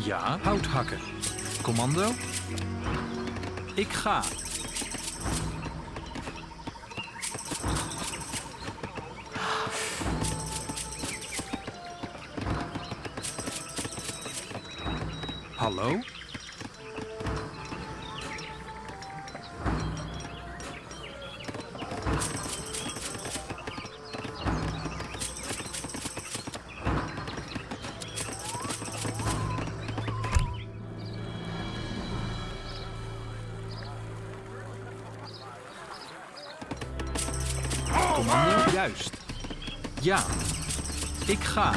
Ja, houthakker. Commando? Ik ga. Hallo? Commando? Juist. Ja. Ik ga.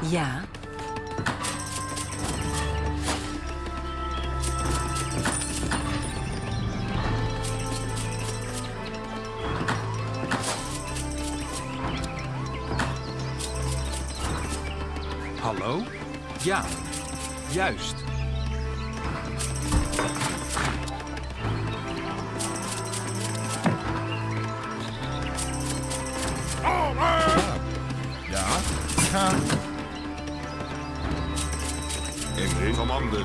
Ja.
Hallo? Ja. Juist.
Ja. Ga. Engel. Commando.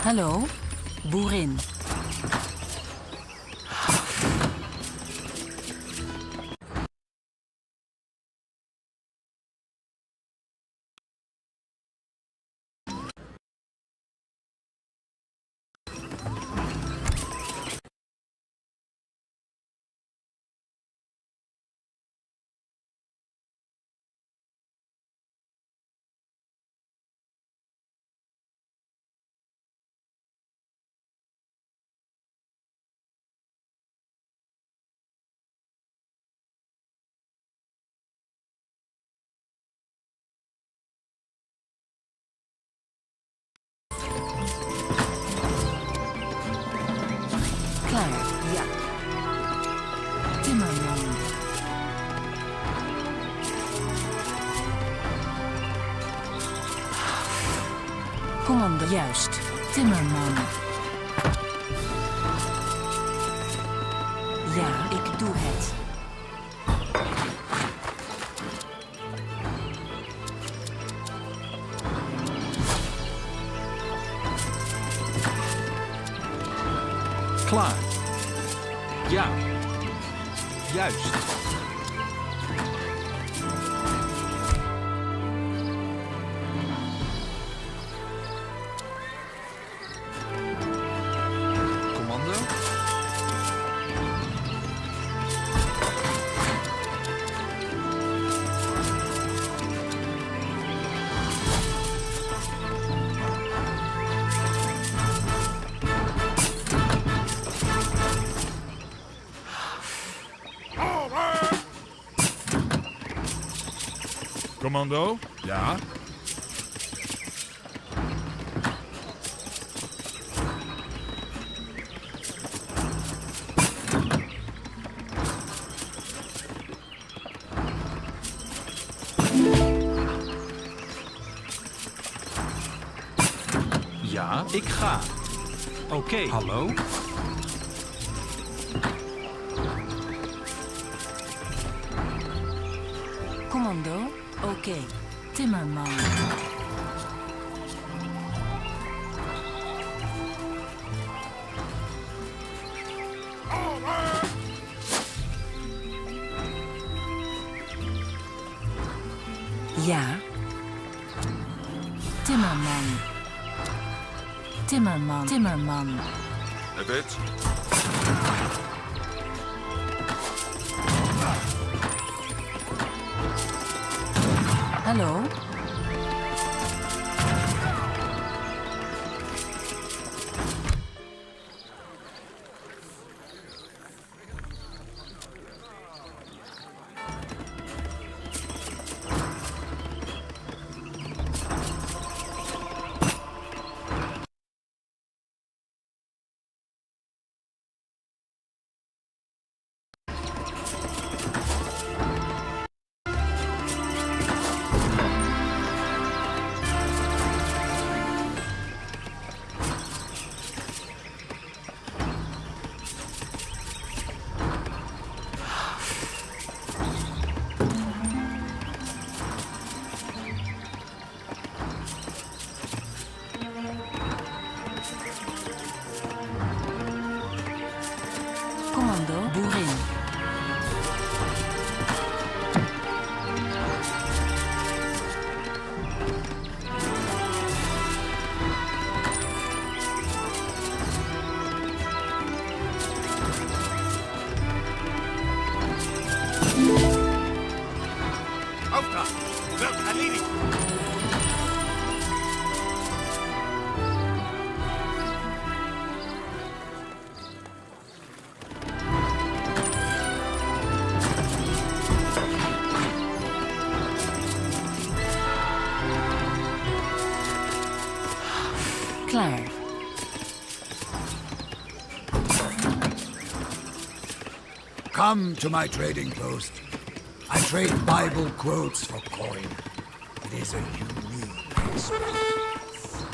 Hallo? Boerin. Klaar. Ja. Timmerman. Commando. Juist. Timmerman. Ja, ik doe het.
Klaar. Ja. Juist. Commando?
Commando? Ja.
Ja, ik ga. Oké. Hallo?
Commando. Oké. Timmerman. Ja. Timmerman. Timmerman. Timmerman.
Evet.
Hallo? Commando boerin.
Auftrag! Wird erledigt!
Klaar.
Come to my trading post. I trade Bible quotes for coin. It is a unique experience.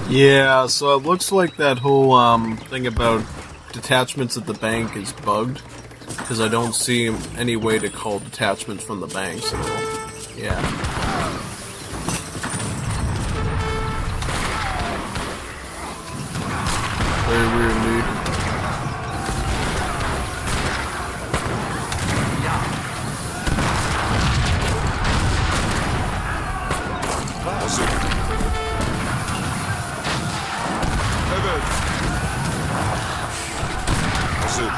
Yeah, so it looks like that whole thing about detachments at the bank is bugged, because I don't see any way to call detachments from the bank, so yeah. Very weird, dude.
Evet. Hazır.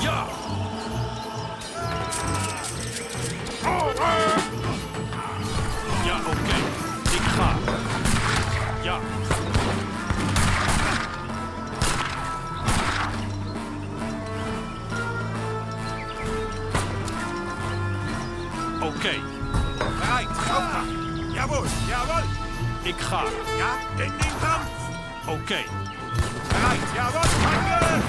Ja! Ja, oké. Ik ga. Ja. Oké.
Bereit, Auftrag. Jawohl, jawohl.
Ik ga.
Ja, in den Kampf.
Oké.
Bereit, jawohl, danke.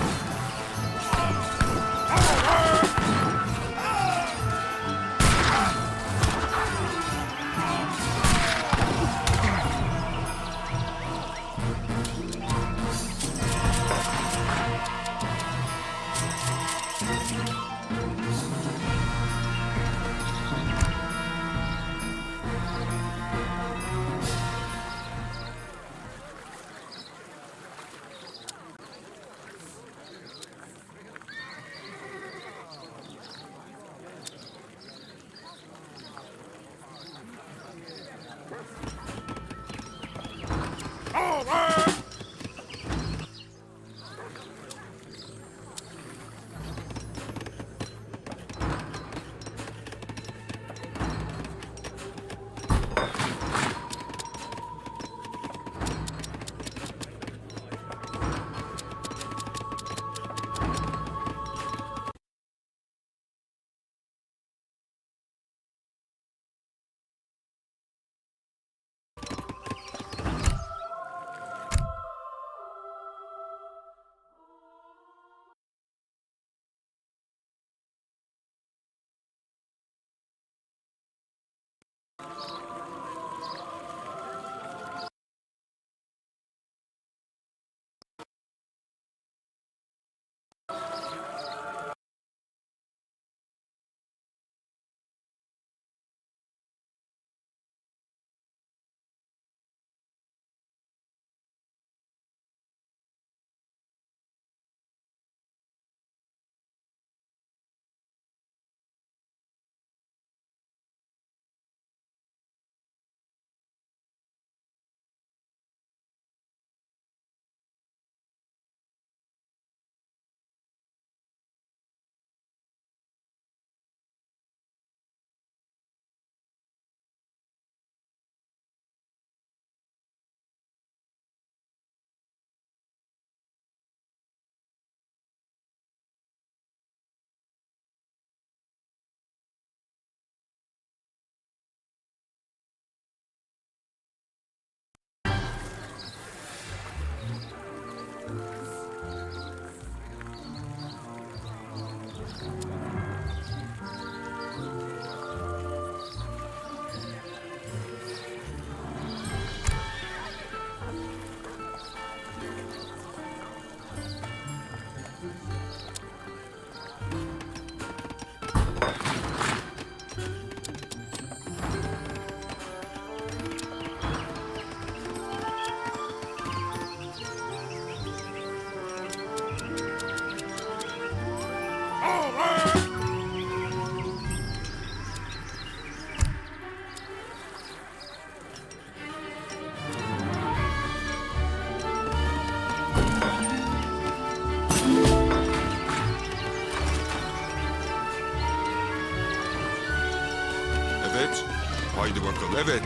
Haydi bakalım. Evet.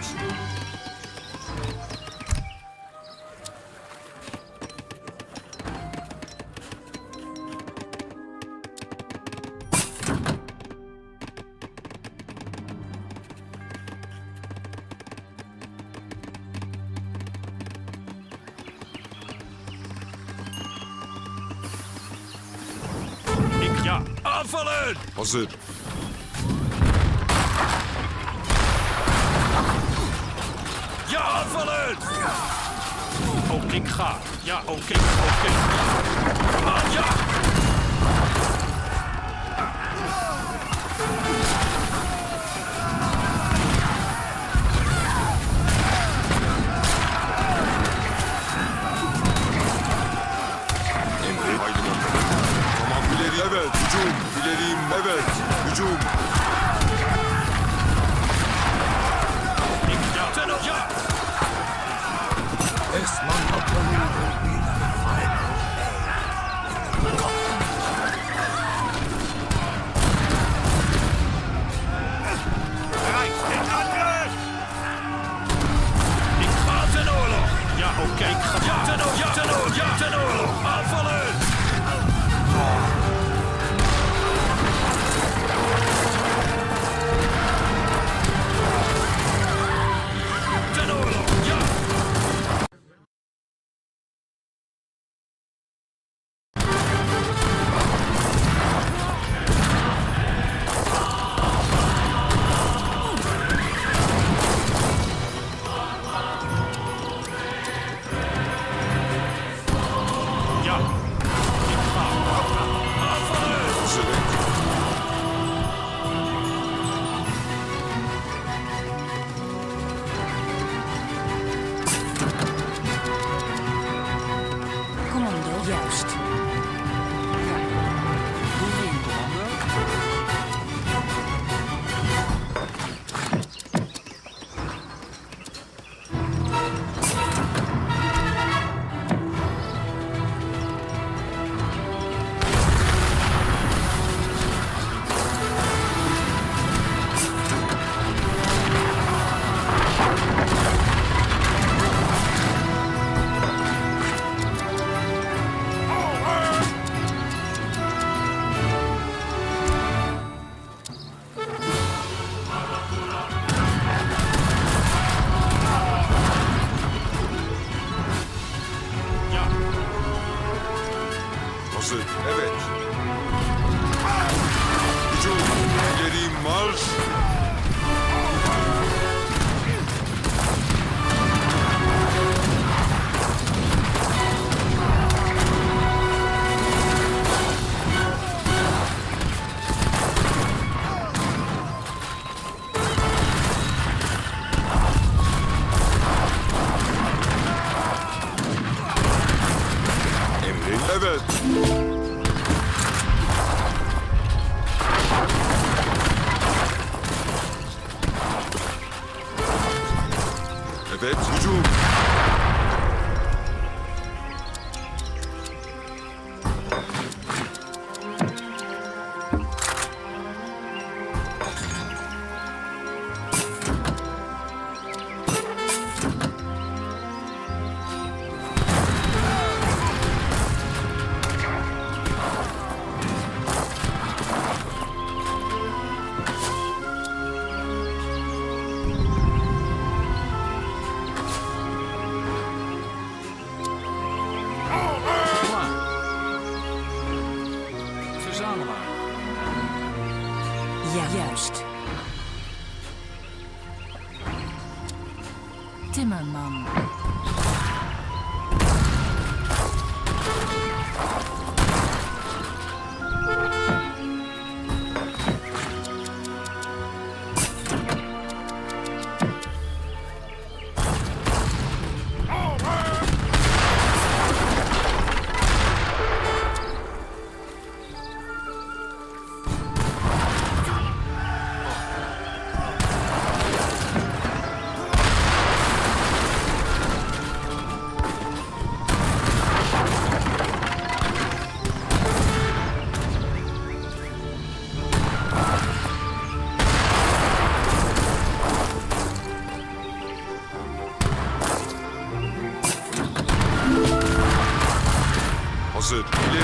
Ja, aanvallen!
Hazır.
Ja, aanvallen! Oh, ik ga. Ja, oké. Ah, ja!
Emre, haydi bakalım. Tamam, ileri, evet. Hücum. İleriyim, evet. Hücum.
Ja!
This monopoly will be the final
Bereit, den Angriff!
Ik ga ten oorlog! Ja, oké. Ja, ten oorlog! Aanvallen! Ten oorlog! Ja! Ja! Ik ga. Aanvallen!
Hazırım.
Commando, juist. Ja. Boerin, commando.
Hazır, evet. Hücum. İleriyim, marş. Emrin, evet. Evet, hücum.
Verzamelaar.
Ja, juist. Timmerman.
Hazır. İleri.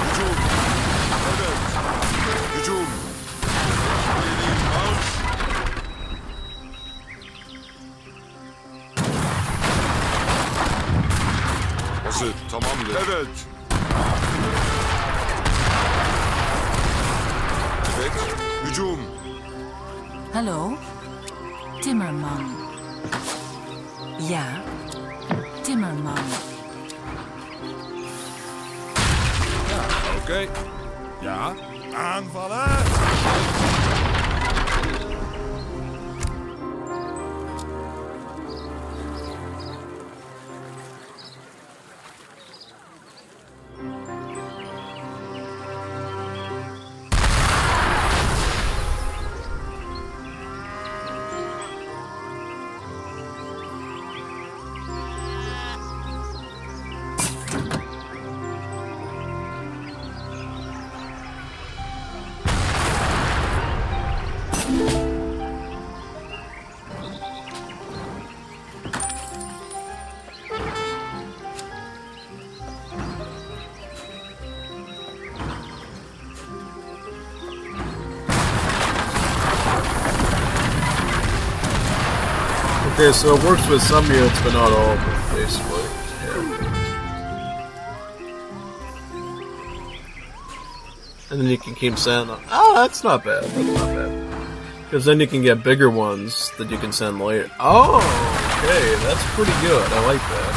Hücum. Hazır. Hücum. İleri marş. Hazır. Tamamdır. Evet. Evet. Hücum.
Hallo? Timmerman. Ja, Timmerman.
Oké. Ja. Aanvallen.
Okay, so it works with some units, but not all of them, basically. Yeah. And then you can keep sending them. Oh, that's not bad. That's not bad. Because then you can get bigger ones that you can send later. Oh, okay, that's pretty good. I like that.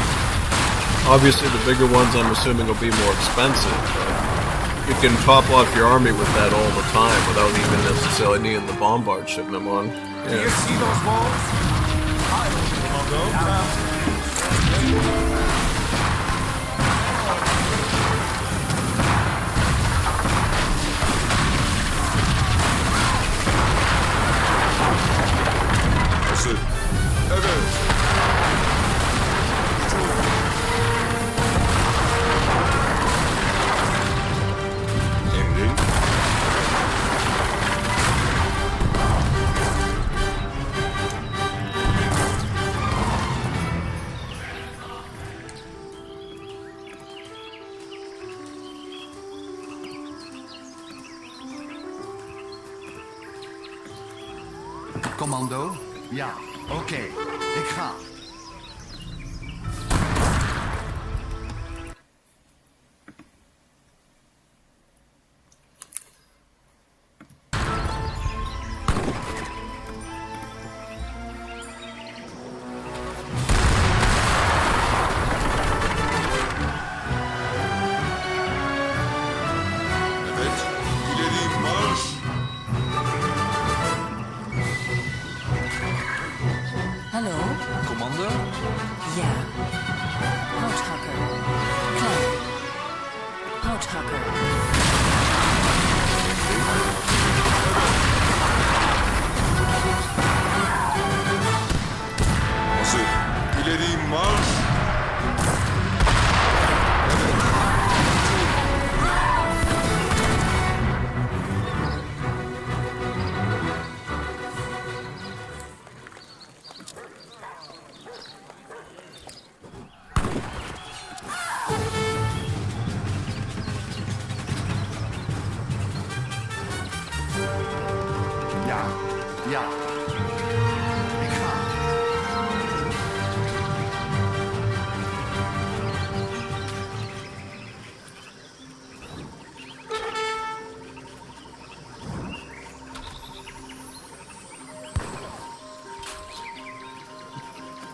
Obviously, the bigger ones, I'm assuming, will be more expensive, but you can top off your army with that all the time without even necessarily needing the bombard shipment one.
Do you see those walls?
Hazır. Evet. Emrin.
Commando? Ja, oké. Ik ga.
Evet. İleri
Ja. Ja. Ik ga.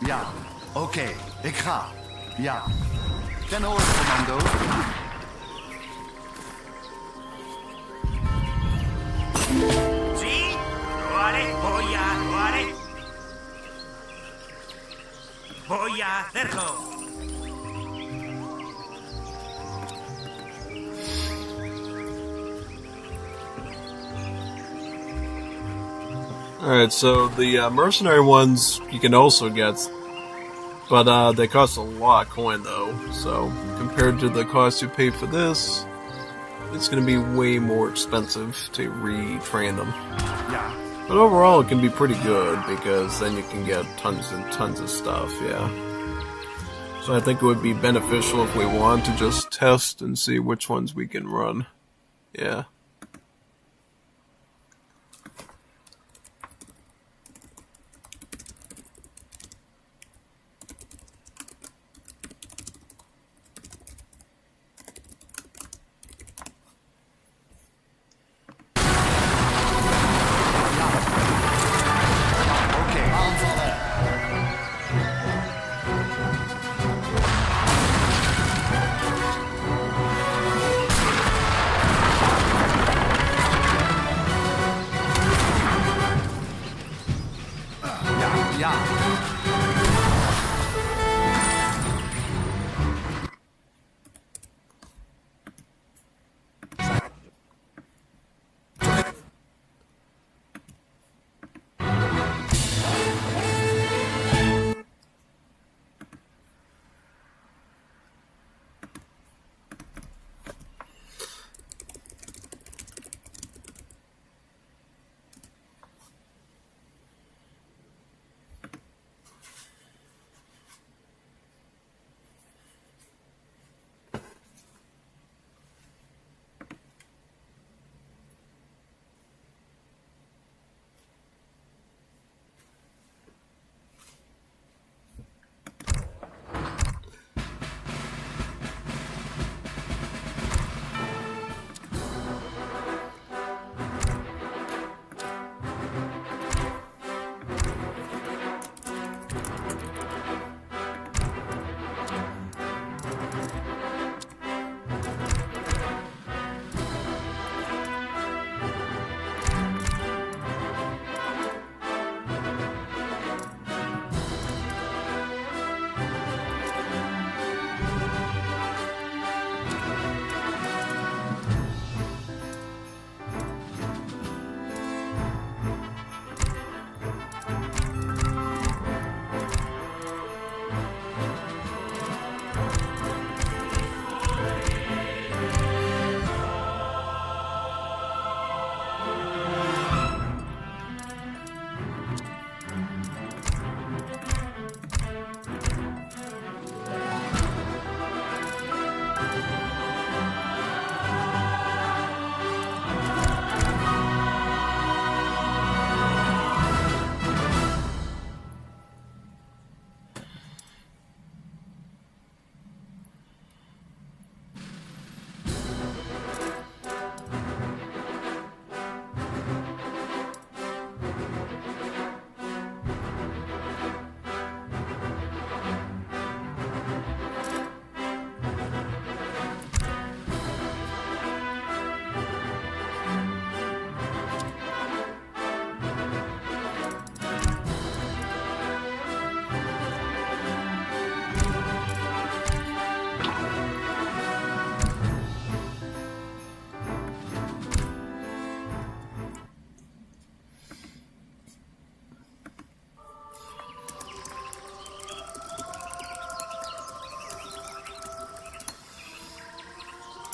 Ja, oké. Ik ga. Ja. Ten orde, commando.
Sí, lo haré. Lo haré. Voy a hacerlo.
Alright, so the mercenary ones you can also get, but they cost a lot of coin though, so compared to the cost you pay for this, it's going to be way more expensive to retrain them.
Yeah.
But overall it can be pretty good, because then you can get tons and tons of stuff, yeah. So I think it would be beneficial if we want to just test and see which ones we can run. Yeah.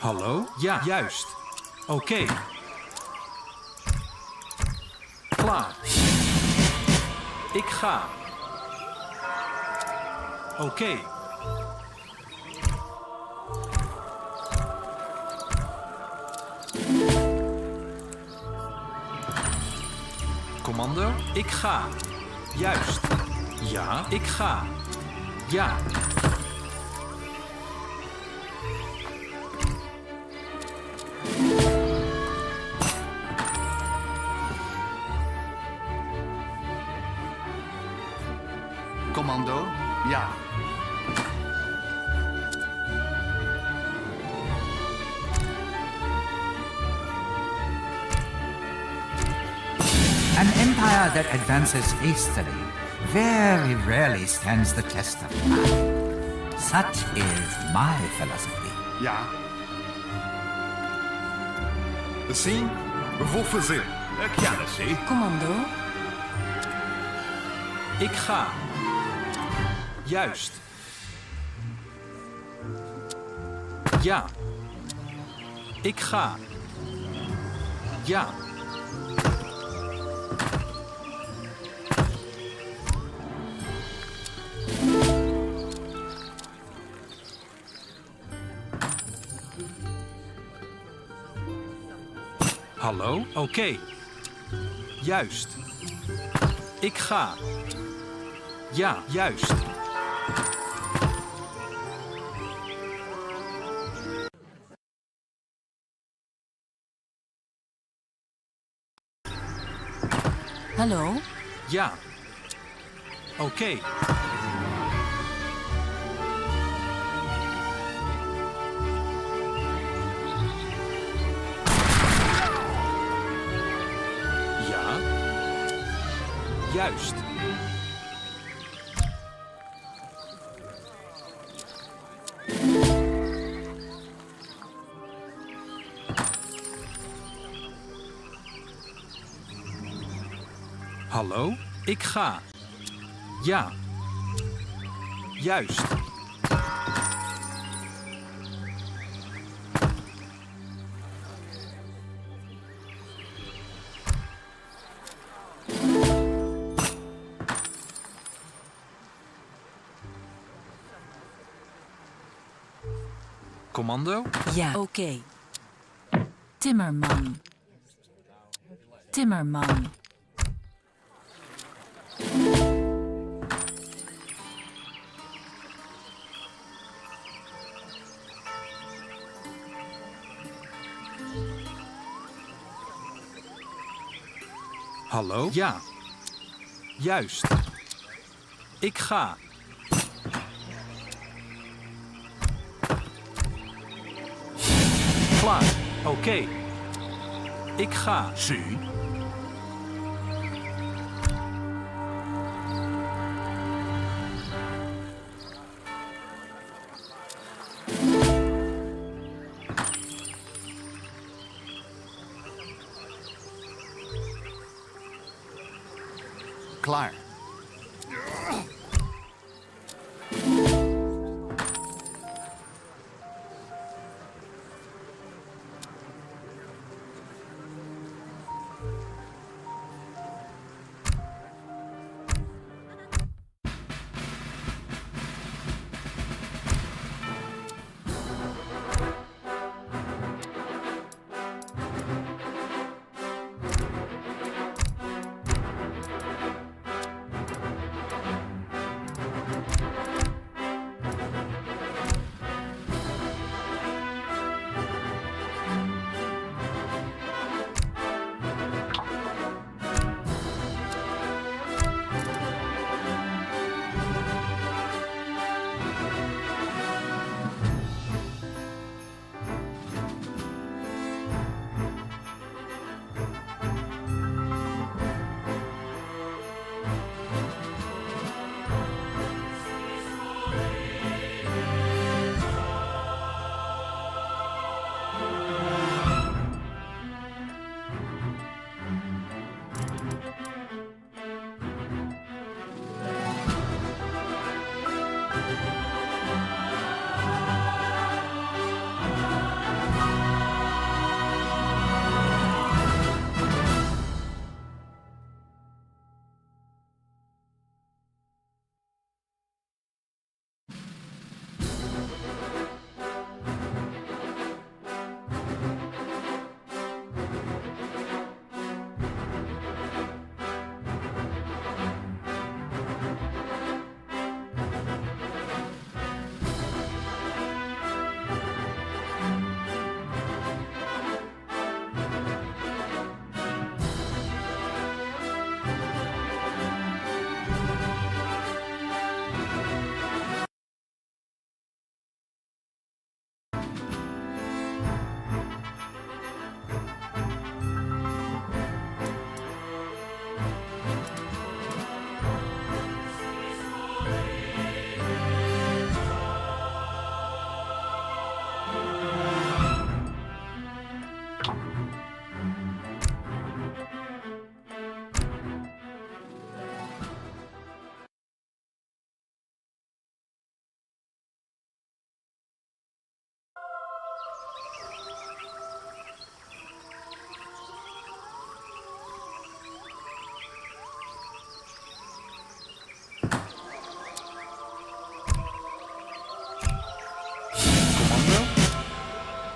Hallo? Ja, juist. Oké. Klaar. Ik ga. Oké. Commando, ik ga. Juist. Ja, ik ga. Ja.
Commando, ja.
An empire that advances hastily very rarely stands the test of time. Such is my philosophy.
Ja.
Sim, vou fazer.
Chiarasi.
Commando.
Ik ga. Juist. Ja. Ik ga. Ja. Hallo? Oké. Juist. Ik ga. Ja, juist.
Hallo?
Ja. Oké. Ja. Juist. Hallo? Ik ga. Ja. Juist. Commando?
Ja. Oké. Timmerman. Timmerman.
Hallo? Ja. Juist. Ik ga. Klaar. Oké. Ik ga.
Zie.
Klaar.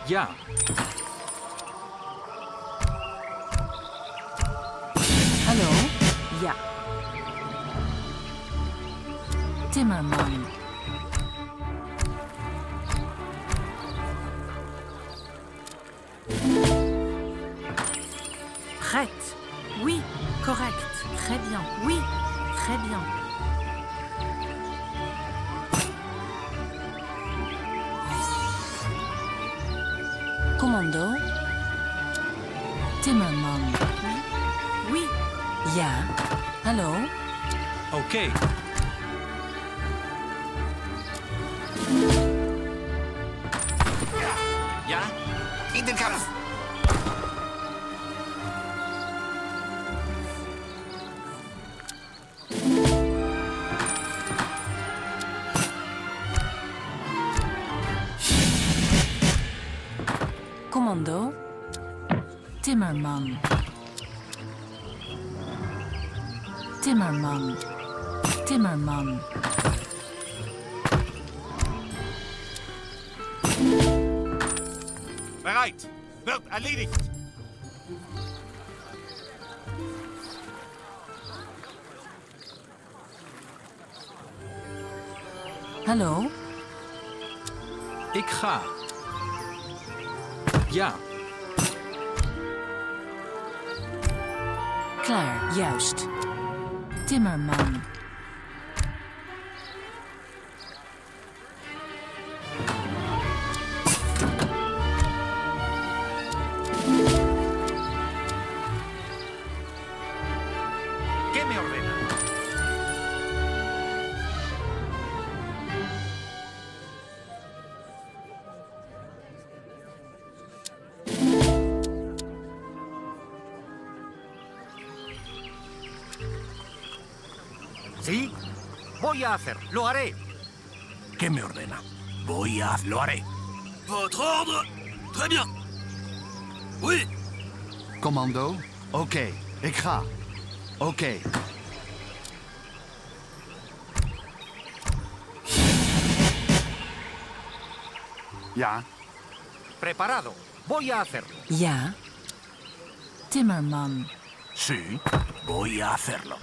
Ja.
Hallo? Ja. Timmerman. Prête. Oui, correct. Très bien. Oui, très bien. Commando. Timmerman. Oui. Ja. Hallo?
Oké.
Ja, in den Kampf.
Commando. Timmerman. Timmerman. Timmerman.
Bereit. Wird erledigt.
Hallo?
Ik ga. Ja.
Klaar, juist. Timmerman.
¿Qué me ordena? ¿Sí? Voy a hacer, lo haré.
¿Qué me ordena? Lo haré.
Votre ordre? Très bien. Oui.
Commando? Oké, ik ga. Oké. Ja.
Preparado. Voy a hacerlo.
Ja. Timmerman.
Sí, voy a hacerlo.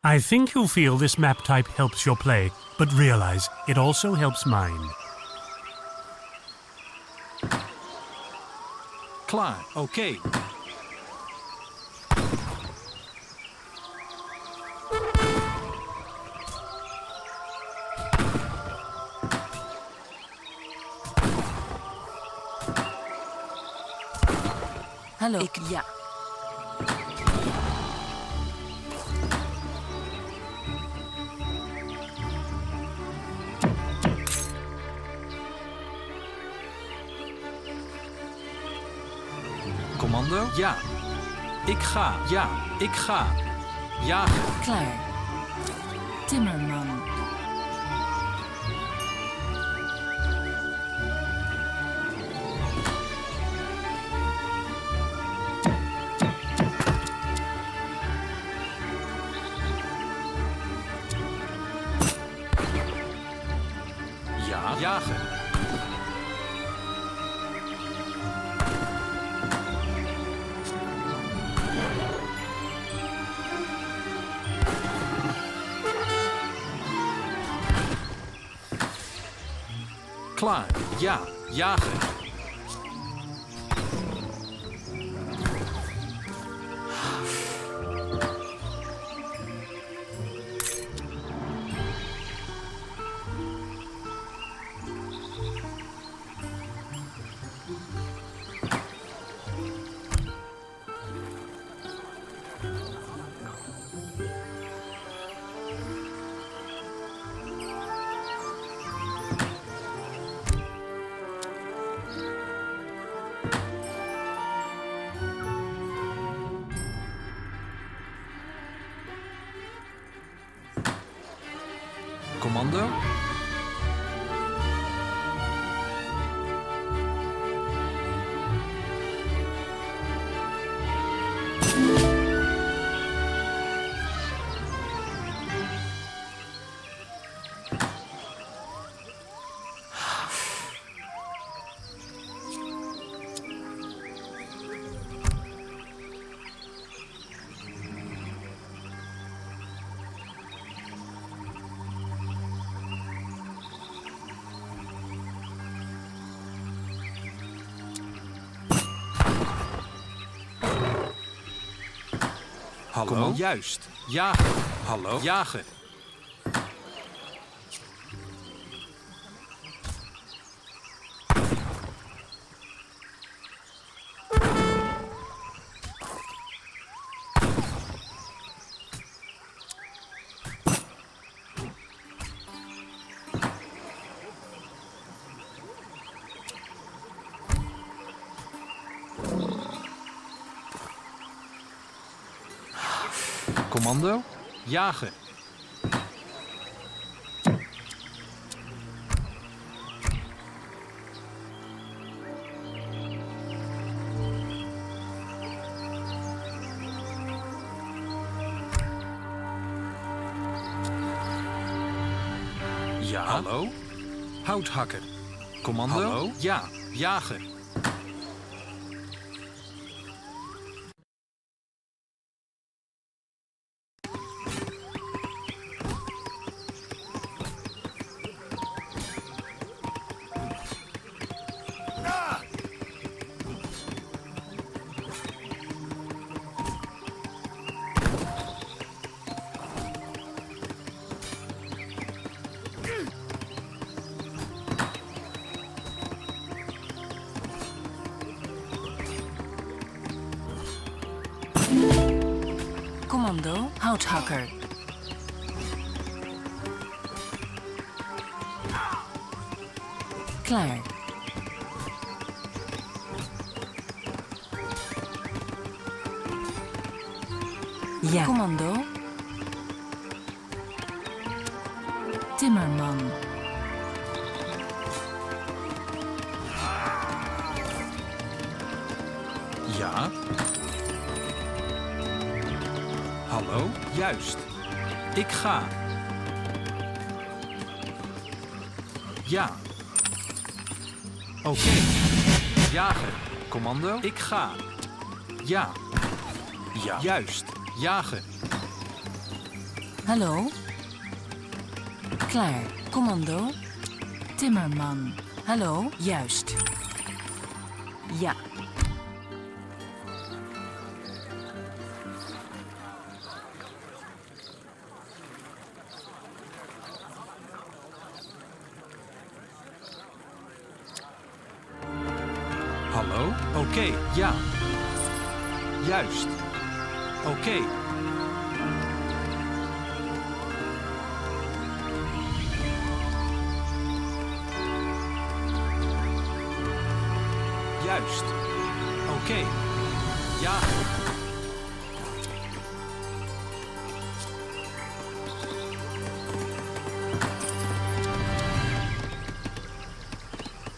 I think you feel this map type helps your play, but realize it also helps mine.
Klaar, oké.
Hallo.
Ja.
Commando? Ja. Ik ga. Ja, ik ga. Jagen.
Klaar. Timmerman.
Ja, jagen. Klaar. Ja, jagen. Commando? Hallo? Juist. Jagen. Hallo? Jagen. Commando? Jagen. Ja. Hallo? Houthakker. Commando? Hallo? Ja, jagen.
Commando, houthakker. Klaar. Ja. Commando. Timmerman.
Ja. Hallo? Juist. Ik ga. Ja. Oké. Jagen. Commando? Ik ga. Ja. Ja. Juist. Jagen.
Hallo? Klaar. Commando. Timmerman. Hallo? Juist. Ja.
Hallo? Oké, ja. Juist. Oké. Juist. Oké. Ja.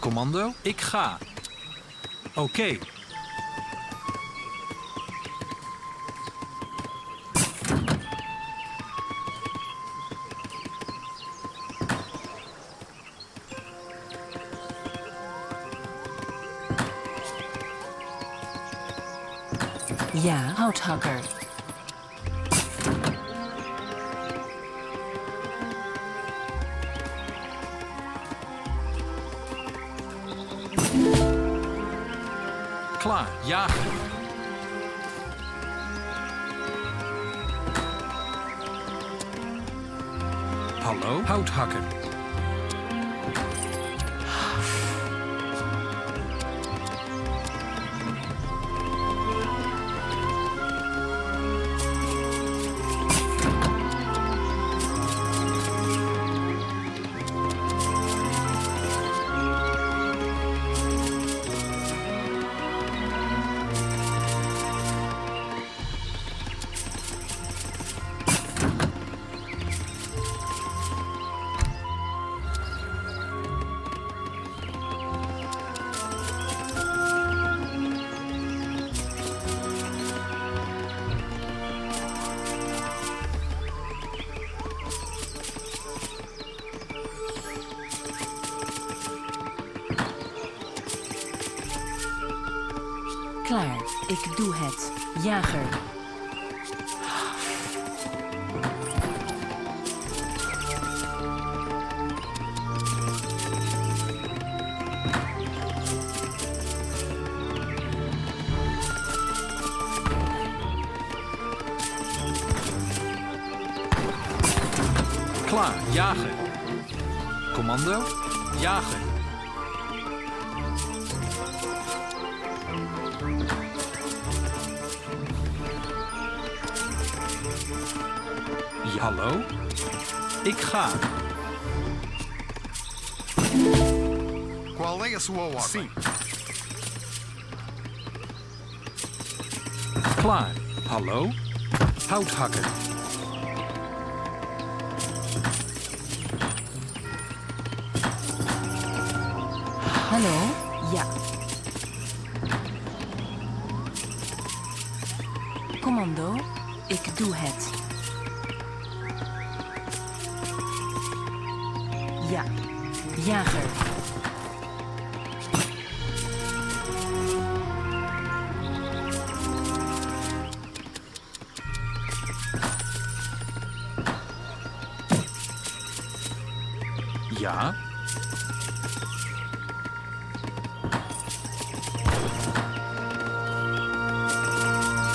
Commando, ik ga. Oké.
Ja, houthakker.
Klaar, jagen. Hallo, houthakker.
Klaar, ik doe het. Jager.
Klaar, jagen. Commando, jagen. Hallo? Ik ga.
Qual é a sua ordem?
Klaar. Hallo? Houthakker.
Hallo? Ja. Commando, ik doe het. Ja. Jager.
Ja.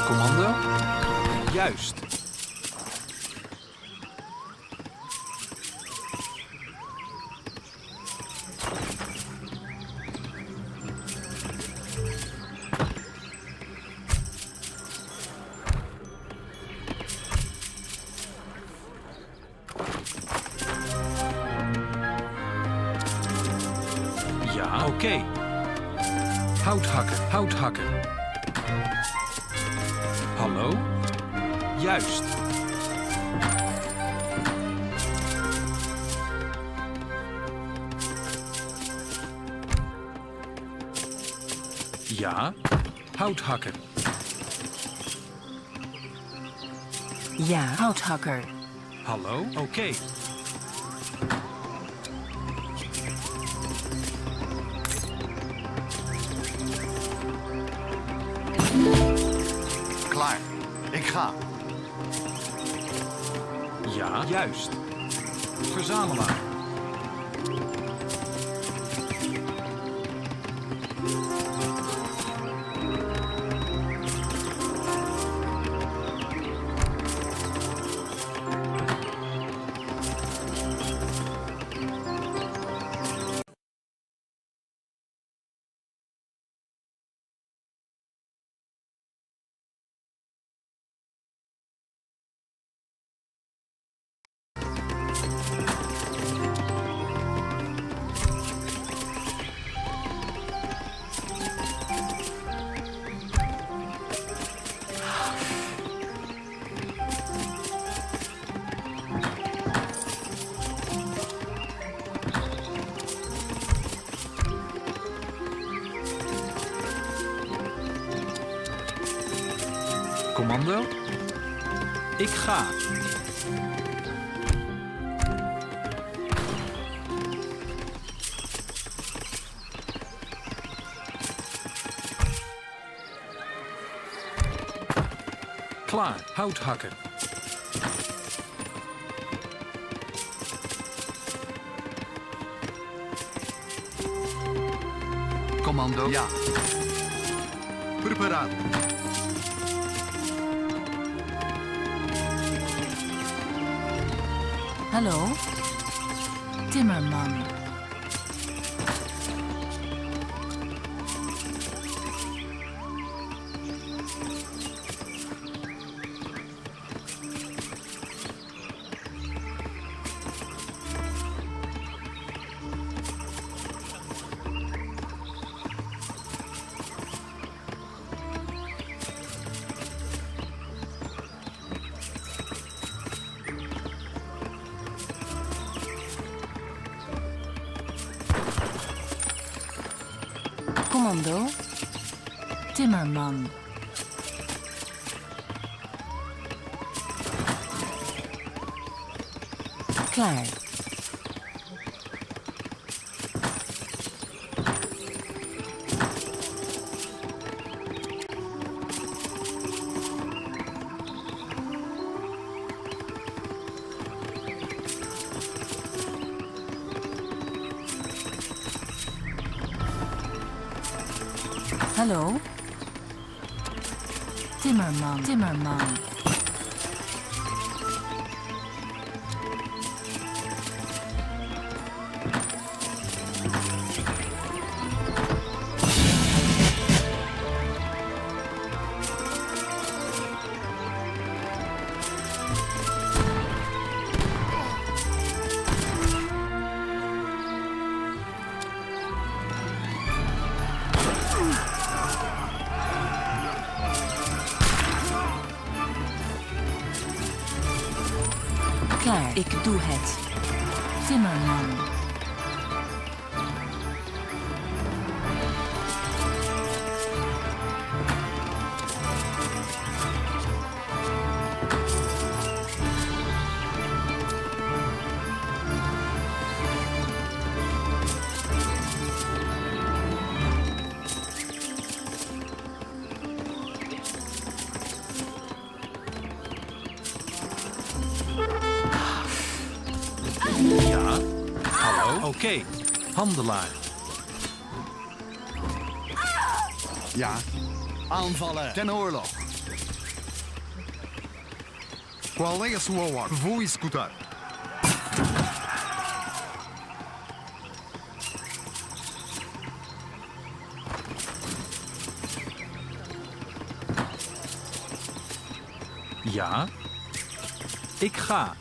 Commando? Juist. Ja, oké. Houthakker, houthakker. Hallo? Juist. Ja, houthakker.
Ja, houthakker.
Hallo? Oké.
Klaar. Ik ga.
Ja. Ja, juist. Verzamelaar. Commando. Ik ga. Klaar, hout hakken.
Commando. Ja. Preparato.
Hallo? Timmerman. Commando. Timmerman. Klaar. Hallo? Timmerman. Timmerman. Klaar, ik doe het. Timmerman.
Ja. Hallo? Oké. Handelaar.
Ja. Aanvallen. Ten oorlog.
Qual é a sua ordem? Vou escutar.
Ja. Ik ga.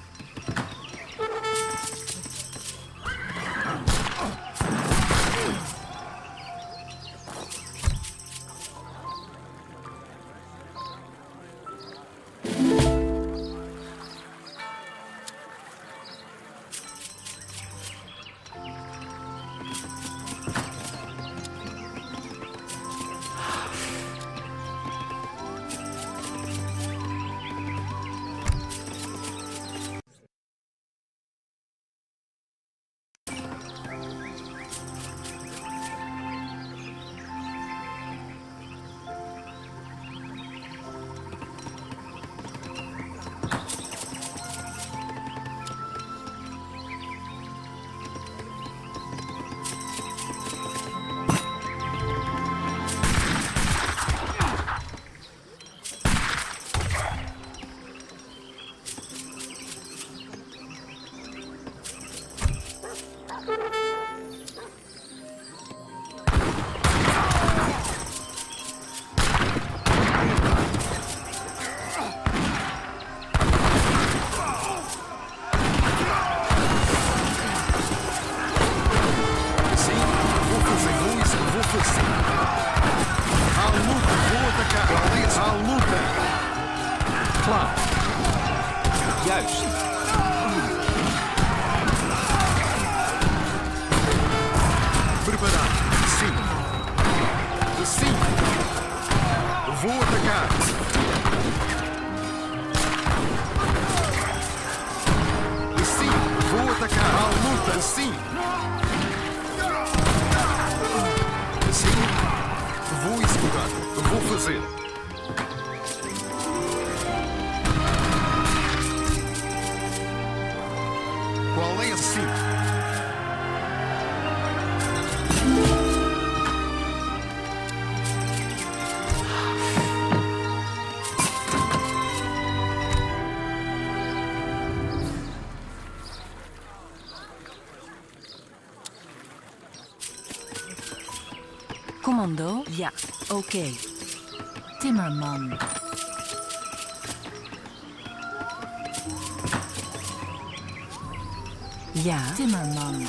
Wolfenzien. Aan moeten voor de kaart. Aan moeten.
Klaar. Juist.
Preparato. Sim. Sim. Voor de kaart. Sim. Voor de kaart. Aan moeten. Sim. Sim. Vou escutar. Vou fazer. Qual é assim?
Commando? Ja, oké. Timmerman. Ja, Timmerman.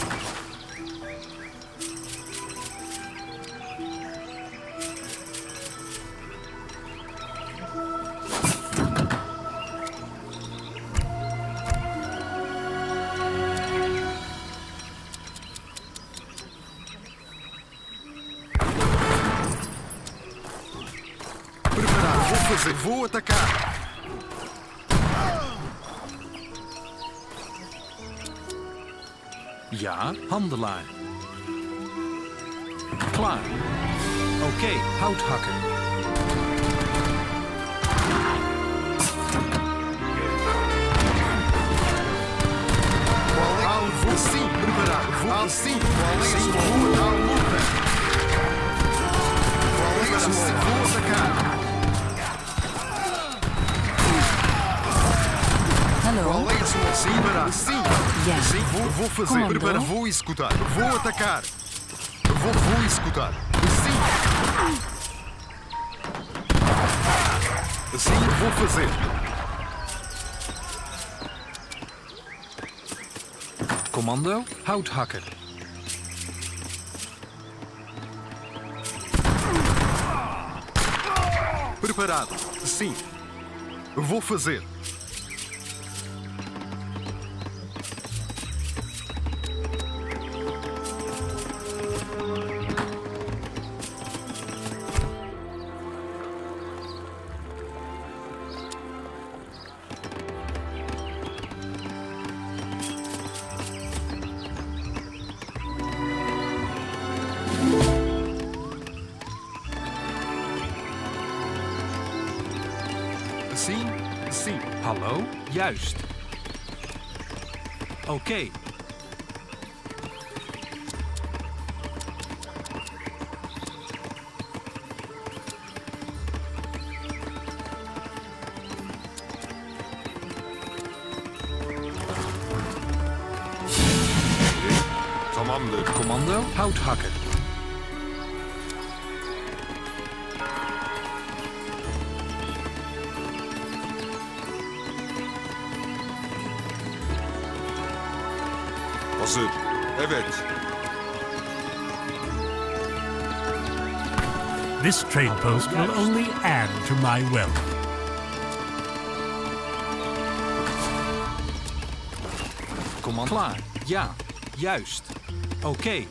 Preparado, vou fazer, vou atacar.
Ja, handelaar. Klaar. Oké, houthakker.
Vou sim, preparado, vou sim. Vou luta. Vou atacar.
Hallo?
Qual é a sua sim? Sim.
Ja.
Sim, vou fazer.
Commando?
Prepara, vou escutar. Vou atacar. Vou escutar. Sim. Sim, vou fazer.
Commando, houthakker.
Preparado. Sim. Vou fazer. Sim, sim.
Hallo? Juist. Oké. Commando, houthakker.
Hazır. Evet.
This trade post will only add to my wealth.
Commando. Klaar. Ja, juist. Oké.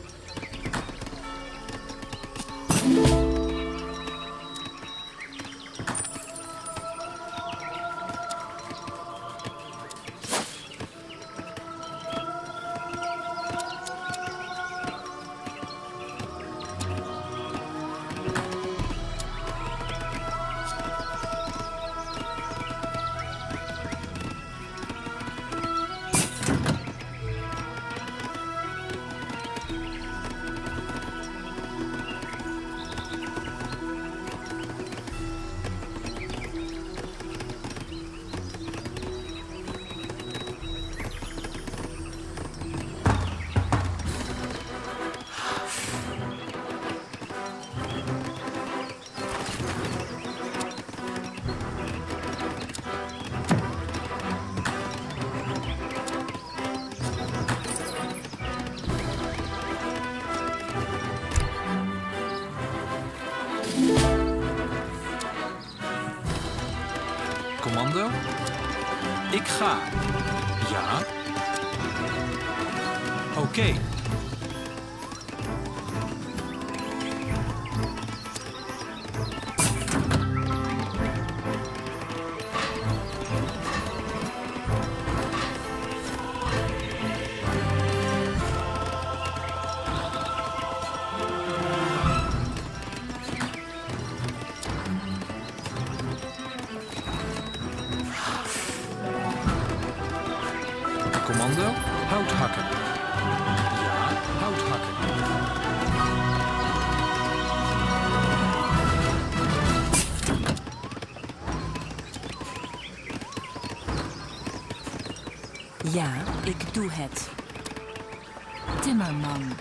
Commando? Ik ga. Ja. Oké. Commando, hout hakken. Ja, hout hakken.
Ja, ik doe het. Timmerman.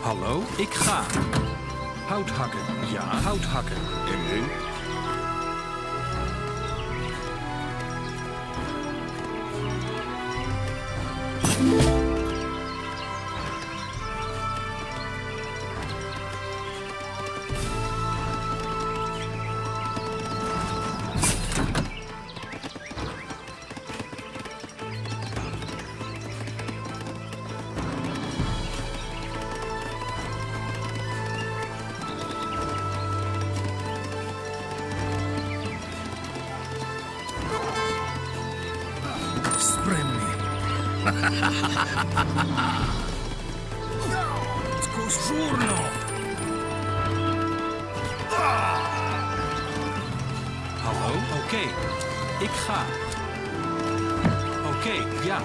Hallo, ik ga. Hout hakken. Ja, hout hakken.
Inring.
Hallo, oké. Ik ga. Oké, ja.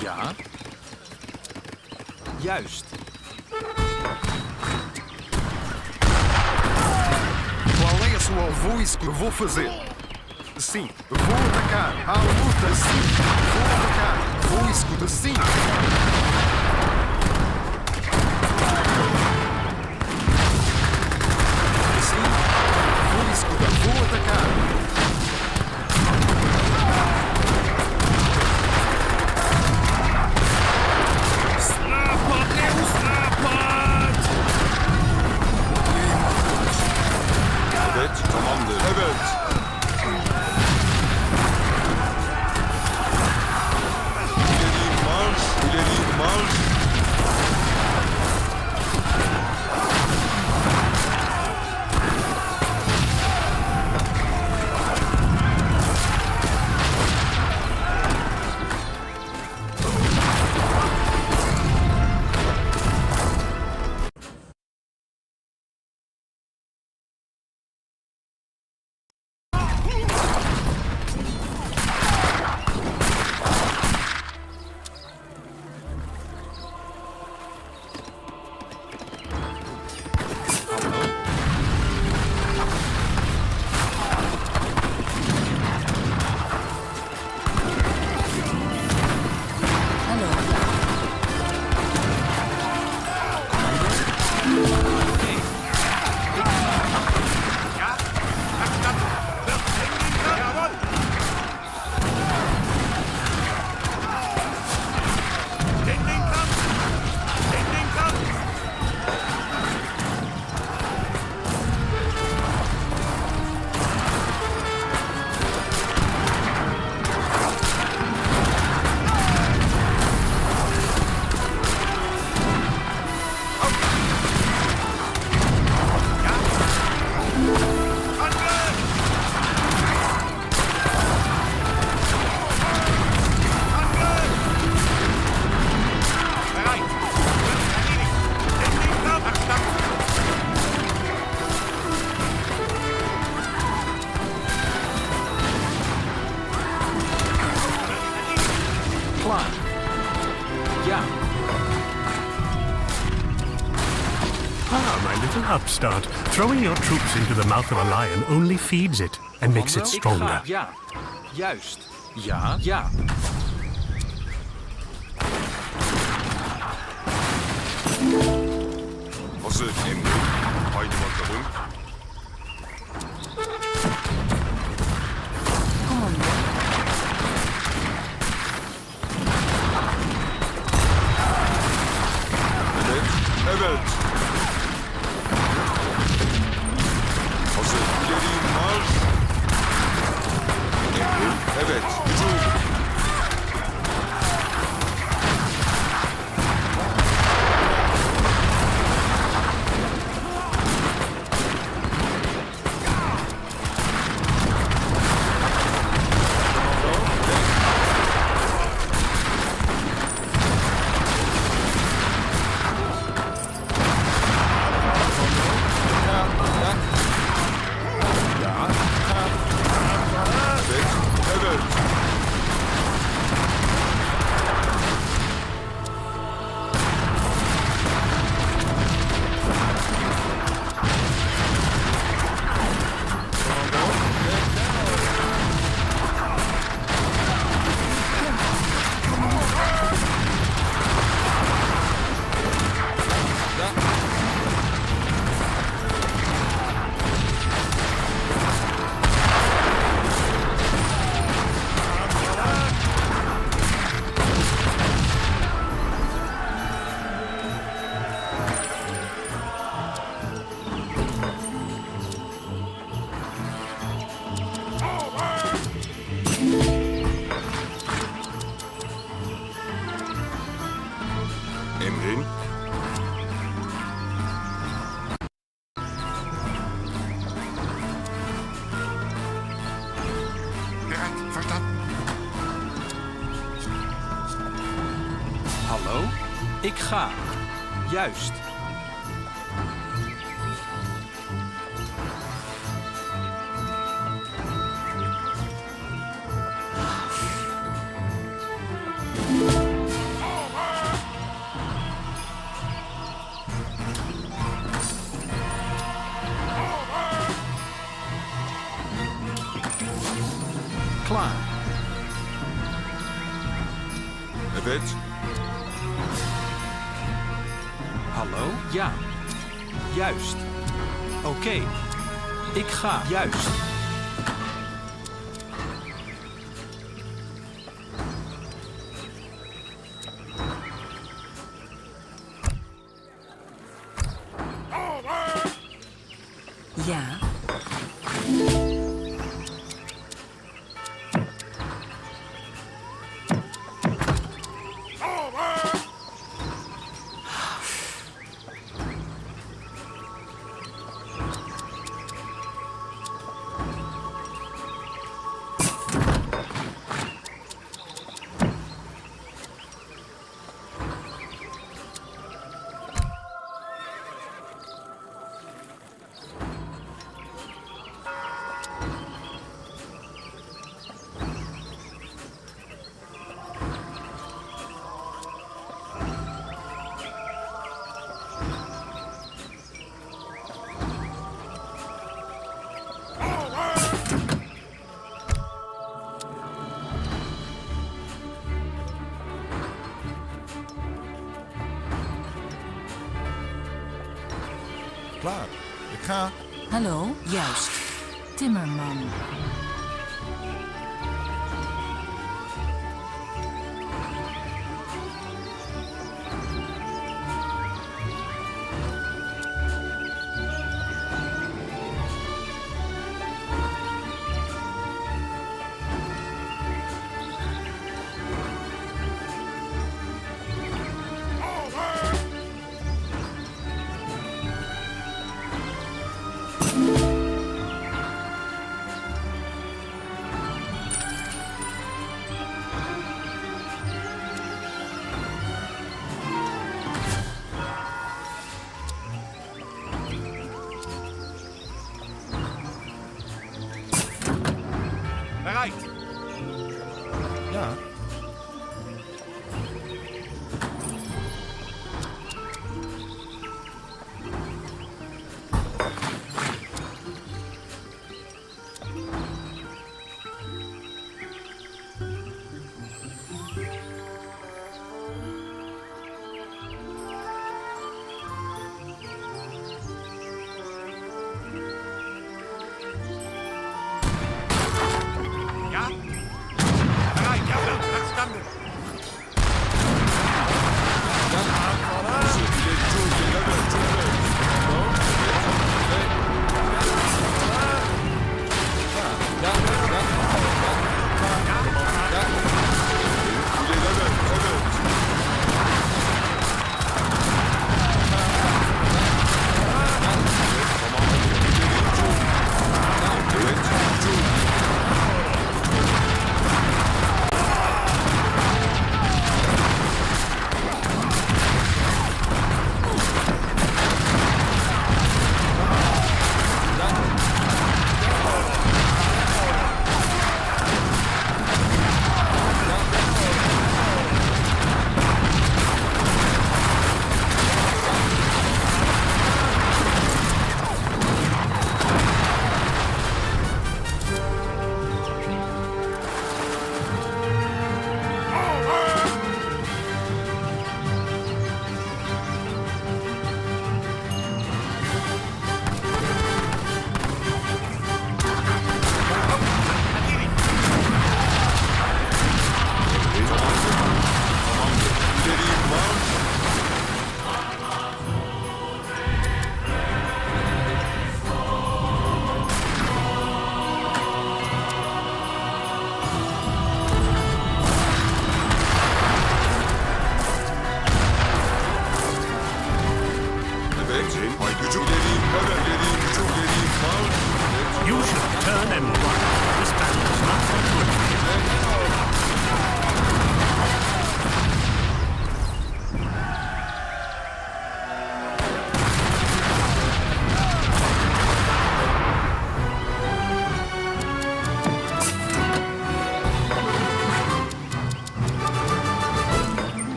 Ja. Juist.
Qual é a sua voz que eu vou fazer? Sim, vou atacar. À luta, sim. Vou atacar. Vou escutar, sim. Sim, vou escutar, vou atacar.
Tamamdır. Evet. İleri marş, ileri marş.
Ja.
Ah, my little upstart. Throwing your troops into the mouth of a lion only feeds it and makes it
Ik
stronger.
ga, ja. Juist. Ja, ja.
Hazır emri. Haydi bakalım. Evet, evet. Hazır ileri marş. Emri, evet. Hücum. Emrin.
Bereit, verstanden.
Hallo? Ik ga. Juist. Klaar.
Evet.
Hallo? Ja. Juist. Oké. Ik ga. Juist.
Ja.
Klaar. Ik ga.
Hallo? Juist. Timmerman.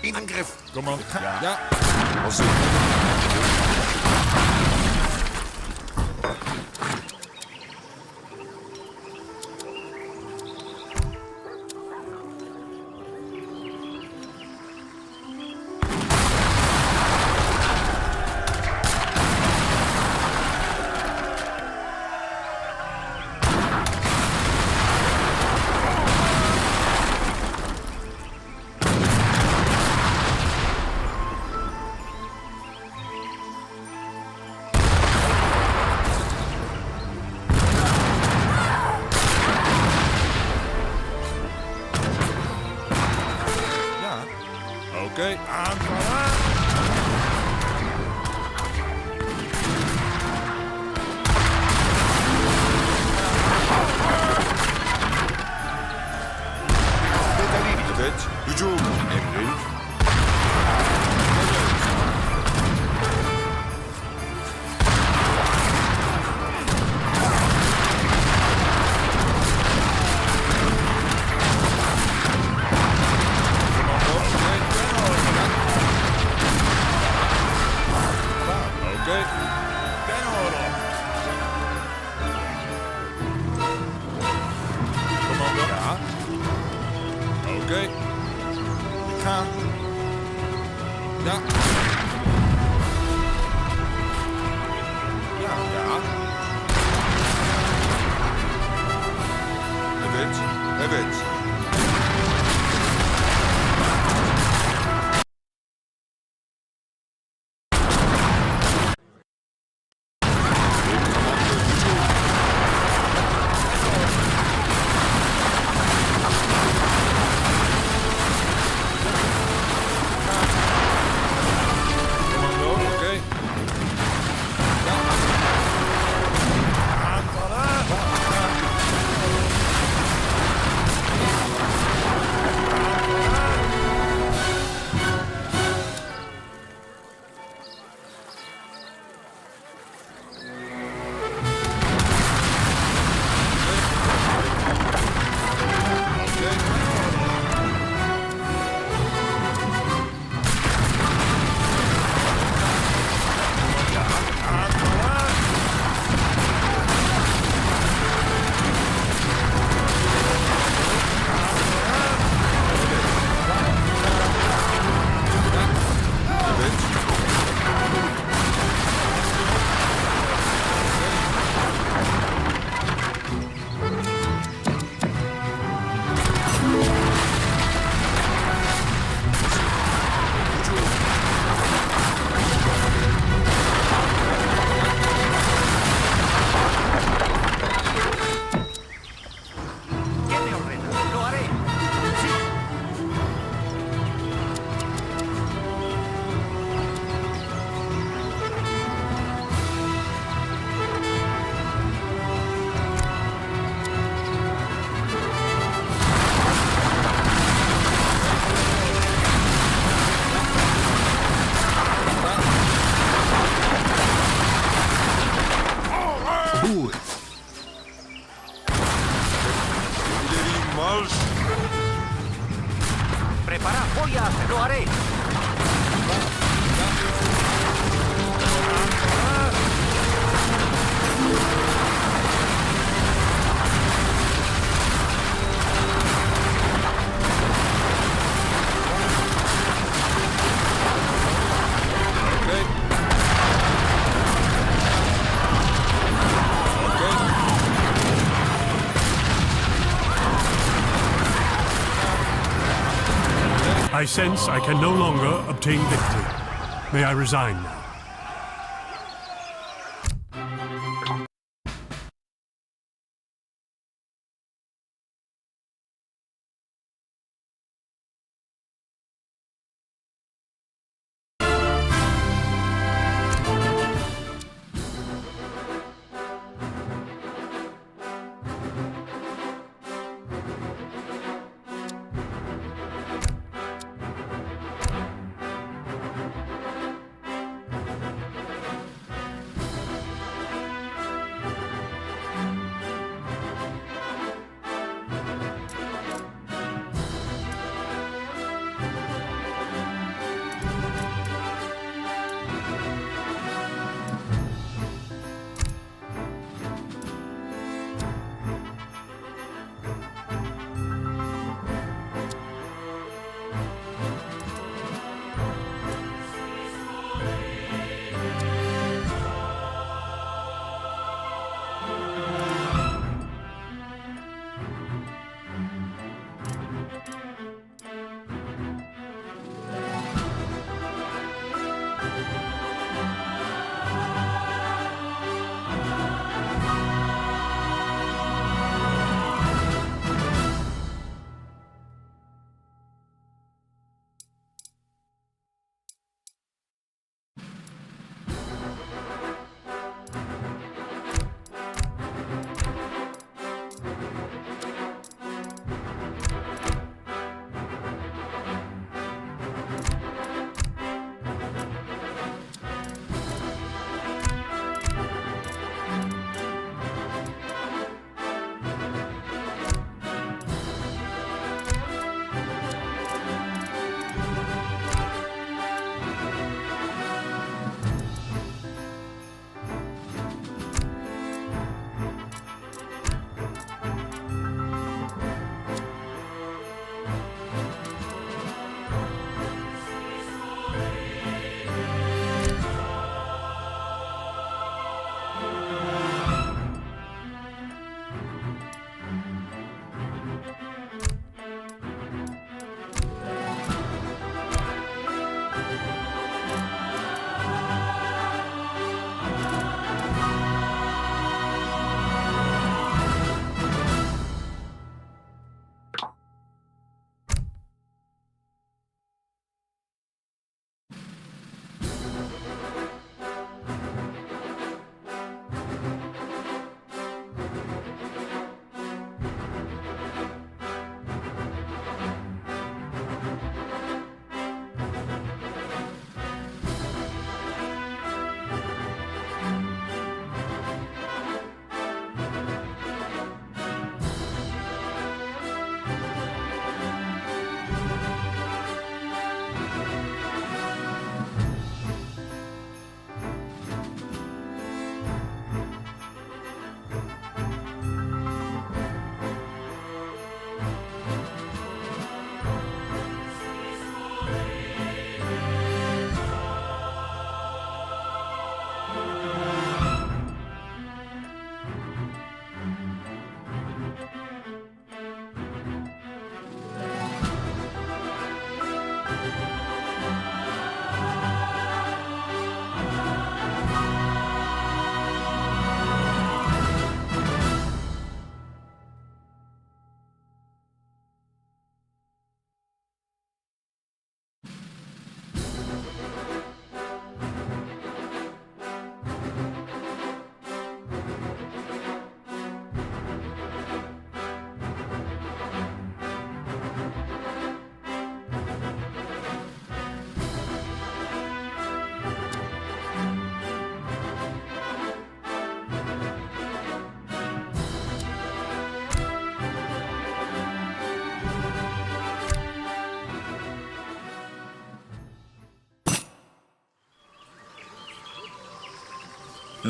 In Angriff.
Kom aan.
Ja.
Oké, aanvallen!
Evet. Hücum. Emrin.
Oké. Ten oorlog. Commando. Ja. Oké. Ik ga. Ja. Ja, ja.
Evet. Evet.
Commando, oké. Ja. Aanvallen.
¿Qué me ordena? Lo haré. Sí.
Goed. İleri marş.
Prepara, voy a hacer. Lo haré.
I sense I can no longer obtain victory. May I resign now?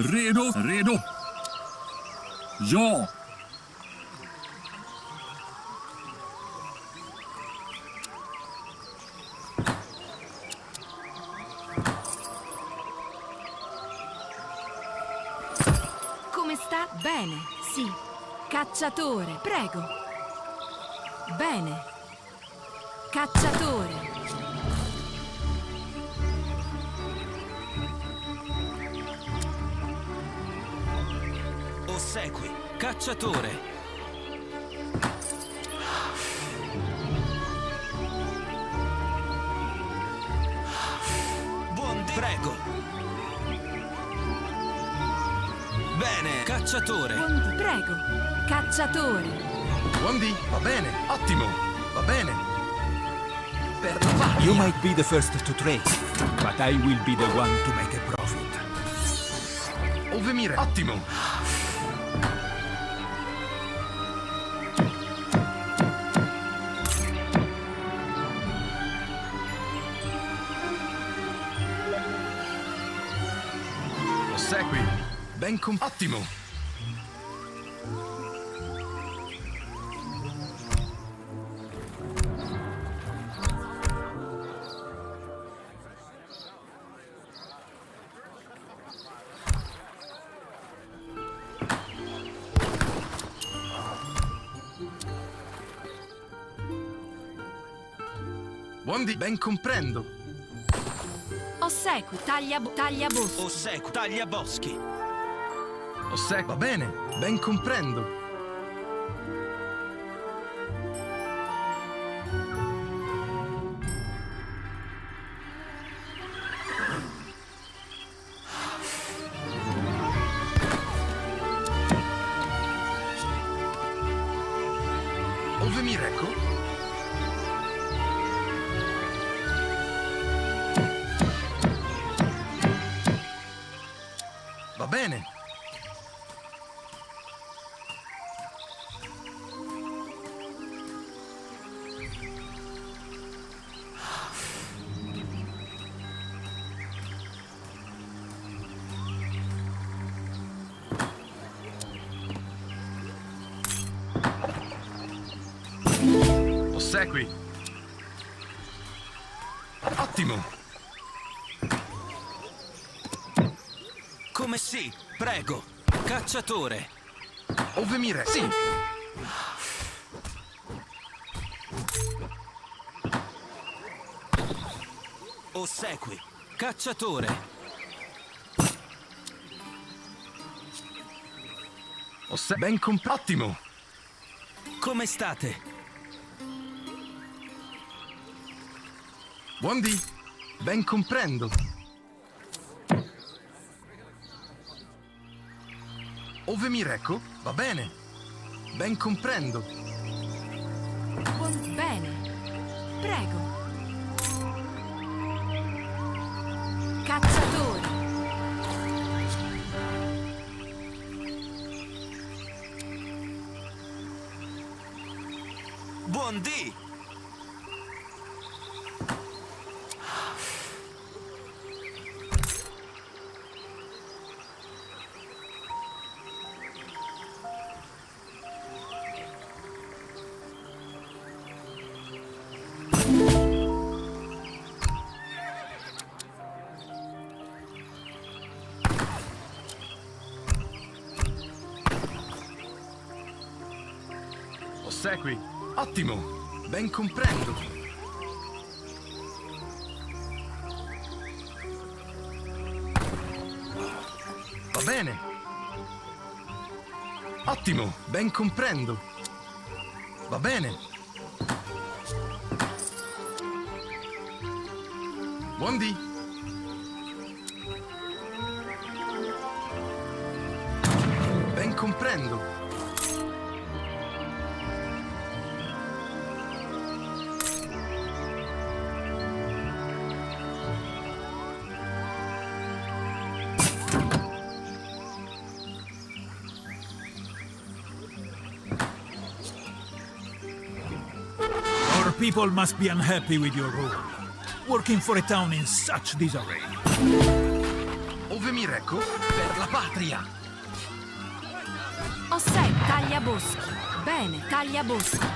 Redo, redo. Ja.
Come sta? Bene, sì. Cacciatore, prego. Bene. Cacciatore.
Ossequi. Cacciatore. Prego. Bene. Cacciatore.
Buondì, prego. Cacciatore.
Buondì, va bene. Ottimo. Va bene. Per la paglia.
You might be the first to trade, but I will be the one to make a profit.
Ove mire. Ottimo. Ossequi. Ben ottimo. Buondì, ben comprendo.
Ossequi, tagliaboschi.
Ossequi, tagliaboschi.
Ossequi, va bene, ben comprendo. Ove mi reco? Va bene. Ossequi. Ottimo.
Come sì, prego. Cacciatore.
Ove mire? Sì.
Ossequi. Cacciatore.
Ben ottimo.
Come state?
Buondì. Ben comprendo. Ove mi reco? Va bene. Ben comprendo.
Bene. Prego. Cacciatore.
Buondì.
Ossequi. Ottimo. Ben comprendo. Va bene. Ottimo. Ben comprendo. Va bene. Buondì. Ben comprendo.
Our people must be unhappy with your rule, working for a town in such disarray.
Ove mi reco? Per la patria!
Ossè, taglia boschi. Bene, taglia boschi.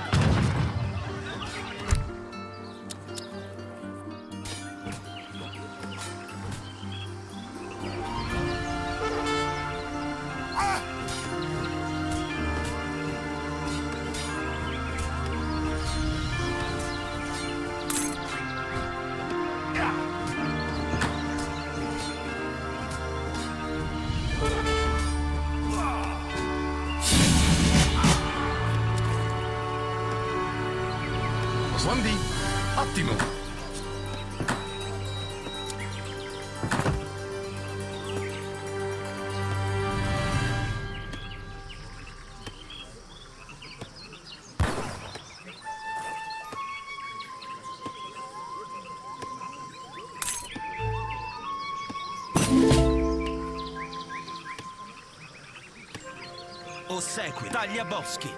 Oswandi, attimo!
Ossequi, taglia boschi.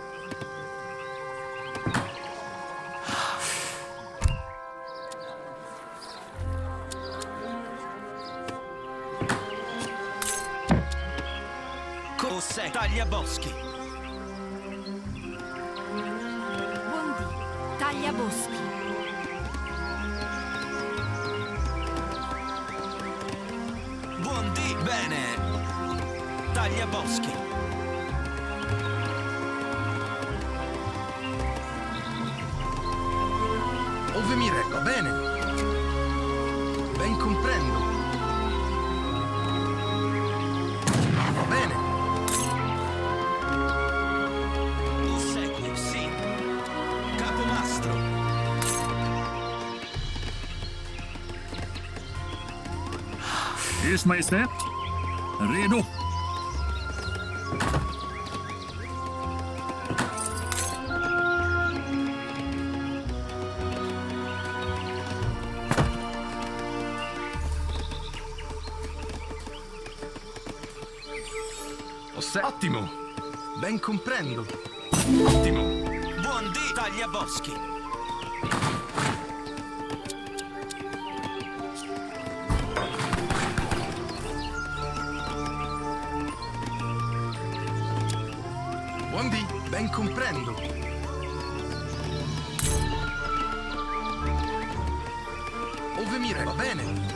Ossequi, taglia boschi.
Buondì, taglia boschi.
Buondì, bene. Taglia boschi.
Ove mi reco? Bene. Ben comprendo. Va bene.
Ossequi, sì. Capomastro.
Ers Majestät. Redo.
Ottimo. Ben comprendo. Ottimo.
Buondì, taglia boschi.
Buondì, ben comprendo. Ove mi reco? Va bene.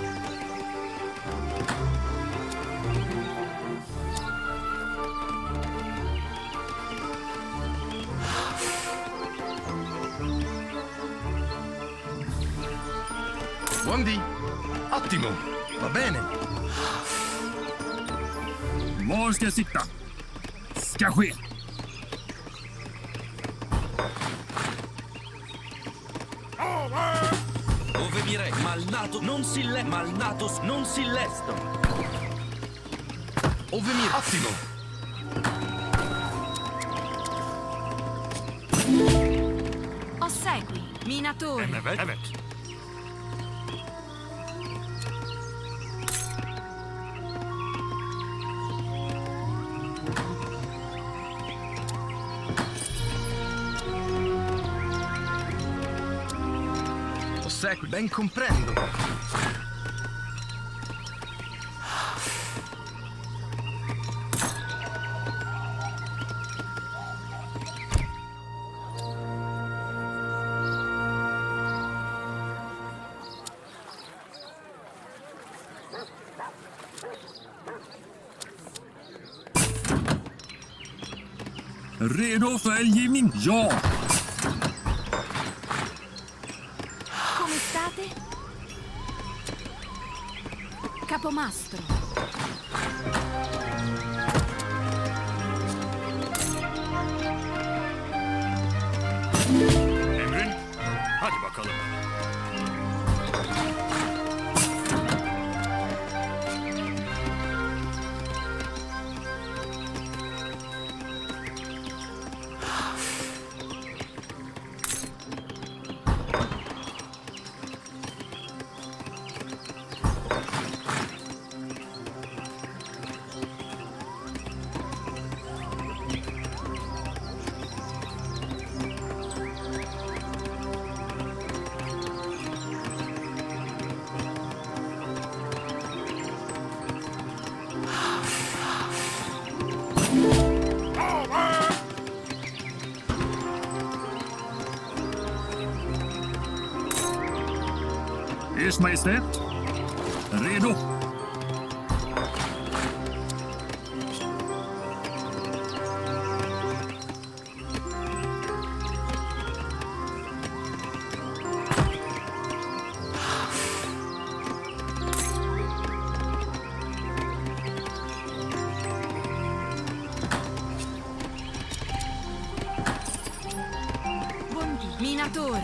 Buondì, ottimo, va bene.
Morska sikta. Ska ske.
Ove mi re, malnato non si le, malnatos non si lesto.
Ove mi ottimo.
Ossequi, minatori.
Evet.
Ossequi, ben comprendo.
Redo för eldgivning? Ja!
Come state? Capomastro.
Emrin, hadi bakalım. Ers Majestät. Redo.
Minatore.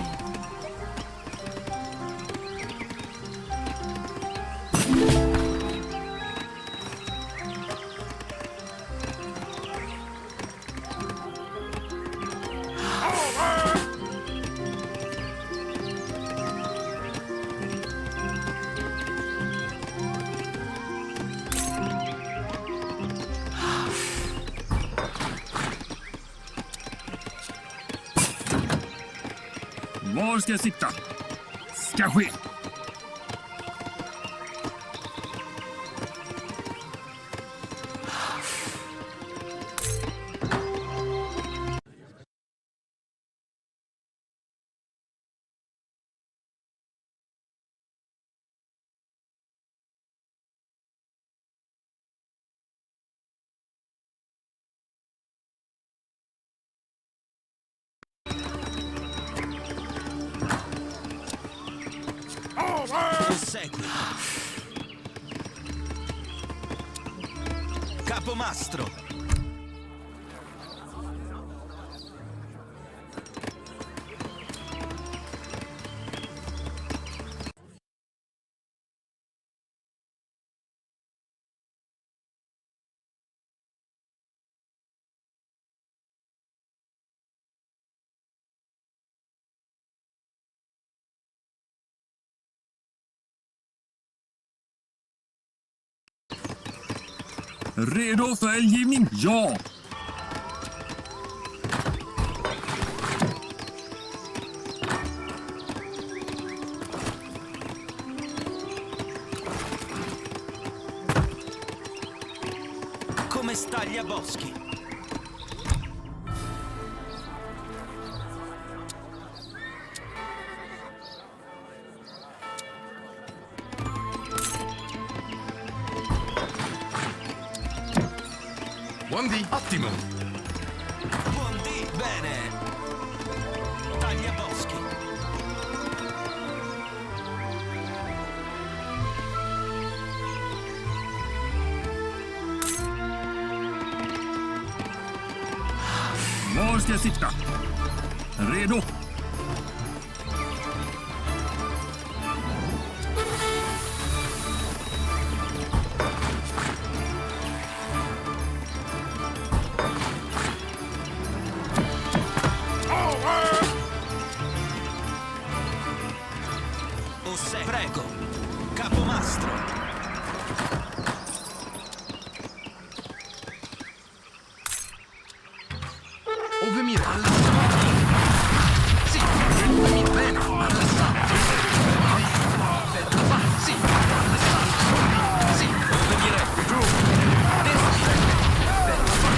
Var ska jag sikta? Ska ske.
Segui. Capomastro.
Redo för eldgivning? Ja!
Come staglia boschi.
Buon dì, ottimo.
Buon dì, bene. Taglia boschi.
Var ska jag sikta? Redo.
Prego. Capomastro.
Ove mira alla sì, ove mira bene alla per la va, sì, alla sì, ove mira giù, destra, per la va,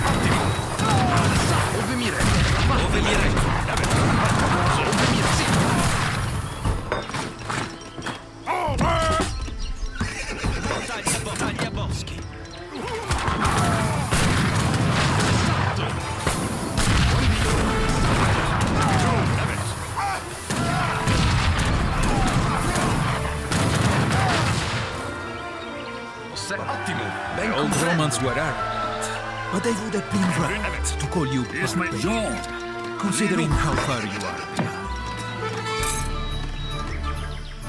ottimo, alla ove mira per la va, ove mira, ove mira, sì.
Taglia boschi.
Ottimo, ben
The old Romans were arrogant, but they would have been right to call you barbarian, considering how far you are.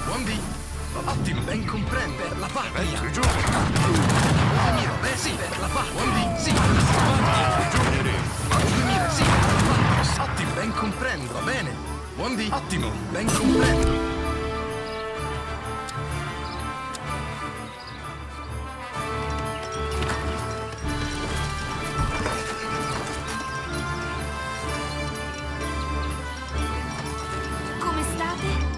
Buon dì, ottimo, ben comprende per la patria. Giù. Ove mira, beh sì, per la patria. Buon dì, sì, ove mira, sì, per la patria. Ottimo, ben comprendo, va bene. Buon dì, ottimo, ben comprendo.
Come state?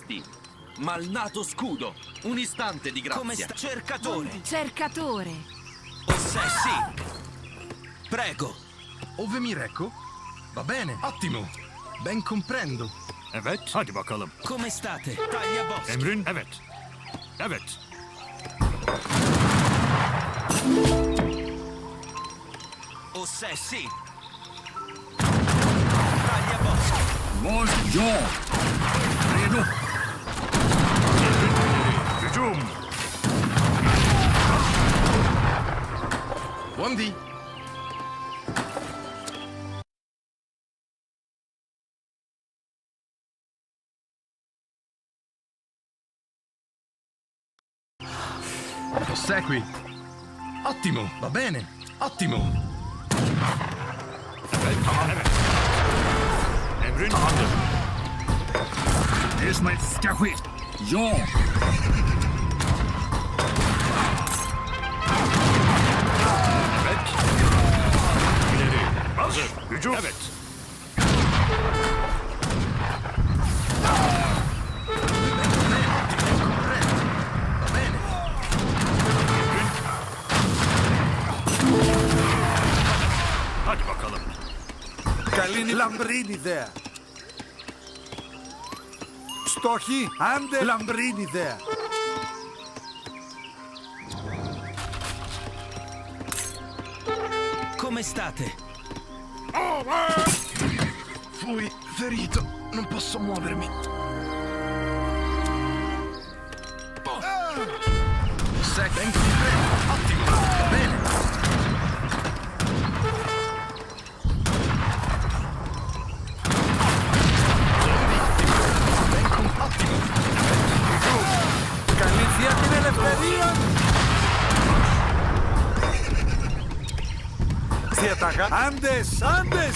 Avanti! Malnato scudo! Un istante di grazia!
Come sta? Cercatore!
Cercatore.
Ossessi! Prego!
Ove mi reco? Va bene, ottimo! Ben comprendo.
Evet, hadi bakalım.
Come state? Tagliaboschi!
Emrin, evet. Evet.
Ossessi! Tagliaboschi!
Boss John! Redo!
Hücum!
Buondì! Ossequi! Ottimo, va bene, ottimo!
Evet, evet. Emrin, hazır.
İsmet Skakwi! John!
Evet. İleri, hazır. Hücum. Evet. Hadi bakalım.
Καλή λαμπρίνη ιδέα! Στόχοι, άντε λαμπρίνη ιδέα!
Come state?
Fui ferito, non posso muovermi. Ben comprendo, ottimo, va bene.
Καλή θεία την ελευθερία! Διαταγά! Άντες! Άντες!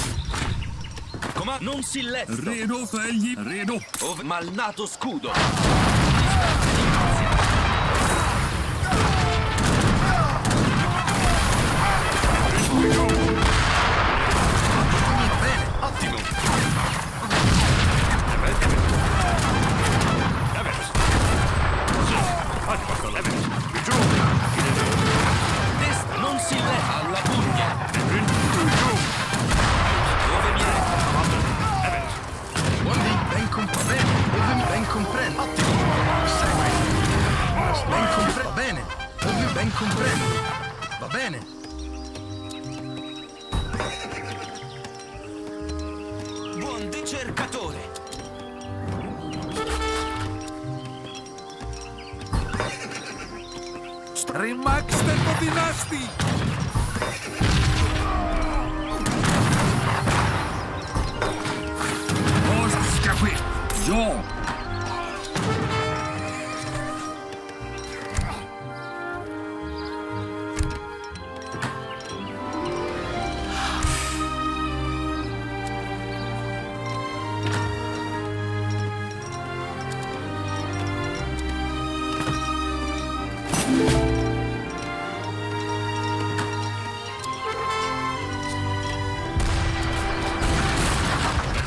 Com'è? Non si letta!
Redo fegli! Redo!
Ove malnato scudo!
Bene, ottimo.
Evet, evet. Evet. Hazır. Hadi bakalım. Evet. Hücum. İleri.
Testa non si letta! Alla pugna!
Emrin, hücum.
Dove mi resta?
Hazır. Evet.
Buondì, ben comprendo. Ottimo. Segui. Ben comprendo. Va bene. Ben comprendo. Va bene.
Buon ricercatore!
Ρημάξτε το δυνάστη! Boss Skakwi! John!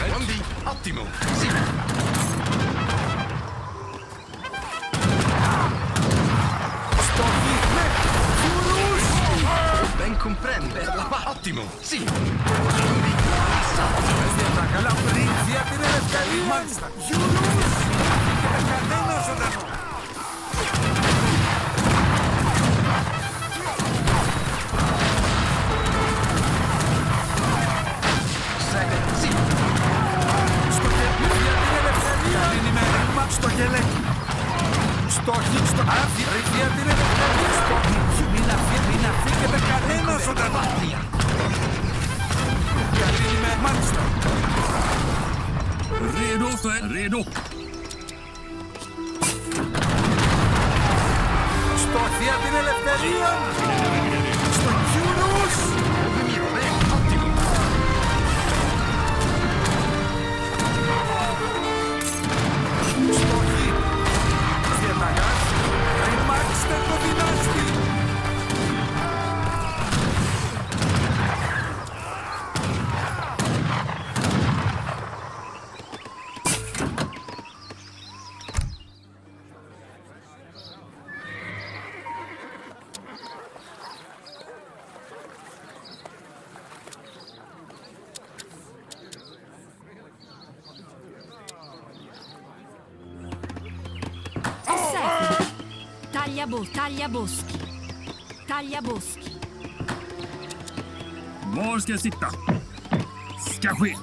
Buondì, ottimo. Sì. Ben comprende. Ottimo. Sì.
Τα καλά πρίνθια την ελευθερία! Μάλιστα! Γιουρούς! Κανένα ζωντανό!
Sì.
Στο γελέκι για την ελευθερία! Καλή ημέρα! Στο γελέκι! Στόχοι στο άφη! Για την ελευθερία! Στόχοι! Μην αφήκετε κανένα ζωντανό! Καλή ημέρα! Μάλιστα! Redo, redo! Στόχοι για την ελευθερία! Στο Γιουρούς!
Ottimo.
Στόχοι! Διαταγάς! Ρημάξτε το δυνάστη!
Tagliaboschi. Tagliaboschi.
Var ska jag sitta? Ska ske.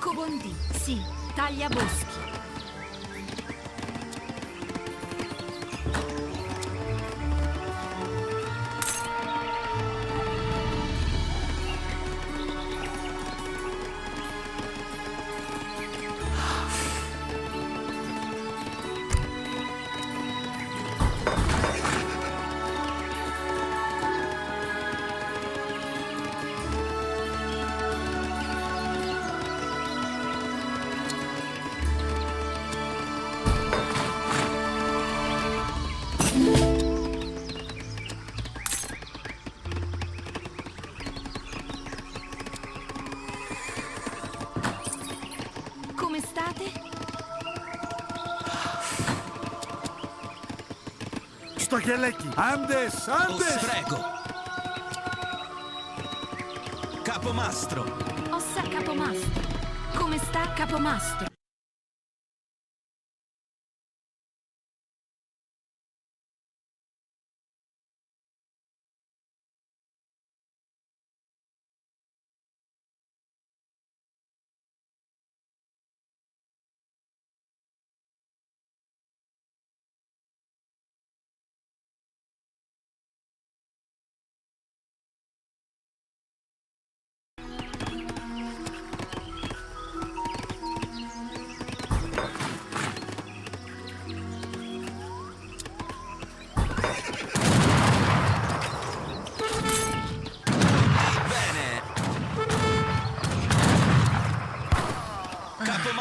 Cobondi, sì, tagliaboschi. Come state?
Stoglialecchi! Andes! Andes!
Prego! Capomastro!
Ossa capomastro. Come sta capomastro?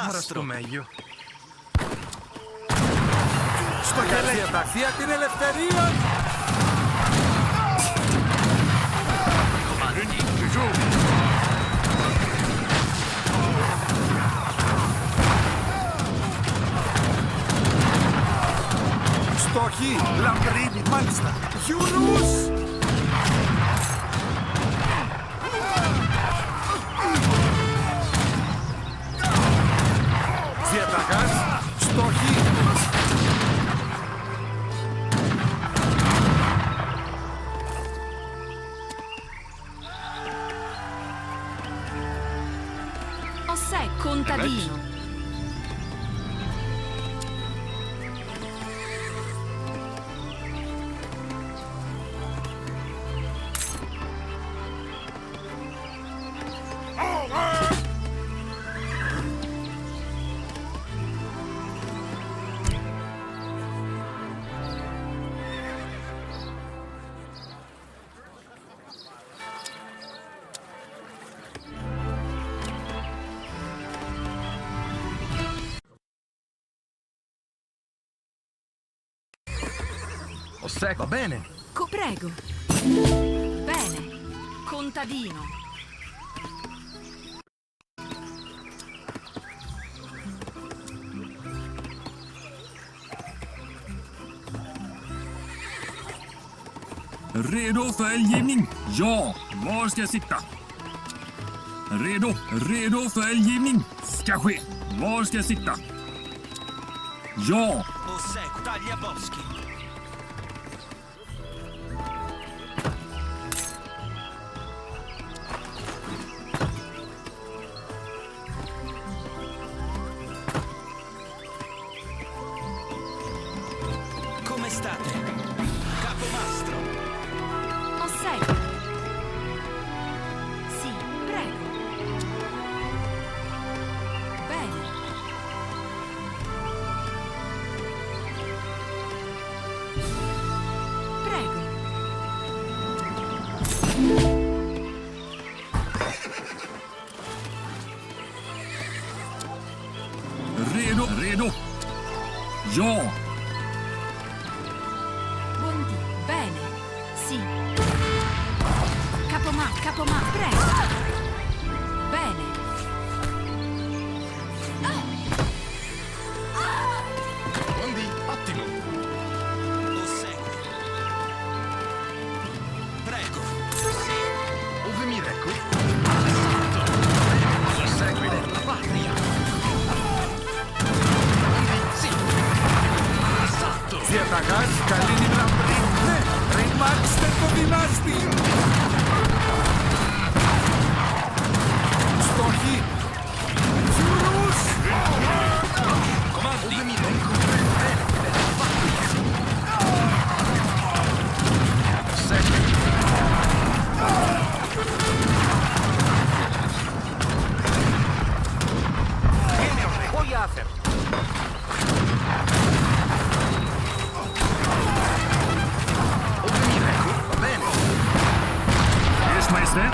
Ora sto meglio.
Stoglialecchi! Δια την ελευθερία! Στοχή! Λαμπρίνη! Μάλιστα! Γιουνούς! Διαταγάς! Στοχή!
Ossè contadino.
Va bene.
Prego. Bene. Contadino.
Redo för eldgivning? Ja. Var ska jag sitta? Redo för eldgivning? Ska ske. Var ska jag sitta? Ja.
Osseco, tagliaboschi! Come state? Capomastro!
Osseco. Sì, prego. Bene. Prego.
Jean.
Buondì. Bene. Sì. Capomà, prego. Bene.
Buondì, ottimo.
Lo seguo. Prego. Sì.
Ove mi reco?
All'assalto.
Lo segui.
Per la patria.
Buondì, sì.
All'assalto.
Διαταγάς καλή λαμπρή. Ναι, ρημάξτε το δυνάστη. Στοχή. Γιουρούς.
Comandi.
Ove mi reco? Bene, per la patria. Lo segui.
Voy a hacer.
Ove mi reco? Va bene.
Yes, Meister.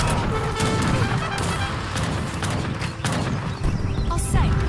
Osservo.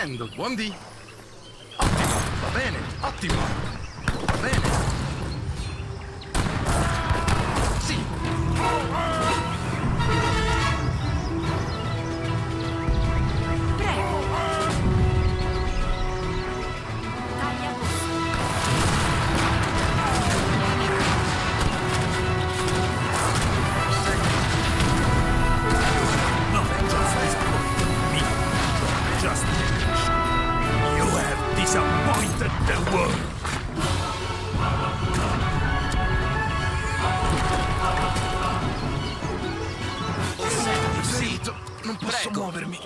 Prendo. Buon dì. Ottimo. Va bene. Ottimo. Va bene. Sì.
Prego. Tagliaboschi.
No, just finish. You have disappointed the world.
Sì. Non posso muovermi.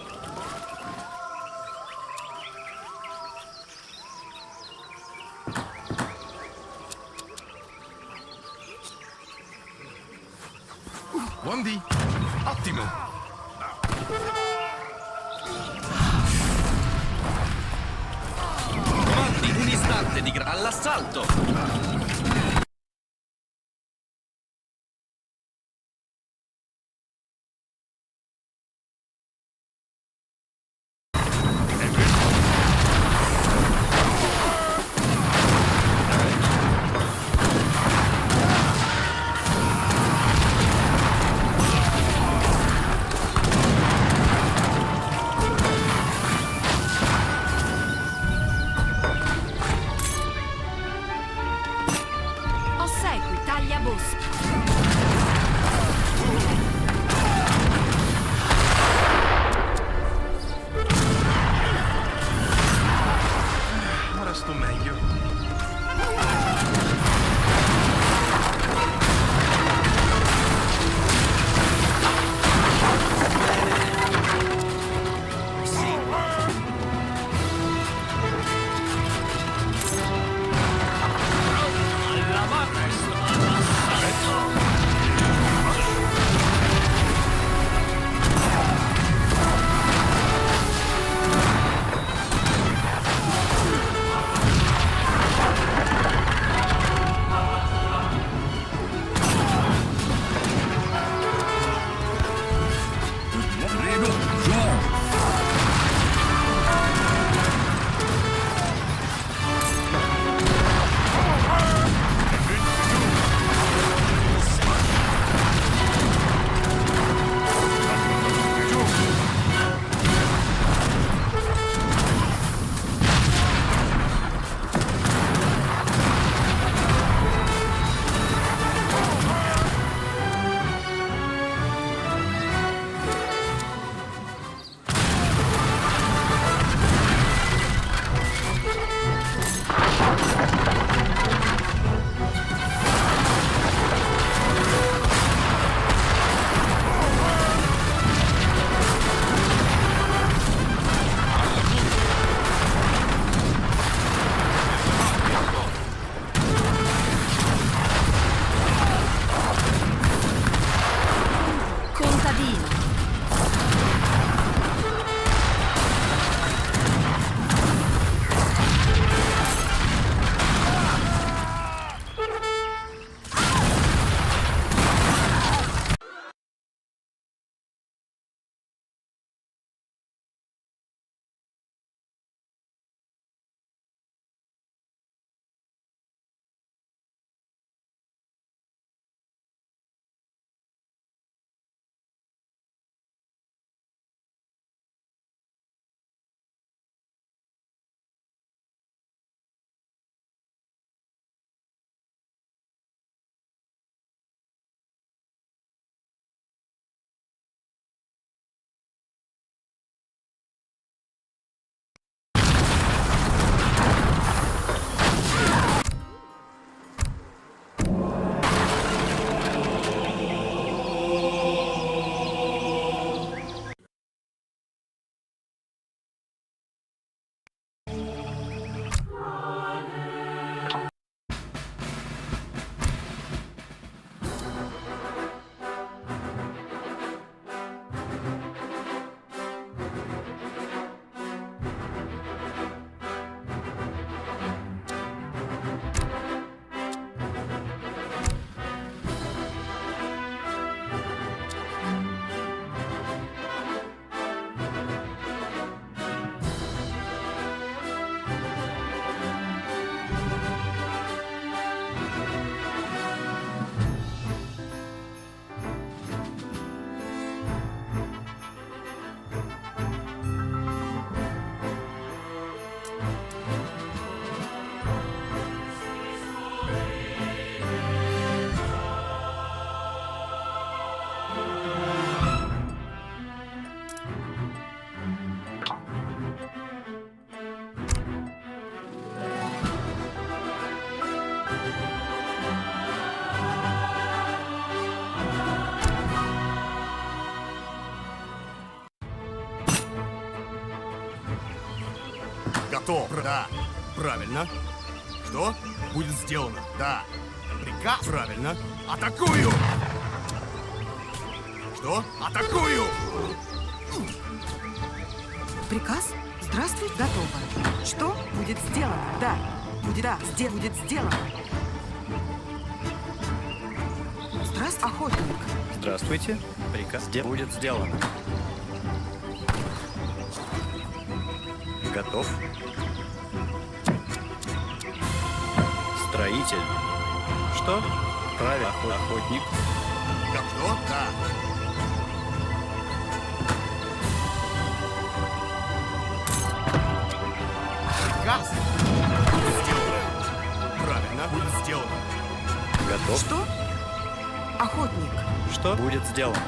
Buon dì. Ottimo.
Comandi, un istante di all'assalto!
Готов. Да. Правильно. Что? Будет сделано. Да. Приказ. Правильно. Атакую! Что? Атакую!
Приказ? Здравствуй, готово. Что? Будет сделано. Да. Будет сделано. Здравствуй, охотник.
Здравствуйте. Приказ будет сделан. Готов. Строитель. Что? Правильно, охотник.
Как что? Да. Приказ. Будет сделано. Правильно, будет сделано.
Готов.
Что? Охотник.
Что будет сделано?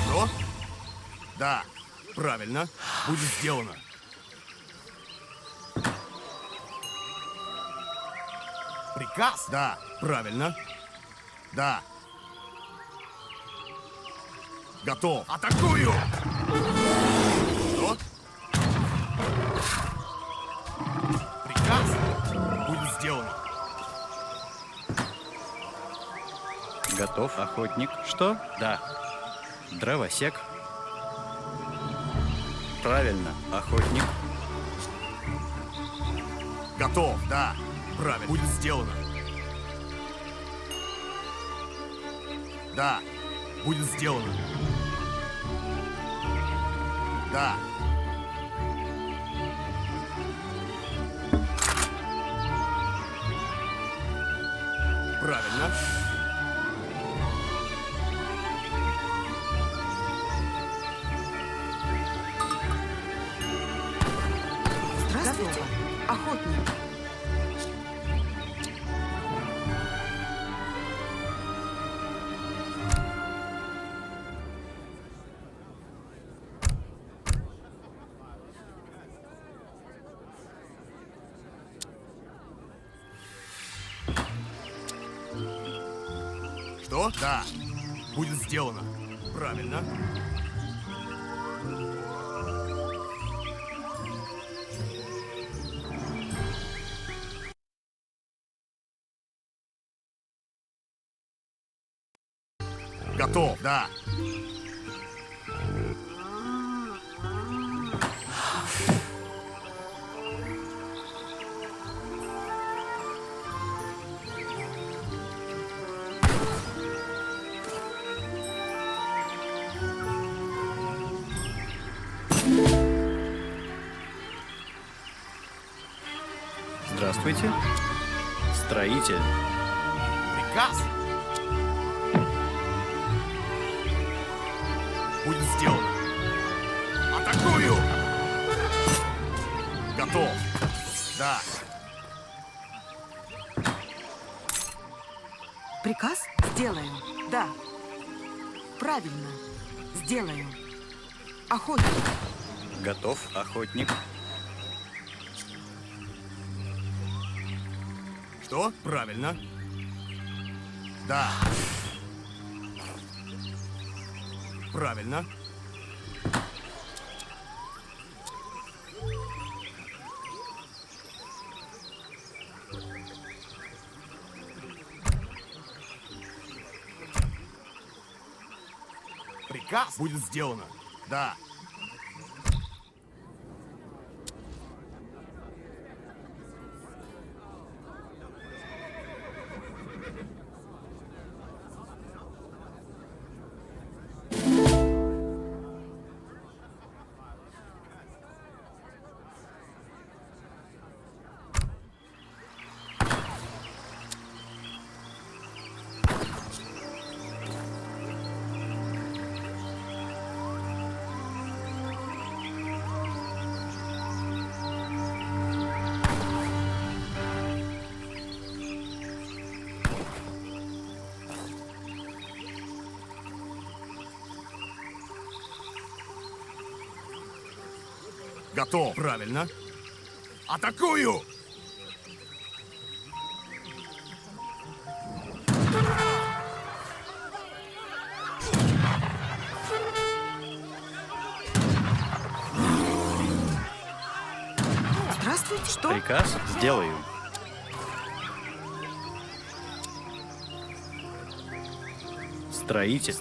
Что? Да. Правильно. Будет сделано. Приказ? Да. Правильно. Да. Готов. Атакую! Что? Приказ? Будет сделано.
Готов, охотник. Что? Да. Дровосек. Правильно, охотник.
Готов, да. Правильно. Будет сделано. Да. Будет сделано. Да. Правильно.
Здравствуйте, охотник.
Что? Да. Будет сделано. Правильно. Готов, да.
Здравствуйте. Строитель.
Приказ? Будет сделано. Атакую! Готов. Да.
Приказ? Сделаю. Да. Правильно. Сделаю. Охотник.
Готов, охотник.
Что? Правильно. Да. Правильно. Приказ будет сделано. Да. Готов. Правильно. Атакую!
Что?
Приказ сделаю. Строитель.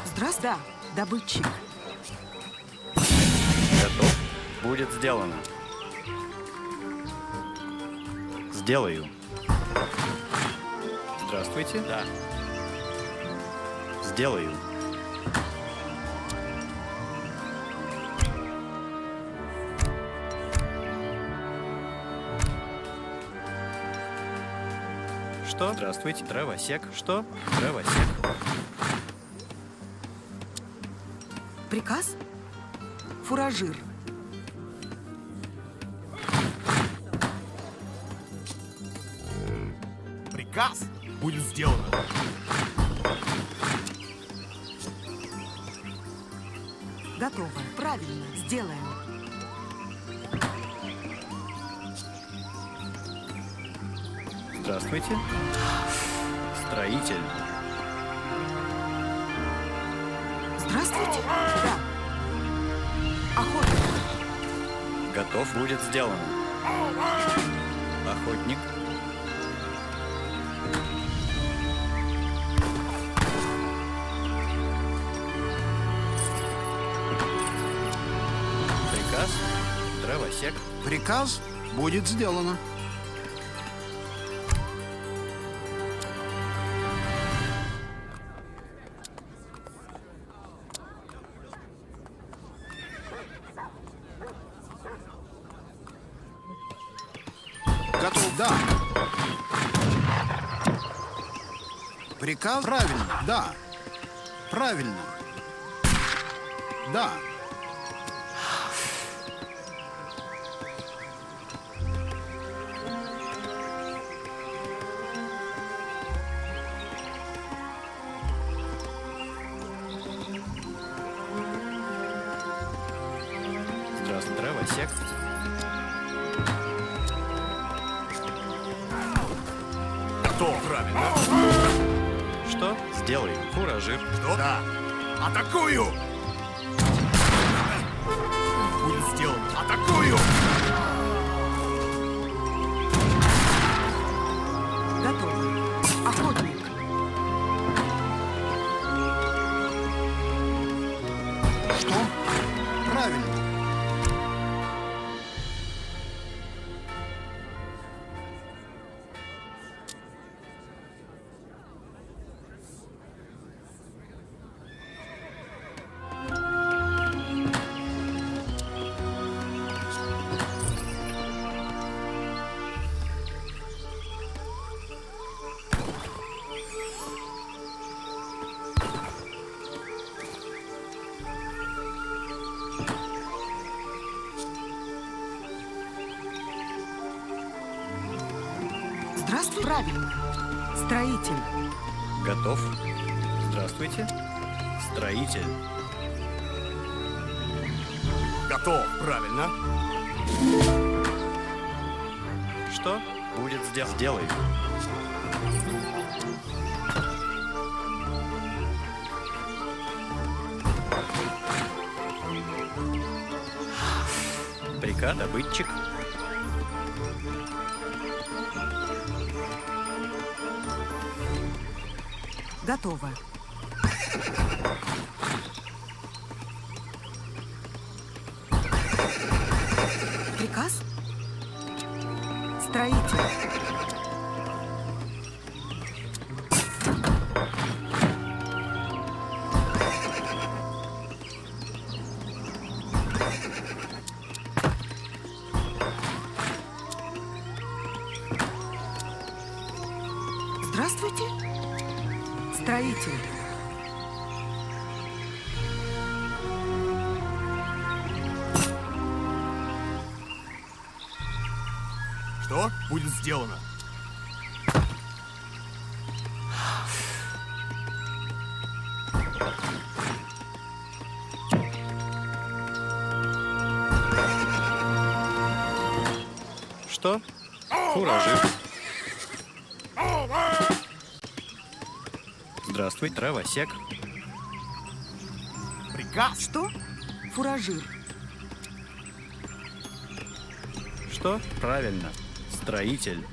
Здравствуй. Да, добытчик.
Готов? Будет сделано. Сделаю. Здравствуйте. Да. Сделаю. Что? Здравствуйте. Дровосек. Что? Дровосек.
Приказ? Фуражир.
Приказ будет сделано.
Готово. Правильно. Сделаем.
Здравствуйте. Строитель.
Здравствуйте. Да. Охотник.
Готов будет сделано. Охотник. Приказ. Дровосек.
Приказ будет сделано. Готов, да. Приказ? Правильно, да. Правильно. Да.
Здравствуй, дровосек.
Готов, правильно.
Что? Сделаю. Фуражир.
Что? Да. Атакую! Будет сделано. Атакую!
Готово. Охотник.
Что? Правильно.
Здравствуй. Правильно. Строитель.
Готов. Здравствуйте. Строитель.
Готов, правильно.
Что? Будет сделаю. Приказ добытчик.
Готово. Приказ? Строитель. Здравствуйте. Строитель.
Что? Будет сделано.
Что? Фуражир. Здравствуй, травосек.
Приказ. Что? Фуражир.
Что? Правильно. Строитель.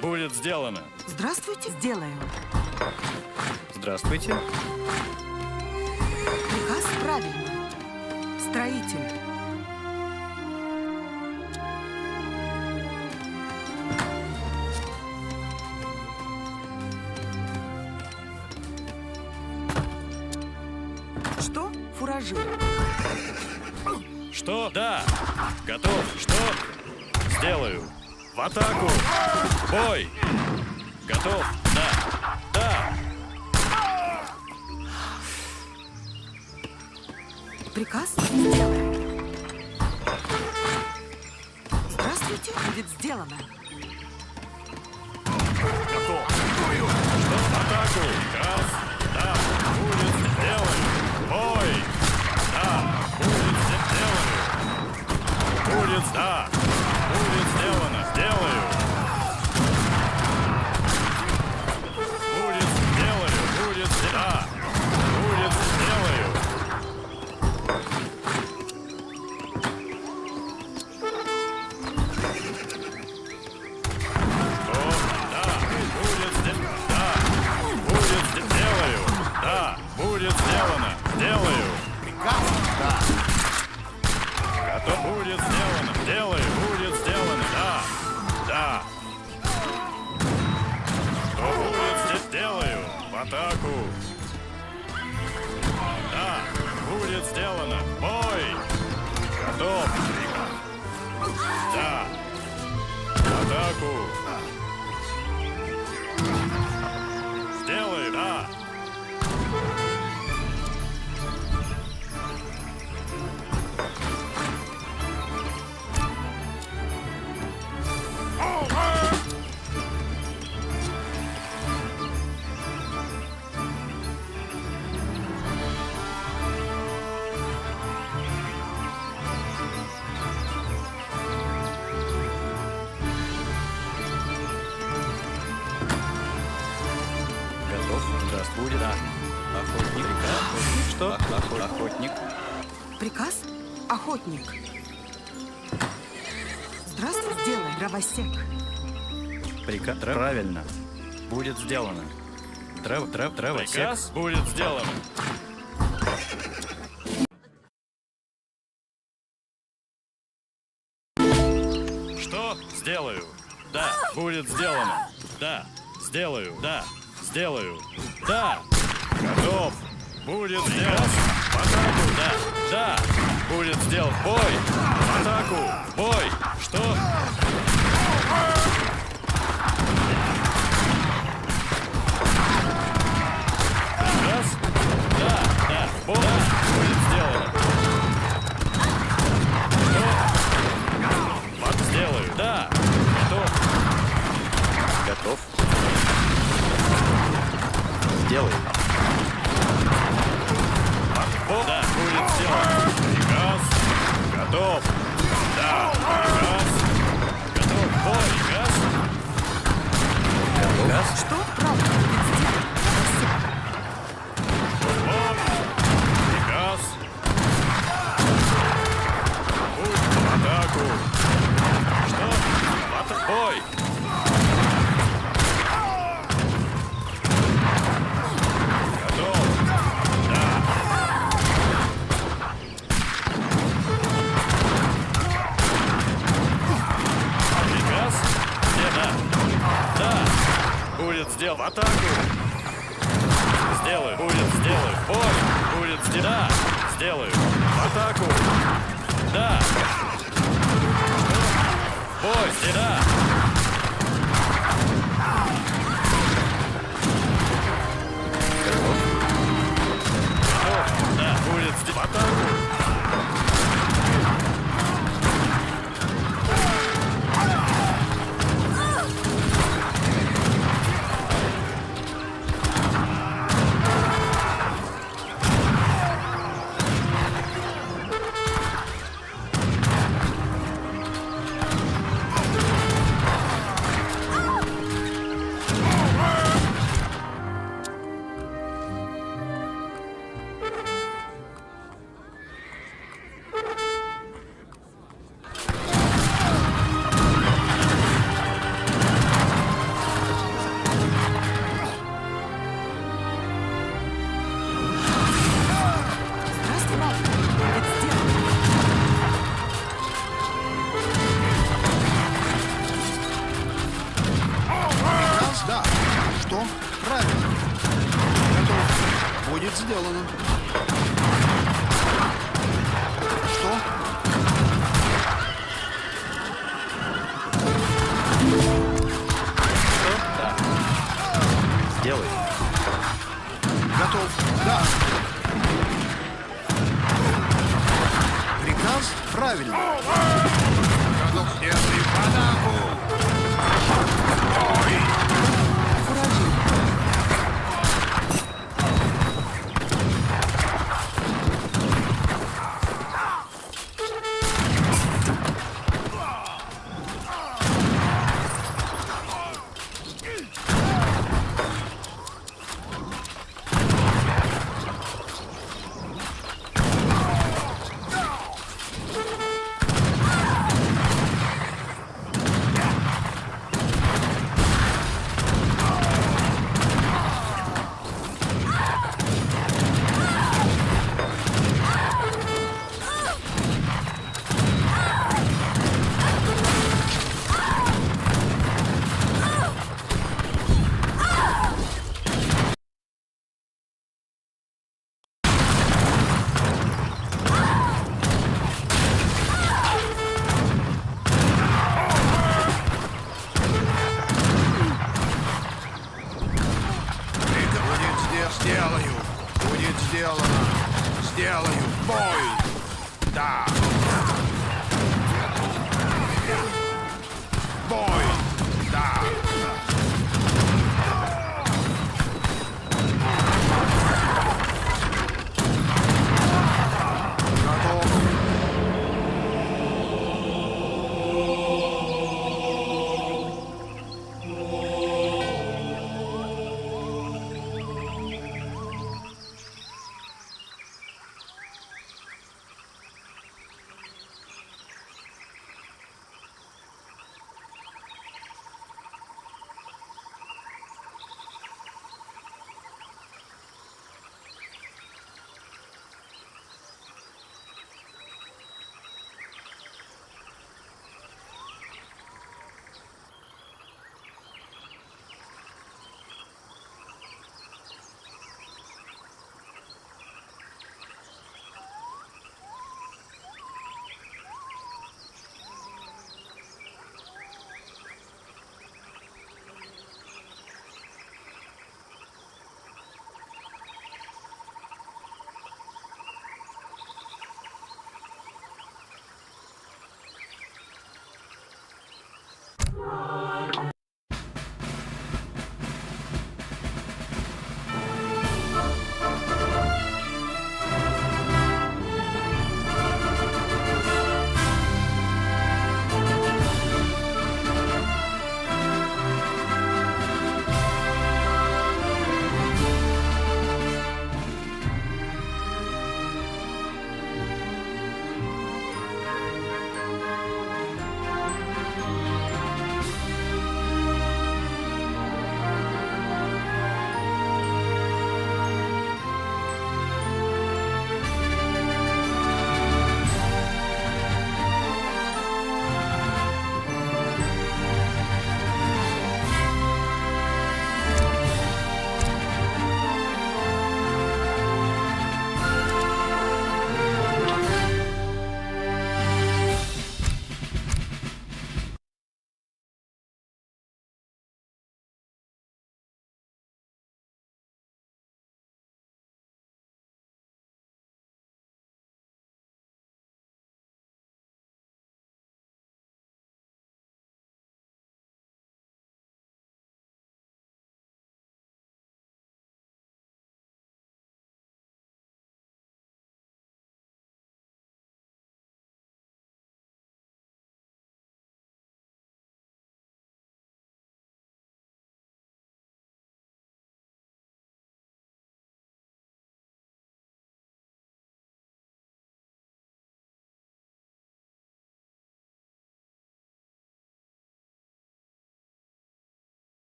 Будет сделано.
Здравствуйте. Сделаю.
Здравствуйте.
Приказ правильно. Строитель. Что? Фуражир.
Что? Да. Готов. Что? Сделаю. В атаку! Бой! Готов? Да! Да!
Приказ сделаем. Здравствуйте, будет сделано.
Готов! Что? В атаку! Раз! Да! Будет сделано! Бой! Да! Будет сделано! Будет! Да! Будет сделано! Сделаю! Будет сделаю! Будет! Да! Будет сделаю! Что? Да! Будет сделано! Да! Будет сделаю! Да! Будет сделано! Сделаю!
Приказ. Да.
Готов! Будет сделано! Делаю! Будет сделано! Да! Да! Что будет здесь? Делаю! В атаку! Да! Будет сделано! Бой! Готов! Да! В атаку! Сделаю! Да!
Будет. Да. Охотник. Охотник. Что? Охотник.
Приказ? Охотник. Здравствуй, сделай, дровосек.
Приказ. Правильно. Будет сделано. Дровосек.
Приказ будет сделано. Что? Сделаю. Да, будет сделано. Да, сделаю. Да, Сделаю. Да. Готов. Будет сделан. В атаку. Да. Да. Будет сделан. В бой. В атаку. В бой. Что? Раз. Да. Да. В бой. Да. Будет сделано. Что? Вот сделаю. Да. Готов.
Готов. Сделай.
Да, будет сделано. Приказ. Готов. Да, приказ. Готов. Бой, приказ.
Готов.
Что? Правда, будет сделано.
Бой. Приказ. Путь в атаку. Что? В атаку. Бой. Будет сделан. В атаку. Сделаю. Будет сделаю. Бой. Будет сделан. Да. Сделаю. В атаку. Да. Бой. Да. Готов. Да. Будет сделан. В атаку.
Да. Что? Правильно. Готов. Будет сделано. Что?
Да. Сделай.
Готов. Да. Приказ правильно.
Готов. Сделай в атаку. Ой. Сделаю. Будет сделано. Сделаю. Бой. Да. Бой. Да.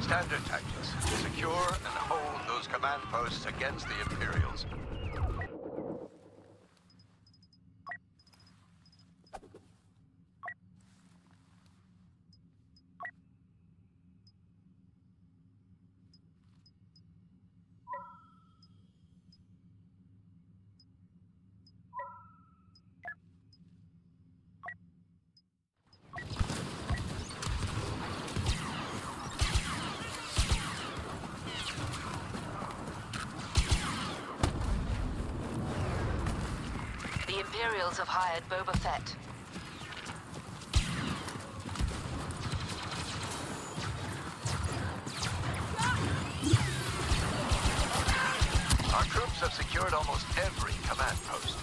Standard tactics. Secure and hold those command posts against the Imperials.
The Imperials have hired Boba Fett.
Our troops have secured almost every command post.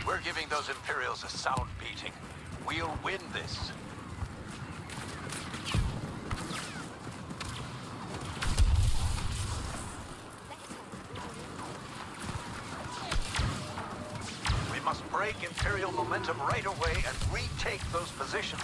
We're giving those Imperials a sound beating. We'll win this. We must break Imperial momentum right away and retake those positions.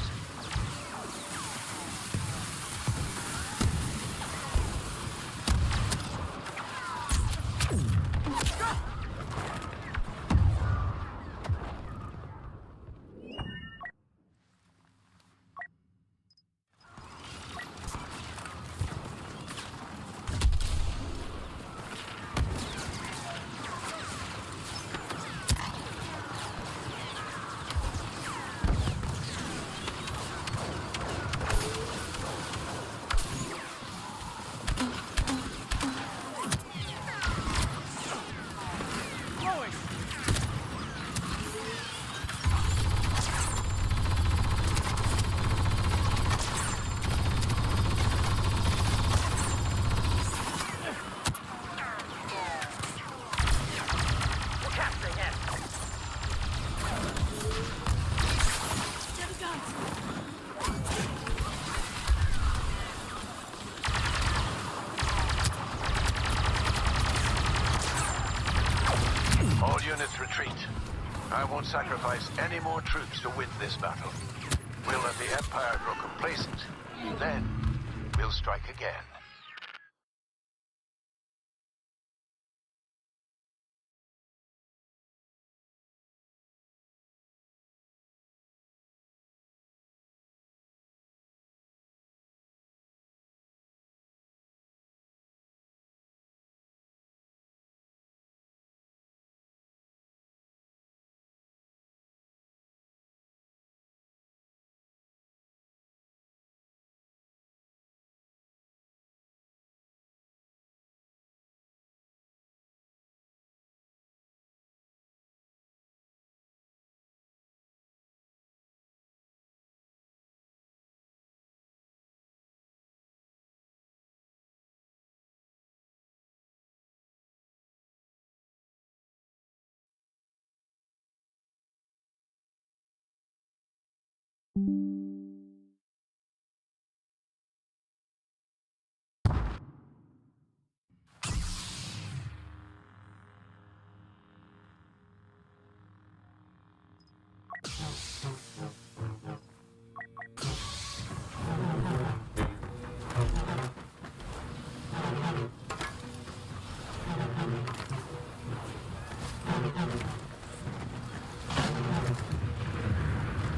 I won't sacrifice any more troops to win this battle. We'll let the Empire grow complacent. Then, we'll strike again.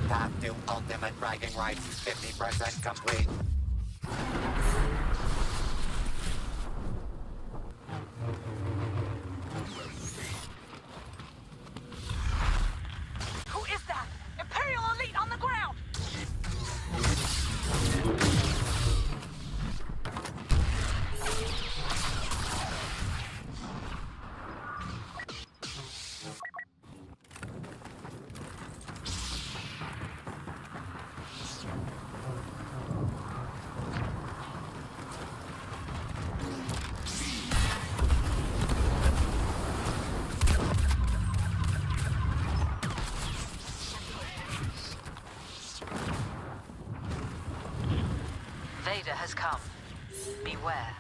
Path to ultimate bragging rights is 50% complete.
Who is that? Imperial elite on the ground!
Vader has come. Beware.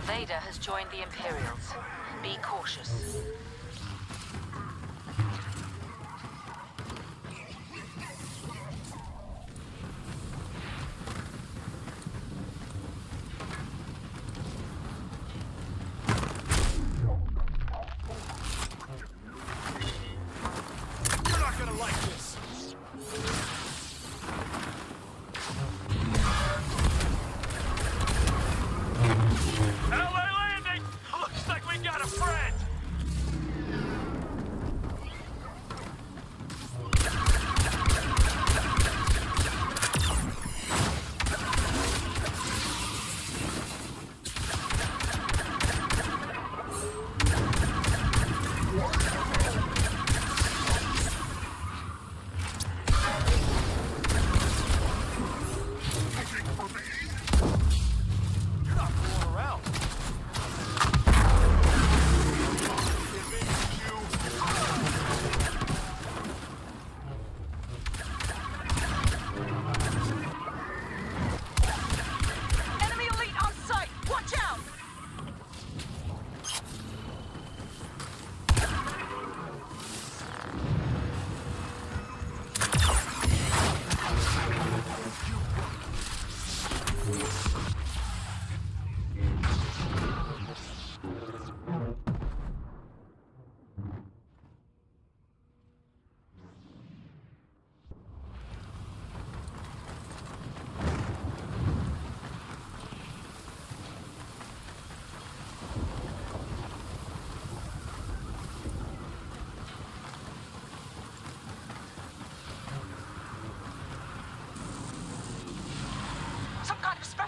Vader has joined the Imperials. Be cautious.
You're not gonna like this!
LA landing! Looks like we got a friend! You're not fooling around.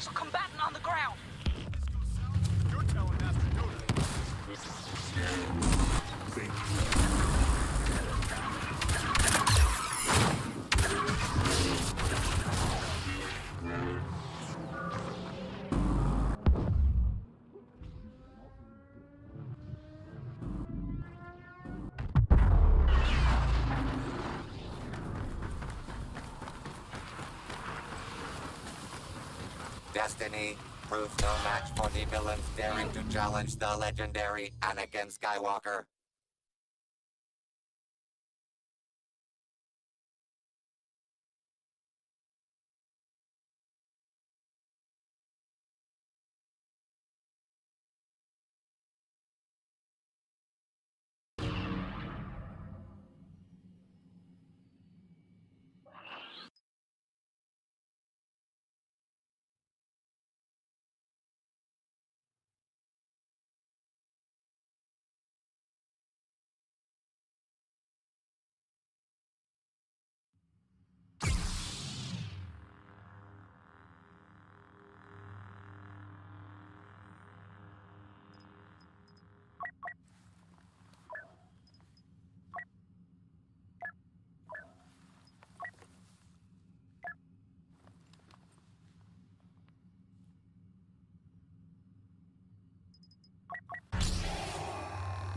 Hostile combatant on the ground.
You're telling Master Yoda.
Destiny proves no match for the villains daring to challenge the legendary Anakin Skywalker.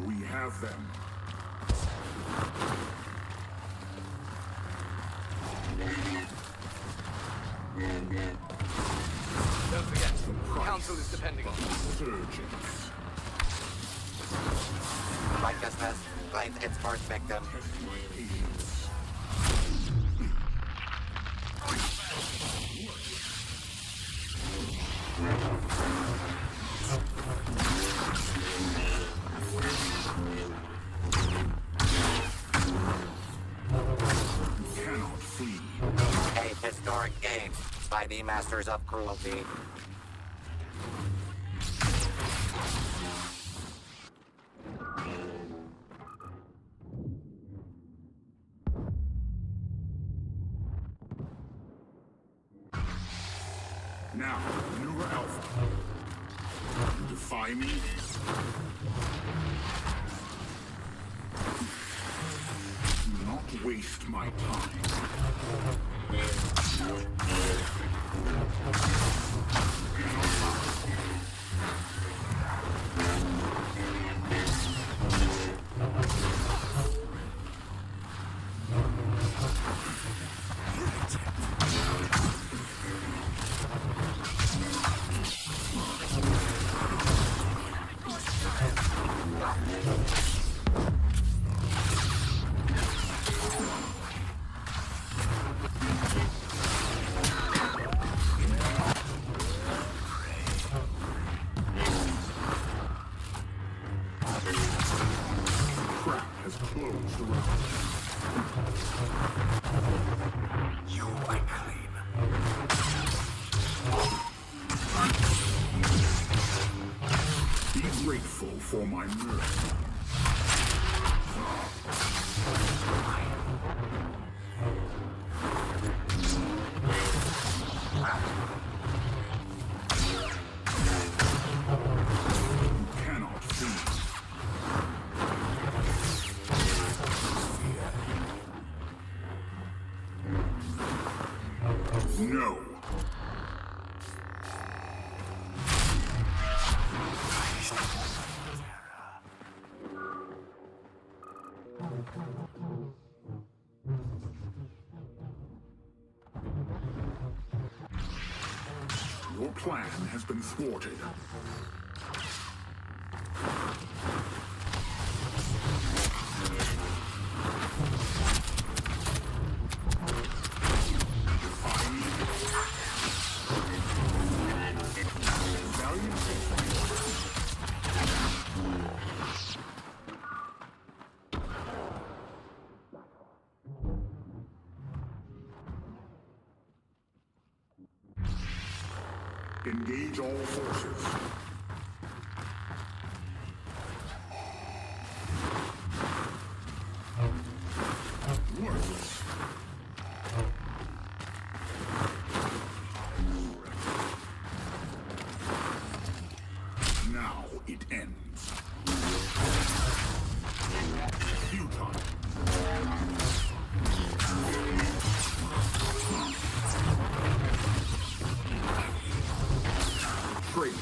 We have them.
Don't forget, the Council is depending on us.
Surgeons.
Righteousness claims its first victim.
Cannot flee.
A historic game by the masters of cruelty.
Now, maneuver Alpha. You defy me? Do not waste my time. Grateful for my mercy. You cannot see. No. Your plan has been thwarted. Engage all forces. Worthless.
it ends. Futile. Trade.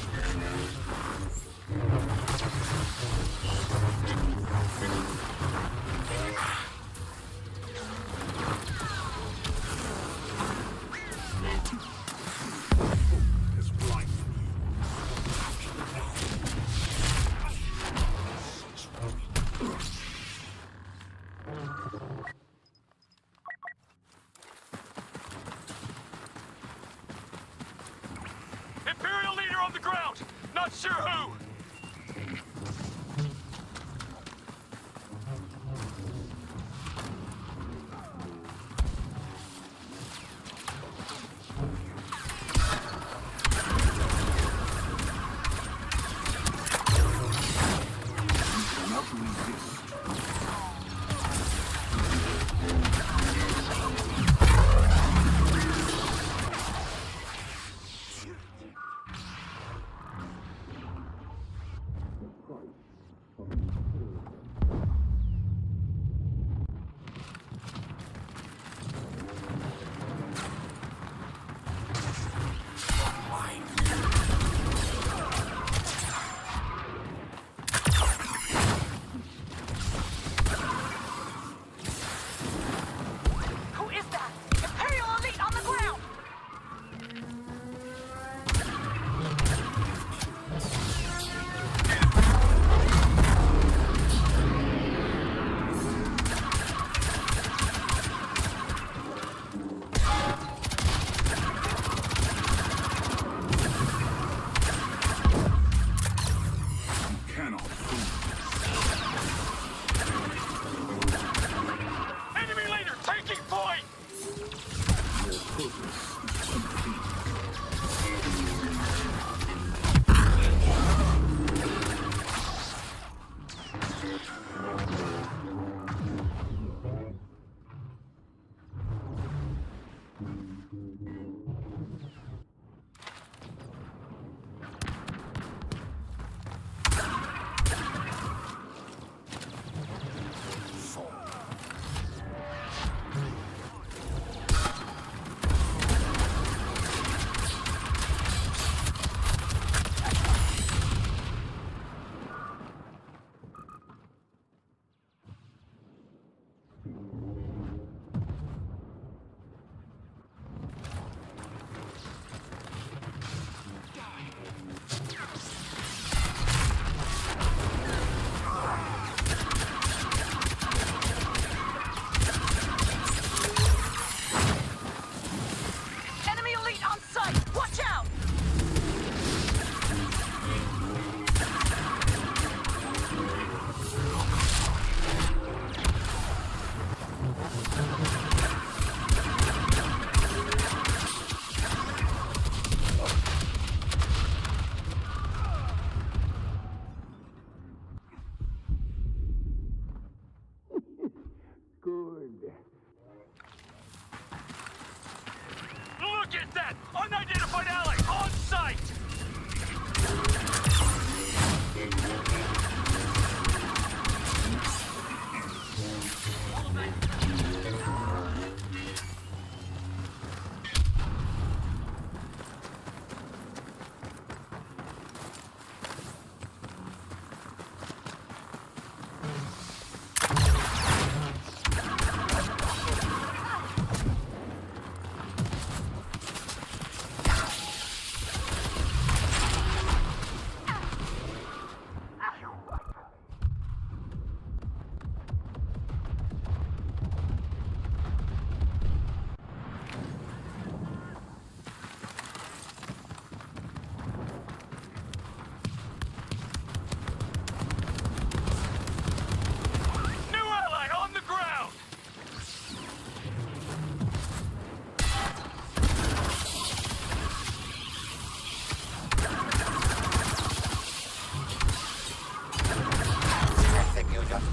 Is blind.
Imperial leader on the ground! Not sure who!
Cannot resist.
Who is that? Imperial elite on the ground!
You cannot fool.
Enemy leader taking point!
Your purpose is complete.
Enemy elite on sight! Watch out!
Look at that! Unidentified ally on sight!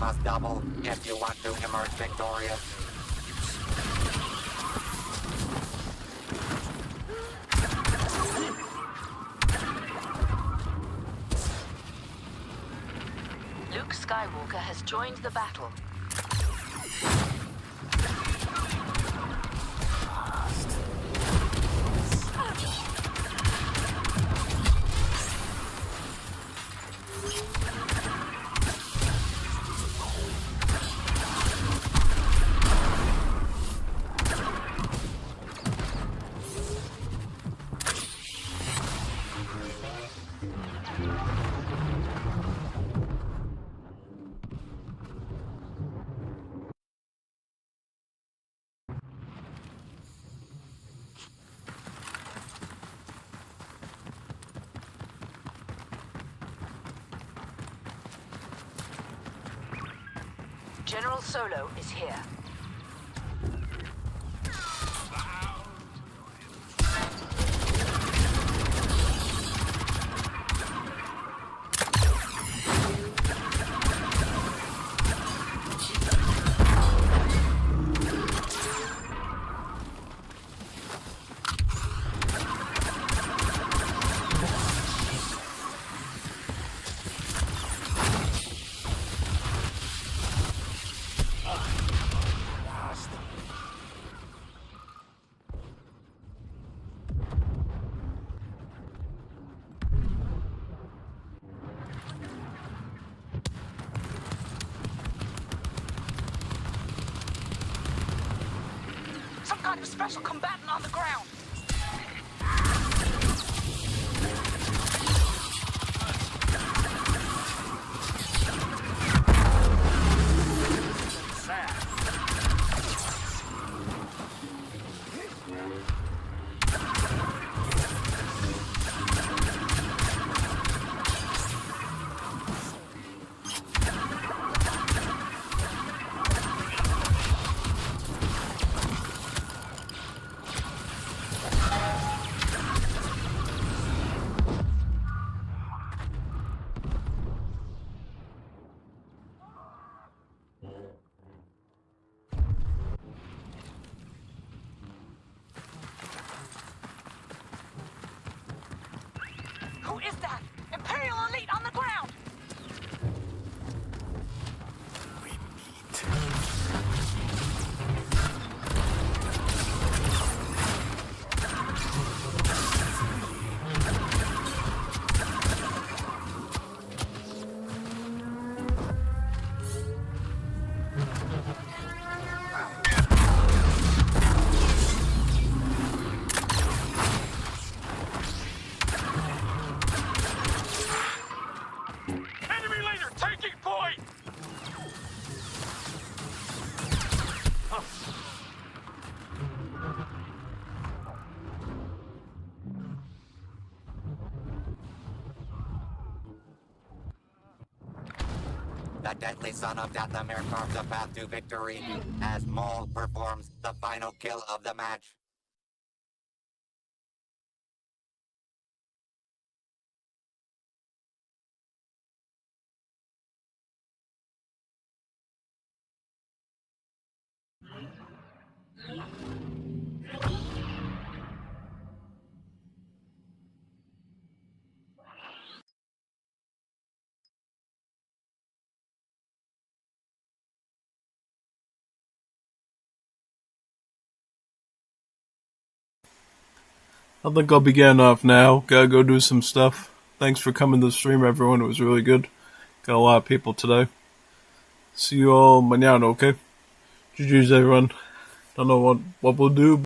must double if you want to emerge victorious.
Skywalker has joined the battle. General Solo is here. Some kind of special combatant on the ground. Who is that? Imperial elite on the ground! Enemy leader taking point!
The deadly son of Dathomir carves a path to victory as Maul performs the final kill of the match.
I think I'll be getting off now. Gotta go do some stuff. Thanks for coming to the stream, everyone. It was really good. Got a lot of people today. See you all mañana, okay? GG's, everyone. Don't know what we'll do.